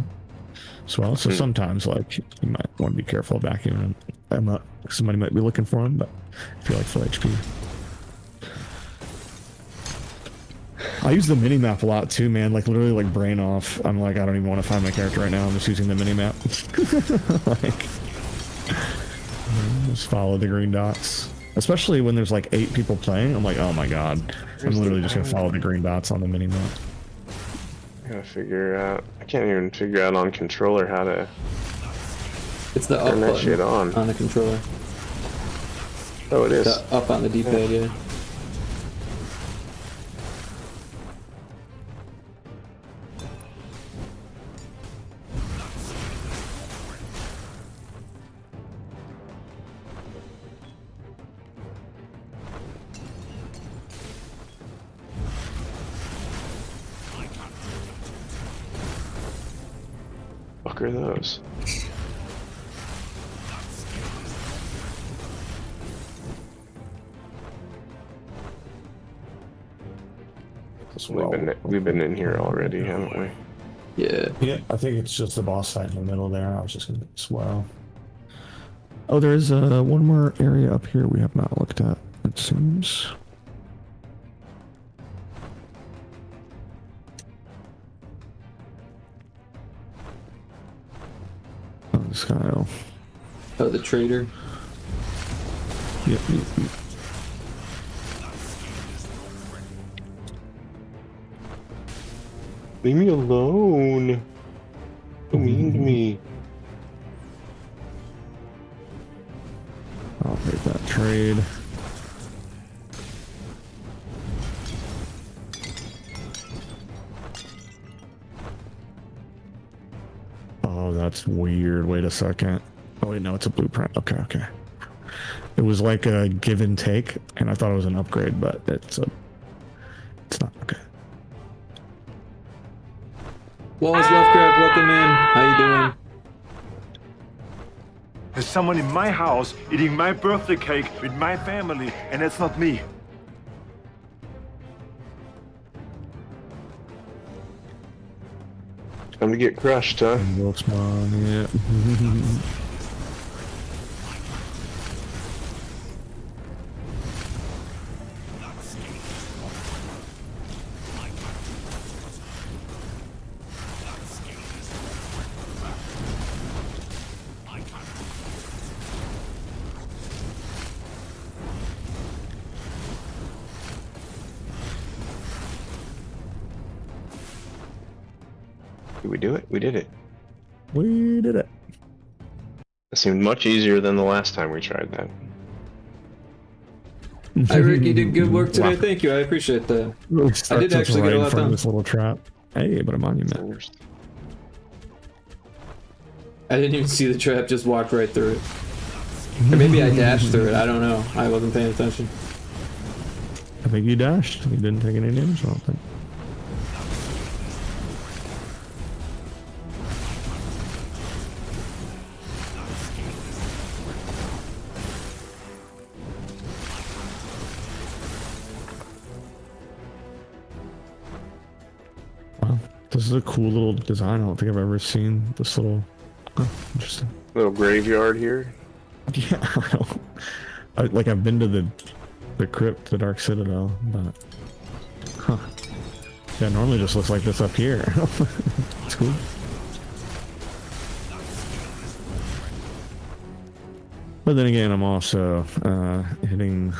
as well. So sometimes, like, you might want to be careful vacuuming them up. Somebody might be looking for them, but if you like full HP. I use the mini map a lot too, man. Like literally, like brain off. I'm like, I don't even want to find my character right now. I'm just using the mini map. Like, just follow the green dots. Especially when there's like 8 people playing, I'm like, oh my god. I'm literally just gonna follow the green dots on the mini map. I gotta figure out. I can't even figure out on controller how to. It's the up turn that button shit on the controller. Oh, it is. The up on the D-pad, yeah. Fuck are those? We've been in here already, haven't we? Yeah. Yeah, I think it's just the boss fight in the middle there. I was just gonna swell. Oh, there is one more area up here we have not looked at, it seems. Oh, this guy. Oh, the trader. Yep. Leave me alone. So mean to me. I'll take that trade. Oh, that's weird. Wait a second. Oh wait, no, it's a blueprint. Okay, okay. It was like a give and take, and I thought it was an upgrade, but it's not. Okay. Wallace Lovecraft, welcome in. How you doing? There's someone in my house eating my birthday cake with my family, and it's not me. Time to get crushed, huh? Yeah. Did we do it? We did it. We did it. It seemed much easier than the last time we tried that. Hi Rick, you did good work today. Wow. Thank you. I appreciate that. I did actually get a lot done. This little trap. Hey, but a monument. I didn't even see the trap, just walked right through it. Or maybe I dashed through it, I don't know. I wasn't paying attention. I think you dashed. You didn't take any damage, I don't think. Wow, this is a cool little design. I don't think I've ever seen this little. Oh, interesting. Little graveyard here. Yeah, I've been to the crypt, the Dark Citadel, but huh? Yeah, it normally just looks like this up here. It's cool. But then again, I'm also hitting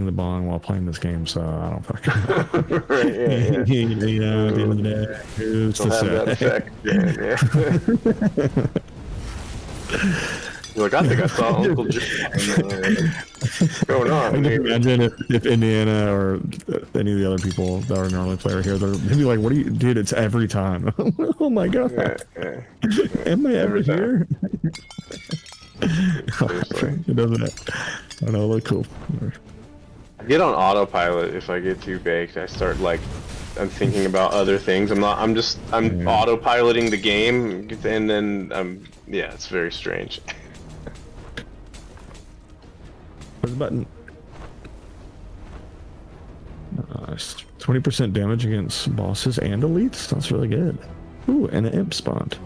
the bong while playing this game, so I don't fucking know. Right, yeah. You know, at the end of the day, who's to say? That effect. Yeah. You're like, I think I saw Uncle Jim. Going on? I can imagine if Indiana or any of the other people that are normally player here, they'd be like, "What do you, dude? It's every time." Oh my god! Yeah. Am I ever Every time. here? It doesn't. I don't know. Look cool. I get on autopilot if I get too baked. I start like I'm thinking about other things. I'm autopiloting the game, and then yeah, it's very strange. Where's the button? Nice. 20% damage against bosses and elites. That's really good. Ooh, and an imp spawned.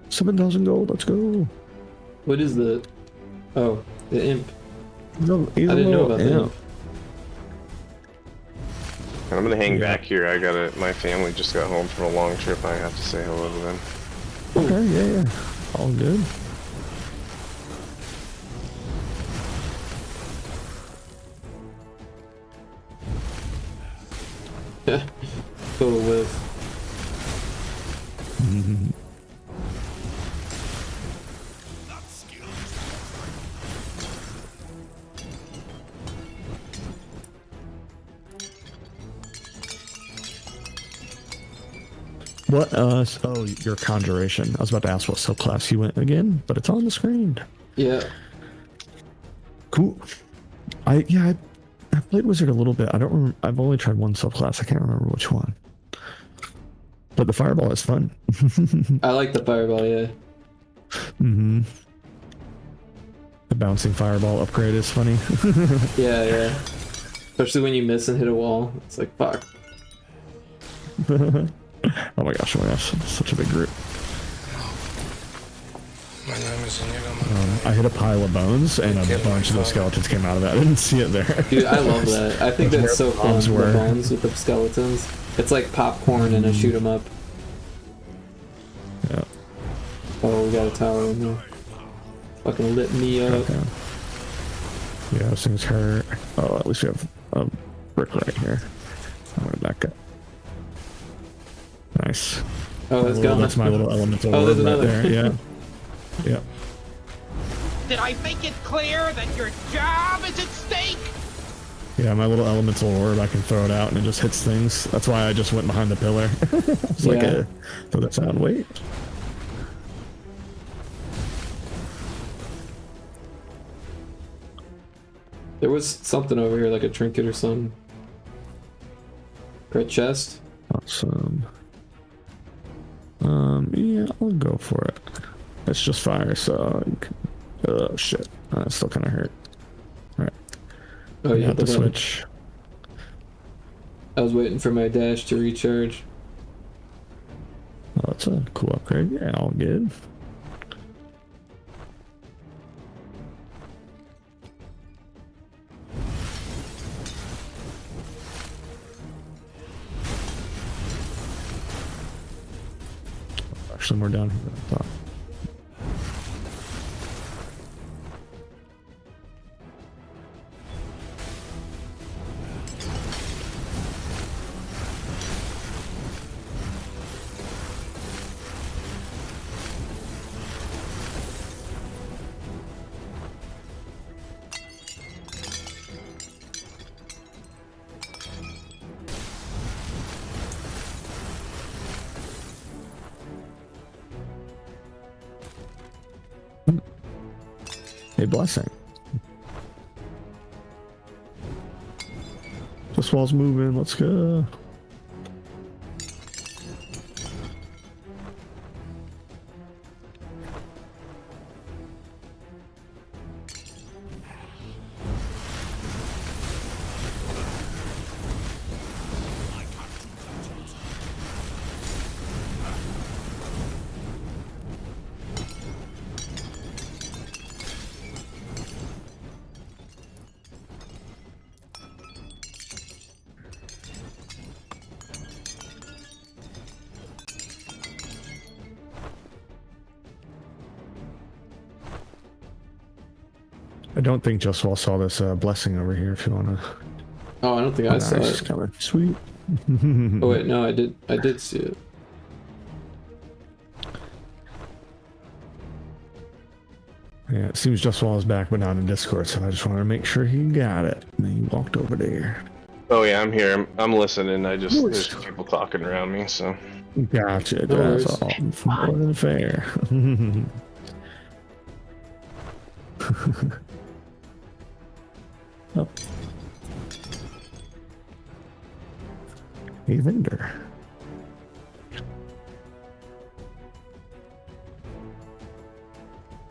7,000 gold. Let's go. What is the? Oh, the imp. No, I didn't know about the imp. I'm gonna hang back here. My family just got home from a long trip. I have to say hello to them. Okay, yeah. All good. Total whiff. What, oh, your conjuration. I was about to ask what subclass you went again, but it's on the screen. Yeah. Cool. I played Wizard a little bit. I don't remember. I've only tried one subclass. I can't remember which one. But the fireball is fun. I like the fireball, yeah. Mm-hmm. The bouncing fireball upgrade is funny. Yeah. Especially when you miss and hit a wall. It's like, fuck. Oh my gosh, such a big group. I hit a pile of bones and a bunch of those skeletons came out of it. I didn't see it there. Dude, I love that. I think that's so fun, the bones with the skeletons. It's like popcorn and a shoot 'em up. Yeah. Oh, we got a tower in there. Fucking lit me up. Okay. Yeah, those things hurt. Oh, at least we have a brick right here. I'm gonna back up. Nice. Oh, that's gone. That's my little elemental orb right another. there. Yeah. Yeah. Did I make it clear that your job is at stake? Yeah, my little elemental orb, I can throw it out and it just hits things. That's why I just went behind the pillar. It's like throw that sound. Wait. There was something over here, like a trinket or something. Or a chest. Awesome. Yeah, I'll go for it. It's just fire, so oh shit. That still kind of hurt. Alright. Oh yeah, the switch. I was waiting for my dash to recharge. Oh, that's a cool upgrade. Yeah, all good. Actually, more down here than I thought. A blessing. This wall's moving. Let's go. I don't think Just Wall saw this blessing over here. If you wanna. Oh, I don't think I saw it. Coming. Sweet. Oh wait, no, I did see it. Yeah, it seems Just Wall is back, but not in Discord, so I just wanted to make sure he got it. And then he walked over there. Oh yeah, I'm here. I'm listening. There's people talking around me, so. Gotcha. No That's all. More than fair. Oh. a vendor.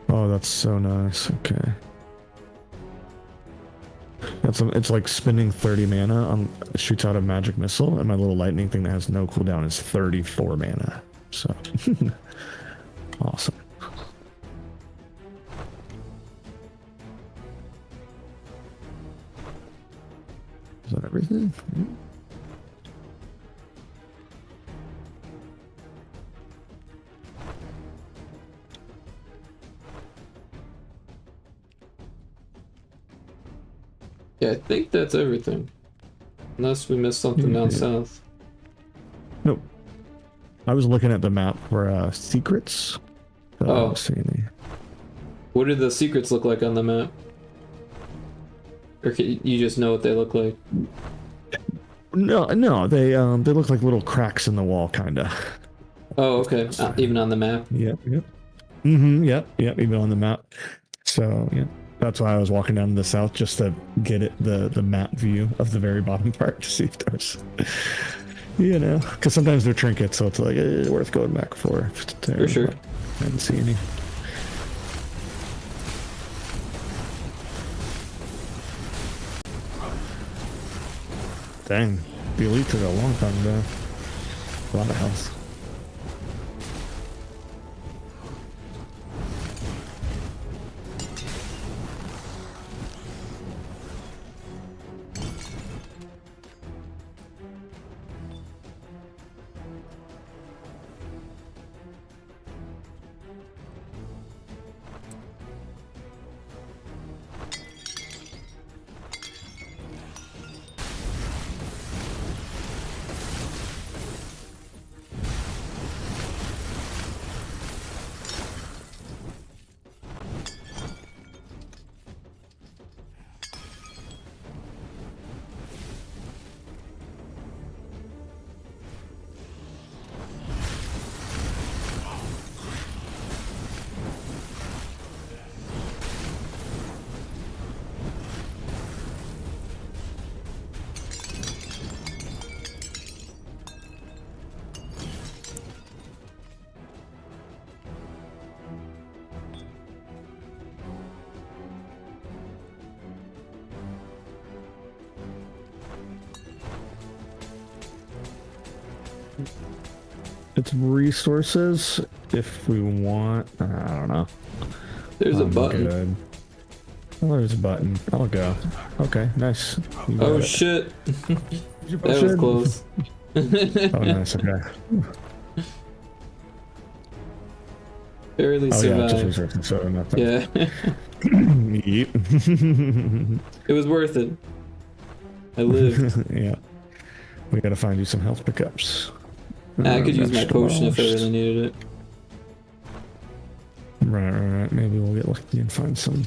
Oh, that's so nice. Okay. It's like spending 30 mana on shoots out a magic missile, and my little lightning thing that has no cooldown is 34 mana. So awesome. Is that everything? Yeah, I think that's everything. Unless we missed something down south. Nope. I was looking at the map for secrets. But I Oh. don't see any. What do the secrets look like on the map? Or you just know what they look like? No, they look like little cracks in the wall, kinda. Oh, okay. Even on the map? Yep. Yep, even on the map. So, yeah. That's why I was walking down to the south, just to get the map view of the very bottom part to see if there's, you know, because sometimes they're trinkets, so it's like worth going back for sure. I didn't see any. Dang, the elite took a long time to a lot of health. It's resources if we want. I don't know. There's a button. Good. Oh, there's a button. I'll go. Okay, nice. Oh shit. That was close. Oh, nice. Okay. Barely survived. Just resources, so nothing. Yeah. Yep. It was worth it. I lived. Yeah. We gotta find you some health pickups. I could use my potion if I really needed it. Right. Maybe we'll get lucky and find some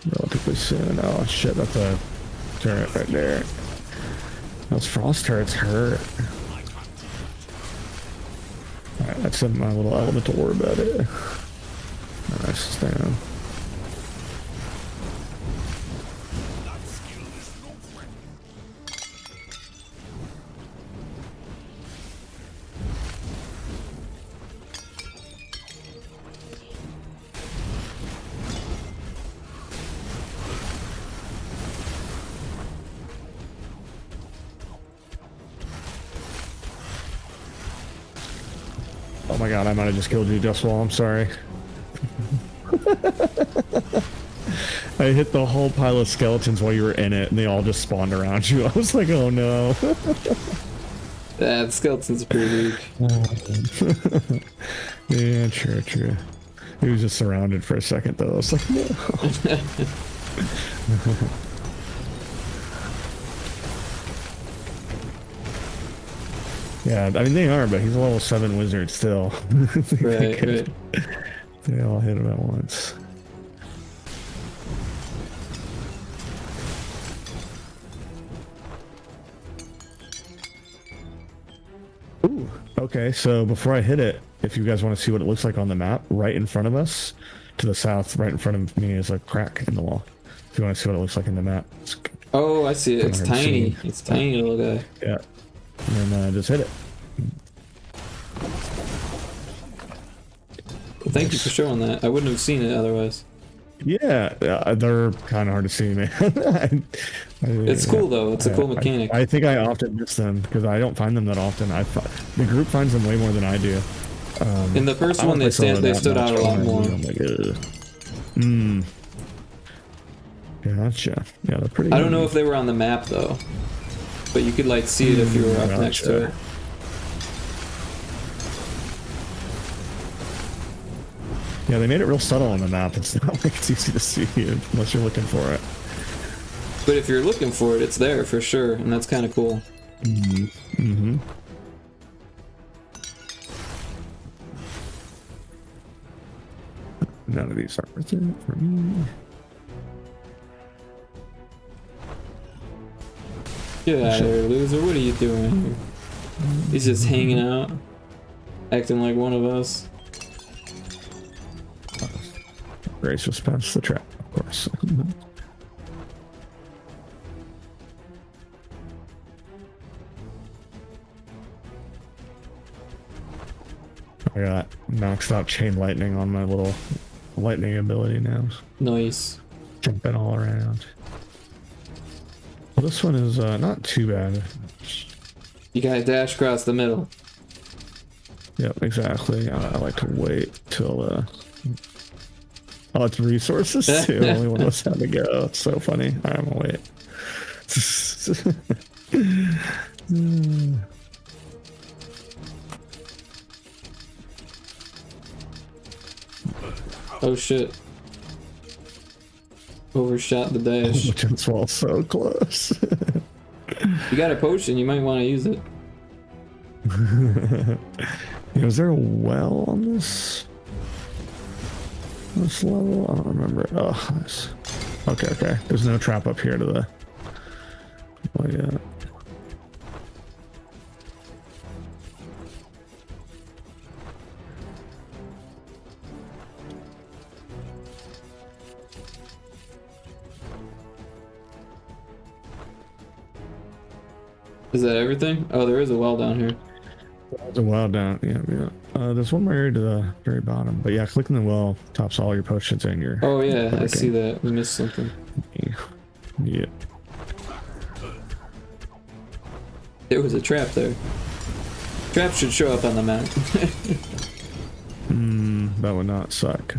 relatively soon. Oh shit, that's a turret right there. Those frost turrets hurt. Alright, let's send my little elemental orb at it. Nice, down. Oh my god, I might have just killed you, Just Wall. I'm sorry. I hit the whole pile of skeletons while you were in it, and they all just spawned around you. I was like, oh no. Yeah, the skeletons are pretty weak. Yeah, true. He was just surrounded for a second, though. I was like, no. Yeah, I mean, they are, but he's a level 7 wizard still. Right. They all hit him at once. Ooh, okay, so before I hit it, if you guys want to see what it looks like on the map, right in front of us, to the south, right in front of me is a crack in the wall. If you want to see what it looks like in the map. Oh, I see it. It's tiny. It's tiny, little guy. Yeah. and then just hit it. Well, thank you for showing that. I wouldn't have seen it otherwise. Yeah, they're kind of hard to see, man. It's cool though. It's a cool mechanic. I think I often miss them because I don't find them that often. The group finds them way more than I do. In the first one, they stood out a lot more. Gotcha. Yeah, they're pretty. I don't know if they were on the map though, but you could like see it if you were up next to it. Yeah, they made it real subtle on the map. It's not like it's easy to see unless you're looking for it. But if you're looking for it, it's there for sure, and that's kind of cool. Mm-hmm. None of these are worth it for me. Get out of here, loser. What are you doing here? He's just hanging out, acting like one of us. Grace just past the trap, of course. I got maxed out chain lightning on my little lightning ability now. Nice. Jumping all around. Well, this one is not too bad. You gotta dash across the middle. Yep, exactly. I like to wait till oh, it's resources too. Only one of us had to go. It's so funny. I'm gonna wait. Oh shit. Overshot the dash. Which well so close. You got a potion, you might want to use it. Is there a well on this level? I don't remember. Oh, nice. Okay. There's no trap up here to the. Oh yeah. Is that everything? Oh, there is a well down here. There's a well down. Yeah. There's one more area to the very bottom. But yeah, clicking the well tops all your potions and your. Oh yeah, I see that. We missed something. Yeah. There was a trap there. Trap should show up on the map. That would not suck.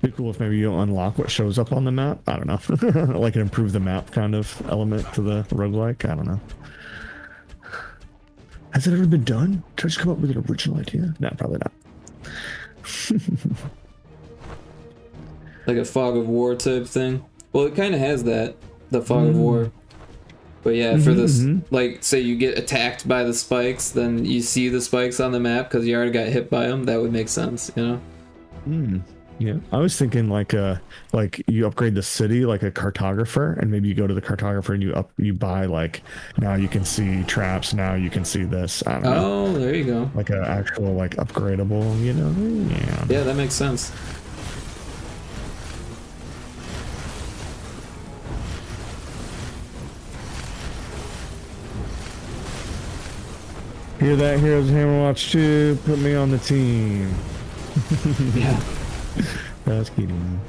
Be cool if maybe you unlock what shows up on the map. I don't know. Like an improve the map kind of element to the roguelike. I don't know. Has it ever been done? Did I just come up with an original idea? No, probably not. Like a fog of war type thing. Well, it kind of has that, the fog of war. But yeah, for this, like, say you get attacked by the spikes, then you see the spikes on the map because you already got hit by them. That would make sense, you know? Yeah, I was thinking like you upgrade the city like a cartographer, and maybe you go to the cartographer and you buy like now you can see traps, now you can see this. I don't know. Oh, there you go. Like an actual like upgradable, you know? Yeah. Yeah, that makes sense. Hear that, Heroes of Hammerwatch 2? Put me on the team. Yeah. That's kidding.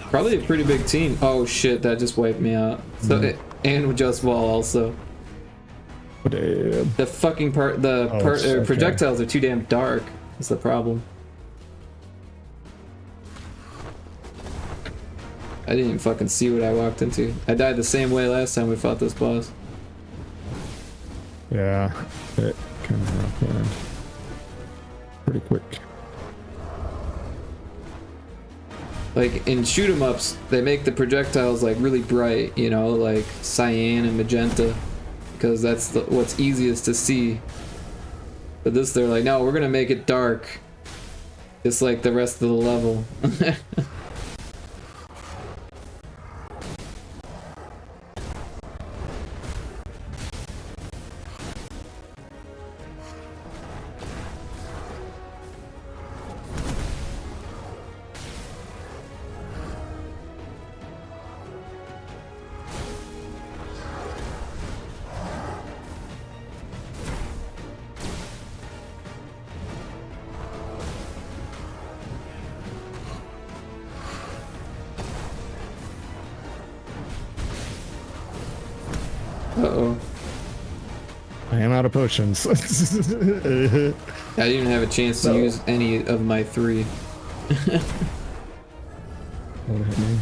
Probably a pretty big team. Oh shit, that just wiped me out. So and with Just Wall also. Damn. The fucking projectiles are too damn dark. That's the problem. I didn't even fucking see what I walked into. I died the same way last time we fought this boss. Yeah, it kind of rough there. Pretty quick. Like in shoot 'em ups, they make the projectiles like really bright, you know, like cyan and magenta, because that's what's easiest to see. But this, they're like, no, we're gonna make it dark, just like the rest of the level. Uh-oh. I am out of potions. I didn't even have a chance to use any of my 3. What hit me?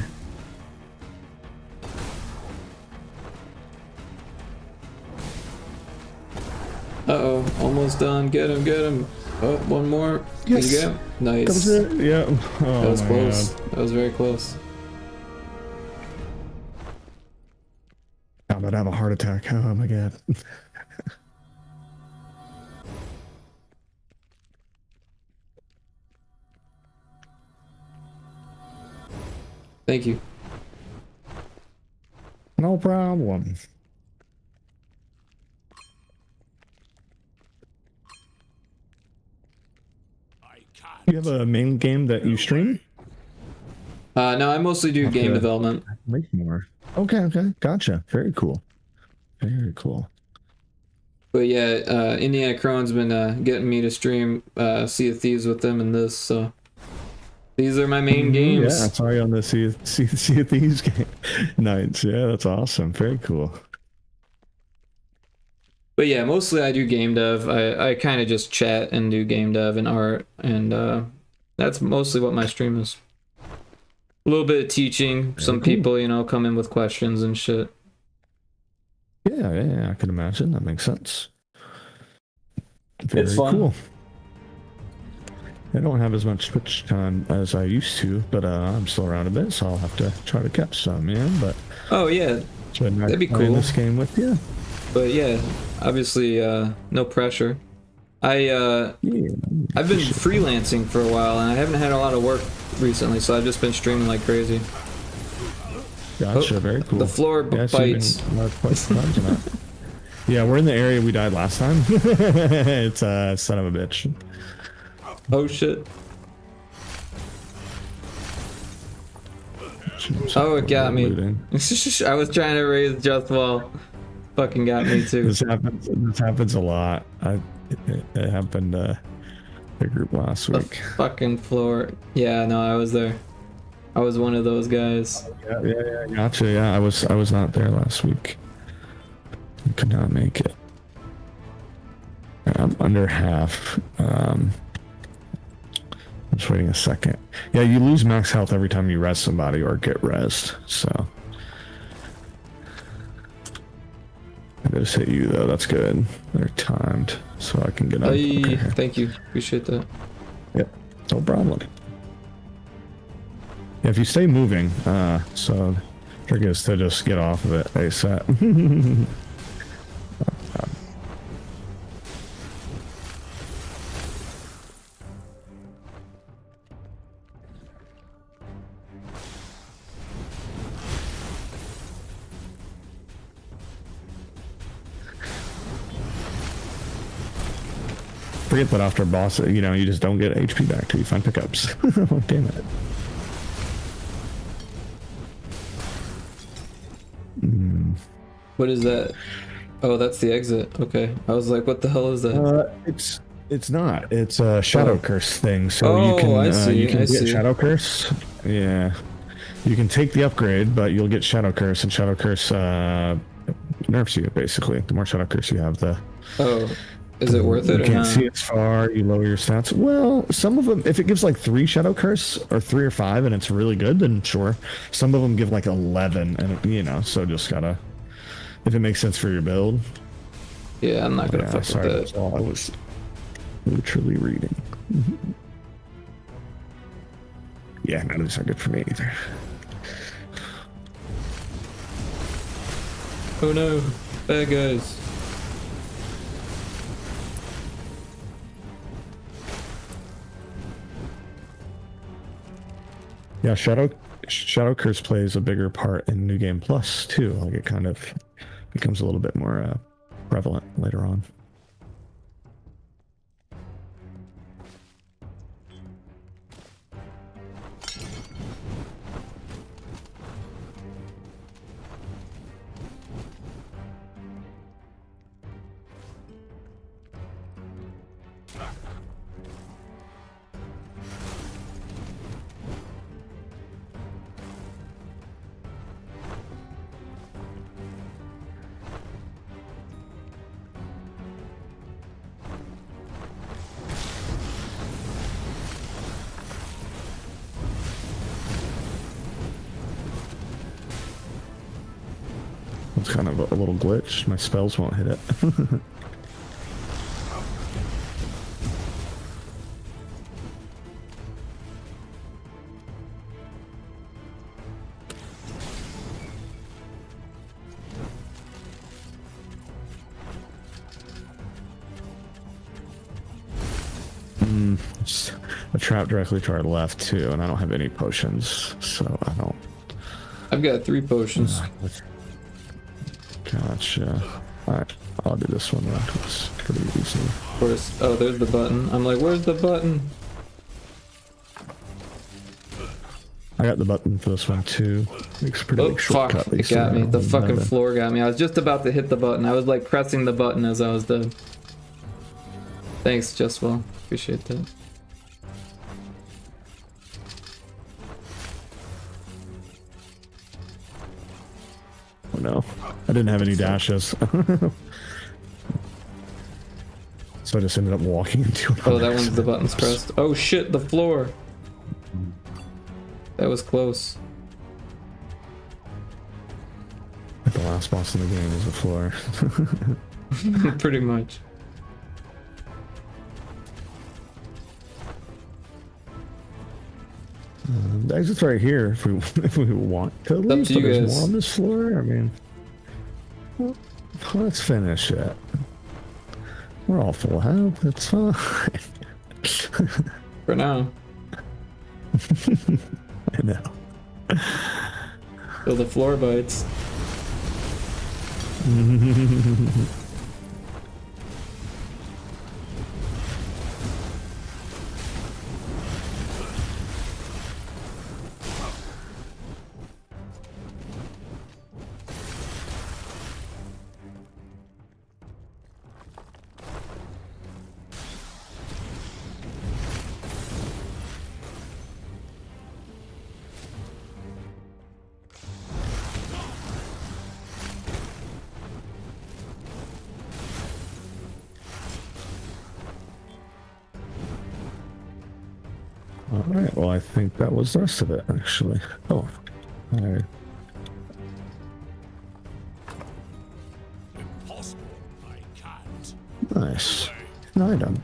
Uh-oh, almost done. Get him, get him. Oh, one more. Yes. Can you get him? Nice. That was it. Yeah. Oh, That was my close. God. That was very close. I'm about to have a heart attack. Oh my God. Thank you. No problem. You have a main game that you stream? No, I mostly do game development. Make more. Okay, okay. Gotcha. Very cool. Very cool. But yeah, Indiana Crone's been getting me to stream Sea of Thieves with them in this, so these are my main games. Yeah, I saw you on the Sea of Thieves game. Nice. Yeah, that's awesome. Very cool. But yeah, mostly I do game dev. I kind of just chat and do game dev and art, and that's mostly what my stream is. A little bit of teaching. Some people, you know, come in with questions and shit. Yeah, I can imagine. That makes sense. Very It's fun. Cool. I don't have as much Twitch time as I used to, but I'm still around a bit, so I'll have to try to catch some, yeah. But oh yeah, that'd be cool. This game with you. But yeah, obviously, no pressure. I've been freelancing for a while, and I haven't had a lot of work recently, so I've just been streaming like crazy. Gotcha, very cool. The floor bites. Yeah, we're in the area we died last time. It's a son of a bitch. Oh shit. Oh, it got me. I was trying to raise just while. Fucking got me too. This happens a lot. It happened the group last week. Fucking floor. Yeah, no, I was there. I was one of those guys. Yeah, gotcha. Yeah, I was not there last week. I could not make it. I'm under half. I'm just waiting a second. Yeah, you lose max health every time you res somebody or get resed, so. I just hit you though, that's good. They're timed, so I can get up. Okay. Thank you, appreciate that. Yep, no problem. Yeah, if you stay moving, so trick is to just get off of it ASAP. Forget that after boss, you know, you just don't get HP back till you find pickups. Oh, damn it. What is that? Oh, that's the exit. Okay. I was like, what the hell is that? It's not. It's a Shadow Curse thing. So you can you can get Shadow Curse. Yeah. You can take the upgrade, but you'll get Shadow Curse, and Shadow Curse nerfs you basically. The more Shadow Curse you have, the is it worth it? You can't see as far. You lower your stats. Well, some of them, if it gives like 3 Shadow Curse or 3 or 5, and it's really good, then sure. Some of them give like 11, and you know, so just gotta, if it makes sense for your build. Yeah, I'm not gonna fuck with that. That's all I was literally reading. Yeah, none of these are good for me either. Oh no, bad guys. Yeah, Shadow Curse plays a bigger part in New Game Plus too. Like it kind of becomes a little bit more prevalent later on. It's kind of a little glitch. My spells won't hit it. It's a trap directly to our left too, and I don't have any potions, so I don't. I've got 3 potions. Gotcha. Alright, I'll do this one then. It's pretty easy. Where's, oh, there's the button. I'm like, where's the button? I got the button for this one too. Makes a pretty Oh, big fuck. shortcut. It got me. The fucking floor got me. I was just about to hit the button. I was like pressing the button as I was done. Thanks, Justwell. Appreciate that. Oh no, I didn't have any dashes. So I just ended up walking into it. Oh, that one's the buttons pressed. Oh shit, the floor. That was close. The last boss in the game is the floor. Pretty much. The exit's right here if we want to leave, to but you there's guys. more on this floor. I mean, well, let's finish it. We're all full health. It's fine. For now. I know. Till the floor bites. Alright, well I think that was the rest of it, actually. Oh, alright. Impossible. I can't. Nice. An item.